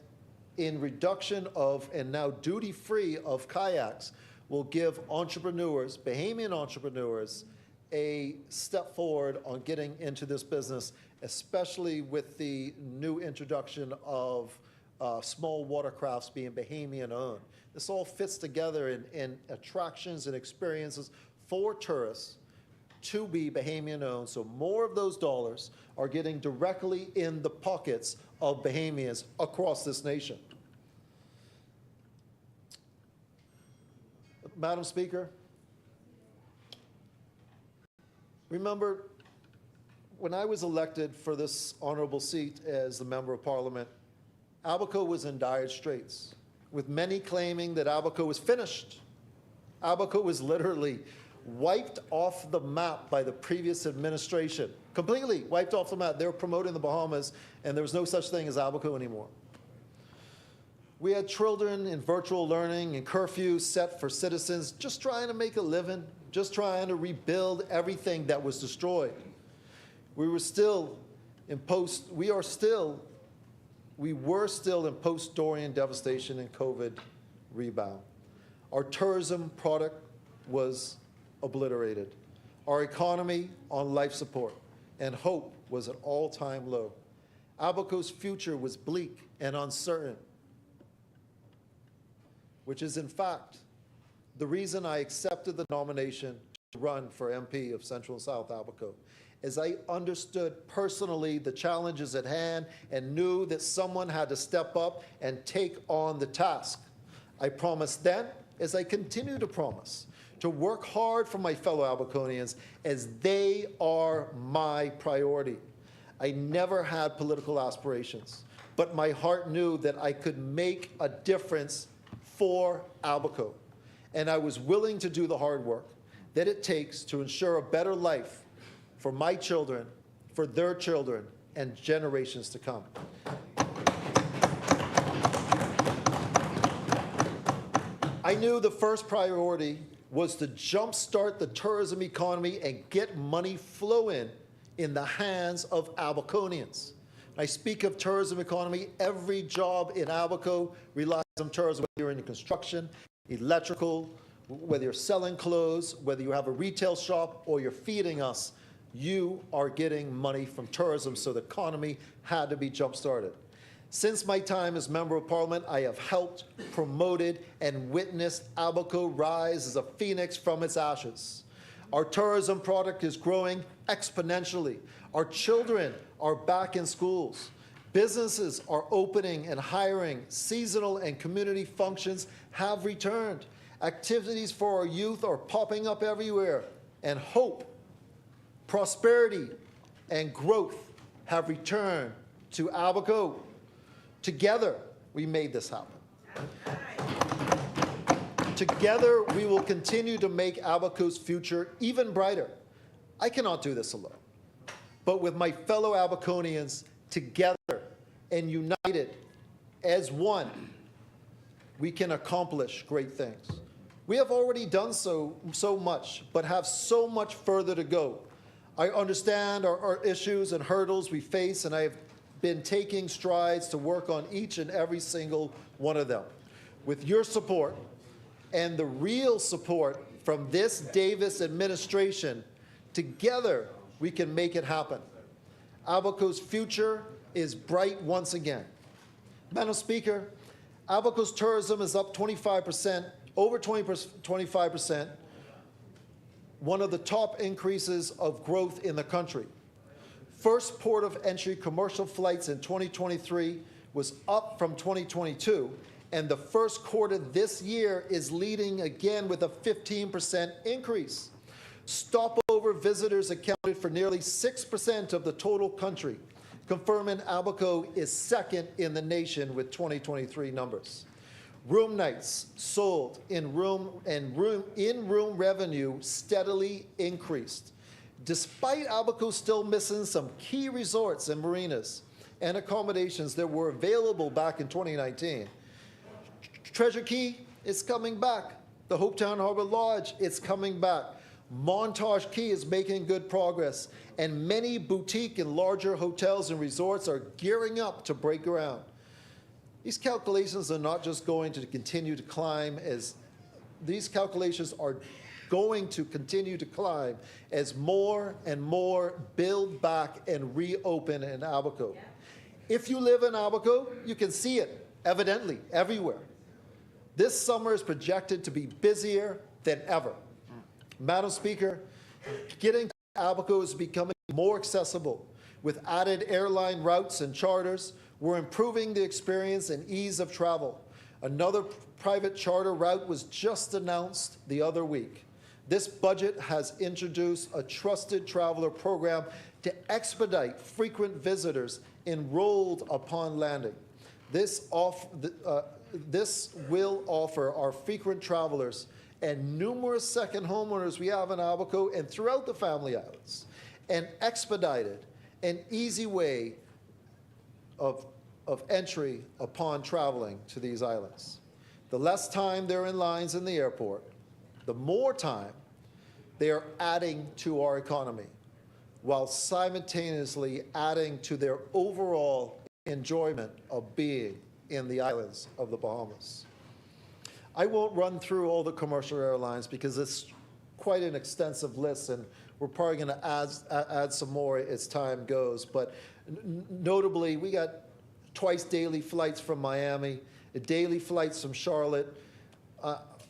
in reduction of and now duty-free of kayaks, will give entrepreneurs, Bahamian entrepreneurs, a step forward on getting into this business, especially with the new introduction of small watercrafts being Bahamian-owned. This all fits together in attractions and experiences for tourists to be Bahamian-owned, so more of those dollars are getting directly in the pockets of Bahamians across this nation. Madam Speaker, remember, when I was elected for this honorable seat as the Member of Parliament, Abaco was in dire straits, with many claiming that Abaco was finished. Abaco was literally wiped off the map by the previous administration, completely wiped off the map. They were promoting the Bahamas, and there was no such thing as Abaco anymore. We had children in virtual learning and curfews set for citizens just trying to make a living, just trying to rebuild everything that was destroyed. We were still in post-Dorian devastation and COVID rebound. Our tourism product was obliterated. Our economy on life support, and hope was at all-time low. Abaco's future was bleak and uncertain, which is in fact the reason I accepted the nomination to run for MP of Central and South Abaco, as I understood personally the challenges at hand and knew that someone had to step up and take on the task. I promised then, as I continue to promise, to work hard for my fellow Abaconians, as they are my priority. I never had political aspirations, but my heart knew that I could make a difference for Abaco, and I was willing to do the hard work that it takes to ensure a better life for my children, for their children, and generations to come. I knew the first priority was to jumpstart the tourism economy and get money flowing in the hands of Abaconians. I speak of tourism economy, every job in Abaco relies on tourism, whether you're in construction, electrical, whether you're selling clothes, whether you have a retail shop or you're feeding us, you are getting money from tourism, so the economy had to be jump-started. Since my time as Member of Parliament, I have helped, promoted, and witnessed Abaco rise as a phoenix from its ashes. Our tourism product is growing exponentially. Our children are back in schools. Businesses are opening and hiring. Seasonal and community functions have returned. Activities for our youth are popping up everywhere. And hope, prosperity, and growth have returned to Abaco. Together, we made this happen. Together, we will continue to make Abaco's future even brighter. I cannot do this alone, but with my fellow Abaconians, together and united as one, we can accomplish great things. We have already done so much, but have so much further to go. I understand our issues and hurdles we face, and I have been taking strides to work on each and every single one of them. With your support and the real support from this Davis administration, together we can make it happen. Abaco's future is bright once again. Madam Speaker, Abaco's tourism is up 25%, over 25%, one of the top increases of growth in the country. First port of entry commercial flights in 2023 was up from 2022, and the first quarter this year is leading again with a 15% increase. Stopover visitors accounted for nearly 6% of the total country, confirming Abaco is second in the nation with 2023 numbers. Room nights sold in-room revenue steadily increased, despite Abaco still missing some key resorts and marinas and accommodations that were available back in 2019. Treasure Key is coming back. The Hopetown Harbor Lodge is coming back. Montage Key is making good progress, and many boutique and larger hotels and resorts are gearing up to break ground. These calculations are not just going to continue to climb as more and more build back and reopen in Abaco. If you live in Abaco, you can see it evidently everywhere. This summer is projected to be busier than ever. Madam Speaker, getting to Abaco is becoming more accessible. With added airline routes and charters, we're improving the experience and ease of travel. Another private charter route was just announced the other week. This budget has introduced a trusted traveler program to expedite frequent visitors enrolled upon landing. This will offer our frequent travelers and numerous second homeowners we have in Abaco and throughout the family islands an expedited and easy way of of entry upon traveling to these islands. The less time they're in lines in the airport, the more time they are adding to our economy, while simultaneously adding to their overall enjoyment of being in the islands of the Bahamas. I won't run through all the commercial airlines because it's quite an extensive list, and we're probably going to add some more as time goes. But notably, we got twice daily flights from Miami, daily flights from Charlotte,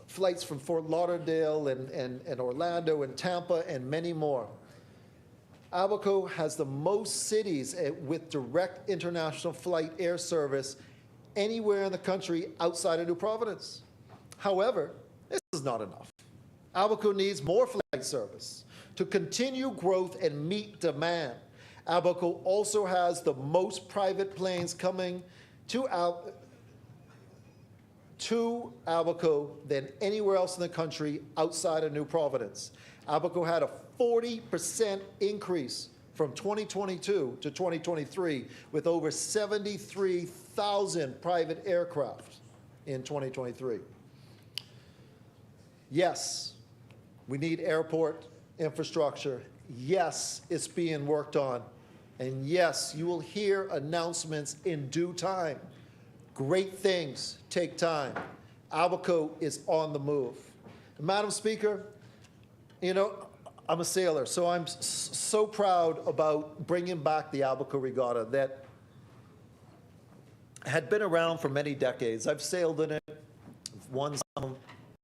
flights from Fort Lauderdale and Orlando and Tampa, and many more. Abaco has the most cities with direct international flight air service anywhere in the country outside of New Providence. However, this is not enough. Abaco needs more flight service to continue growth and meet demand. Abaco also has the most private planes coming to Abaco than anywhere else in the country outside of New Providence. Abaco had a 40% increase from 2022 to 2023, with over 73,000 private aircraft in 2023. Yes, we need airport infrastructure. Yes, it's being worked on. And yes, you will hear announcements in due time. Great things take time. Abaco is on the move. Madam Speaker, you know, I'm a sailor, so I'm so proud about bringing back the Abaco Regatta that had been around for many decades. I've sailed in it, won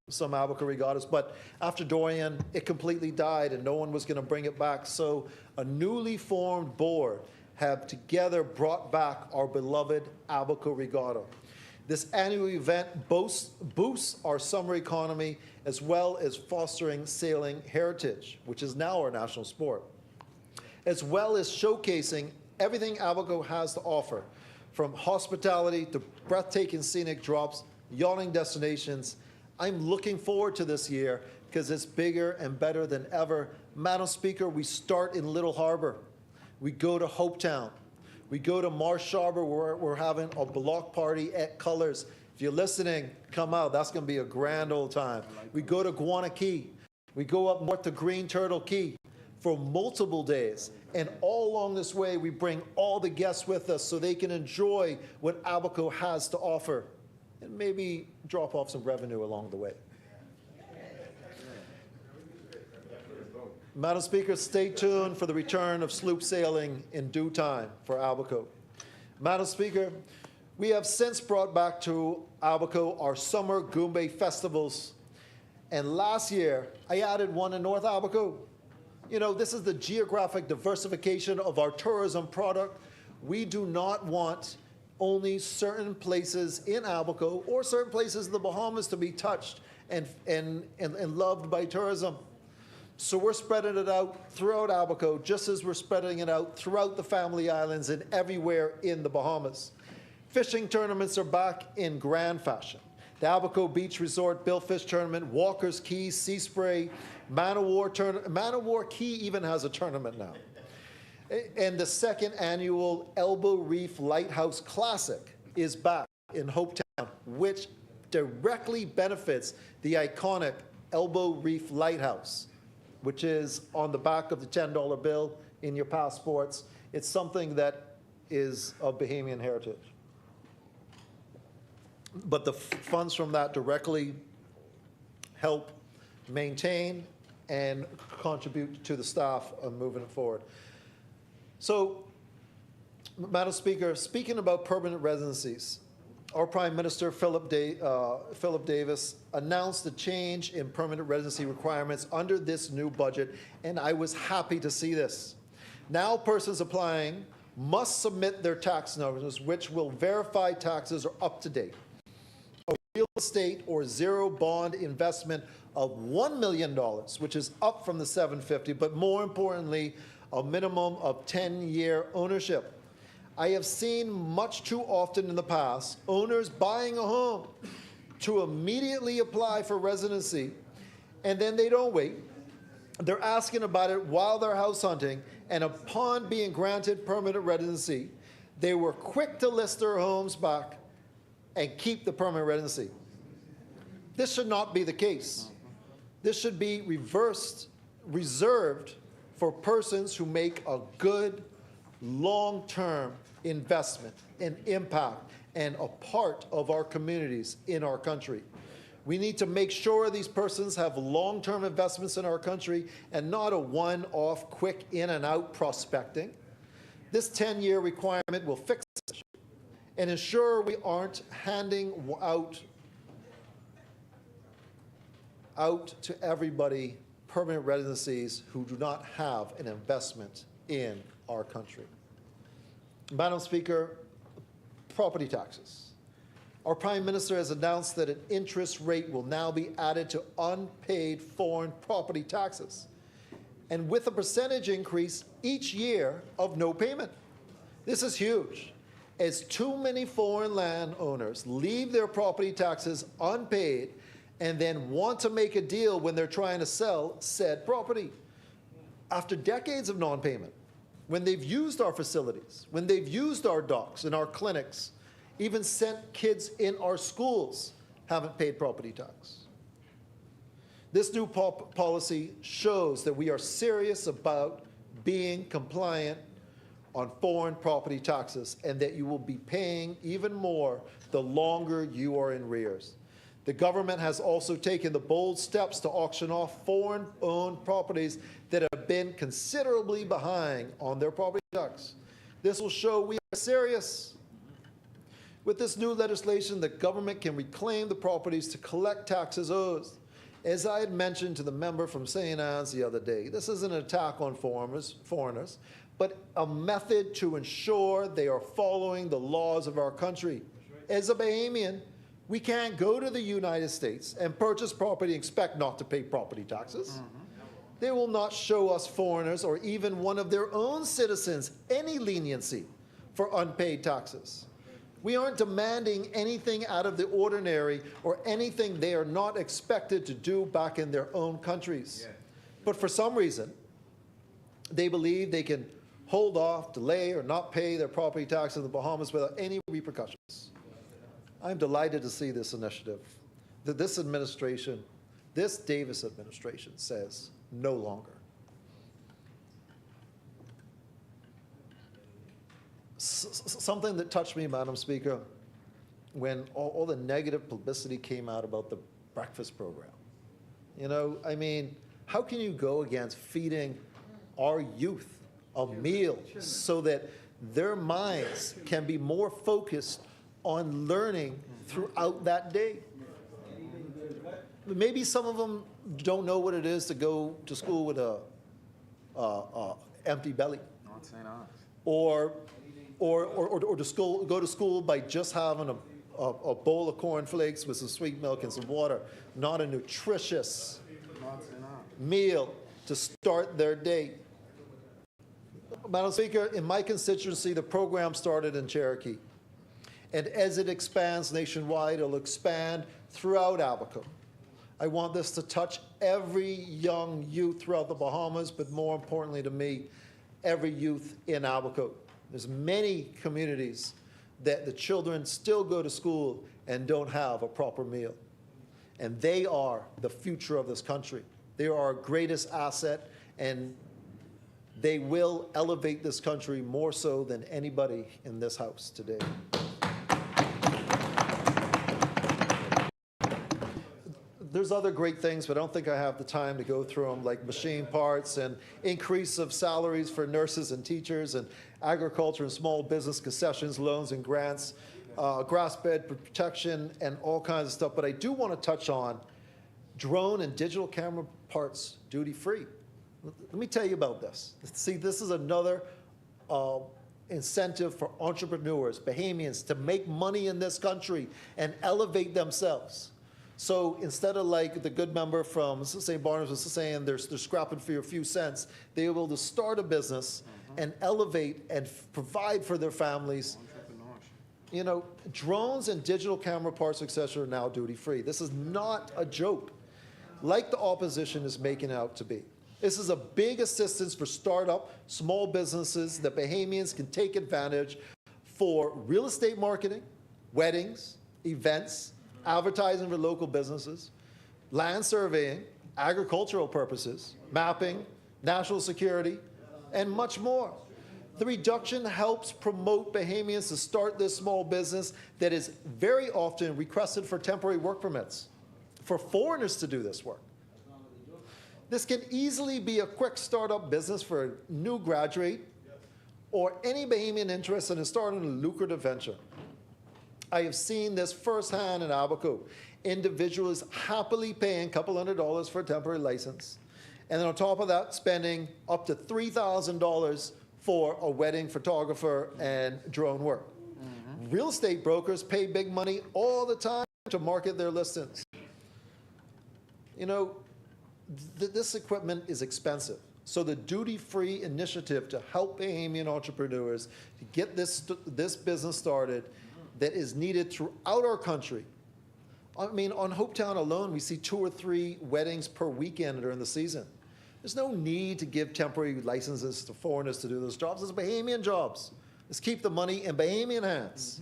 some Abaco regattas, but after Dorian, it completely died and no one was going to bring it back. So a newly formed board have together brought back our beloved Abaco Regatta. This annual event boosts our summer economy as well as fostering sailing heritage, which is now our national sport, as well as showcasing everything Abaco has to offer, from hospitality to breathtaking scenic drops, yachting destinations. I'm looking forward to this year because it's bigger and better than ever. Madam Speaker, we start in Little Harbor. We go to Hopetown. We go to Marsh Harbor, where we're having a block party at Colors. If you're listening, come out. That's going to be a grand old time. We go to Guana Key. We go up north to Green Turtle Key for multiple days. And all along this way, we bring all the guests with us so they can enjoy what Abaco has to offer and maybe drop off some revenue along the way. Madam Speaker, stay tuned for the return of sloop sailing in due time for Abaco. Madam Speaker, we have since brought back to Abaco our summer Goombay festivals. And last year, I added one in North Abaco. You know, this is the geographic diversification of our tourism product. We do not want only certain places in Abaco or certain places in the Bahamas to be touched and loved by tourism. So we're spreading it out throughout Abaco, just as we're spreading it out throughout the Family Islands and everywhere in the Bahamas. Fishing tournaments are back in grand fashion. The Abaco Beach Resort Billfish Tournament, Walker's Key, Sea Spray, Man o' War Key even has a tournament now. And the second annual Elbow Reef Lighthouse Classic is back in Hopetown, which directly benefits the iconic Elbow Reef Lighthouse, which is on the back of the $10 bill in your passports. It's something that is of Bahamian heritage. But the funds from that directly help maintain and contribute to the staff moving it forward. So, Madam Speaker, speaking about permanent residencies, our Prime Minister, Philip Davis, announced a change in permanent residency requirements under this new budget, and I was happy to see this. Now persons applying must submit their tax numbers, which will verify taxes are up to date. A real estate or zero bond investment of $1 million, which is up from the $750,000, but more importantly, a minimum of 10-year ownership. I have seen much too often in the past owners buying a home to immediately apply for residency, and then they don't wait. They're asking about it while they're house hunting, and upon being granted permanent residency, They were quick to list their homes back and keep the permanent residency. This should not be the case. This should be reserved for persons who make a good, long-term investment and impact and a part of our communities in our country. We need to make sure these persons have long-term investments in our country and not a one-off, quick in-and-out prospecting. This 10-year requirement will fix this issue and ensure we aren't handing out to everybody permanent residencies who do not have an investment in our country. Madam Speaker, property taxes. Our Prime Minister has announced that an interest rate will now be added to unpaid foreign property taxes, and with a percentage increase each year of no payment. This is huge, as too many foreign landowners leave their property taxes unpaid and then want to make a deal when they're trying to sell said property. After decades of non-payment, when they've used our facilities, when they've used our docks and our clinics, even sent kids in our schools, haven't paid property tax. This new policy shows that we are serious about being compliant on foreign property taxes and that you will be paying even more the longer you are in arrears. The government has also taken the bold steps to auction off foreign-owned properties that have been considerably behind on their property tax. This will show we are serious. With this new legislation, the government can reclaim the properties to collect taxes owed. As I had mentioned to the member from St. Anne's the other day, this isn't an attack on foreigners, but a method to ensure they are following the laws of our country. As a Bahamian, we can't go to the United States and purchase property and expect not to pay property taxes. They will not show us foreigners or even one of their own citizens any leniency for unpaid taxes. We aren't demanding anything out of the ordinary or anything they are not expected to do back in their own countries. Yeah. But for some reason, they believe they can hold off, delay, or not pay their property tax in the Bahamas without any repercussions. I'm delighted to see this initiative, that this administration, this Davis administration says no longer. Something that touched me, Madam Speaker, when all the negative publicity came out about the breakfast program. You know, I mean, how can you go against feeding our youth a meal so that their minds can be more focused on learning throughout that day? Maybe some of them don't know what it is to go to school with a empty belly, or to go to school by just having a bowl of cornflakes with some sweet milk and some water, not a nutritious meal to start their day. Madam Speaker, in my constituency, the program started in Cherokee. And as it expands nationwide, it'll expand throughout Abaco. I want this to touch every young youth throughout the Bahamas, but more importantly to me, every youth in Abaco. There's many communities that the children still go to school and don't have a proper meal. And they are the future of this country. They are our greatest asset, and they will elevate this country more so than anybody in this house today. There's other great things, but I don't think I have the time to go through them, like machine parts and increase of salaries for nurses and teachers and agriculture and small business concessions, loans and grants, grass bed protection, and all kinds of stuff. But I do want to touch on drone and digital camera parts duty-free. Let me tell you about this. See, this is another incentive for entrepreneurs, Bahamians, to make money in this country and elevate themselves. So instead of like the good member from St. Barnabas was saying they're scrapping for a few cents, they're able to start a business and elevate and provide for their families. You know, drones and digital camera parts, etc., are now duty-free. This is not a joke, like the opposition is making it out to be. This is a big assistance for startup, small businesses that Bahamians can take advantage for real estate marketing, weddings, events, advertising for local businesses, land surveying, agricultural purposes, mapping, national security, and much more. The reduction helps promote Bahamians to start this small business that is very often requested for temporary work permits, for foreigners to do this work. This can easily be a quick startup business for a new graduate or any Bahamian interested in starting a lucrative venture. I have seen this firsthand in Abaco. Individuals happily paying a couple $100 for a temporary license, and then on top of that, spending up to $3,000 for a wedding photographer and drone work. Real estate brokers pay big money all the time to market their listings. You know, this equipment is expensive. So the duty-free initiative to help Bahamian entrepreneurs to get this business started that is needed throughout our country. I mean, on Hopetown alone, we see 2 or 3 weddings per weekend during the season. There's no need to give temporary licenses to foreigners to do those jobs. It's Bahamian jobs. Let's keep the money in Bahamian hands.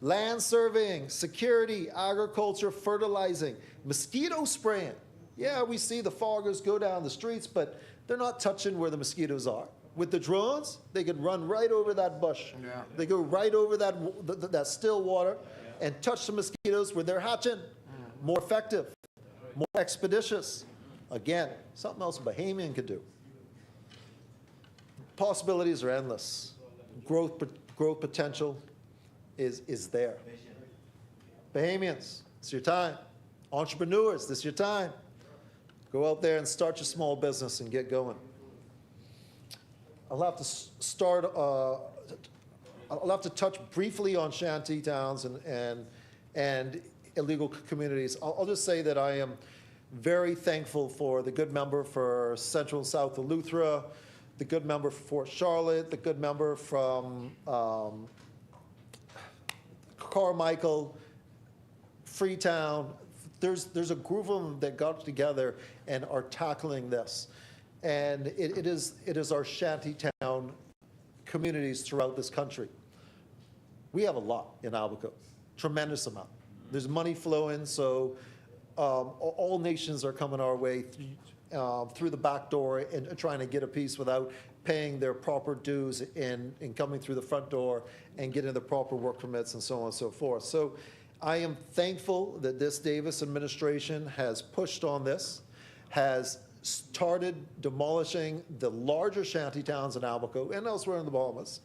Land surveying, security, agriculture, fertilizing, mosquito spraying. Yeah, we see the foggers go down the streets, but they're not touching where the mosquitoes are. With the drones, they can run right over that bush. Yeah. They go right over that still water and touch the mosquitoes where they're hatching. More effective, more expeditious. Again, something else a Bahamian could do. Possibilities are endless. Growth potential is there. Bahamians, it's your time. Entrepreneurs, this is your time. Go out there and start your small business and get going. I'll have to touch briefly on shanty towns and illegal communities. I'll just say that I am very thankful for the good member for Central and South Eleuthera, the good member for Fort Charlotte, the good member from Carmichael, Freetown. There's a group of them that got together and are tackling this. And it is our shanty town communities throughout this country. We have a lot in Abaco, tremendous amount. There's money flowing, so all nations are coming our way through the back door and trying to get a piece without paying their proper dues in coming through the front door and getting the proper work permits and so on and so forth. So I am thankful that this Davis administration has pushed on this, has started demolishing the larger shanty towns in Abaco and elsewhere in the Bahamas,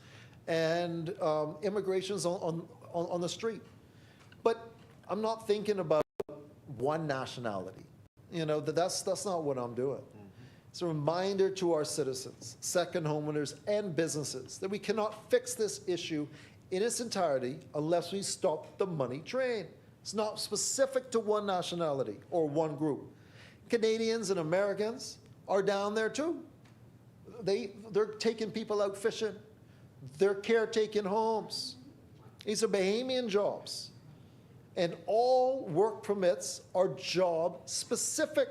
and immigration's on the street. But I'm not thinking about one nationality. You know, that's not what I'm doing. It's a reminder to our citizens, second homeowners, and businesses that we cannot fix this issue in its entirety unless we stop the money train. It's not specific to one nationality or one group. Canadians and Americans are down there too. They're taking people out fishing. They're caretaking homes. These are Bahamian jobs. And all work permits are job specific.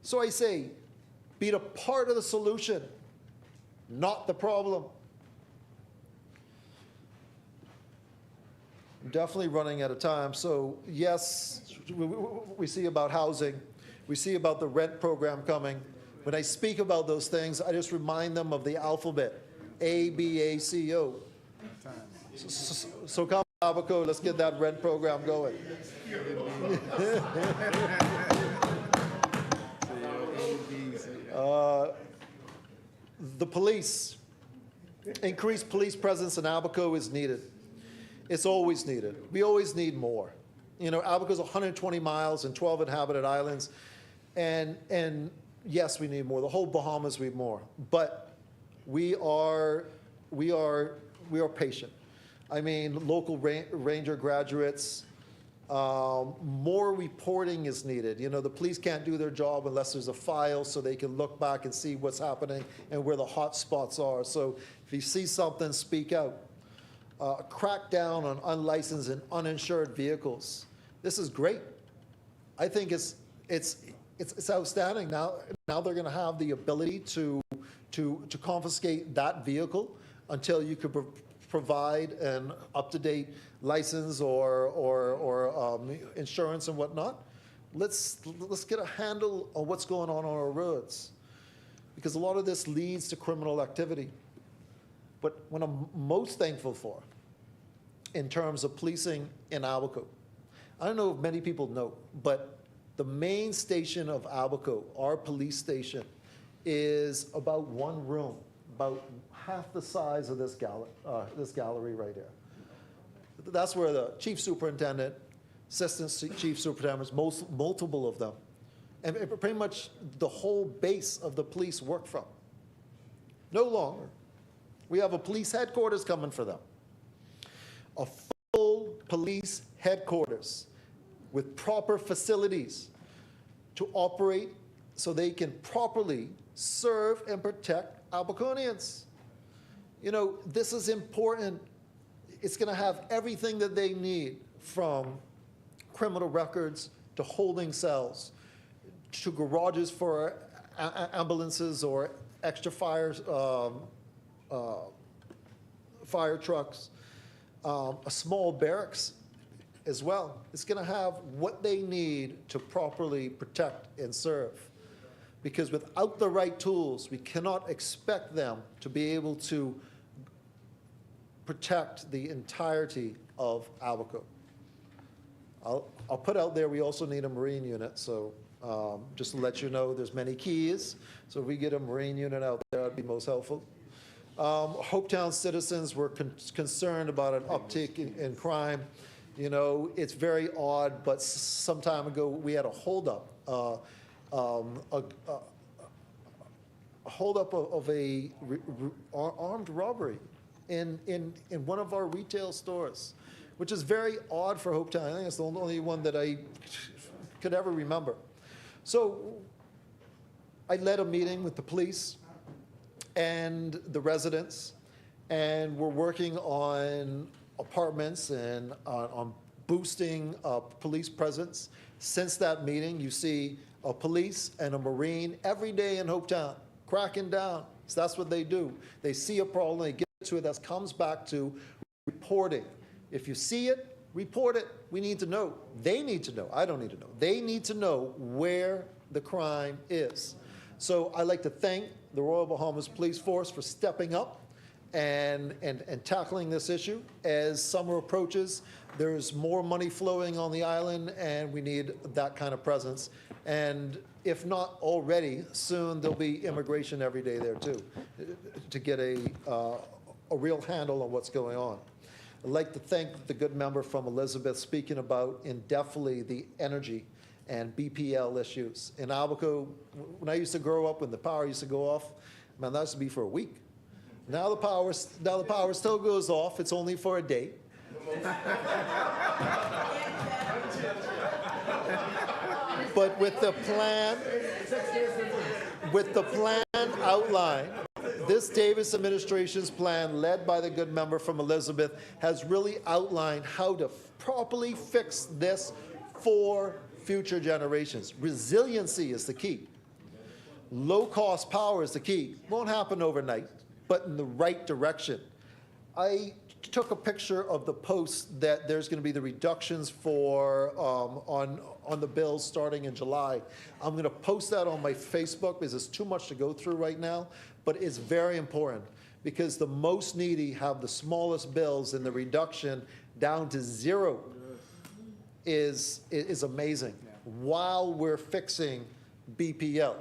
So I say, be a part of the solution, not the problem. I'm definitely running out of time. So yes, we see about housing. We see about the rent program coming. When I speak about those things, I just remind them of the alphabet, A-B-A-C-O. So come Abaco, let's get that rent program going. The police, increased police presence in Abaco is needed. It's always needed. We always need more. You know, Abaco's 120 miles and 12 inhabited islands, and yes, we need more. The whole Bahamas need more, but we are patient. I mean, local ranger graduates, more reporting is needed. You know, the police can't do their job unless there's a file so they can look back and see what's happening and where the hot spots are. So if you see something, speak out. Crack down on unlicensed and uninsured vehicles. This is great. I think it's outstanding. Now they're going to have the ability to confiscate that vehicle until you could provide an up-to-date license or insurance and whatnot. Let's get a handle on what's going on our roads, because a lot of this leads to criminal activity. But what I'm most thankful for in terms of policing in Abaco, I don't know if many people know, but the main station of Abaco, our police station, is about one room, about half the size of this gallery right here. That's where the chief superintendent, assistant chief superintendents, multiple of them, and pretty much the whole base of the police work from. No longer. We have a police headquarters coming for them. A full police headquarters with proper facilities to operate so they can properly serve and protect Abaconians. You know, this is important. It's going to have everything that they need, from criminal records to holding cells to garages for ambulances or extra fire trucks, a small barracks as well. It's going to have what they need to properly protect and serve. Because without the right tools, we cannot expect them to be able to protect the entirety of Abaco. I'll put out there, we also need a Marine unit, so just to let you know, there's many keys. So if we get a Marine unit out there, that'd be most helpful. Hopetown citizens were concerned about an uptick in crime. You know, it's very odd, but some time ago we had a holdup, a holdup of a armed robbery in one of our retail stores, which is very odd for Hopetown. I think it's the only one that I could ever remember. So I led a meeting with the police and the residents, and we're working on apartments and on boosting police presence. Since that meeting, you see a police and a Marine every day in Hopetown, cracking down. So that's what they do. They see a problem, they get to it. That comes back to reporting. If you see it, report it. We need to know. They need to know. I don't need to know. They need to know where the crime is. So I'd like to thank the Royal Bahamas Police Force for stepping up and tackling this issue. As summer approaches, there's more money flowing on the island, and we need that kind of presence. And if not already, soon there'll be immigration every day there too, to get a real handle on what's going on. I'd like to thank the good member from Elizabeth speaking about indefinitely the energy and BPL issues. In Abaco, when I used to grow up, when the power used to go off, man, that used to be for a week. Now the power still goes off. It's only for a day. But with the plan outlined, this Davis administration's plan, led by the good member from Elizabeth, has really outlined how to properly fix this for future generations. Resiliency is the key. Low-cost power is the key. Won't happen overnight, but in the right direction. I took a picture of the post that there's going to be the reductions for on the bills starting in July. I'm going to post that on my Facebook because it's too much to go through right now, but it's very important because the most needy have the smallest bills, and the reduction down to zero is amazing, while we're fixing BPL.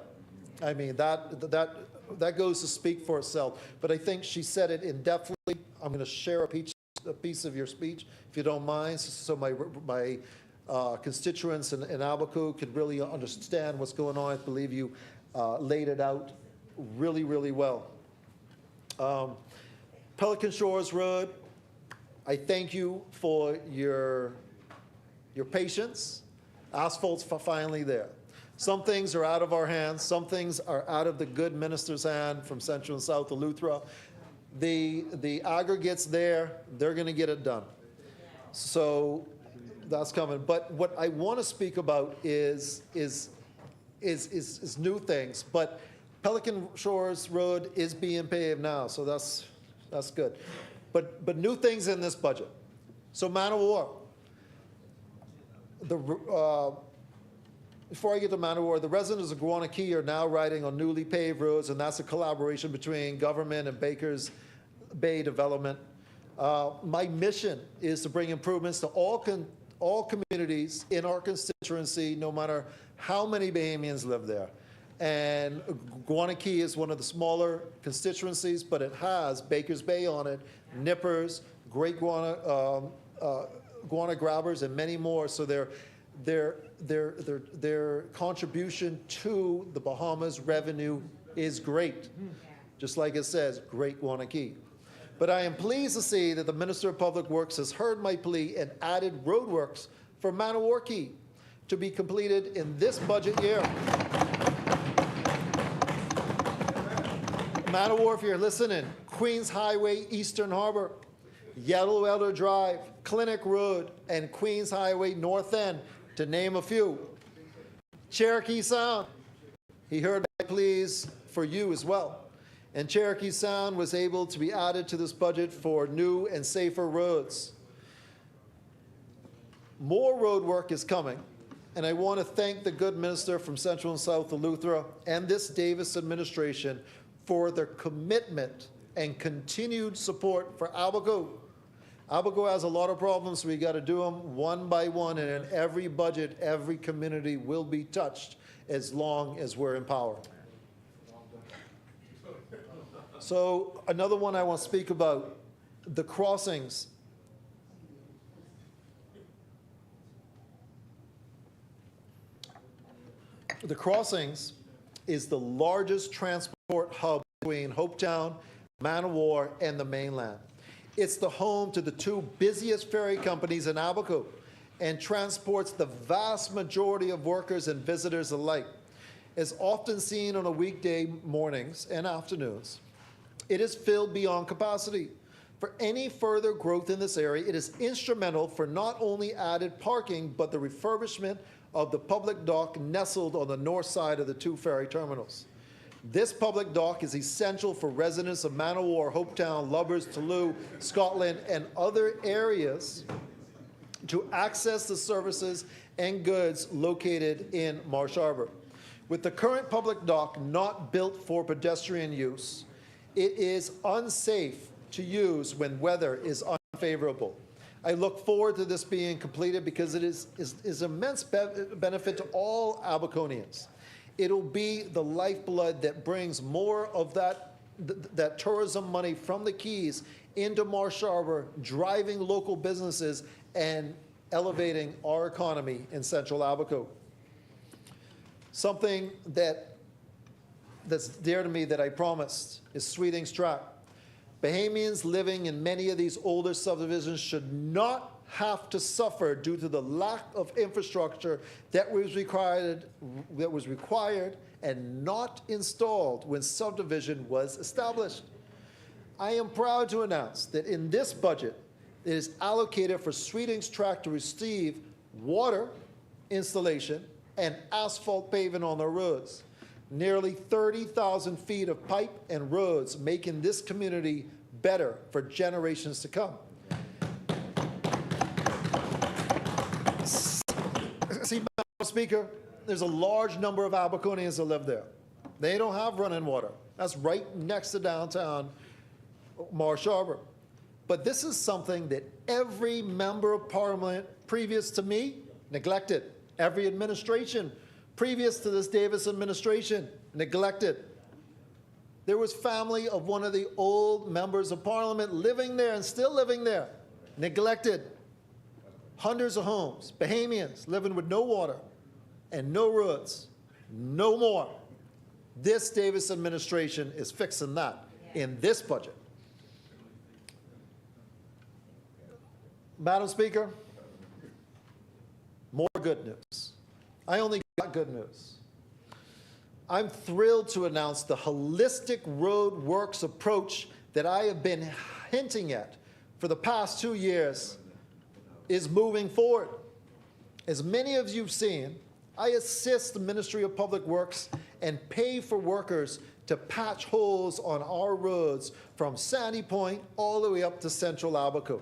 I mean, that goes to speak for itself. But I think she said it indefinitely. I'm going to share a piece of your speech, if you don't mind, so my constituents in Abaco could really understand what's going on. I believe you laid it out really, really well. Pelican Shores Road, I thank you for your patience. Asphalt's finally there. Some things are out of our hands. Some things are out of the good minister's hand from Central and South Eleuthera. The aggregates there, they're going to get it done. So that's coming. But what I want to speak about is new things. But Pelican Shores Road is being paved now, so that's good. but new things in this budget. So Man of War. Before I get to Man of War, the residents of Guana Key are now riding on newly paved roads, and that's a collaboration between government and Baker's Bay Development. My mission is to bring improvements to all communities in our constituency, no matter how many Bahamians live there. And Guana Key is one of the smaller constituencies, but it has Baker's Bay on it, Nippers, Great Guana, Guana Grabbers, and many more. So their contribution to the Bahamas revenue is great. Just like it says, Great Guana Key. But I am pleased to see that the Minister of Public Works has heard my plea and added roadworks for Man of War Key to be completed in this budget year. Man of War, if you're listening, Queens Highway, Eastern Harbor, Yellow Elder Drive, Clinic Road, and Queens Highway North End, to name a few. Cherokee Sound, he heard my pleas for you as well. And Cherokee Sound was able to be added to this budget for new and safer roads. More road work is coming, and I want to thank the good minister from Central and South Eleuthera and this Davis administration for their commitment and continued support for Abaco. Abaco has a lot of problems, so we got to do them one by one, and in every budget, every community will be touched as long as we're in power. So another one I want to speak about, the crossings. The crossings is the largest transport hub between Hopetown, Man of War, and the mainland. It's the home to the two busiest ferry companies in Abaco and transports the vast majority of workers and visitors alike. As often seen on a weekday mornings and afternoons, it is filled beyond capacity. For any further growth in this area, it is instrumental for not only added parking, but the refurbishment of the public dock nestled on the north side of the two ferry terminals. This public dock is essential for residents of Man of War, Hopetown, Lubbers, Toulouse, Scotland, and other areas to access the services and goods located in Marsh Harbor. With the current public dock not built for pedestrian use, it is unsafe to use when weather is unfavorable. I look forward to this being completed because it is immense benefit to all Abaconians. It'll be the lifeblood that brings more of that tourism money from the Keys into Marsh Harbor, driving local businesses and elevating our economy in Central Abaco. Something that's dear to me that I promised is Sweeting's Track. Bahamians living in many of these older subdivisions should not have to suffer due to the lack of infrastructure that was required and not installed when subdivision was established. I am proud to announce that in this budget, it is allocated for Sweeting's Track to receive water installation and asphalt paving on the roads. Nearly 30,000 feet of pipe and roads, making this community better for generations to come. See, Madam Speaker, there's a large number of Abaconians that live there. They don't have running water. That's right next to downtown Marsh Harbor. But this is something that every member of Parliament previous to me neglected. Every administration previous to this Davis administration neglected. There was family of one of the old members of Parliament living there and still living there, neglected. Hundreds of homes, Bahamians living with no water and no roads, no more. This Davis administration is fixing that in this budget. Madam Speaker, more good news. I only got good news. I'm thrilled to announce the holistic road works approach that I have been hinting at for the past 2 years is moving forward. As many of you have seen, I assist the Ministry of Public Works and pay for workers to patch holes on our roads from Sandy Point all the way up to central Abaco.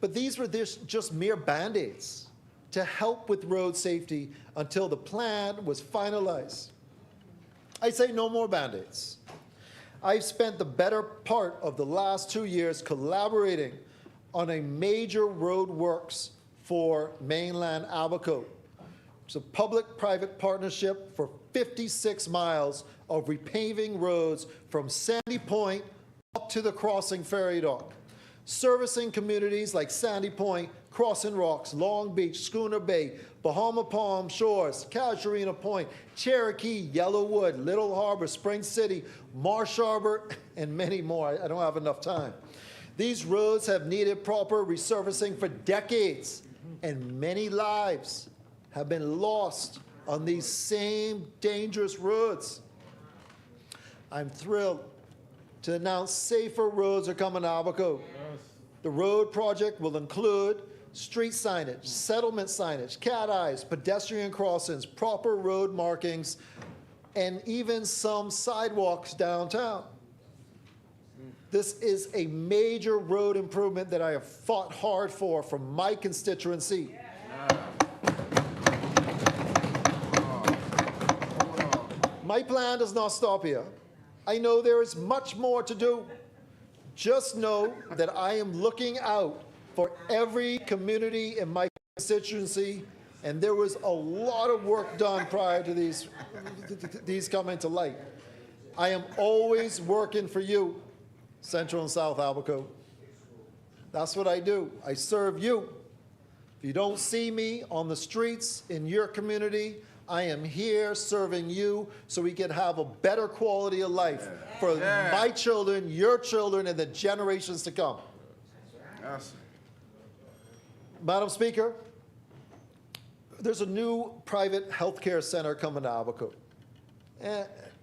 But these were just mere Band-Aids to help with road safety until the plan was finalized. I say no more Band-Aids. I've spent the better part of the last 2 years collaborating on a major road works for mainland Abaco. It's a public-private partnership for 56 miles of repaving roads from Sandy Point up to the crossing ferry dock, servicing communities like Sandy Point, Crossing Rocks, Long Beach, Schooner Bay, Bahama Palm Shores, Casuarina Point, Cherokee, Yellowwood, Little Harbor, Spring City, Marsh Harbor, and many more. I don't have enough time. These roads have needed proper resurfacing for decades, and many lives have been lost on these same dangerous roads. I'm thrilled to announce safer roads are coming to Abaco. The road project will include street signage, settlement signage, cat eyes, pedestrian crossings, proper road markings, and even some sidewalks downtown. This is a major road improvement that I have fought hard for from my constituency. My plan does not stop here. I know there is much more to do. Just know that I am looking out for every community in my constituency, and there was a lot of work done prior to these coming to light. I am always working for you, Central and South Abaco. That's what I do. I serve you. If you don't see me on the streets in your community, I am here serving you so we can have a better quality of life for my children, your children, and the generations to come. Yes. Madam Speaker, there's a new private healthcare center coming to Abaco,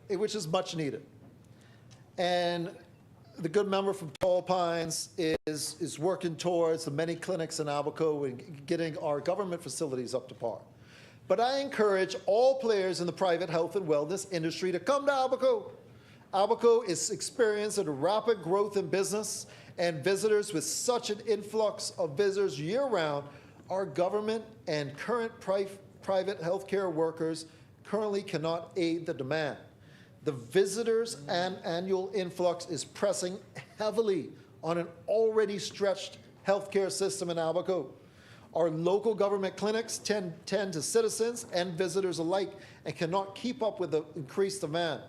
which is much needed. And the good member from Tall Pines is working towards the many clinics in Abaco and getting our government facilities up to par. But I encourage all players in the private health and wellness industry to come to Abaco. Abaco is experiencing rapid growth in business and visitors with such an influx of visitors year-round. Our government and current private healthcare workers currently cannot aid the demand. The visitors and annual influx is pressing heavily on an already stretched healthcare system in Abaco. Our local government clinics tend to citizens and visitors alike and cannot keep up with the increased demand.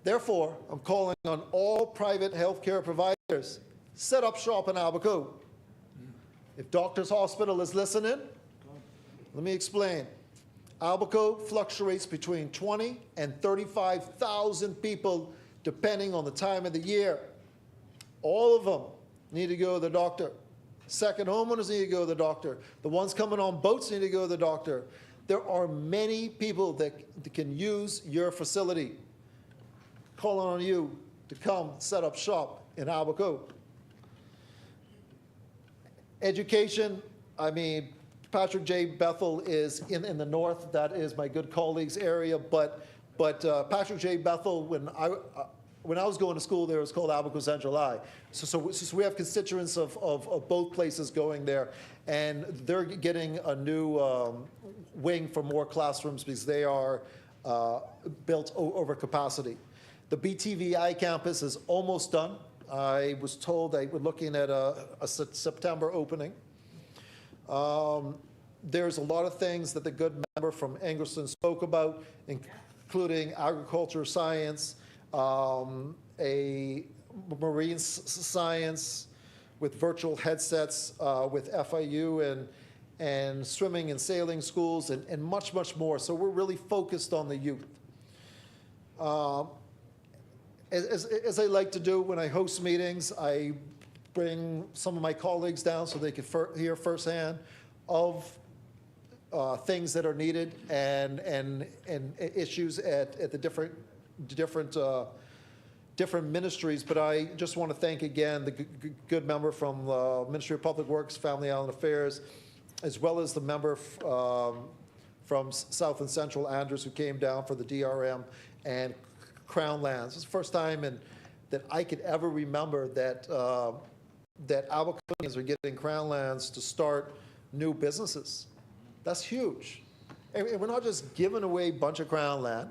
Therefore, I'm calling on all private healthcare providers, set up shop in Abaco. If Doctors Hospital is listening, let me explain. Abaco fluctuates between 20 and 35,000 people depending on the time of the year. All of them need to go to the doctor. Second homeowners need to go to the doctor. The ones coming on boats need to go to the doctor. There are many people that can use your facility. Calling on you to come set up shop in Abaco. Education, I mean, Patrick J. Bethel is in the north. That is my good colleague's area. But Patrick J. Bethel, when I was going to school there, it was called Abaco Central I. So we have constituents of both places going there, and they're getting a new wing for more classrooms because they are built over capacity. The BTVI campus is almost done. I was told they were looking at a September opening. There's a lot of things that the good member from Engelson spoke about, including agriculture science, a marine science with virtual headsets with FIU and swimming and sailing schools and much, much more. So we're really focused on the youth. As I like to do when I host meetings, I bring some of my colleagues down so they can hear firsthand of things that are needed and issues at the different ministries. But I just want to thank again the good member from the Ministry of Public Works, Family Island Affairs, as well as the member from South and Central Andrews who came down for the DRM and Crown lands. It's the first time that I could ever remember that, that Abaconians are getting Crown lands to start new businesses. That's huge. And we're not just giving away a bunch of Crown land.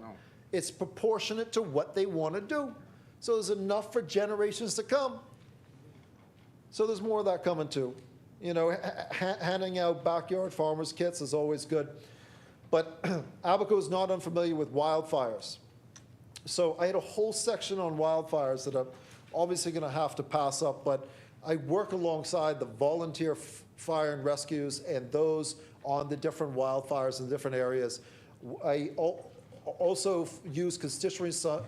It's proportionate to what they want to do. So there's enough for generations to come. So there's more of that coming too. You know, handing out backyard farmers kits is always good. But Abaco is not unfamiliar with wildfires. So I had a whole section on wildfires that I'm obviously going to have to pass up, but I work alongside the volunteer fire and rescues and those on the different wildfires in different areas. I also use constituency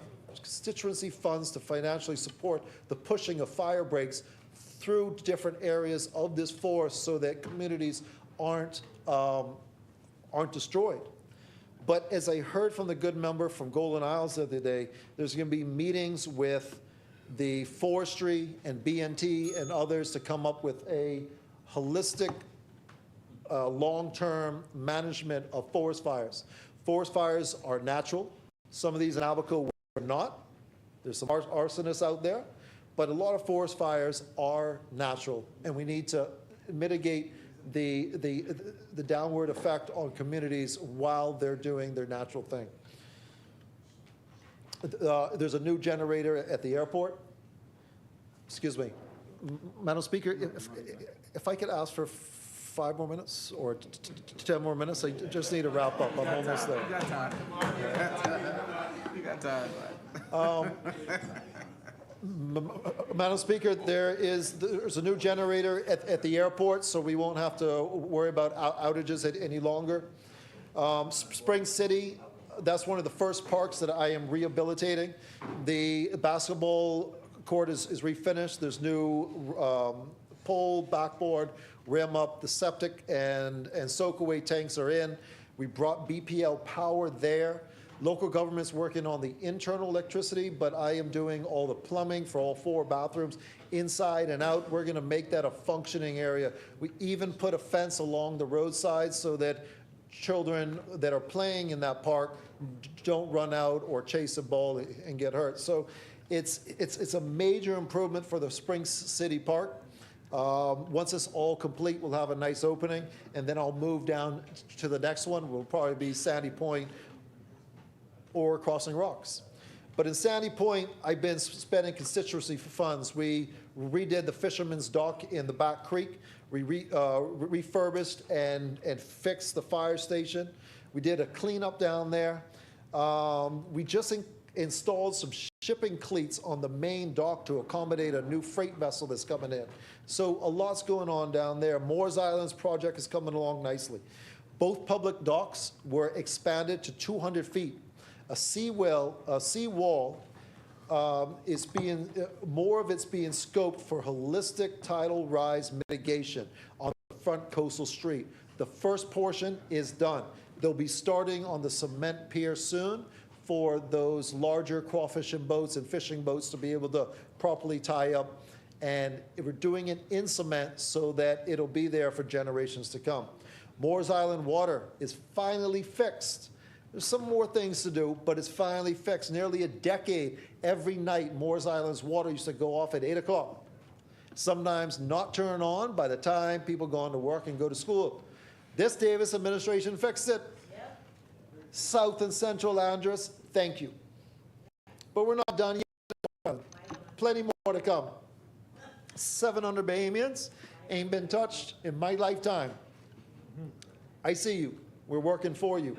funds to financially support the pushing of fire breaks through different areas of this forest so that communities aren't destroyed. But as I heard from the good member from Golden Isles the other day, there's going to be meetings with the forestry and BNT and others to come up with a holistic long-term management of forest fires. Forest fires are natural. Some of these in Abaco are not. There's some arsonists out there, but a lot of forest fires are natural, and we need to mitigate the downward effect on communities while they're doing their natural thing. There's a new generator at the airport. Excuse me. Madam Speaker, if I could ask for 5 more minutes or 10 more minutes, I just need to wrap up. I'm almost there. You got time. You got time. Madam Speaker, there's a new generator at the airport, so we won't have to worry about outages any longer. Spring City, that's one of the first parks that I am rehabilitating. The basketball court is refinished. There's new pole, backboard, rim up. The septic and soak-away tanks are in. We brought BPL power there. Local government's working on the internal electricity, but I am doing all the plumbing for all 4 bathrooms inside and out. We're going to make that a functioning area. We even put a fence along the roadside so that children that are playing in that park don't run out or chase a ball and get hurt. So it's a major improvement for the Spring City Park. Once it's all complete, we'll have a nice opening, and then I'll move down to the next one. Will probably be Sandy Point or Crossing Rocks. But in Sandy Point, I've been spending constituency funds. We redid the fisherman's dock in the back creek. We refurbished and fixed the fire station. We did a cleanup down there. We just installed some shipping cleats on the main dock to accommodate a new freight vessel that's coming in. So a lot's going on down there. Moore's Island's project is coming along nicely. Both public docks were expanded to 200 feet. A seawall is being, more of it's being scoped for holistic tidal rise mitigation on the front coastal street. The first portion is done. They'll be starting on the cement pier soon for those larger crawfishing boats and fishing boats to be able to properly tie up. And we're doing it in cement so that it'll be there for generations to come. Moore's Island water is finally fixed. There's some more things to do, but it's finally fixed. Nearly a decade, every night, Moore's Island's water used to go off at 8 o'clock. Sometimes not turn on by the time people go on to work and go to school. This Davis administration fixed it. Yep. South and Central Andros, thank you. But we're not done yet. Plenty more to come. 700 Bahamians ain't been touched in my lifetime. I see you. We're working for you.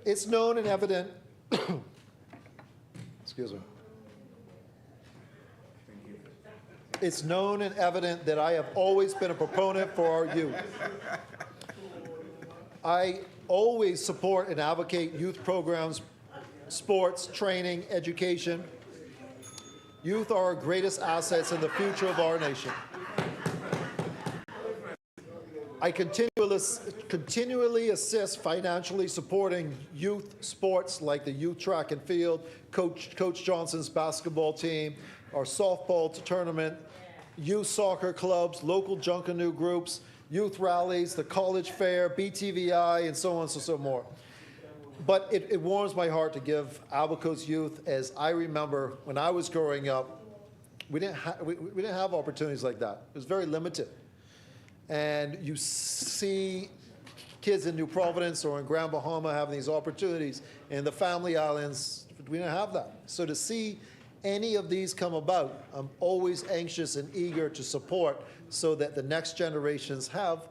It's known and evident, excuse me. It's known and evident that I have always been a proponent for our youth. I always support and advocate youth programs, sports, training, education. Youth are our greatest assets in the future of our nation. I continually assist financially supporting youth sports like the youth track and field, Coach Johnson's basketball team, our softball tournament, youth soccer clubs, local Junkanoo groups, youth rallies, the college fair, BTVI, and so on and so more. But it warms my heart to give Abaco's youth, as I remember when I was growing up, we didn't have opportunities like that. It was very limited. And you see kids in New Providence or in Grand Bahama having these opportunities. In the family islands, we didn't have that. So to see any of these come about, I'm always anxious and eager to support so that the next generations have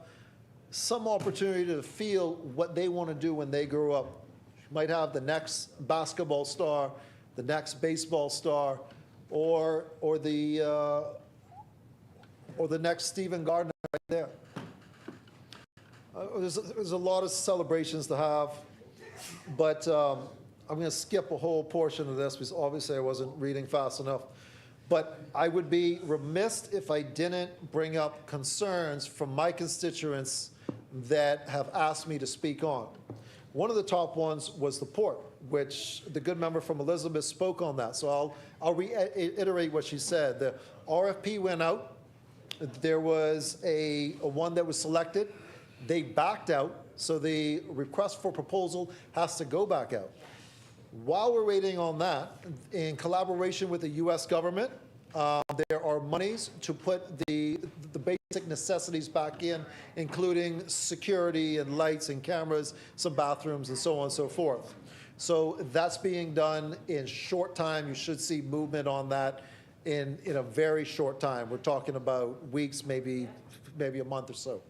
some opportunity to feel what they want to do when they grow up. You might have the next basketball star, the next baseball star, or the next Stephen Gardner right there. There's a lot of celebrations to have, but I'm going to skip a whole portion of this because obviously I wasn't reading fast enough. But I would be remiss if I didn't bring up concerns from my constituents that have asked me to speak on. One of the top ones was the port, which the good member from Elizabeth spoke on that. So I'll reiterate what she said. The RFP went out. There was a one that was selected. They backed out, so the request for proposal has to go back out. While we're waiting on that, in collaboration with the U.S. government, there are monies to put the basic necessities back in, including security and lights and cameras, some bathrooms, and so on and so forth. So that's being done in short time. You should see movement on that in a very short time. We're talking about weeks, maybe a month or so.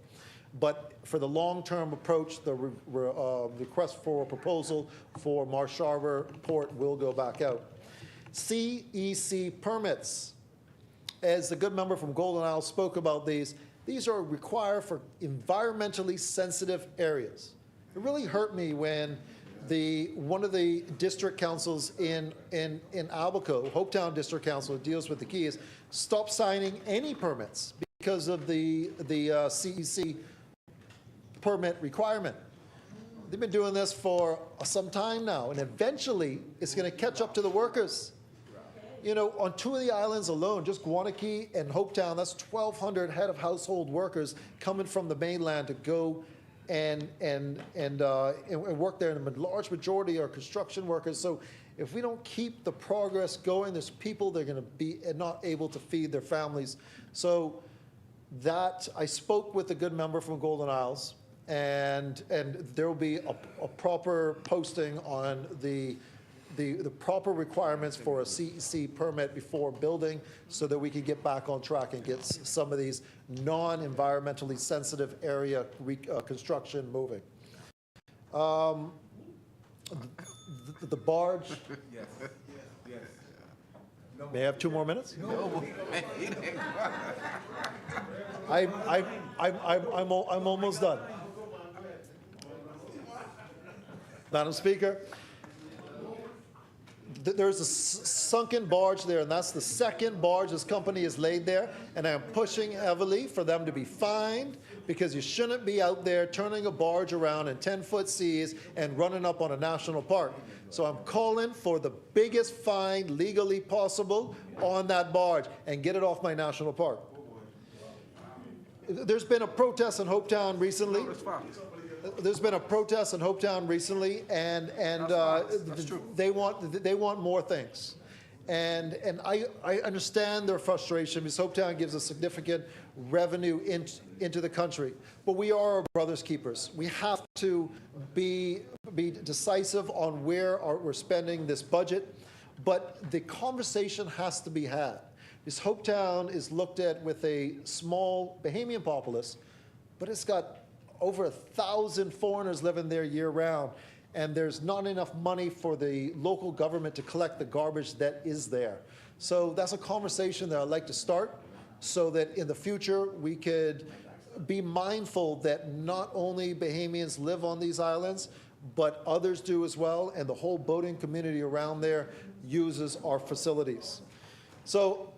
But for the long-term approach, the request for a proposal for Marsh Harbor Port will go back out. CEC permits. As the good member from Golden Isle spoke about these are required for environmentally sensitive areas. It really hurt me when one of the district councils in Abaco, Hopetown District Council, who deals with the Keys, stopped signing any permits because of the CEC permit requirement. They've been doing this for some time now, and eventually it's going to catch up to the workers. You know, on two of the islands alone, just Guanakee and Hopetown, that's 1,200 head of household workers coming from the mainland to go and work there. And the large majority are construction workers. So if we don't keep the progress going, there's people that are going to be not able to feed their families. So that, I spoke with a good member from Golden Isles, and there will be a proper posting on the proper requirements for a CEC permit before building so that we can get back on track and get some of these non-environmentally sensitive area construction moving. The barge. Yes. Yes. No. May I have 2 more minutes? No. I'm almost done. Madam Speaker, there's a sunken barge there, and that's the second barge this company has laid there, and I'm pushing heavily for them to be fined because you shouldn't be out there turning a barge around in 10-foot seas and running up on a national park. So I'm calling for the biggest fine legally possible on that barge and get it off my national park. There's been a protest in Hopetown recently. There's been a protest in Hopetown recently, and they want more things, and I understand their frustration because Hopetown gives a significant revenue into the country, but we are our brother's keepers. We have to be decisive on where we're spending this budget, but the conversation has to be had. Because Hopetown is looked at with a small Bahamian populace, but it's got over 1,000 foreigners living there year-round, and there's not enough money for the local government to collect the garbage that is there. So that's a conversation that I'd like to start so that in the future we could be mindful that not only Bahamians live on these islands, but others do as well, and the whole boating community around there uses our facilities. So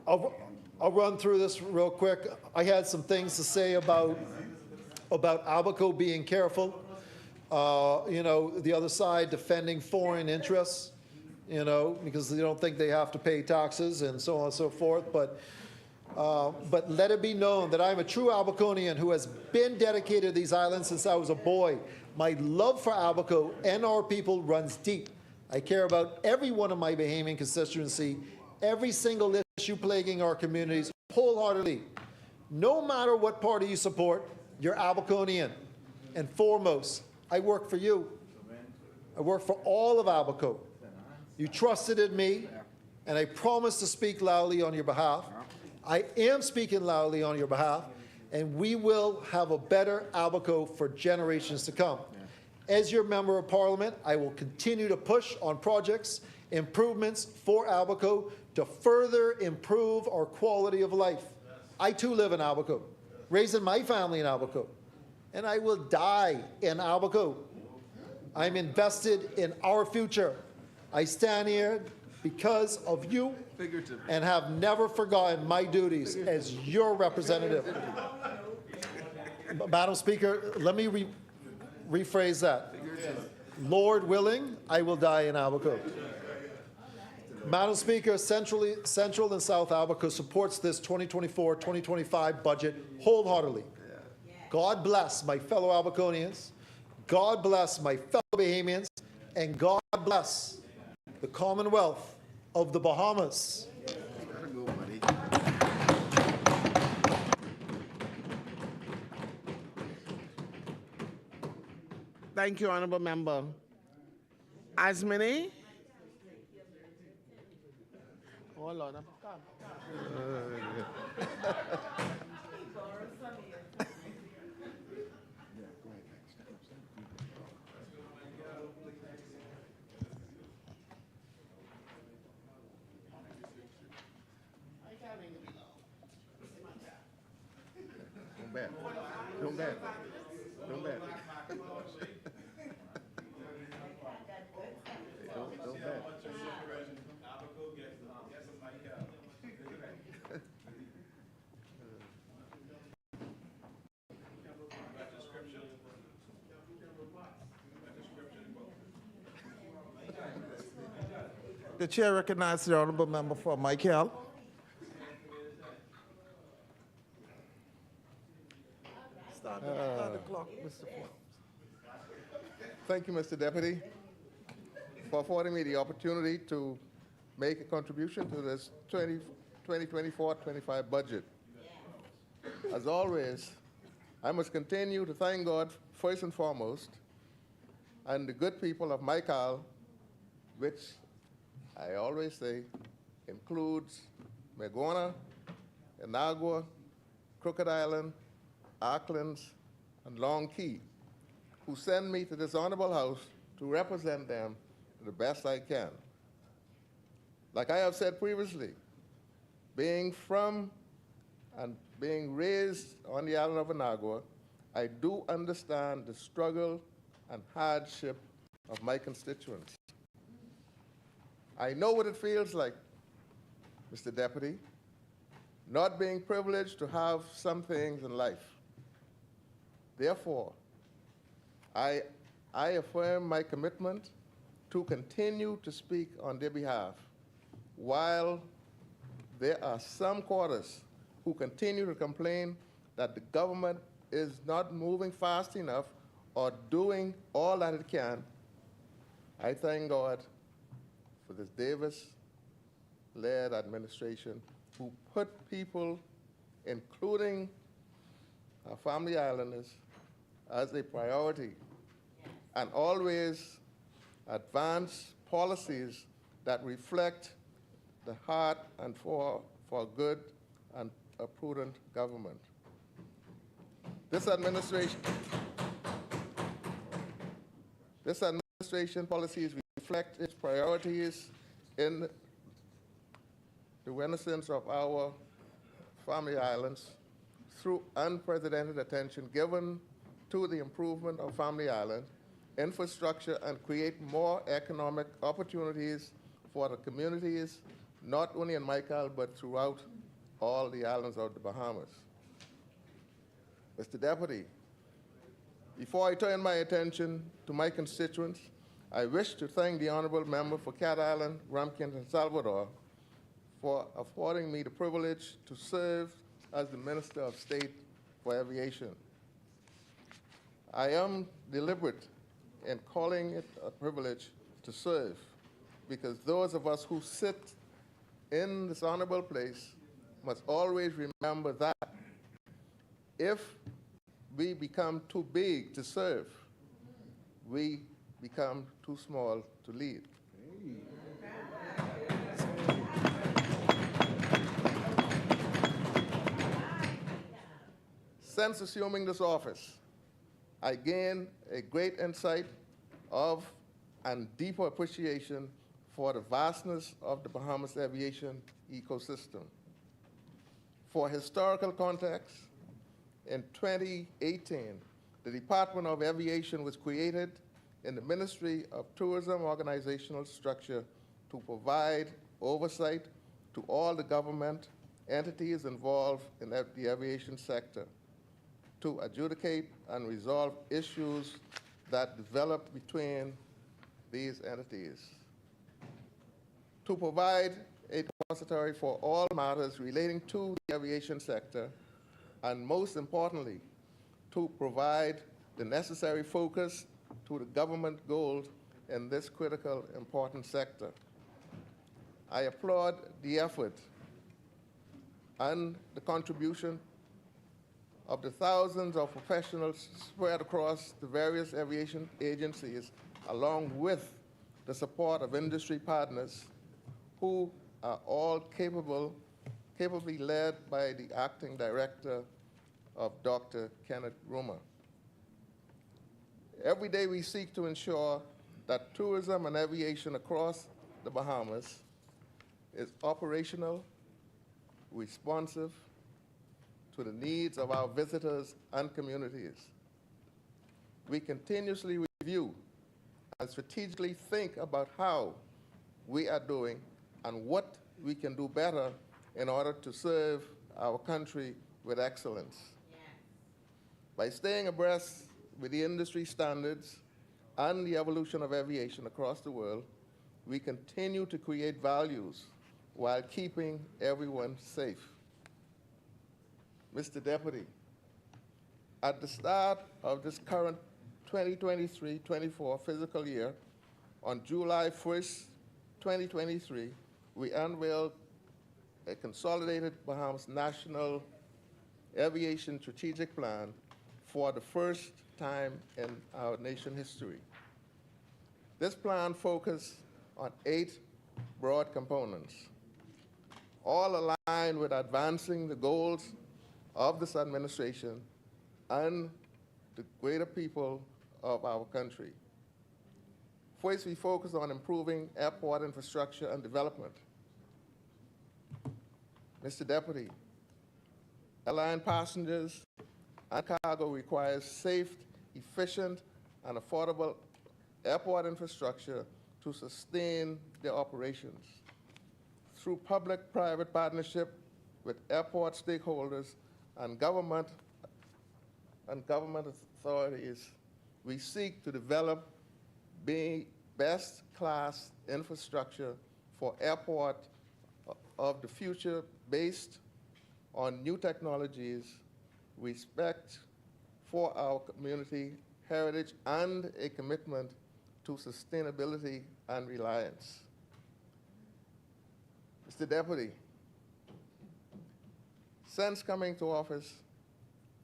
I'll run through this real quick. I had some things to say about Abaco being careful. You know, the other side defending foreign interests, you know, because they don't think they have to pay taxes and so on and so forth. But let it be known that I'm a true Abaconian who has been dedicated to these islands since I was a boy. My love for Abaco and our people runs deep. I care about every one of my Bahamian constituency, every single issue plaguing our communities wholeheartedly. No matter what party you support, you're Abaconian. And foremost, I work for you. I work for all of Abaco. You trusted in me, and I promise to speak loudly on your behalf. I am speaking loudly on your behalf, and we will have a better Abaco for generations to come. As your member of parliament, I will continue to push on projects, improvements for Abaco to further improve our quality of life. I too live in Abaco, raising my family in Abaco, and I will die in Abaco. I'm invested in our future. I stand here because of you and have never forgotten my duties as your representative. Madam Speaker, let me rephrase that. Lord willing, I will die in Abaco. Madam Speaker, Central and South Abaco supports this 2024-2025 budget wholeheartedly. God bless my fellow Abaconians, God bless my fellow Bahamians, and God bless the Commonwealth of the Bahamas. Thank you, Honorable Member. Asmini? Oh, Lord, I'm come. Don't bet. Don't bet. Don't bet. The chair recognizes the honorable member for Michael. Start the clock, Mr. Forbes. Thank you, Mr. Deputy, for affording me the opportunity to make a contribution to this 2024-25 budget. As always, I must continue to thank God first and foremost, and the good people of Michael, which I always say includes Mayaguana, Inagua, Crooked Island, Acklins, and Long Key, who send me to this honorable house to represent them to the best I can. Like I have said previously, being from and being raised on the island of Inagua, I do understand the struggle and hardship of my constituents. I know what it feels like, Mr. Deputy, not being privileged to have some things in life. Therefore, I affirm my commitment to continue to speak on their behalf, while there are some quarters who continue to complain that the government is not moving fast enough or doing all that it can. I thank God for this Davis-led administration who put people, including our family islanders, as a priority and always advance policies that reflect the heart and for good and a prudent government. This administration policies reflect its priorities in the renaissance of our family islands through unprecedented attention given to the improvement of Family Island, infrastructure, and create more economic opportunities for the communities, not only in Michael, but throughout all the islands of the Bahamas. Mr. Deputy, before I turn my attention to my constituents, I wish to thank the honorable member for Cat Island, Rumpkin, and Salvador for affording me the privilege to serve as the Minister of State for Aviation. I am deliberate in calling it a privilege to serve, because those of us who sit in this honorable place must always remember that if we become too big to serve, we become too small to lead. Since assuming this office, I gained a great insight of and deeper appreciation for the vastness of the Bahamas aviation ecosystem. For historical context, in 2018, the Department of Aviation was created in the Ministry of Tourism organizational structure to provide oversight to all the government entities involved in the aviation sector, to adjudicate and resolve issues that developed between these entities, to provide a depository for all matters relating to the aviation sector, and most importantly, to provide the necessary focus to the government goals in this critical, important sector. I applaud the effort and the contribution of the thousands of professionals spread across the various aviation agencies, along with the support of industry partners who are all capably led by the acting director of Dr. Kenneth Rumer. Every day we seek to ensure that tourism and aviation across the Bahamas is operational, responsive to the needs of our visitors and communities. We continuously review and strategically think about how we are doing and what we can do better in order to serve our country with excellence. Yes. By staying abreast with the industry standards and the evolution of aviation across the world, we continue to create values while keeping everyone safe. Mr. Deputy, at the start of this current 2023-24 fiscal year, on July 1st, 2023, we unveiled a consolidated Bahamas National Aviation Strategic Plan for the first time in our nation history. This plan focused on 8 broad components, all aligned with advancing the goals of this administration and the greater people of our country. First, we focus on improving airport infrastructure and development. Mr. Deputy, airline passengers and cargo requires safe, efficient, and affordable airport infrastructure to sustain their operations. Through public-private partnership with airport stakeholders and government authorities, we seek to develop best-class infrastructure for airport of the future based on new technologies, respect for our community heritage, and a commitment to sustainability and reliance. Mr. Deputy, since coming to office,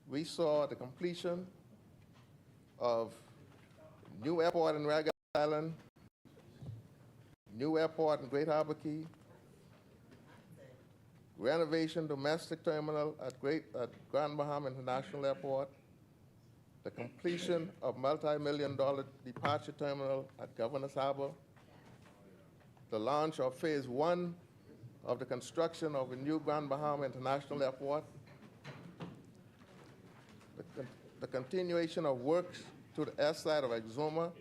we saw the completion of new airport in Rag Island, new airport in Great Abaco, renovation domestic terminal at Grand Bahama International Airport, the completion of multi-million-dollar departure terminal at Governor's Harbor, the launch of phase 1 of the construction of a new Grand Bahama International Airport, the continuation of works to the east side of Exuma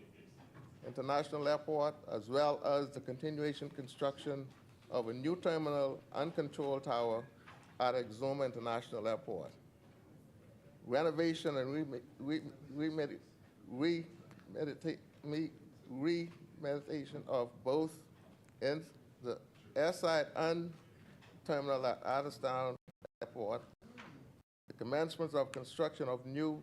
International Airport, as well as the continuation construction of a new terminal and control tower at Exuma International Airport. Renovation and remediation of both in the airside and terminal at Adderstown Airport, the commencement of construction of new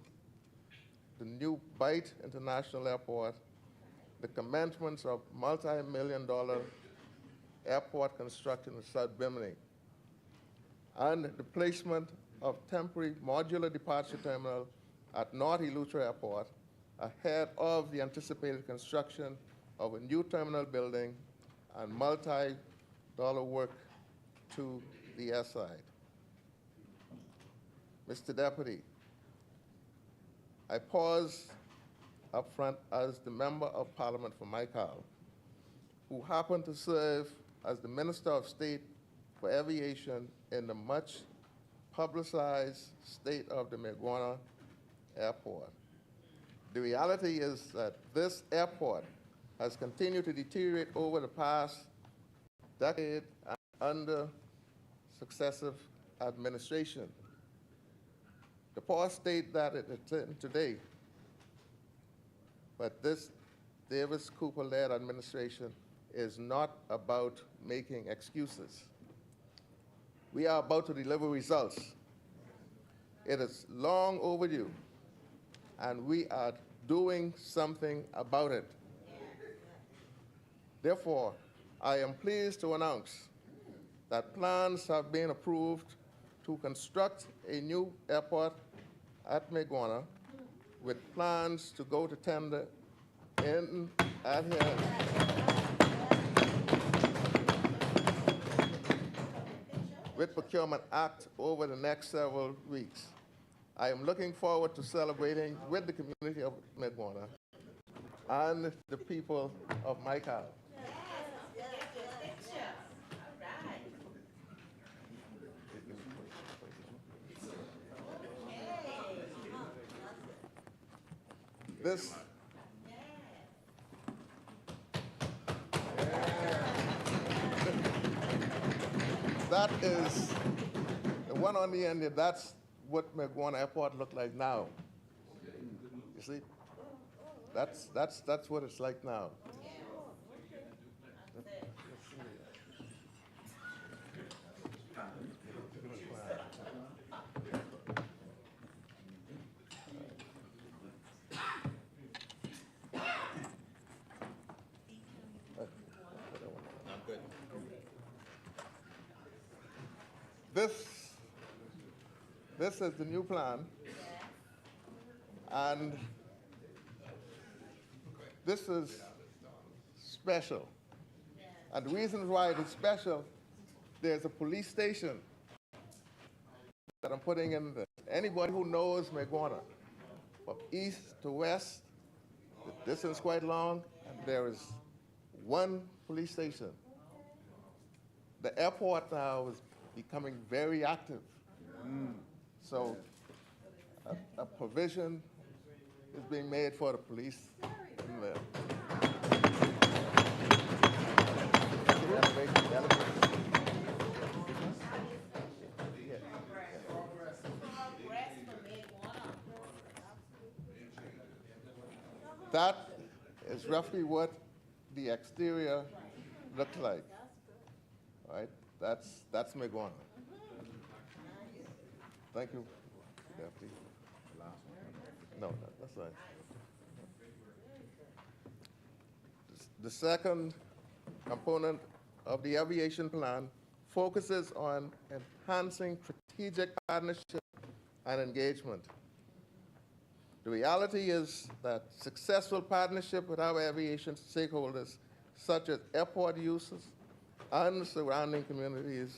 the new Bight International Airport, the commencement of multi-million-dollar airport construction in South Bimini, and the placement of temporary modular departure terminal at North Eleuthera Airport ahead of the anticipated construction of a new terminal building and multi-dollar work to the air side. Mr. Deputy, I pause up front as the Member of Parliament for Maikal, who happened to serve as the Minister of State for Aviation in the much publicized state of the Mayaguana Airport. The reality is that this airport has continued to deteriorate over the past decade and under successive administration. The poor state that it is in today, but this Davis Cooper-led administration is not about making excuses. We are about to deliver results. It is long overdue, and we are doing something about it. Therefore, I am pleased to announce that plans have been approved to construct a new airport at Mayaguana, with plans to go to tender in adherence with Procurement Act over the next several weeks. I am looking forward to celebrating with the community of Mayaguana and the people of Maikal. That is the one on the end there. That's what Mayaguana Airport look like now. You see, that's what it's like now. This is the new plan, and this is special. And the reason why it is special, there's a police station that I'm putting in there. Anybody who knows Mayaguana, from east to west, the distance is quite long, and there is one police station. The airport now is becoming very active. So a provision is being made for the police in there. That is roughly what the exterior looks like. All right, that's Mayaguana. Thank you, Deputy. No, that's right. The second component of the aviation plan focuses on enhancing strategic partnership and engagement. The reality is that successful partnership with our aviation stakeholders, such as airport users and surrounding communities,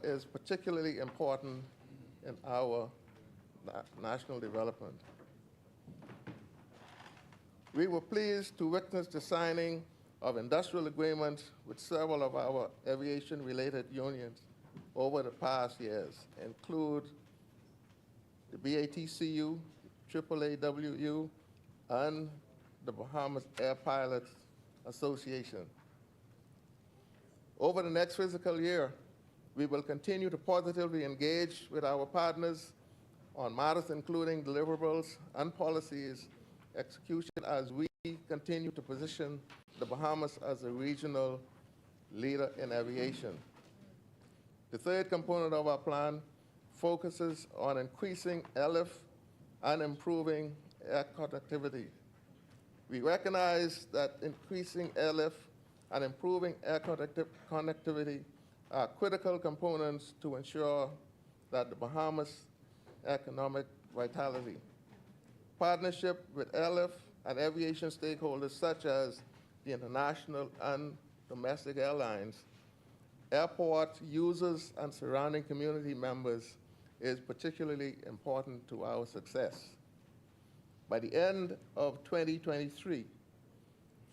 is particularly important in our national development. We were pleased to witness the signing of industrial agreements with several of our aviation-related unions over the past years, include the BATCU, AAAWU, and the Bahamas Air Pilots Association. Over the next fiscal year, we will continue to positively engage with our partners on matters including deliverables and policies execution as we continue to position the Bahamas as a regional leader in aviation. The third component of our plan focuses on increasing airlift and improving air connectivity. We recognize that increasing airlift and improving air connectivity are critical components to ensure that the Bahamas' economic vitality. Partnership with airlift and aviation stakeholders such as the international and domestic airlines, airport users, and surrounding community members is particularly important to our success. By the end of 2023,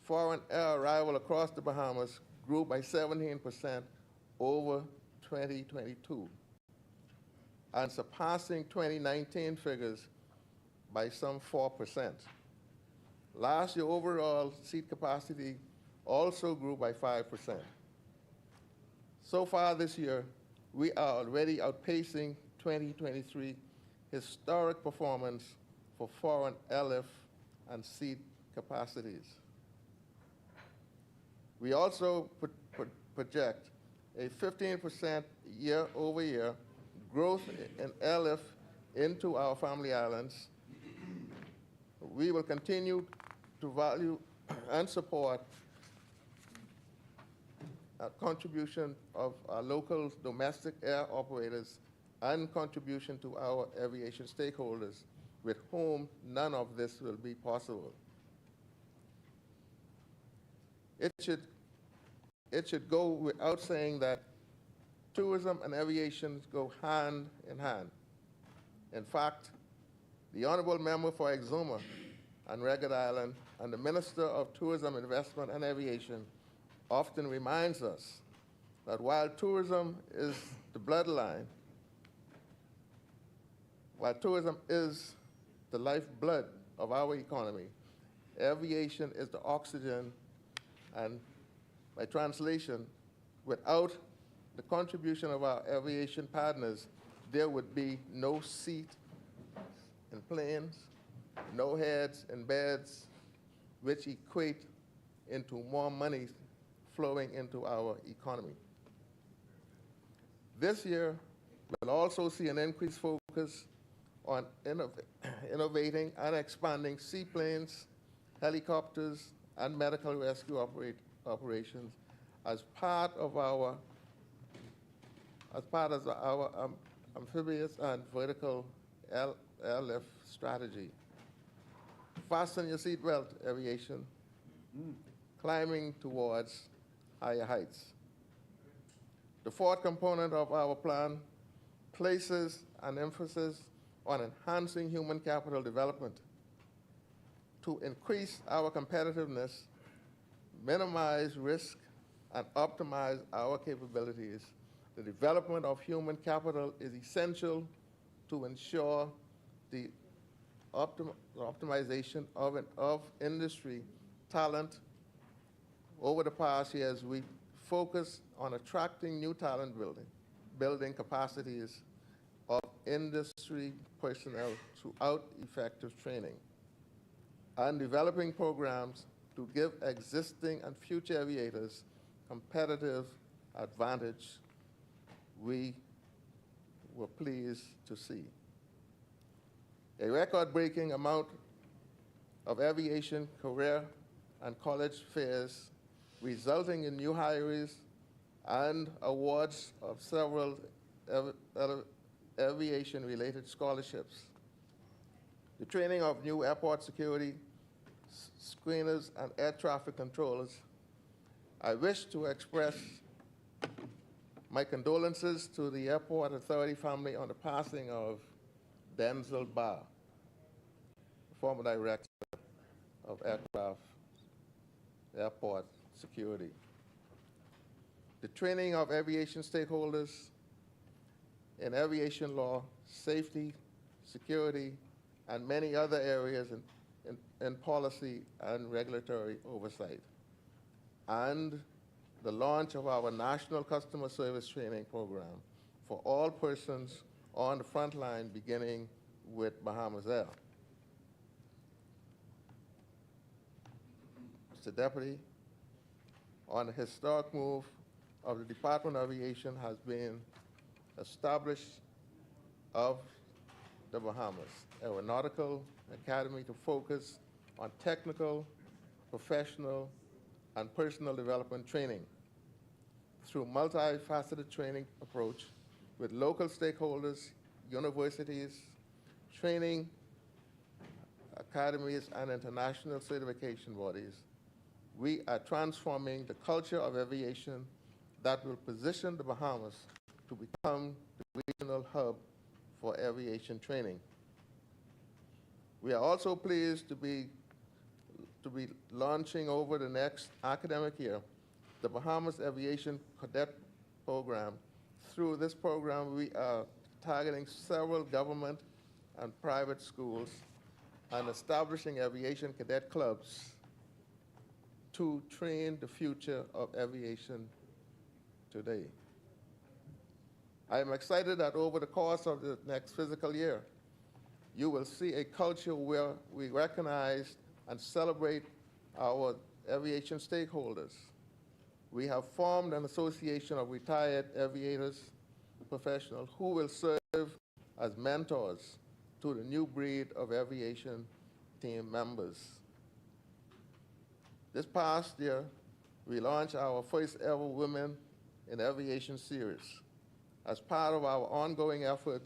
foreign air arrival across the Bahamas grew by 17% over 2022, and surpassing 2019 figures by some 4%. Last year, overall seat capacity also grew by 5%. So far this year, we are already outpacing 2023 historic performance for foreign airlift and seat capacities. We also project a 15% year-over-year growth in airlift into our family islands. We will continue to value and support a contribution of our local domestic air operators and contribution to our aviation stakeholders, with whom none of this will be possible. It should go without saying that tourism and aviation go hand in hand. In fact, the Honorable Member for Exuma and Ragged Island and the Minister of Tourism, Investment and Aviation often reminds us that while tourism is the bloodline, while tourism is the lifeblood of our economy, aviation is the oxygen, and by translation, without the contribution of our aviation partners, there would be no seat in planes, no heads in beds, which equate into more money flowing into our economy. This year, we'll also see an increased focus on innovating and expanding seaplanes, helicopters, and medical rescue operations as part of our amphibious and vertical airlift strategy. Fasten your seatbelt, aviation, climbing towards higher heights. The fourth component of our plan places an emphasis on enhancing human capital development to increase our competitiveness, minimize risk, and optimize our capabilities. The development of human capital is essential to ensure the optimization of industry talent. Over the past years, we focused on attracting new talent building capacities of industry personnel throughout effective training, and developing programs to give existing and future aviators competitive advantage. We were pleased to see a record-breaking amount of aviation career and college fairs, resulting in new hires and awards of several aviation-related scholarships. The training of new airport security screeners and air traffic controllers. I wish to express my condolences to the Airport Authority family on the passing of Denzel Barr, former director of airport security. The training of aviation stakeholders in aviation law, safety, security, and many other areas in policy and regulatory oversight. And the launch of our National Customer Service Training Program for all persons on the front line, beginning with Bahamas Air. Mr. Deputy, on the historic move of the Department of Aviation has been established of the Bahamas Aeronautical Academy to focus on technical, professional, and personal development training through multifaceted training approach with local stakeholders, universities, training academies, and international certification bodies. We are transforming the culture of aviation that will position the Bahamas to become the regional hub for aviation training. We are also pleased to be launching over the next academic year the Bahamas Aviation Cadet Program. Through this program, we are targeting several government and private schools and establishing aviation cadet clubs to train the future of aviation today. I am excited that over the course of the next fiscal year, you will see a culture where we recognize and celebrate our aviation stakeholders. We have formed an association of retired aviators professionals who will serve as mentors to the new breed of aviation team members. This past year, we launched our first ever Women in Aviation series as part of our ongoing effort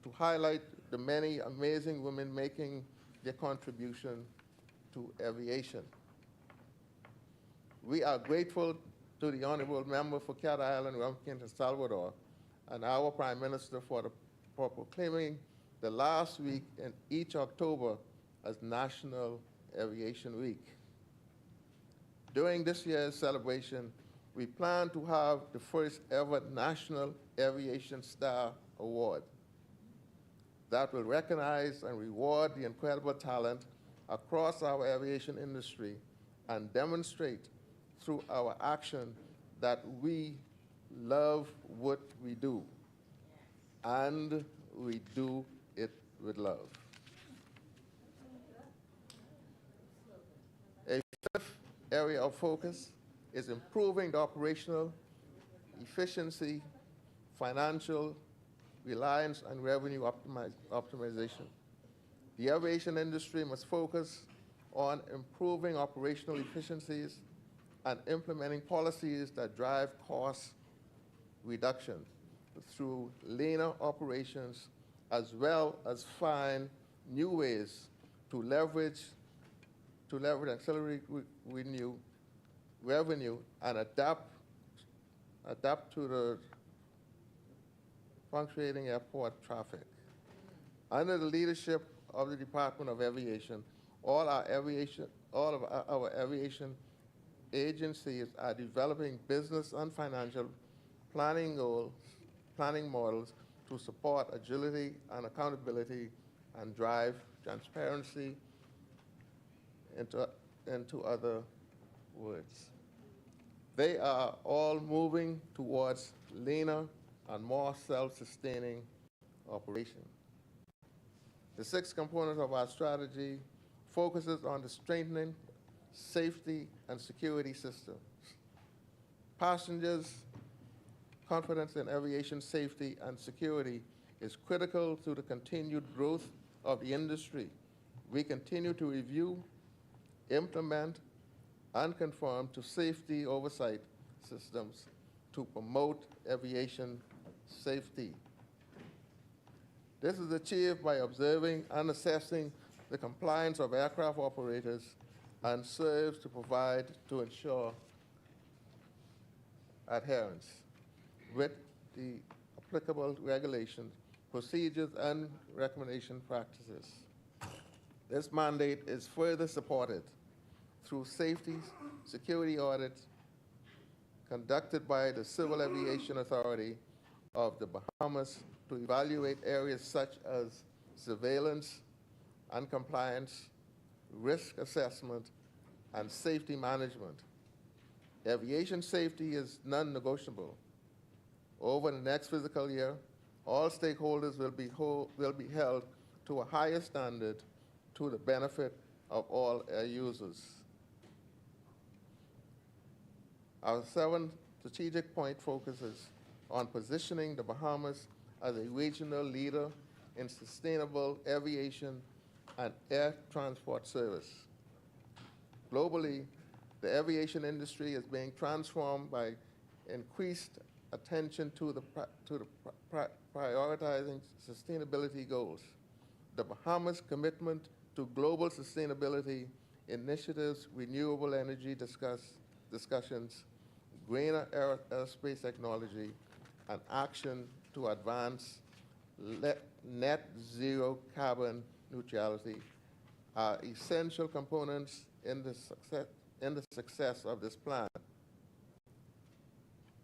to highlight the many amazing women making their contribution to aviation. We are grateful to the Honorable Member for Cat Island, Rumpkin, and Salvador, and our Prime Minister for proclaiming the last week in each October as National Aviation Week. During this year's celebration, we plan to have the first ever National Aviation Star Award that will recognize and reward the incredible talent across our aviation industry and demonstrate through our action that we love what we do, and we do it with love. A fifth area of focus is improving the operational efficiency, financial reliance, and revenue optimization. The aviation industry must focus on improving operational efficiencies and implementing policies that drive cost reduction through leaner operations, as well as find new ways to leverage auxiliary revenue and adapt to the fluctuating airport traffic. Under the leadership of the Department of Aviation, all of our aviation agencies are developing business and financial planning models to support agility and accountability and drive transparency into other words. They are all moving towards leaner and more self-sustaining operation. The sixth component of our strategy focuses on the strengthening safety and security systems. Passengers' confidence in aviation safety and security is critical to the continued growth of the industry. We continue to review, implement, and conform to safety oversight systems to promote aviation safety. This is achieved by observing and assessing the compliance of aircraft operators and serves to ensure adherence with the applicable regulations, procedures, and recommendation practices. This mandate is further supported through safety security audits conducted by the Civil Aviation Authority of the Bahamas to evaluate areas such as surveillance and compliance, risk assessment, and safety management. Aviation safety is non-negotiable. Over the next fiscal year, all stakeholders will be held to a higher standard to the benefit of all air users. Our seventh strategic point focuses on positioning the Bahamas as a regional leader in sustainable aviation and air transport service. Globally, the aviation industry is being transformed by increased attention to prioritizing sustainability goals. The Bahamas' commitment to global sustainability initiatives, renewable energy discussions, greener aerospace technology, and action to advance net zero carbon neutrality are essential components in the success of this plan.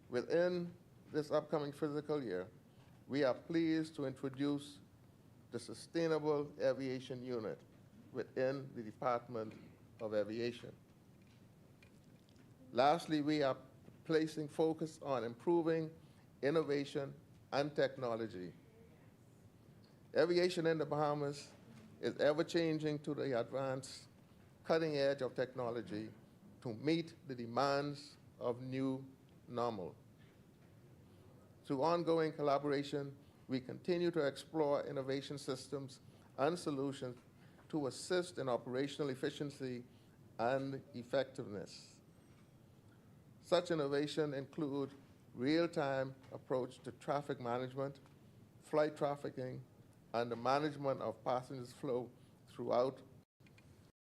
Within this upcoming fiscal year, we are pleased to introduce the Sustainable Aviation Unit within the Department of Aviation. Lastly, we are placing focus on improving innovation and technology. Aviation in the Bahamas is ever-changing to the advanced cutting edge of technology to meet the demands of new normal. Through ongoing collaboration, we continue to explore innovation systems and solutions to assist in operational efficiency and effectiveness. Such innovation include real-time approach to traffic management, flight trafficking, and the management of passengers flow throughout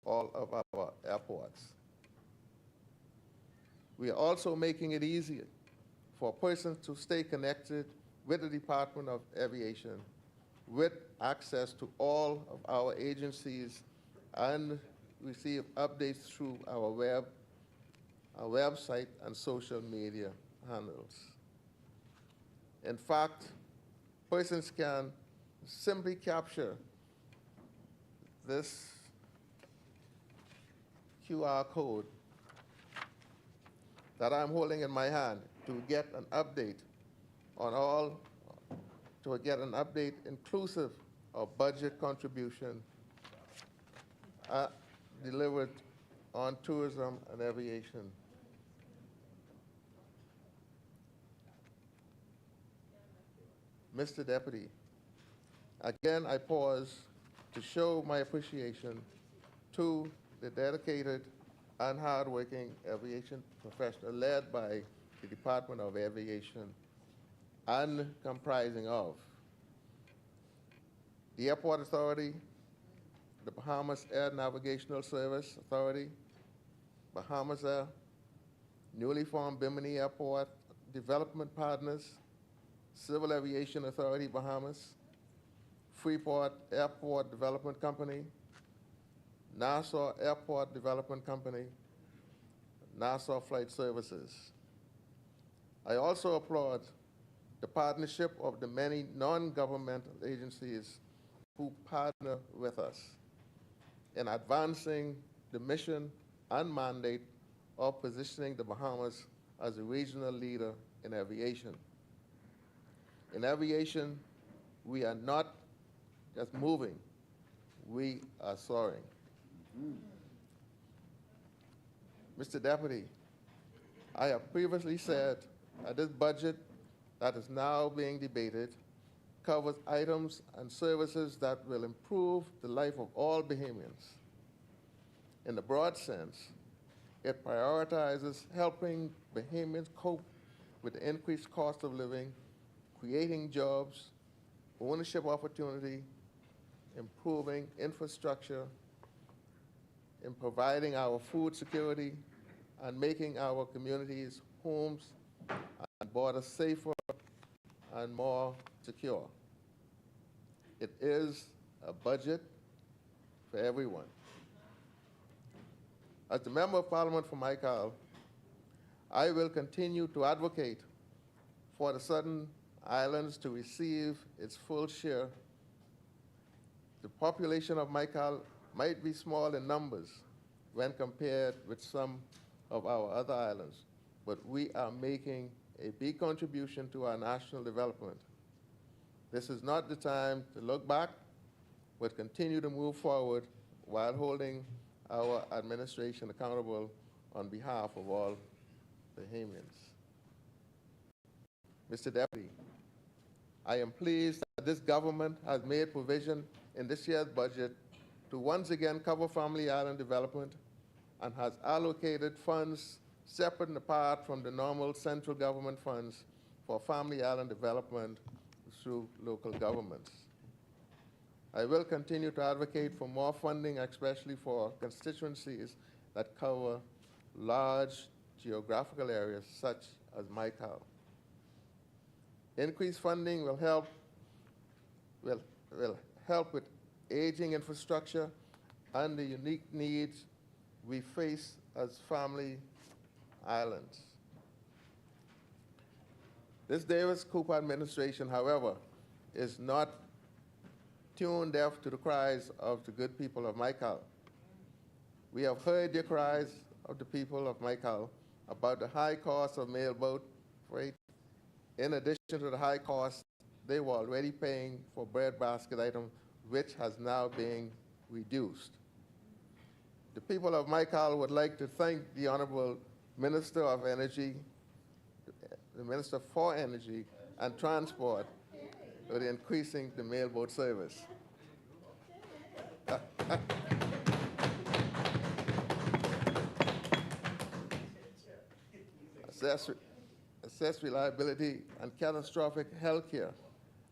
all of our airports. We are also making it easier for persons to stay connected with the Department of Aviation with access to all of our agencies and receive updates through our website and social media handles. In fact, persons can simply capture this QR code that I'm holding in my hand to get an update on inclusive of budget contribution delivered on tourism and aviation. Mr. Deputy, again, I pause to show my appreciation to the dedicated and hardworking aviation professional led by the Department of Aviation and comprising of the Airport Authority, the Bahamas Air Navigational Service Authority, Bahamas Air, newly formed Bimini Airport Development Partners, Civil Aviation Authority Bahamas, Freeport Airport Development Company, Nassau Airport Development Company, Nassau Flight Services. I also applaud the partnership of the many non-governmental agencies who partner with us in advancing the mission and mandate of positioning the Bahamas as a regional leader in aviation. In aviation, we are not just moving, we are soaring. Mr. Deputy, I have previously said that this budget that is now being debated covers items and services that will improve the life of all Bahamians. In the broad sense, it prioritizes helping Bahamians cope with the increased cost of living, creating jobs, ownership opportunity, improving infrastructure, in providing our food security, and making our communities, homes, and borders safer and more secure. It is a budget for everyone. As the Member of Parliament for Maikal, I will continue to advocate for the Southern Islands to receive its full share. The population of Maikal might be small in numbers when compared with some of our other islands, but we are making a big contribution to our national development. This is not the time to look back, but continue to move forward while holding our administration accountable on behalf of all Bahamians. Mr. Deputy, I am pleased that this government has made provision in this year's budget to once again cover Family Island development and has allocated funds separate and apart from the normal central government funds for Family Island development through local governments. I will continue to advocate for more funding, especially for constituencies that cover large geographical areas such as Maikal. Increased funding will help with aging infrastructure and the unique needs we face as family islands. This Davis-Cooper administration, however, is not tuned deaf to the cries of the good people of Maikal. We have heard the cries of the people of Maikal about the high cost of mailboat freight, in addition to the high cost they were already paying for breadbasket items, which has now been reduced. The people of Maikal would like to thank the Honorable Minister of Energy, the Minister for Energy and Transport, for increasing the mailboat service. Assess reliability and catastrophic health care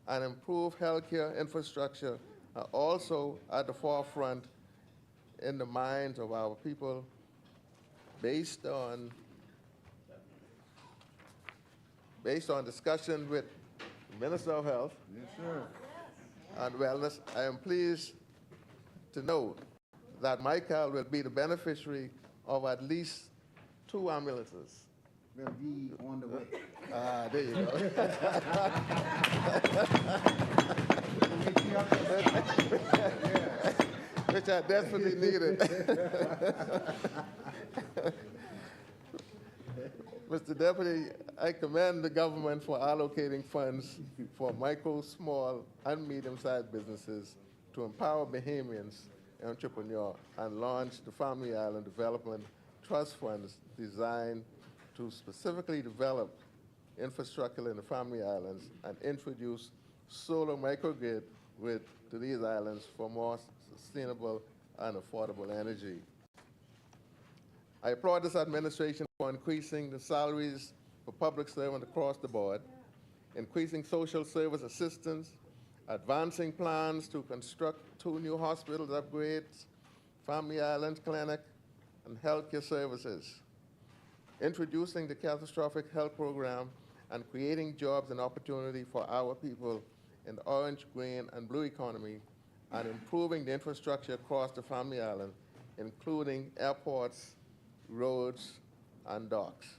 and improve health care infrastructure are also at the forefront in the minds of our people based on discussion with the Minister of Health and Wellness. I am pleased to know that Maikal will be the beneficiary of at least 2 ambulances. Will be on the way. There you go. Which I desperately needed. Mr. Deputy, I commend the government for allocating funds for micro, small, and medium-sized businesses to empower Bahamians entrepreneurs and launch the Family Island Development Trust Funds designed to specifically develop infrastructure in the Family Islands and introduce solar microgrid to these islands for more sustainable and affordable energy. I applaud this administration for increasing the salaries for public servants across the board, increasing social service assistance, advancing plans to construct 2 new hospitals upgrades, Family Island Clinic, and healthcare services, introducing the catastrophic health program and creating jobs and opportunity for our people in the orange, green, and blue economy, and improving the infrastructure across the Family Island, including airports, roads, and docks.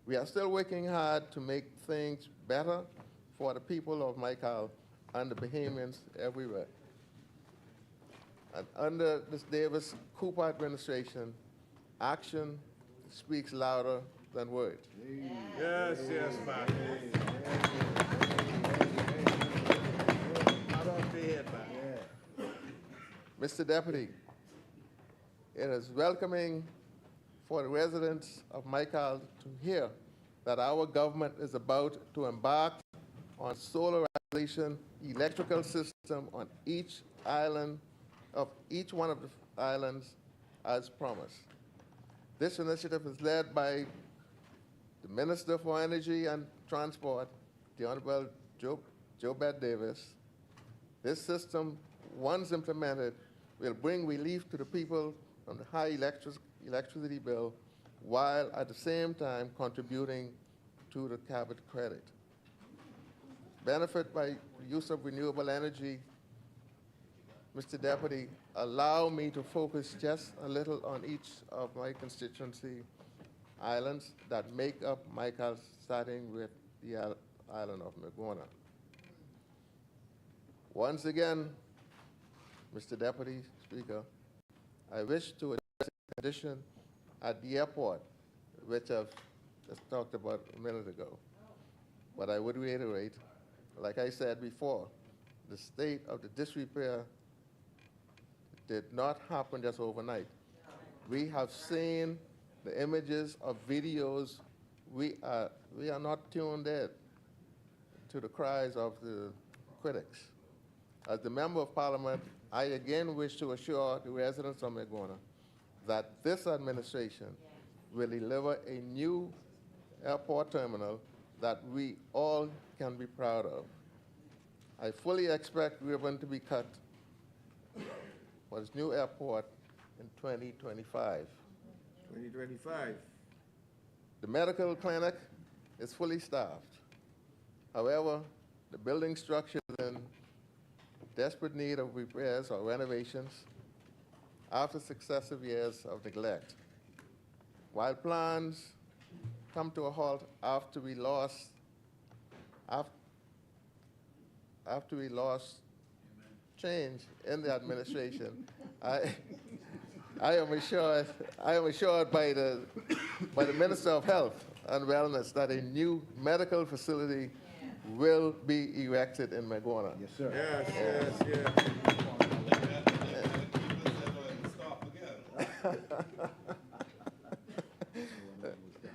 We are still working hard to make things better for the people of Maikal and the Bahamians everywhere. And under this Davis-Cooper administration, action speaks louder than words. Yes, yes, man. Mr. Deputy, it is welcoming for the residents of Maikal to hear that our government is about to embark on solarization electrical system on each island of each one of the islands as promised. This initiative is led by the Minister for Energy and Transport, the Honorable Joe Bette Davis. This system, once implemented, will bring relief to the people from the high electricity bill, while at the same time contributing to the carbon credit. Benefit by the use of renewable energy. Mr. Deputy, allow me to focus just a little on each of my constituency islands that make up Maikal, starting with the island of Mayaguana. Once again, Mr. Deputy Speaker, I wish to address the condition at the airport, which I've just talked about a minute ago. But I would reiterate, like I said before, the state of the disrepair did not happen just overnight. We have seen the images of videos. We are not tuned in. to the cries of the critics. As the Member of Parliament, I again wish to assure the residents of Mayaguana that this administration will deliver a new airport terminal that we all can be proud of. I fully expect ribbon to be cut for this new airport in 2025. 2025. The medical clinic is fully staffed. However, the building structure is in desperate need of repairs or renovations after successive years of neglect. While plans come to a halt after we lost change in the administration, I am assured by the Minister of Health and Wellness that a new medical facility will be erected in Mayaguana. Yes, sir. Yes.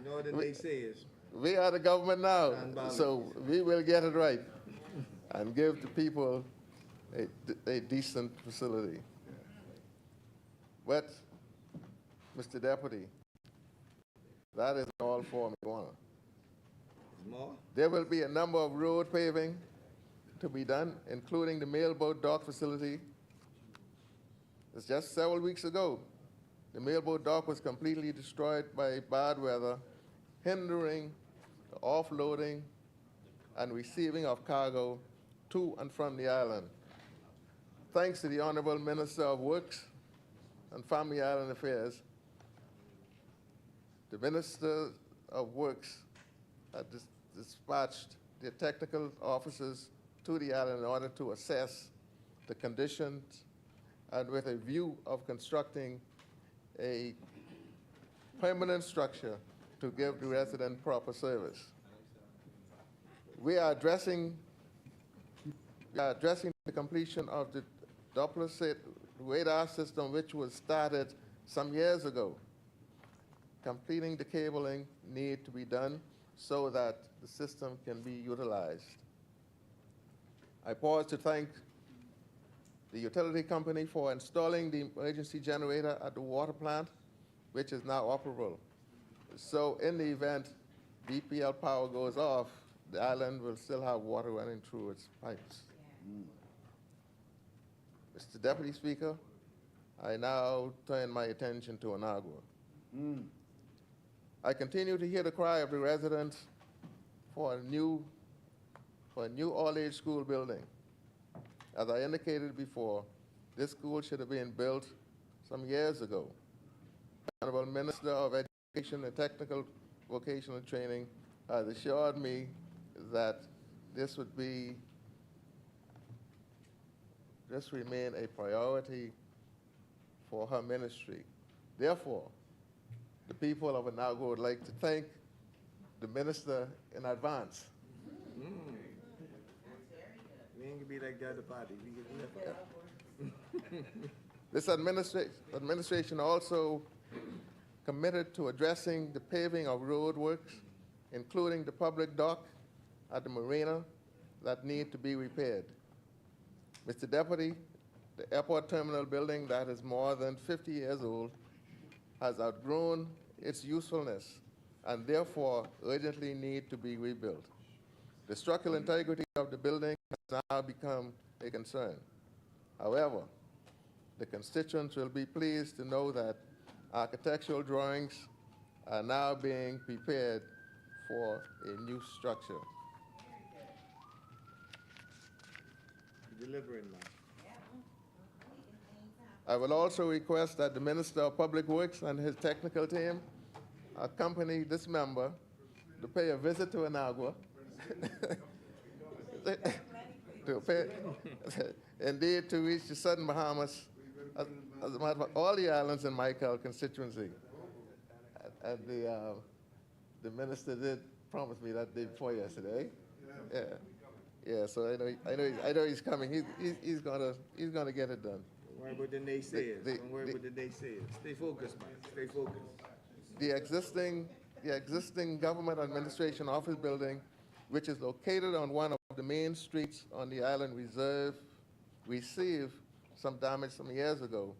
No, the naysayers. We are the government now, so we will get it right and give the people a decent facility. But, Mr. Deputy, that is all for Mayaguana. More? There will be a number of road paving to be done, including the Mailboat dock facility. It's just several weeks ago, the Mailboat dock was completely destroyed by bad weather, hindering the offloading and receiving of cargo to and from the island. Thanks to the Honorable Minister of Works and Family Island Affairs, the Minister of Works had dispatched their technical officers to the island in order to assess the conditions and with a view of constructing a permanent structure to give the resident proper service. We are addressing the completion of the Doppler radar system, which was started some years ago. Completing the cabling need to be done so that the system can be utilized. I pause to thank the utility company for installing the emergency generator at the water plant, which is now operable. So in the event BPL power goes off, the island will still have water running through its pipes. Mr. Deputy Speaker, I now turn my attention to Anagua. I continue to hear the cry of the residents for a new all-age school building. As I indicated before, this school should have been built some years ago. The Honorable Minister of Education and Technical Vocational Training has assured me that this remain a priority for her ministry. Therefore, the people of Anagua would like to thank the minister in advance. We ain't gonna be like the other party. We get This administration also committed to addressing the paving of road works, including the public dock at the marina that need to be repaired. Mr. Deputy, the airport terminal building that is more than 50 years old has outgrown its usefulness and therefore urgently need to be rebuilt. The structural integrity of the building has now become a concern. However, the constituents will be pleased to know that architectural drawings are now being prepared for a new structure. delivering now. I will also request that the Minister of Public Works and his technical team accompany this member to pay a visit to Anagua. Indeed, to reach the southern Bahamas, as a matter of fact, all the islands in Michael constituency. And the minister did promise me that day before yesterday. Yeah. So I know he's coming. He's gonna get it done. Don't worry about the naysayers. Don't worry about the naysayers. Stay focused, man. Stay focused. The existing government administration office building, which is located on one of the main streets on the island received some damage some years ago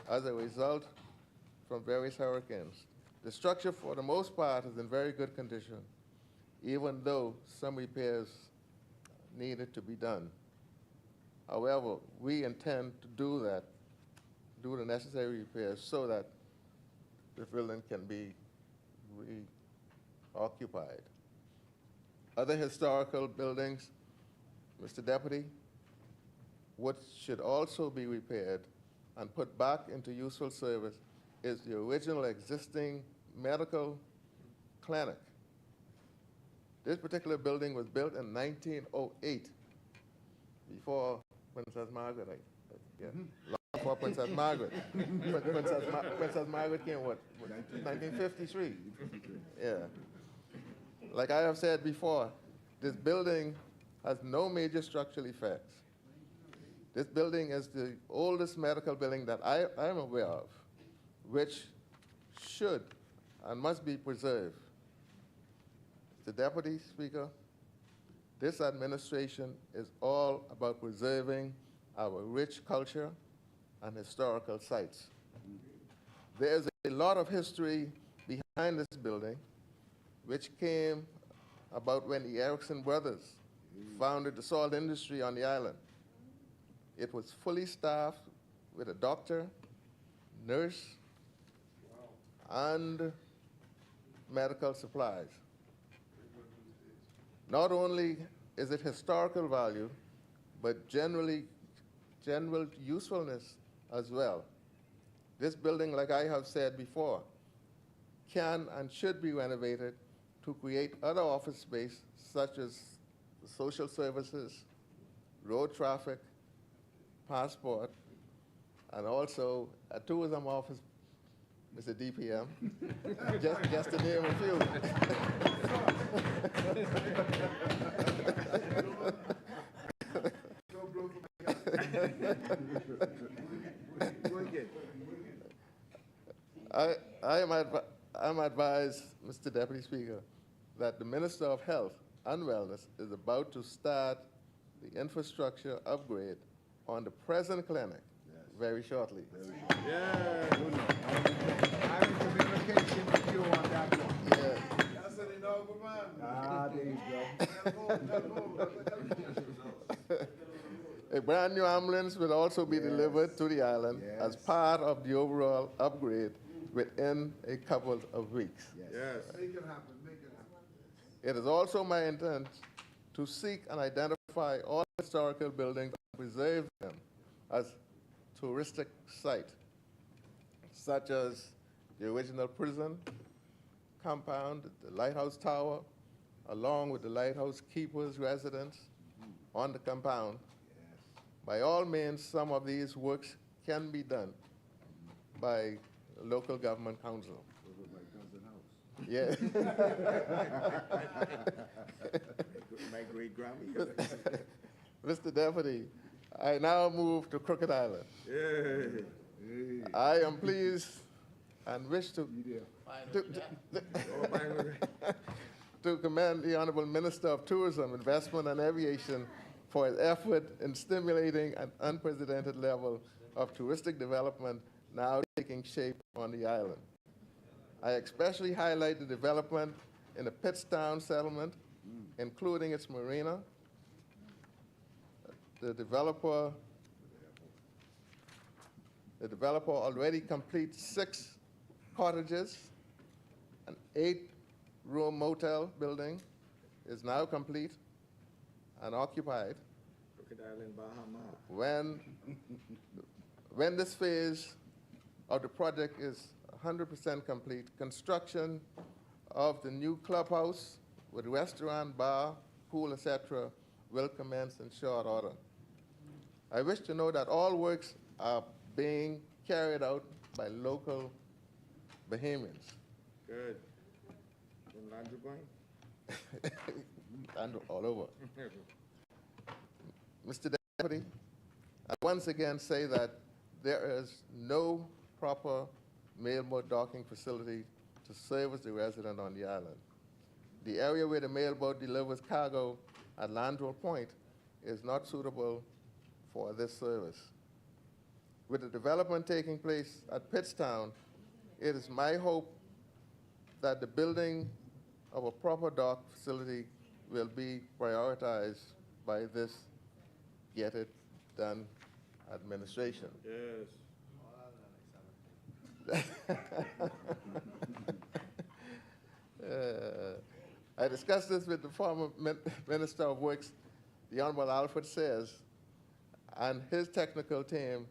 as a result from various hurricanes. The structure, for the most part, is in very good condition, even though some repairs needed to be done. However, we intend to do the necessary repairs so that the building can be reoccupied. Other historical buildings, Mr. Deputy, what should also be repaired and put back into useful service is the original existing medical clinic. This particular building was built in 1908, before Princess Margaret, long before Princess Margaret. Princess Margaret came, what, 1953? Yeah. Like I have said before, this building has no major structural effects. This building is the oldest medical building that I am aware of, which should and must be preserved. The Deputy Speaker, this administration is all about preserving our rich culture and historical sites. There's a lot of history behind this building, which came about when the Erickson brothers founded the salt industry on the island. It was fully staffed with a doctor, nurse, and medical supplies. Not only is it historical value, but general usefulness as well. This building, like I have said before, can and should be renovated to create other office space such as the social services, road traffic, passport, and also a tourism office, Mr. DPM, just to name a few. I'm advised, Mr. Deputy Speaker, that the Minister of Health and Wellness is about to start the infrastructure upgrade on the present clinic very shortly. Yeah. I'm in communication with you on that one. Yeah. That's an inaugural man. Ah, there you go. A brand new ambulance will also be delivered to the island as part of the overall upgrade within a couple of weeks. Yes. Make it happen, make it happen. It is also my intent to seek and identify all historical buildings and preserve them as touristic site, such as the original prison compound, the lighthouse tower, along with the lighthouse keeper's residence on the compound. By all means, some of these works can be done by local government council. Yeah. My great Grammy. Mr. Deputy, I now move to Crooked Island. I am pleased and wish to commend the Honorable Minister of Tourism, Investment and Aviation for his effort in stimulating an unprecedented level of touristic development now taking shape on the island. I especially highlight the development in the Pittstown settlement, including its marina. The developer already completes 6 cottages, an 8-room motel building is now complete and occupied. Crooked Island, Bahama. When this phase of the project is 100% complete, construction of the new clubhouse with restaurant, bar, pool, etc. will commence in short order. I wish to know that all works are being carried out by local Bahamians. Good. When Landry going? And all over. Mr. Deputy, I once again say that there is no proper mailboat docking facility to service the resident on the island. The area where the mailboat delivers cargo at Landroll Point is not suitable for this service. With the development taking place at Pittstown, it is my hope that the building of a proper dock facility will be prioritized by this Get It Done administration. Yes. I discussed this with the former Minister of Works, the Honorable Alfred Sayers, and his technical team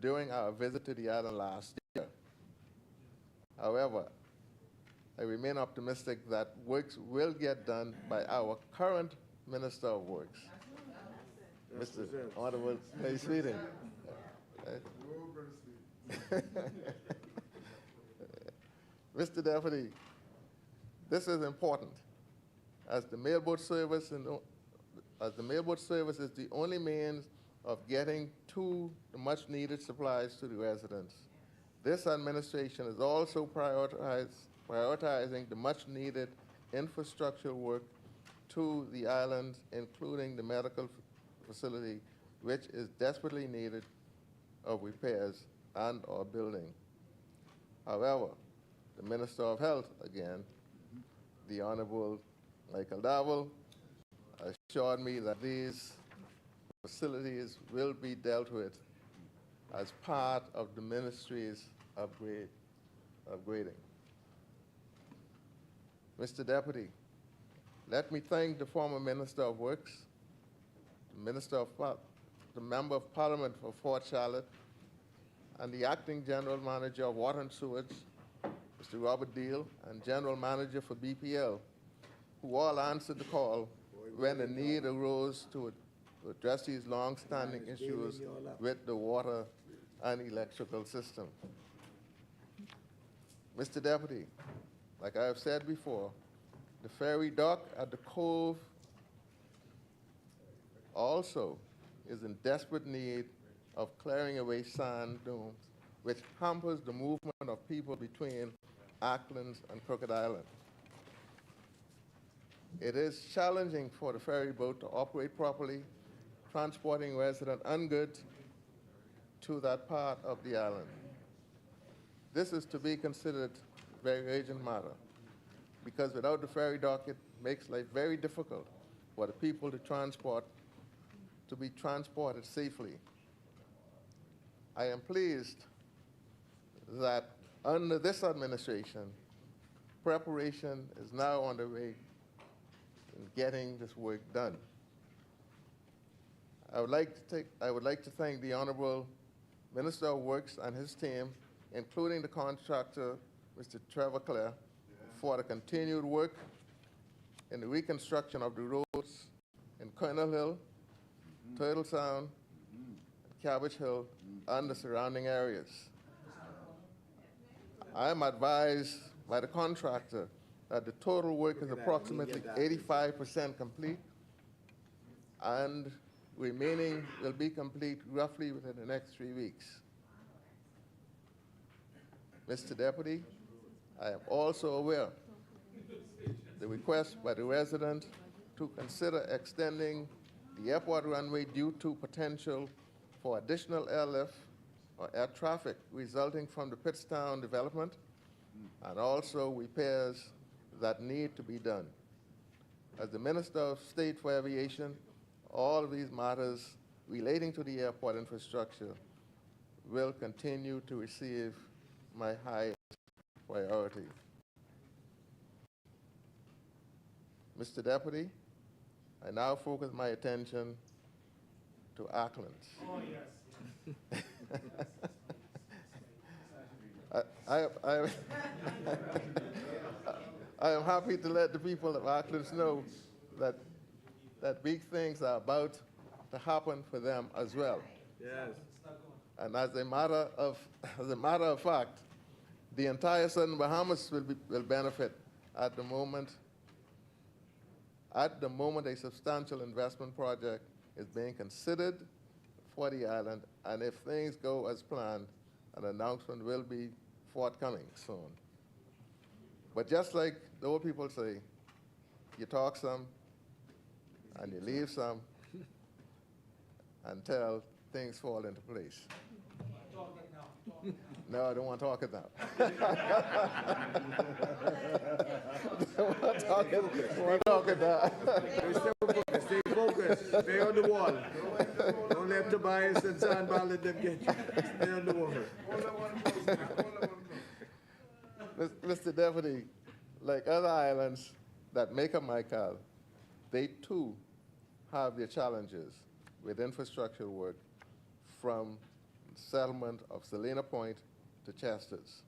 during our visit to the island last year. However, I remain optimistic that works will get done by our current Minister of Works, Mr. Honorable Clay Sweeting. Mr. Deputy, this is important, as the mailboat service is the only means of getting to the much-needed supplies to the residents. This administration is also prioritizing the much-needed infrastructure work to the island, including the medical facility, which is desperately needed of repairs and or building. However, the Minister of Health, again, the Honorable Michael Dowell, assured me that these facilities will be dealt with as part of the ministry's upgrading. Mr. Deputy, let me thank the former Minister of Works, the Member of Parliament for Fort Charlotte, and the Acting General Manager of Water and Sewage, Mr. Robert Deal, and General Manager for BPL, who all answered the call when the need arose to address these long-standing issues with the water and electrical system. Mr. Deputy, like I have said before, the ferry dock at the Cove also is in desperate need of clearing away sand dunes, which hampers the movement of people between Acklins and Crooked Island. It is challenging for the ferry boat to operate properly, transporting resident and goods to that part of the island. This is to be considered a very urgent matter, because without the ferry dock, it makes life very difficult for the people to be transported safely. I am pleased that under this administration, preparation is now underway in getting this work done. I would like to thank the Honorable Minister of Works and his team, including the contractor, Mr. Trevor Clare, for the continued work in the reconstruction of the roads in Colonel Hill, Turtle Sound, Cabbage Hill, and the surrounding areas. I am advised by the contractor that the total work is approximately 85% complete, and remaining will be complete roughly within the next 3 weeks. Mr. Deputy, I am also aware the request by the resident to consider extending the airport runway due to potential for additional airlift or air traffic resulting from the Pittstown development, and also repairs that need to be done. As the Minister of State for Aviation, all of these matters relating to the airport infrastructure will continue to receive my highest priority. Mr. Deputy, I now focus my attention to Acklins. Oh, yes. I am happy to let the people of Acklins know that big things are about to happen for them as well. Yes. And as a matter of fact, the entire southern Bahamas will benefit. At the moment, a substantial investment project is being considered for the island, and if things go as planned, an announcement will be forthcoming soon. But just like the old people say, you talk some and you leave some until things fall into place. No, I don't want to talk it now. Don't want to talk it now. Stay focused. Stay on the wall. Don't let Tobias and Sandball let them get you. Stay on the wall. Mr. Deputy, like other islands that make up Mayaguana, they too have their challenges with infrastructure work from settlement of Salina Point to Chester's.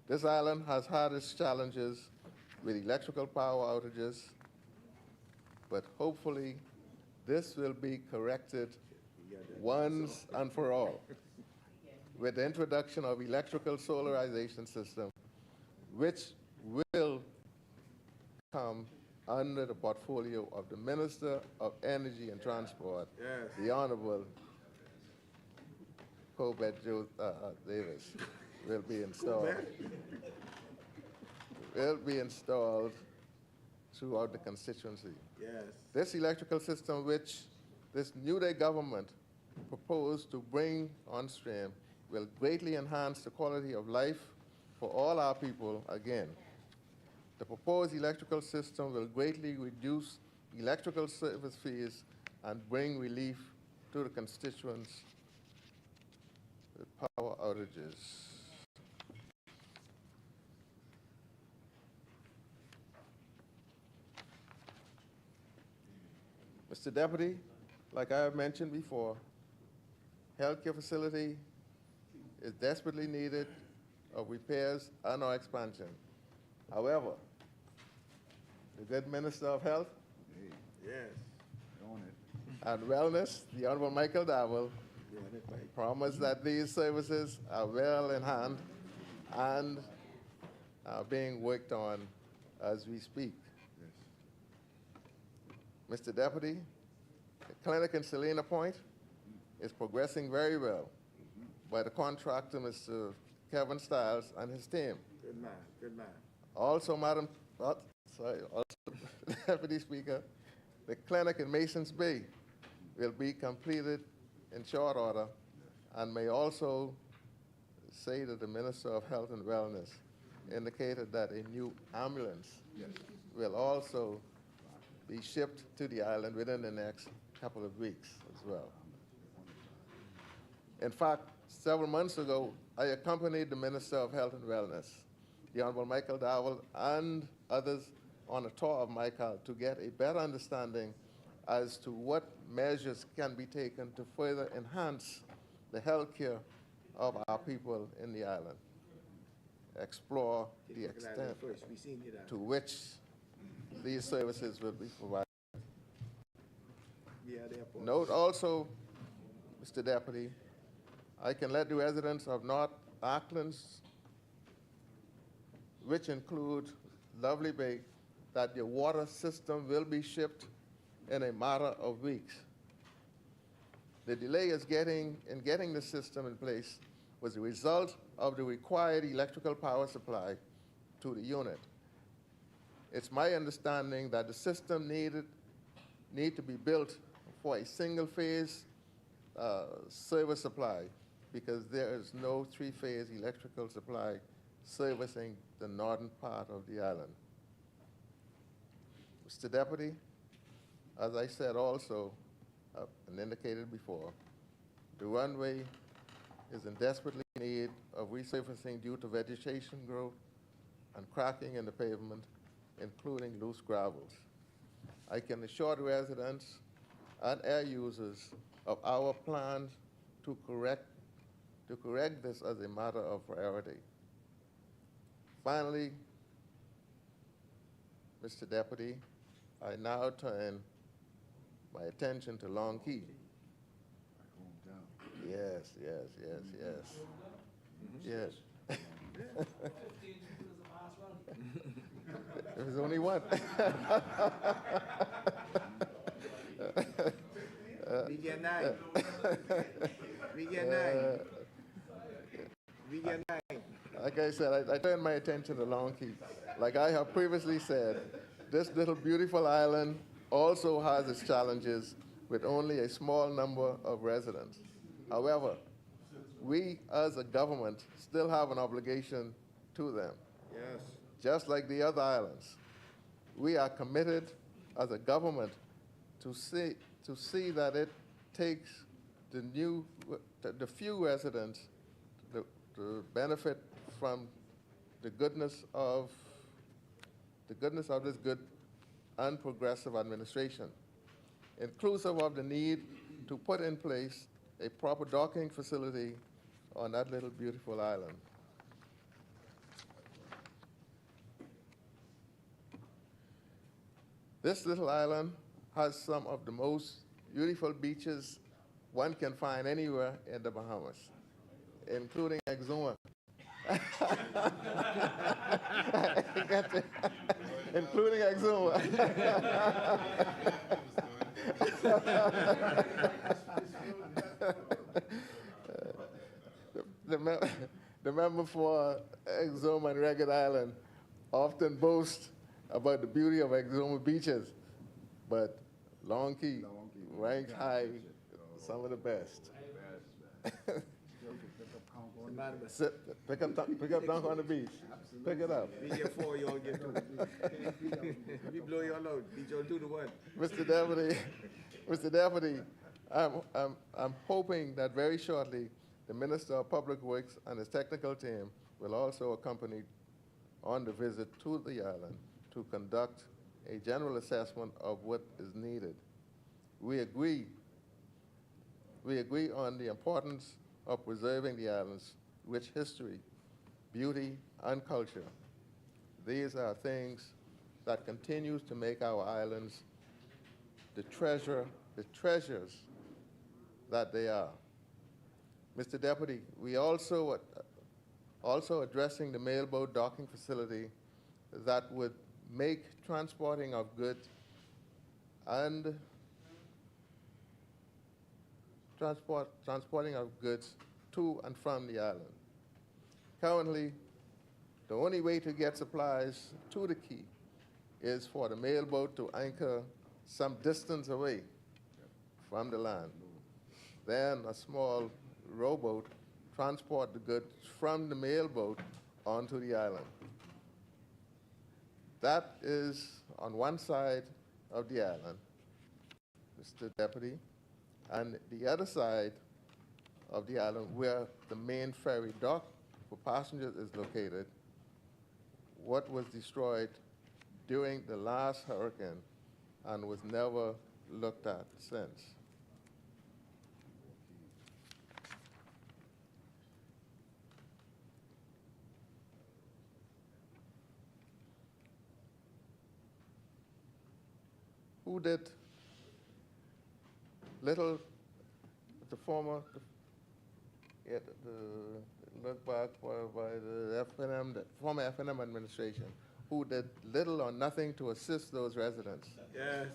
This island has had its challenges with electrical power outages, but hopefully this will be corrected once and for all with the introduction of electrical solarization system, which will come under the portfolio of the Minister of Energy and Transport, the Honorable Colbert Davis, will be installed. Will be installed throughout the constituency. Yes. This electrical system, which this New Day government proposed to bring on stream, will greatly enhance the quality of life for all our people again. The proposed electrical system will greatly reduce electrical service fees and bring relief to the constituents with power outages. Mr. Deputy, like I have mentioned before, healthcare facility is desperately needed of repairs and or expansion. However, the good Minister of Health and Wellness, the Honorable Michael Dowell, promised that these services are well in hand and are being worked on as we speak. Mr. Deputy, the clinic in Salina Point is progressing very well by the contractor, Mr. Kevin Stiles, and his team. Good man, good man. Also, Deputy Speaker, the clinic in Masons Bay will be completed in short order and may also say that the Minister of Health and Wellness indicated that a new ambulance will also be shipped to the island within the next couple of weeks as well. In fact, several months ago, I accompanied the Minister of Health and Wellness, the Honorable Michael Dowell, and others on a tour of Mayaguana to get a better understanding as to what measures can be taken to further enhance the health care of our people in the island, explore the extent to which these services will be provided. Note also, Mr. Deputy, I can let the residents of North Acklins, which include Lovely Bay, that the water system will be shipped in a matter of weeks. The delay in getting the system in place was a result of the required electrical power supply to the unit. It's my understanding that the system need to be built for a single-phase service supply because there is no three-phase electrical supply servicing the northern part of the island. Mr. Deputy, as I said also and indicated before, the runway is in desperately need of resurfacing due to vegetation growth and cracking in the pavement, including loose gravels. I can assure the residents and air users of our plans to correct this as a matter of priority. Finally, Mr. Deputy, I now turn my attention to Long Key. Yes. There's only one. We get 9. We get 9. We get 9. Like I said, I turn my attention to Long Key. Like I have previously said, this little beautiful island also has its challenges with only a small number of residents. However, we as a government still have an obligation to them. Yes. Just like the other islands. We are committed as a government to see that it takes the few residents to benefit from the goodness of this good and progressive administration, inclusive of the need to put in place a proper docking facility on that little beautiful island. This little island has some of the most beautiful beaches one can find anywhere in the Bahamas, including Exuma. Including Exuma. The member for Exuma and Ragged Island often boast about the beauty of Exuma beaches, but Long Key ranks high, some of the best. Pick up dunk on the beach. Pick it up. Be here for you all get to it. If you blow your load, beat your 2 to 1. Mr. Deputy, I'm hoping that very shortly the Minister of Public Works and his technical team will also accompany on the visit to the island to conduct a general assessment of what is needed. We agree on the importance of preserving the island's rich history, beauty, and culture. These are things that continues to make our islands the treasures that they are. Mr. Deputy, we also addressing the Mailboat docking facility that would make transporting of goods and transporting of goods to and from the island. Currently, the only way to get supplies to the quay is for the Mailboat to anchor some distance away from the land. Then a small rowboat transport the goods from the Mailboat onto the island. That is on one side of the island, Mr. Deputy, and the other side of the island where the main ferry dock for passengers is located, what was destroyed during the last hurricane and was never looked at since. Who did little, the former, look back by the FNM, the former FNM administration, who did little or nothing to assist those residents? Yes.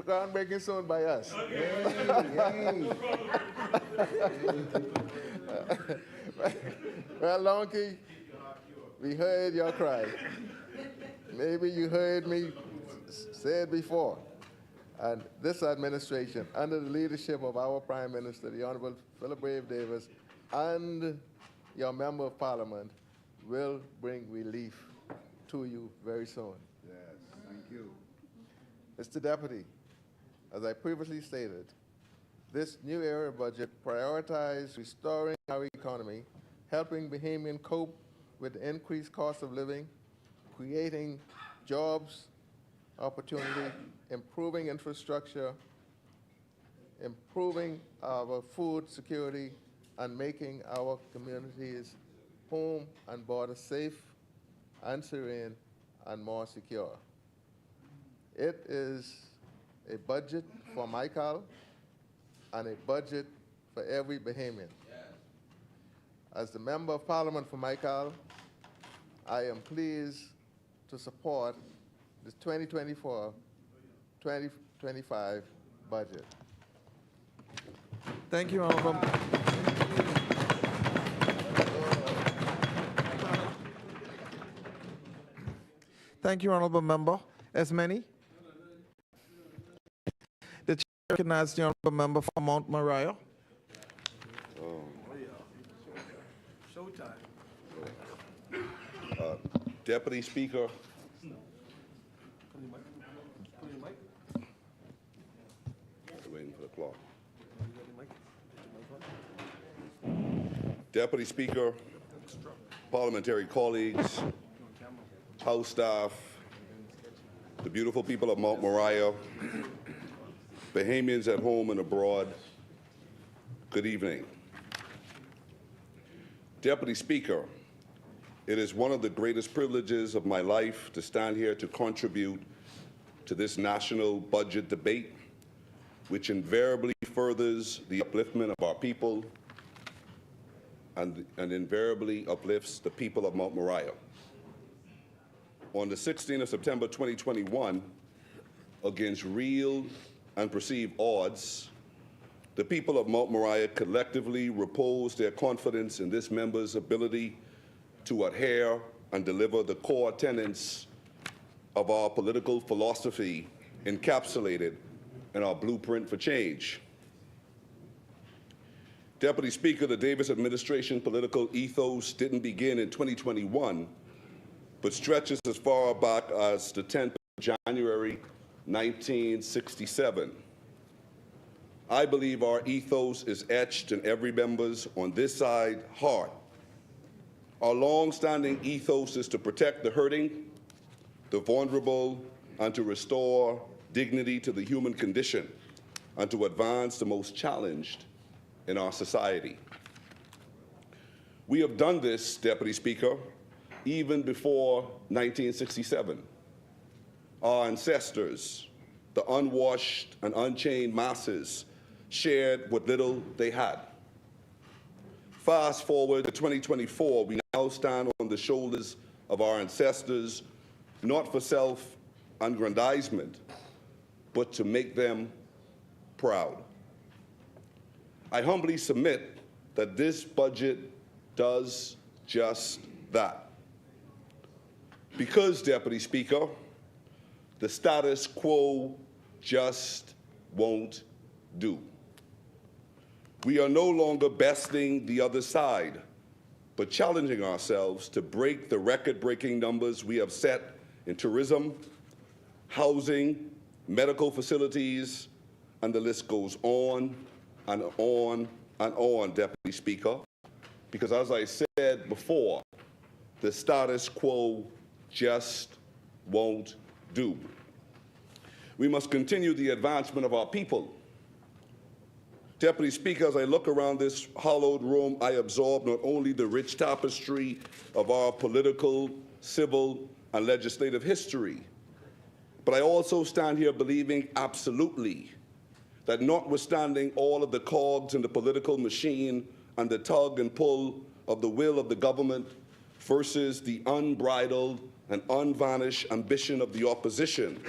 Groundbreaking soon by us. Well, Lonky, we heard your cry. Maybe you heard me say it before. And this administration, under the leadership of our Prime Minister, the Honorable Philip Brave Davis, and your Member of Parliament, will bring relief to you very soon. Yes, thank you. Mr. Deputy, as I previously stated, this new area budget prioritizes restoring our economy, helping Bahamian cope with the increased cost of living, creating jobs, opportunity, improving infrastructure, improving our food security, and making our communities home and border safe and serene and more secure. It is a budget for Michael and a budget for every Bahamian. as the Member of Parliament for Michael, I am pleased to support the 2024-2025 budget. Thank you, Honorable. Thank you, Honorable Member. As many? The chair recognizes the Honorable Member for Mount Mariah. Deputy Speaker. Waiting for the clock. Deputy Speaker, parliamentary colleagues, House staff, the beautiful people of Mount Mariah, Bahamians at home and abroad, good evening. Deputy Speaker, it is one of the greatest privileges of my life to stand here to contribute to this national budget debate, which invariably furthers the upliftment of our people and invariably uplifts the people of Mount Mariah. On the 16th of September 2021, against real and perceived odds, the people of Mount Mariah collectively reposed their confidence in this member's ability to adhere and deliver the core tenets of our political philosophy encapsulated in our blueprint for change. Deputy Speaker, the Davis administration political ethos didn't begin in 2021, but stretches as far back as the 10th of January 1967. I believe our ethos is etched in every member's on this side heart. Our long-standing ethos is to protect the hurting, the vulnerable, and to restore dignity to the human condition, and to advance the most challenged in our society. We have done this, Deputy Speaker, even before 1967. Our ancestors, the unwashed and unchained masses, shared what little they had. Fast forward to 2024, we now stand on the shoulders of our ancestors, not for self-aggrandizement, but to make them proud. I humbly submit that this budget does just that. Because, Deputy Speaker, the status quo just won't do. We are no longer besting the other side, but challenging ourselves to break the record-breaking numbers we have set in tourism, housing, medical facilities, and the list goes on and on and on, Deputy Speaker, because as I said before, the status quo just won't do. We must continue the advancement of our people. Deputy Speaker, as I look around this hallowed room, I absorb not only the rich tapestry of our political, civil, and legislative history, but I also stand here believing absolutely that notwithstanding all of the cogs in the political machine and the tug and pull of the will of the government versus the unbridled and unvarnished ambition of the opposition,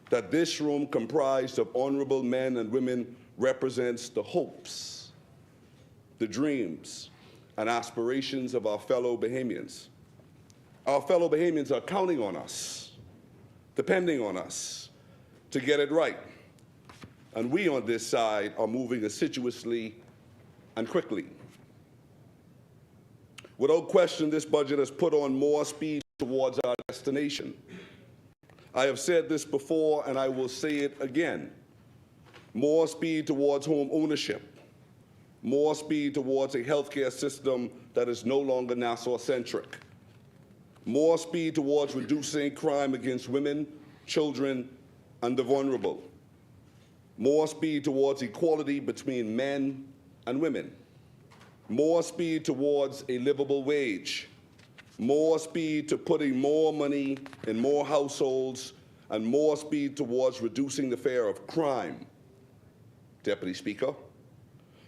that this room comprised of honorable men and women represents the hopes, the dreams, and aspirations of our fellow Bahamians. Our fellow Bahamians are counting on us, depending on us to get it right. And we on this side are moving assiduously and quickly. Without question, this budget has put on more speed towards our destination. I have said this before and I will say it again. More speed towards home ownership, more speed towards a healthcare system that is no longer Nassau-centric, more speed towards reducing crime against women, children, and the vulnerable, more speed towards equality between men and women, more speed towards a livable wage, more speed to putting more money in more households, and more speed towards reducing the fear of crime. Deputy Speaker,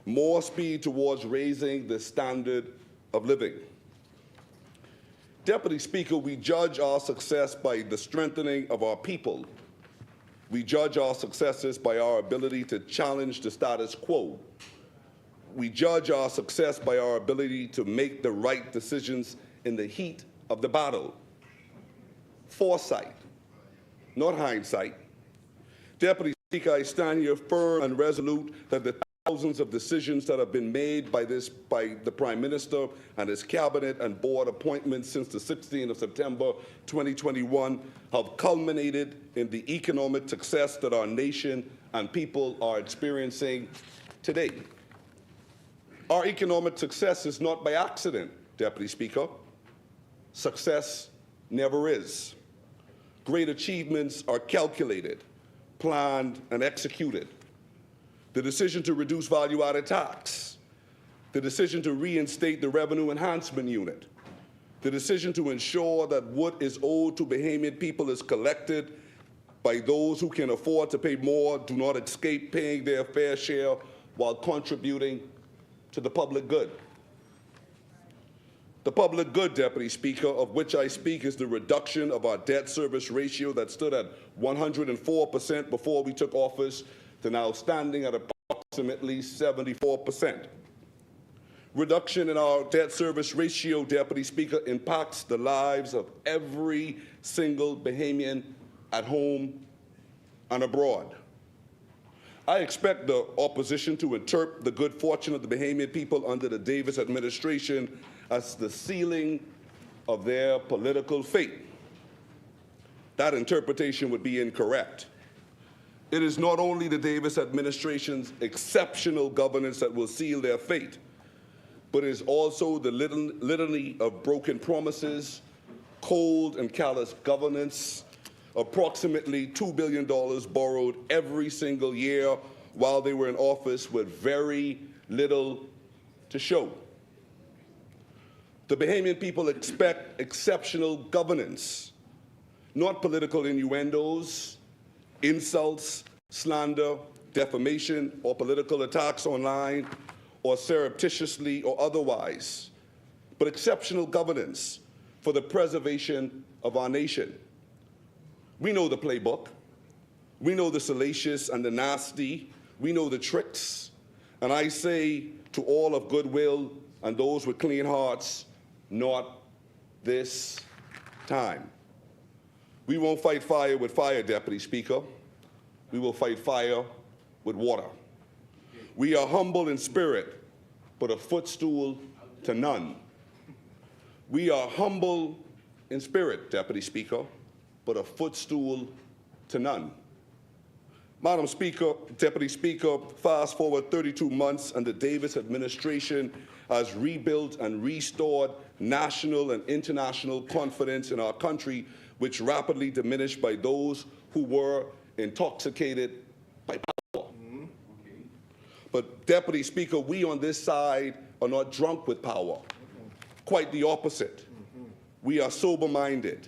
more speed towards raising the standard of living. Deputy Speaker, we judge our success by the strengthening of our people. We judge our successes by our ability to challenge the status quo. We judge our success by our ability to make the right decisions in the heat of the battle. Foresight, not hindsight. Deputy Speaker, I stand here firm and resolute that the thousands of decisions that have been made by the Prime Minister and his cabinet and board appointments since the 16th of September 2021 have culminated in the economic success that our nation and people are experiencing today. Our economic success is not by accident, Deputy Speaker. Success never is. Great achievements are calculated, planned, and executed. The decision to reduce value-added tax, the decision to reinstate the Revenue Enhancement Unit, the decision to ensure that what is owed to Bahamian people is collected by those who can afford to pay more, do not escape paying their fair share while contributing to the public good. The public good, Deputy Speaker, of which I speak is the reduction of our debt service ratio that stood at 104% before we took office to now standing at approximately 74%. Reduction in our debt service ratio, Deputy Speaker, impacts the lives of every single Bahamian at home and abroad. I expect the opposition to interpret the good fortune of the Bahamian people under the Davis administration as the sealing of their political fate. That interpretation would be incorrect. It is not only the Davis administration's exceptional governance that will seal their fate, but it is also the litany of broken promises, cold and callous governance, approximately $2 billion borrowed every single year while they were in office with very little to show. The Bahamian people expect exceptional governance, not political innuendos, insults, slander, defamation, or political attacks online, or surreptitiously or otherwise, but exceptional governance for the preservation of our nation. We know the playbook. We know the salacious and the nasty. We know the tricks. And I say to all of goodwill and those with clean hearts, not this time. We won't fight fire with fire, Deputy Speaker. We will fight fire with water. We are humble in spirit, but a footstool to none. We are humble in spirit, Deputy Speaker, but a footstool to none. Madam Speaker, Deputy Speaker, fast forward 32 months and the Davis administration has rebuilt and restored national and international confidence in our country, which rapidly diminished by those who were intoxicated by power. But Deputy Speaker, we on this side are not drunk with power. Quite the opposite. We are sober-minded.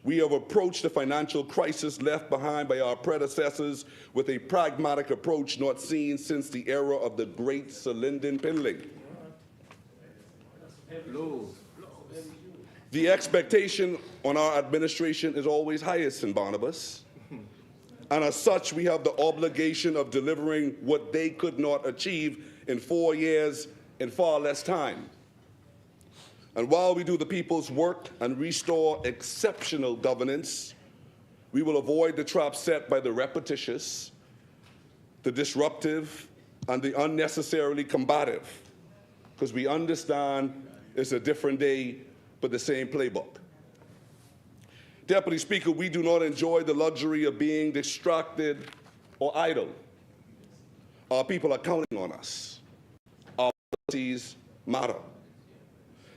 We have approached the financial crisis left behind by our predecessors with a pragmatic approach not seen since the era of the great Sir Lyndon Pinling. The expectation on our administration is always highest in Barnabas. And as such, we have the obligation of delivering what they could not achieve in 4 years in far less time. And while we do the people's work and restore exceptional governance, we will avoid the traps set by the repetitious, the disruptive, and the unnecessarily combative, because we understand it's a different day, but the same playbook. Deputy Speaker, we do not enjoy the luxury of being distracted or idle. Our people are counting on us. Our policies matter.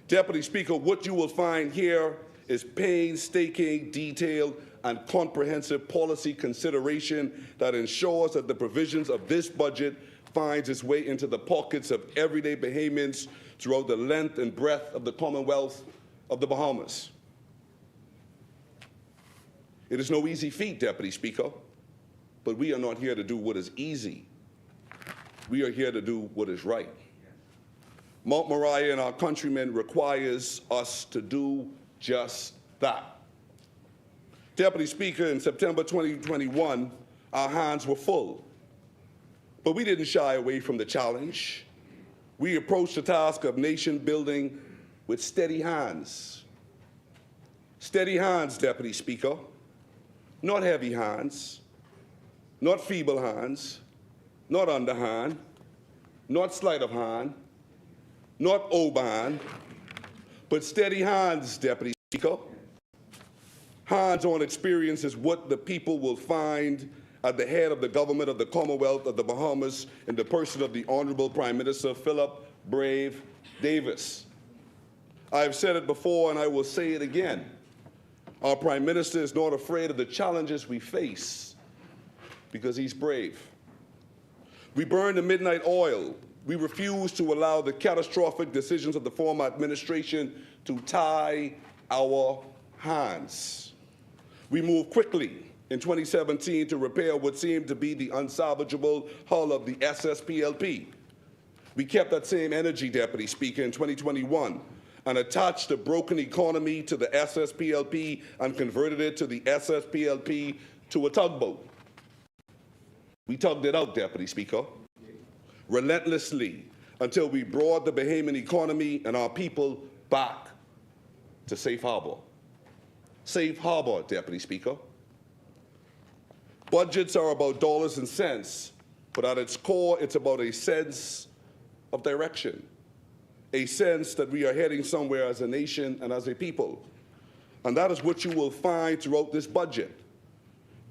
Deputy Speaker, what you will find here is painstaking, detailed, and comprehensive policy consideration that ensures that the provisions of this budget finds its way into the pockets of everyday Bahamians throughout the length and breadth of the Commonwealth of the Bahamas. It is no easy feat, Deputy Speaker, but we are not here to do what is easy. We are here to do what is right. Mount Mariah and our countrymen requires us to do just that. Deputy Speaker, in September 2021, our hands were full. But we didn't shy away from the challenge. We approached the task of nation building with steady hands. Steady hands, Deputy Speaker, not heavy hands, not feeble hands, not underhand, not sleight of hand, not overhand, but steady hands, Deputy Speaker. Hands-on experience is what the people will find at the head of the government of the Commonwealth of the Bahamas in the person of the Honorable Prime Minister Philip Brave Davis. I've said it before and I will say it again. Our Prime Minister is not afraid of the challenges we face because he's brave. We burned the midnight oil. We refuse to allow the catastrophic decisions of the former administration to tie our hands. We moved quickly in 2017 to repair what seemed to be the unsalvageable hull of the SSPLP. We kept that same energy, Deputy Speaker, in 2021 and attached the broken economy to the SSPLP and converted it to the SSPLP to a tugboat. We tugged it out, Deputy Speaker, relentlessly until we brought the Bahamian economy and our people back to safe harbor. Safe harbor, Deputy Speaker. Budgets are about dollars and cents, but at its core, it's about a sense of direction, a sense that we are heading somewhere as a nation and as a people. And that is what you will find throughout this budget.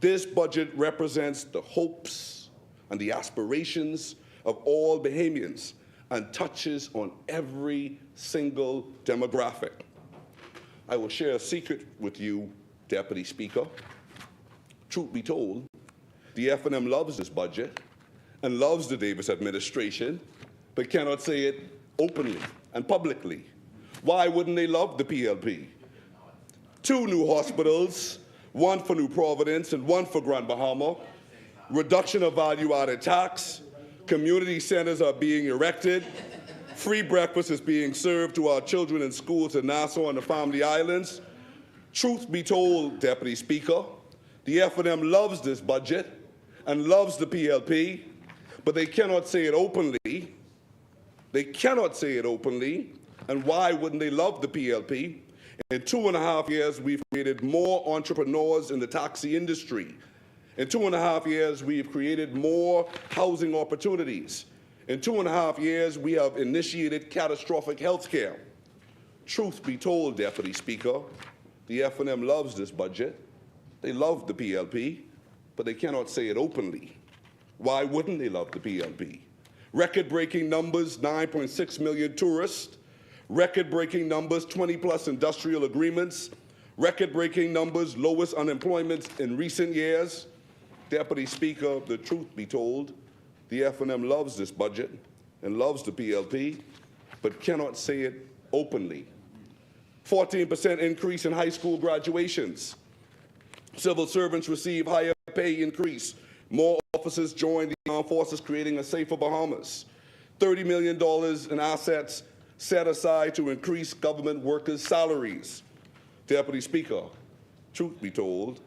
This budget represents the hopes and the aspirations of all Bahamians and touches on every single demographic. I will share a secret with you, Deputy Speaker. Truth be told, the F&M loves this budget and loves the Davis administration, but cannot say it openly and publicly. Why wouldn't they love the PLP? 2 new hospitals, 1 for New Providence and 1 for Grand Bahama, reduction of value-added tax, community centers are being erected, free breakfast is being served to our children in schools in Nassau and the Family Islands. Truth be told, Deputy Speaker, the F&M loves this budget and loves the PLP, but they cannot say it openly. They cannot say it openly, and why wouldn't they love the PLP? In 2.5 years, we've created more entrepreneurs in the taxi industry. In 2.5 years, we've created more housing opportunities. In 2.5 years, we have initiated catastrophic health care. Truth be told, Deputy Speaker, the F&M loves this budget. They love the PLP, but they cannot say it openly. Why wouldn't they love the PLP? Record-breaking numbers, 9.6 million tourists. Record-breaking numbers, 20-plus industrial agreements. Record-breaking numbers, lowest unemployment in recent years. Deputy Speaker, the truth be told, the F&M loves this budget and loves the PLP, but cannot say it openly. 14% increase in high school graduations. Civil servants receive higher pay increase. More officers join the armed forces, creating a safer Bahamas. $30 million in assets set aside to increase government workers' salaries. Deputy Speaker, truth be told,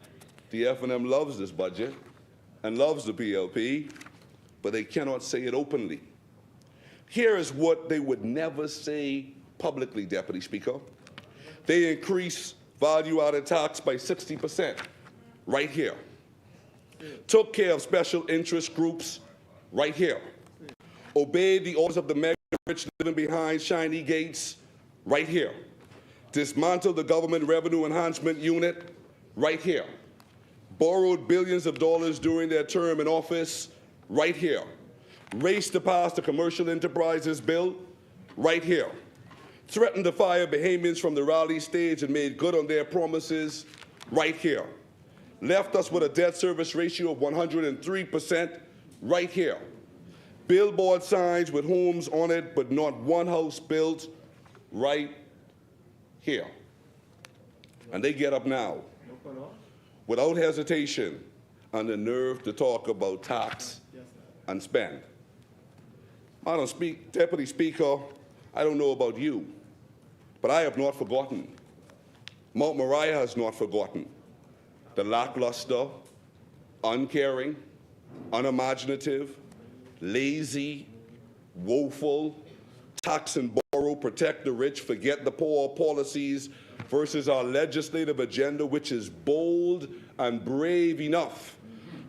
the F&M loves this budget and loves the PLP, but they cannot say it openly. Here is what they would never say publicly, Deputy Speaker. They increase value-added tax by 60%, right here. Took care of special interest groups, right here. Obeyed the orders of the mega rich living behind shiny gates, right here. Dismantled the government revenue enhancement unit, right here. Borrowed billions of dollars during their term in office, right here. Raced to pass the Commercial Enterprises Bill, right here. Threatened to fire Bahamians from the rally stage and made good on their promises, right here. Left us with a debt service ratio of 103%, right here. Billboard signs with homes on it, but not one house built, right here. And they get up now, without hesitation, and the nerve to talk about tax and spend. Deputy Speaker, I don't know about you, but I have not forgotten. Mount Mariah has not forgotten the lackluster, uncaring, unimaginative, lazy, woeful, tax and borrow, protect the rich, forget the poor policies versus our legislative agenda, which is bold and brave enough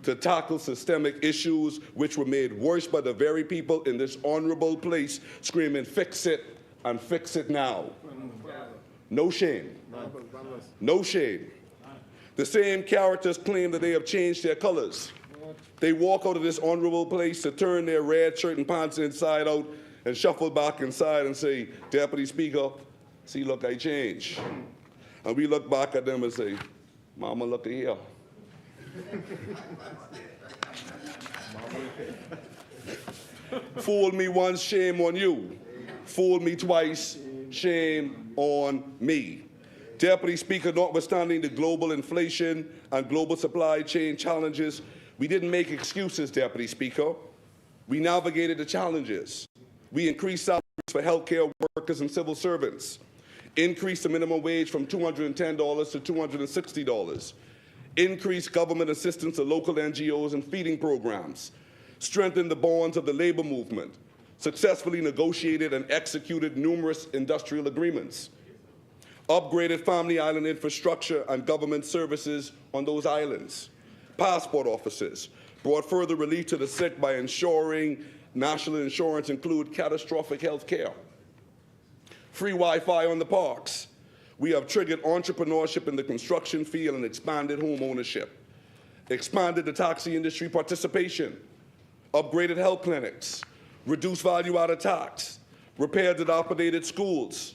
to tackle systemic issues which were made worse by the very people in this honorable place screaming, fix it and fix it now. No shame. No shame. The same characters claim that they have changed their colors. They walk out of this honorable place to turn their red shirt and pants inside out and shuffle back inside and say, Deputy Speaker, see, look, I changed. And we look back at them and say, Mama, look at here. Fool me once, shame on you. Fool me twice, shame on me. Deputy Speaker, notwithstanding the global inflation and global supply chain challenges, we didn't make excuses, Deputy Speaker. We navigated the challenges. We increased salaries for healthcare workers and civil servants, increased the minimum wage from $210 to $260, increased government assistance to local NGOs and feeding programs, strengthened the bonds of the labor movement, successfully negotiated and executed numerous industrial agreements, upgraded family island infrastructure and government services on those islands, passport offices, brought further relief to the sick by ensuring national insurance include catastrophic health care, free Wi-Fi on the parks. We have triggered entrepreneurship in the construction field and expanded home ownership, expanded the taxi industry participation, upgraded health clinics, reduced value-added tax, repaired dilapidated schools,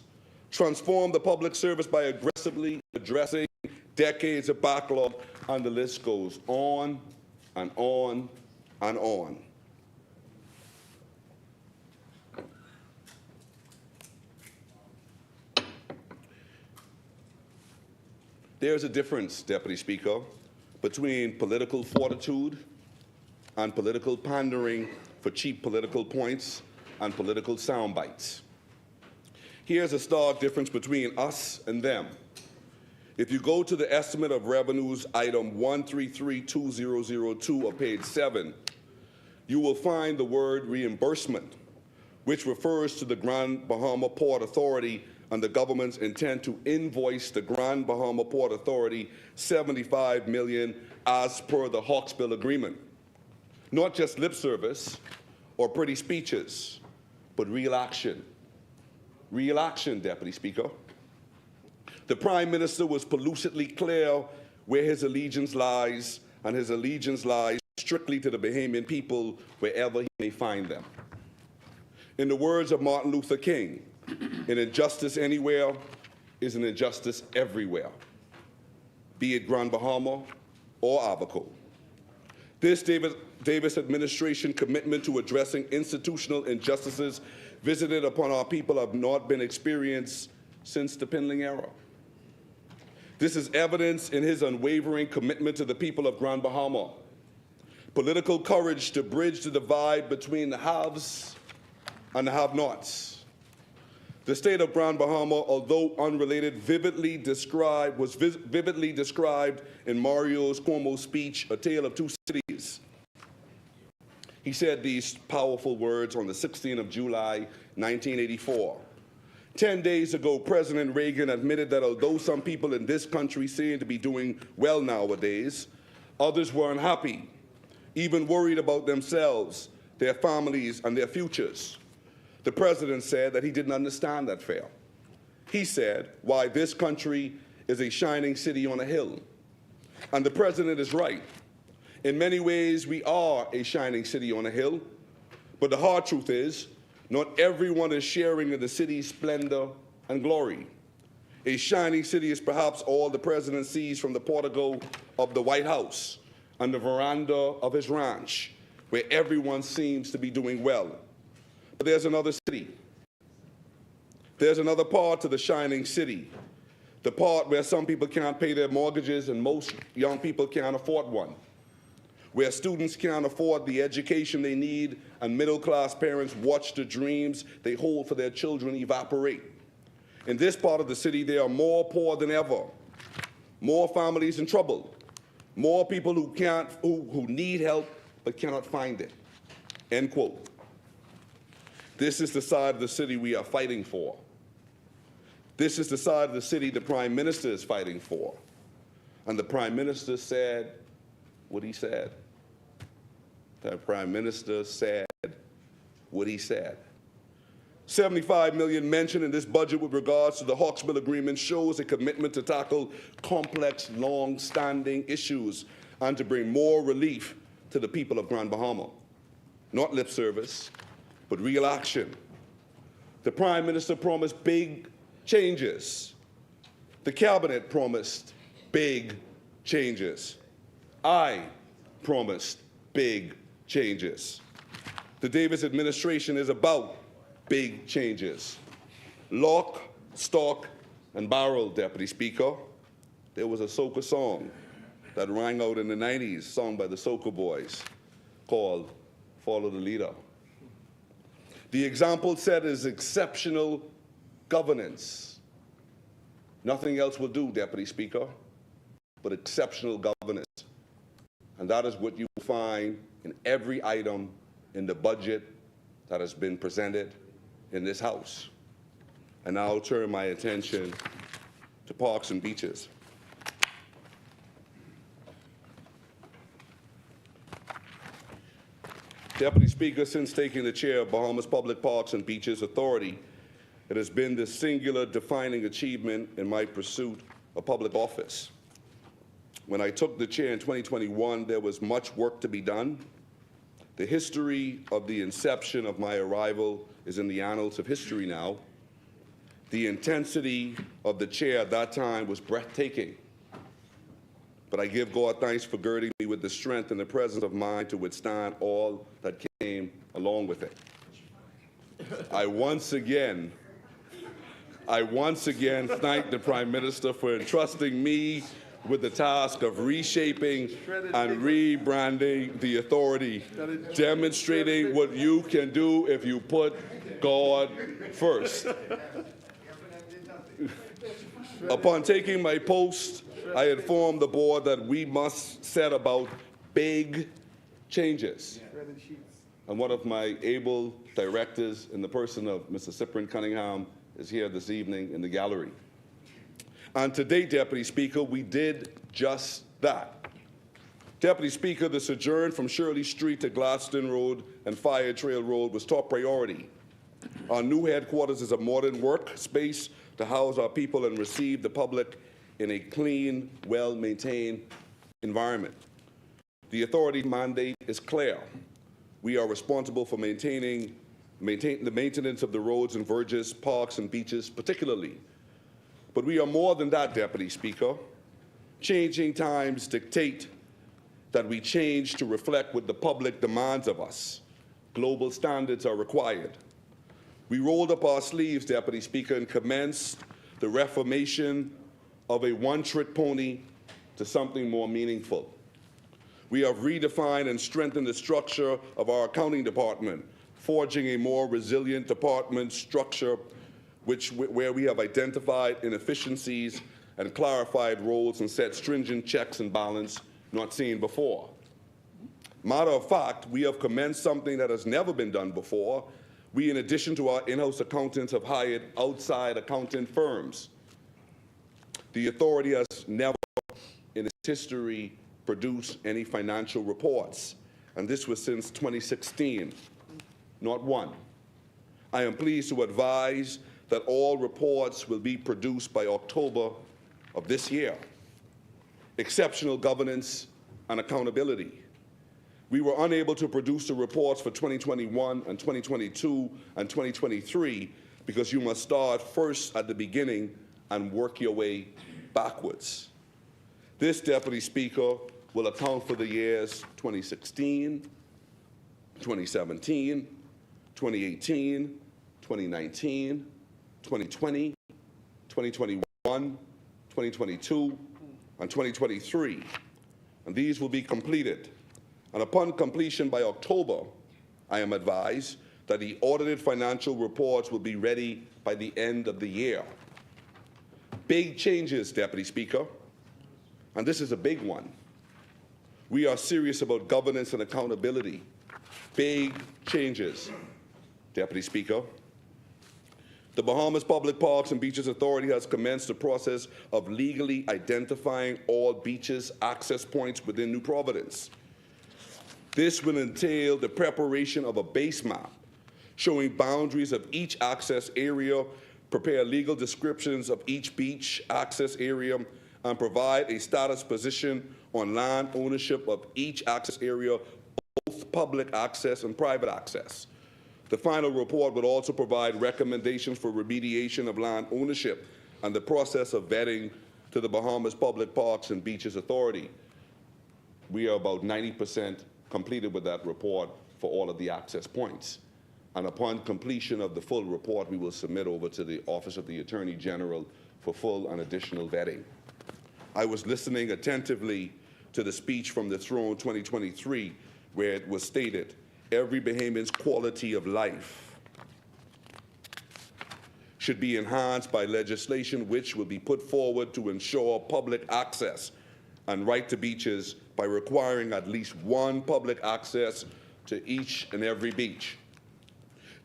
transformed the public service by aggressively addressing decades of backlog, and the list goes on and on and on. There's a difference, Deputy Speaker, between political fortitude and political pandering for cheap political points and political sound bites. Here's a stark difference between us and them. If you go to the estimate of revenues, item 1332002 of page 7, you will find the word reimbursement, which refers to the Grand Bahama Port Authority and the government's intent to invoice the Grand Bahama Port Authority $75 million as per the Hawksbill Agreement. Not just lip service or pretty speeches, but real action. Real action, Deputy Speaker. The Prime Minister was pellucidly clear where his allegiance lies, and his allegiance lies strictly to the Bahamian people wherever he may find them. In the words of Martin Luther King, an injustice anywhere is an injustice everywhere, be it Grand Bahama or Abaco. This Davis administration commitment to addressing institutional injustices visited upon our people have not been experienced since the Pinling era. This is evidence in his unwavering commitment to the people of Grand Bahama, political courage to bridge the divide between the haves and the have-nots. The state of Grand Bahama, although unrelated, was vividly described in Mario's Cuomo speech, A Tale of Two Cities. He said these powerful words on the 16th of July, 1984. 10 days ago, President Reagan admitted that although some people in this country seem to be doing well nowadays, others were unhappy, even worried about themselves, their families, and their futures. The president said that he didn't understand that fear. He said why this country is a shining city on a hill. And the president is right. In many ways, we are a shining city on a hill, but the hard truth is, not everyone is sharing in the city's splendor and glory. A shining city is perhaps all the president sees from the portico of the White House and the veranda of his ranch, where everyone seems to be doing well. But there's another city. There's another part to the shining city, the part where some people can't pay their mortgages and most young people can't afford one, where students can't afford the education they need and middle-class parents watch the dreams they hold for their children evaporate. In this part of the city, there are more poor than ever, more families in trouble, more people who need help but cannot find it. End quote. This is the side of the city we are fighting for. This is the side of the city the Prime Minister is fighting for. And the Prime Minister said what he said. The Prime Minister said what he said. $75 million mentioned in this budget with regards to the Hawksbill Agreement shows a commitment to tackle complex, long-standing issues and to bring more relief to the people of Grand Bahama. Not lip service, but real action. The Prime Minister promised big changes. The Cabinet promised big changes. I promised big changes. The Davis administration is about big changes. Lock, stock, and barrel, Deputy Speaker. There was a soca song that rang out in the 90s, sung by the Soca Boys, called Follow the Leader. The example set is exceptional governance. Nothing else will do, Deputy Speaker, but exceptional governance. And that is what you will find in every item in the budget that has been presented in this House. And now I'll turn my attention to parks and beaches. Deputy Speaker, since taking the chair of Bahamas Public Parks and Beaches Authority, it has been the singular defining achievement in my pursuit of public office. When I took the chair in 2021, there was much work to be done. The history of the inception of my arrival is in the annals of history now. The intensity of the chair at that time was breathtaking. But I give God thanks for girding me with the strength and the presence of mind to withstand all that came along with it. I once again thank the Prime Minister for entrusting me with the task of reshaping and rebranding the authority, demonstrating what you can do if you put God first. Upon taking my post, I informed the board that we must set about big changes. And one of my able directors, in the person of Mr. Cyprian Cunningham, is here this evening in the gallery. And today, Deputy Speaker, we did just that. Deputy Speaker, the sojourn from Shirley Street to Gladstone Road and Fire Trail Road was top priority. Our new headquarters is a modern workspace to house our people and receive the public in a clean, well-maintained environment. The authority mandate is clear. We are responsible for maintaining the maintenance of the roads and verges, parks and beaches particularly. But we are more than that, Deputy Speaker. Changing times dictate that we change to reflect what the public demands of us. Global standards are required. We rolled up our sleeves, Deputy Speaker, and commenced the reformation of a one-trick pony to something more meaningful. We have redefined and strengthened the structure of our accounting department, forging a more resilient department structure where we have identified inefficiencies and clarified roles and set stringent checks and balance not seen before. Matter of fact, we have commenced something that has never been done before. We, in addition to our in-house accountants, have hired outside accounting firms. The authority has never in its history produced any financial reports, and this was since 2016, not one. I am pleased to advise that all reports will be produced by October of this year. Exceptional governance and accountability. We were unable to produce the reports for 2021 and 2022 and 2023 because you must start first at the beginning and work your way backwards. This, Deputy Speaker, will account for the years 2016, 2017, 2018, 2019, 2020, 2021, 2022, and 2023. And these will be completed And upon completion by October, I am advised that the audited financial reports will be ready by the end of the year. Big changes, Deputy Speaker, and this is a big one. We are serious about governance and accountability. Big changes, Deputy Speaker. The Bahamas Public Parks and Beaches Authority has commenced the process of legally identifying all beaches access points within New Providence. This will entail the preparation of a base map showing boundaries of each access area, prepare legal descriptions of each beach access area, and provide a status position on land ownership of each access area, both public access and private access. The final report would also provide recommendations for remediation of land ownership and the process of vetting to the Bahamas Public Parks and Beaches Authority. We are about 90% completed with that report for all of the access points. And upon completion of the full report, we will submit over to the Office of the Attorney General for full and additional vetting. I was listening attentively to the speech from the Throne 2023, where it was stated, every Bahamian's quality of life should be enhanced by legislation which will be put forward to ensure public access and right to beaches by requiring at least one public access to each and every beach.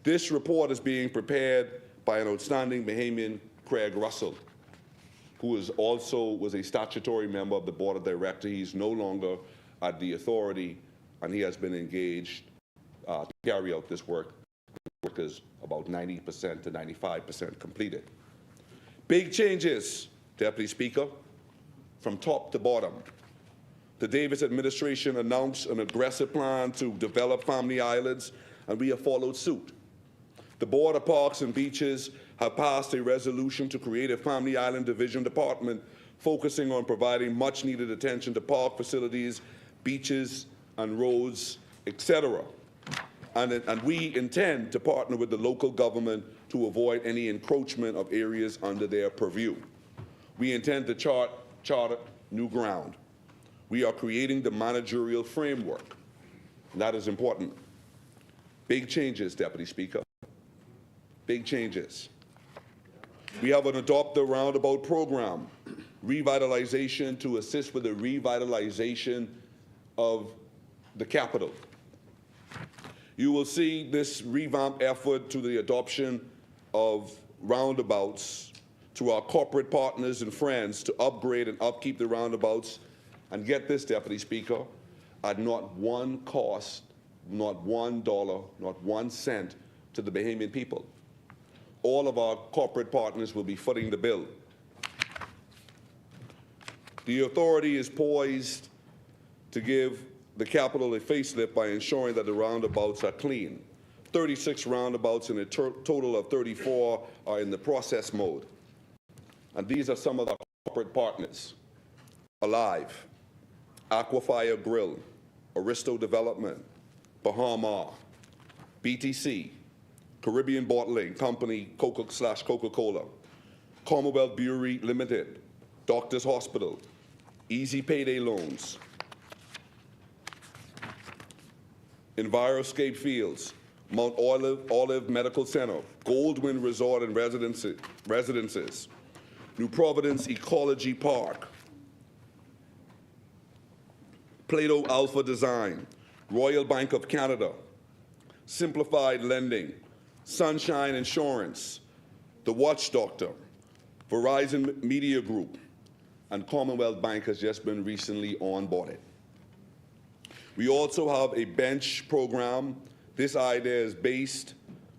This report is being prepared by an outstanding Bahamian, Craig Russell, who is also was a statutory member of the Board of Directors. He's no longer at the authority, and he has been engaged to carry out this work. The work is about 90% to 95% completed. Big changes, Deputy Speaker, from top to bottom. The Davis administration announced an aggressive plan to develop family islands, and we have followed suit. The Board of Parks and Beaches have passed a resolution to create a Family Island Division Department focusing on providing much-needed attention to park facilities, beaches, and roads, etc. And we intend to partner with the local government to avoid any encroachment of areas under their purview. We intend to chart new ground. We are creating the managerial framework, and that is important. Big changes, Deputy Speaker. Big changes. We have an Adopt the Roundabout program, revitalization to assist with the revitalization of the capital. You will see this revamped effort to the adoption of roundabouts to our corporate partners and friends to upgrade and upkeep the roundabouts, and get this, Deputy Speaker, at not one cost, not $1, not 1 cent to the Bahamian people. All of our corporate partners will be footing the bill. The authority is poised to give the capital a facelift by ensuring that the roundabouts are clean. 36 roundabouts in a total of 34 are in the process mode. And these are some of our corporate partners: Alive, Aquafire Grill, Aristo Development, Bahama, BTC, Caribbean Bottling Company, Coca-Cola, Commonwealth Brewery Limited, Doctors Hospital, Easy Payday Loans, Enviroscape Fields, Mount Olive Medical Center, Goldwyn Resort and Residences, New Providence Ecology Park, Plato Alpha Design, Royal Bank of Canada, Simplified Lending, Sunshine Insurance, The Watch Doctor, Verizon Media Group, and Commonwealth Bank has just been recently onboarded. We also have a bench program. This idea is based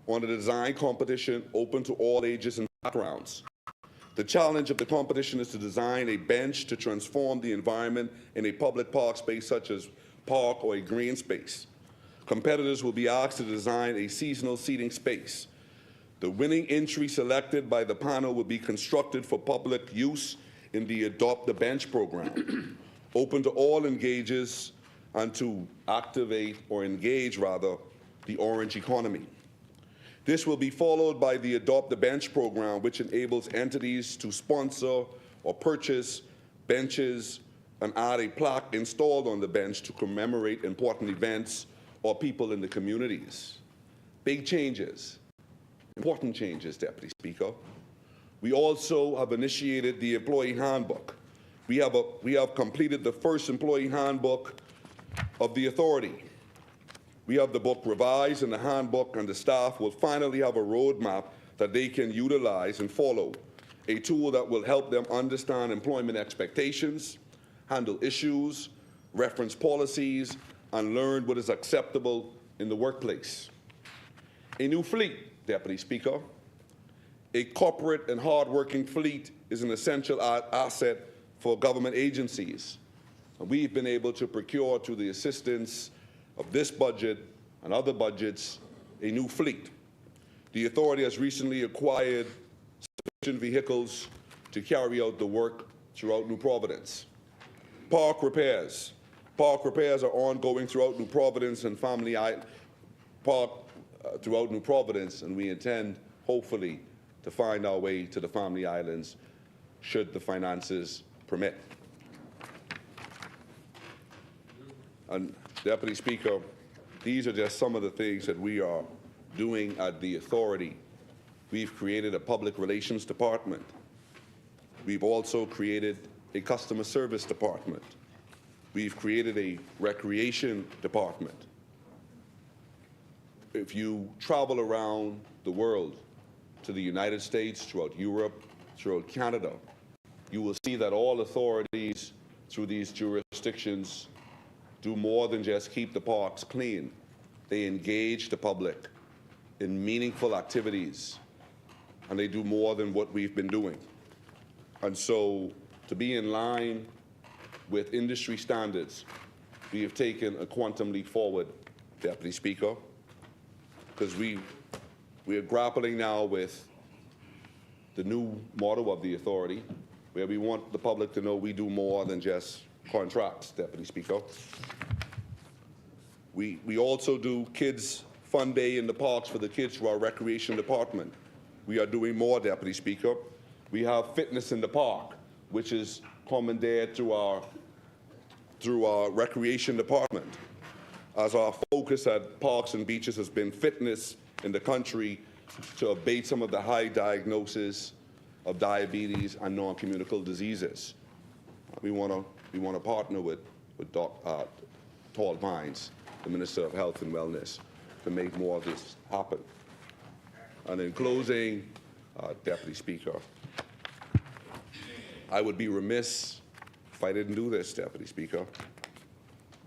on a design competition open to all ages and backgrounds. The challenge of the competition is to design a bench to transform the environment in a public park space such as park or a green space. Competitors will be asked to design a seasonal seating space. The winning entry selected by the panel will be constructed for public use in the Adopt the Bench program, open to all engagers and to activate or engage, rather, the orange economy. This will be followed by the Adopt the Bench program, which enables entities to sponsor or purchase benches and add a plaque installed on the bench to commemorate important events or people in the communities. Big changes, important changes, Deputy Speaker. We also have initiated the employee handbook. We have completed the first employee handbook of the authority. We have the book revised, and the handbook and the staff will finally have a roadmap that they can utilize and follow, a tool that will help them understand employment expectations, handle issues, reference policies, and learn what is acceptable in the workplace. A new fleet, Deputy Speaker. A corporate and hard-working fleet is an essential asset for government agencies. And we've been able to procure, through the assistance of this budget and other budgets, a new fleet. The authority has recently acquired sufficient vehicles to carry out the work throughout New Providence. Park repairs. Park repairs are ongoing throughout New Providence and Family Island Park throughout New Providence, and we intend, hopefully, to find our way to the Family Islands should the finances permit. And Deputy Speaker, these are just some of the things that we are doing at the authority. We've created a public relations department. We've also created a customer service department. We've created a recreation department. If you travel around the world, to the United States, throughout Europe, throughout Canada, you will see that all authorities through these jurisdictions do more than just keep the parks clean. They engage the public in meaningful activities, and they do more than what we've been doing. And so, to be in line with industry standards, we have taken a quantum leap forward, Deputy Speaker, because we are grappling now with the new motto of the authority, where we want the public to know we do more than just contracts, Deputy Speaker. We also do Kids Fun Day in the parks for the kids through our recreation department. We are doing more, Deputy Speaker. We have fitness in the park, which is commandeered through our recreation department, as our focus at parks and beaches has been fitness in the country to abate some of the high diagnosis of diabetes and non-communicable diseases. We want to partner with Tall Pines, the Minister of Health and Wellness, to make more of this happen. And in closing, Deputy Speaker, I would be remiss if I didn't do this, Deputy Speaker.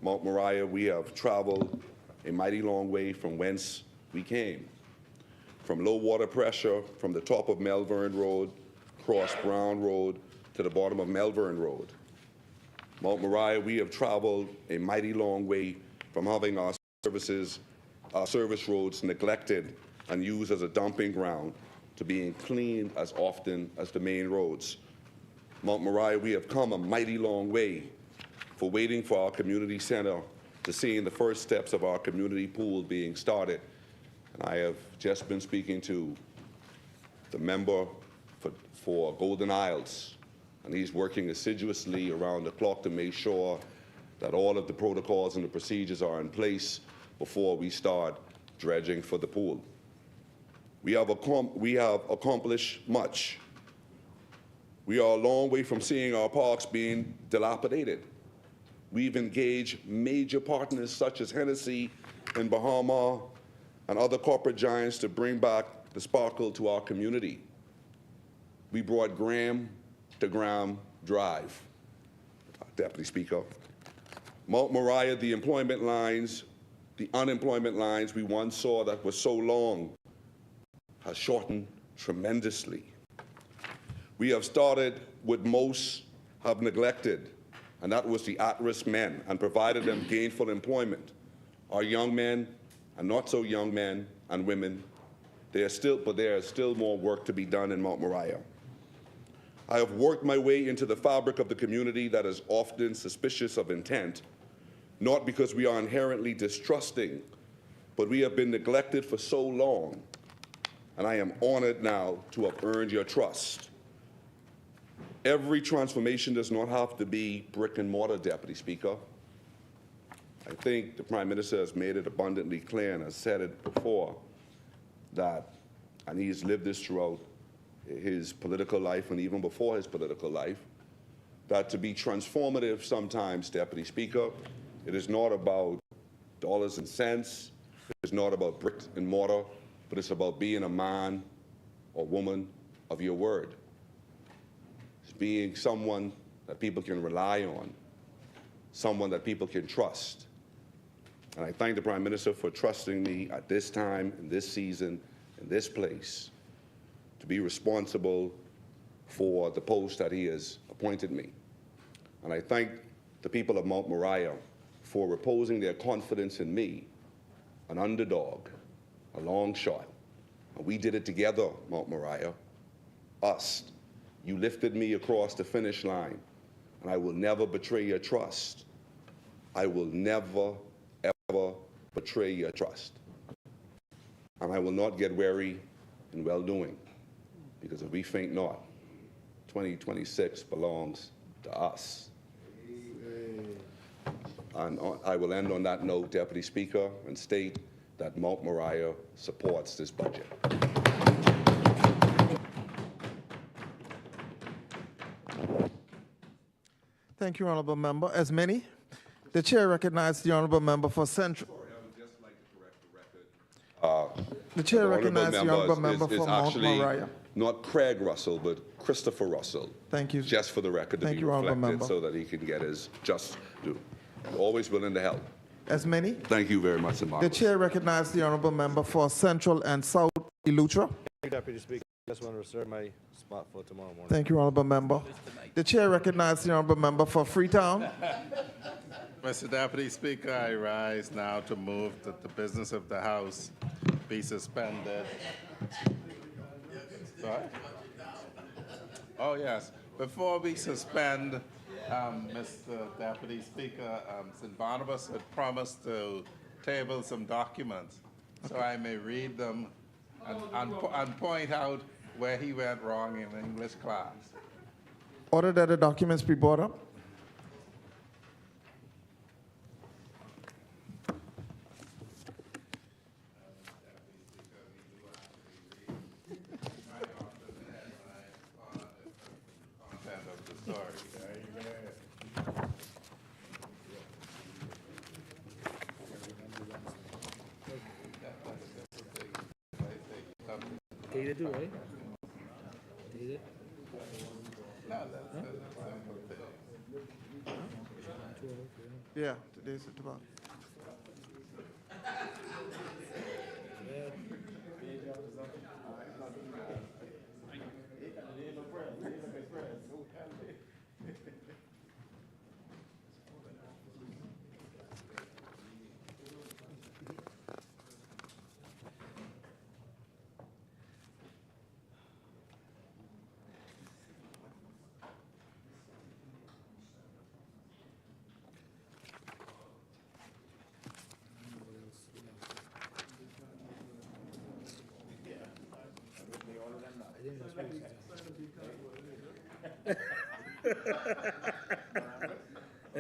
Mount Mariah, we have traveled a mighty long way from whence we came. From low water pressure, from the top of Melbourne Road, across Brown Road, to the bottom of Melbourne Road. Mount Mariah, we have traveled a mighty long way from having our service roads neglected and used as a dumping ground to being cleaned as often as the main roads. Mount Mariah, we have come a mighty long way for waiting for our community center to seeing the first steps of our community pool being started. And I have just been speaking to the member for Golden Isles, and he's working assiduously around the clock to make sure that all of the protocols and the procedures are in place before we start dredging for the pool. We have accomplished much. We are a long way from seeing our parks being dilapidated. We've engaged major partners such as Hennessy and Bahama and other corporate giants to bring back the sparkle to our community. We brought Graham to Graham Drive, Deputy Speaker. Mount Mariah, the employment lines, the unemployment lines we once saw that were so long has shortened tremendously. We have started what most have neglected, and that was the at-risk men, and provided them gainful employment. Our young men and not so young men and women, there is still more work to be done in Mount Mariah. I have worked my way into the fabric of the community that is often suspicious of intent, not because we are inherently distrusting, but we have been neglected for so long, and I am honored now to have earned your trust. Every transformation does not have to be brick and mortar, Deputy Speaker. I think the Prime Minister has made it abundantly clear and has said it before that, and he has lived this throughout his political life and even before his political life, that to be transformative sometimes, Deputy Speaker, it is not about dollars and cents, it is not about brick and mortar, but it's about being a man or woman of your word. It's being someone that people can rely on, someone that people can trust. And I thank the Prime Minister for trusting me at this time, in this season, in this place, to be responsible for the post that he has appointed me. And I thank the people of Mount Mariah for reposing their confidence in me, an underdog, a long shot. And we did it together, Mount Mariah, us. You lifted me across the finish line, and I will never betray your trust. I will never, ever betray your trust. And I will not get weary in well-doing, because if we faint not, 2026 belongs to us. And I will end on that note, Deputy Speaker, and state that Mount Mariah supports this budget. Thank you, Honourable Member. As many, the Chair recognizes the Honourable Member for Central. The Chair recognizes the Honourable Member for Mount Mariah. Not Craig Russell, but Christopher Russell. Thank you. Just for the record, to Thank be you, Honourable reflected Member. so that he can get his just due. Always willing to help. As many, Thank you very much, the Chair recognizes the Honourable Member for Central and South Eleuthera. Thank you, Deputy Speaker. I just want to reserve my spot for tomorrow morning. Thank you, Honourable Member. The Chair recognizes the Honourable Member for Freetown. Mr. Deputy Speaker, I rise now to move that the business of the House be suspended. Sorry? Oh, yes. Before we suspend, Mr. Deputy Speaker, St. Barnabas had promised to table some documents, so I may read them and point out where he went wrong in English class. Order that the documents be brought up. Date it too, right? Date it. Yeah, today's the 12th.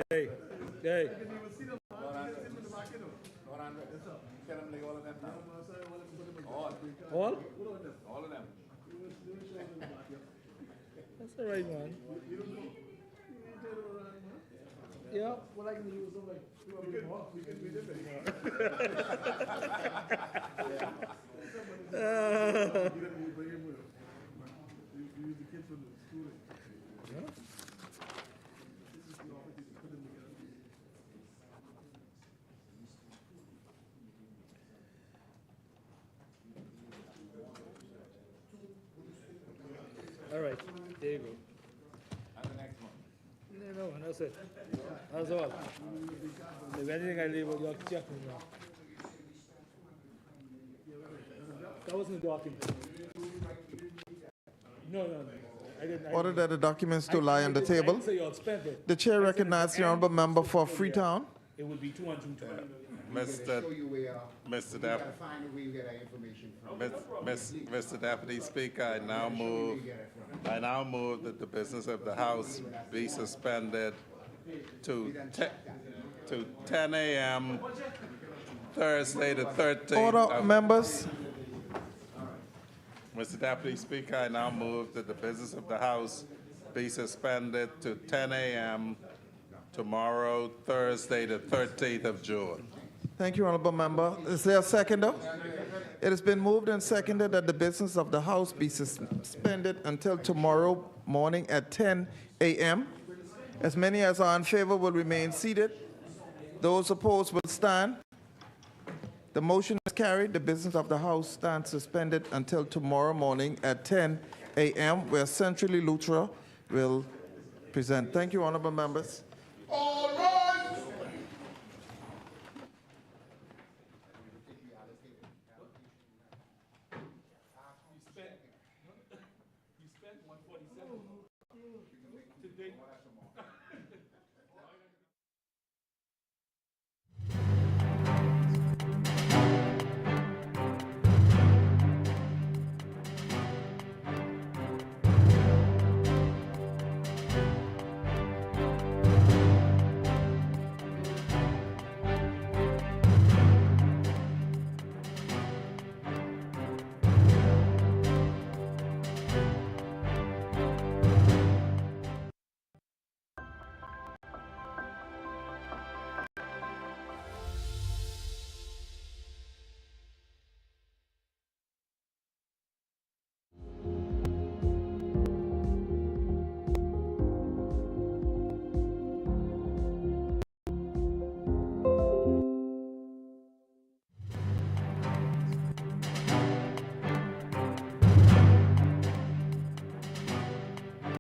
Hey, hey. All? All of them. That's all right, man. Yeah, well, I can use them like we can be different. All right, there you go. And the next one. No, that's it. That's all. If anything I leave, you'll check me now. That wasn't the document. No. I didn't. Order that the documents to lie on the I table. didn't say you all spent it. The Chair recognizes the Honourable Member for Freetown. It would be 220. Mr. Deputy Speaker, I now move I now move that the business of the House be suspended to 10 a.m. Thursday, the 13th. Order, members. Mr. Deputy Speaker, I now move that the business of the House be suspended to 10 a.m. tomorrow, Thursday, the 13th of June. Thank you, honorable member. Is there a seconder? It has been moved and seconded that the business of the House be suspended until tomorrow morning at 10 a.m. As many as are in favor will remain seated. Those opposed will stand. The motion is carried. The business of the House stands suspended until tomorrow morning at 10 a.m., where Centrally Lutra will present. Thank you, honorable members.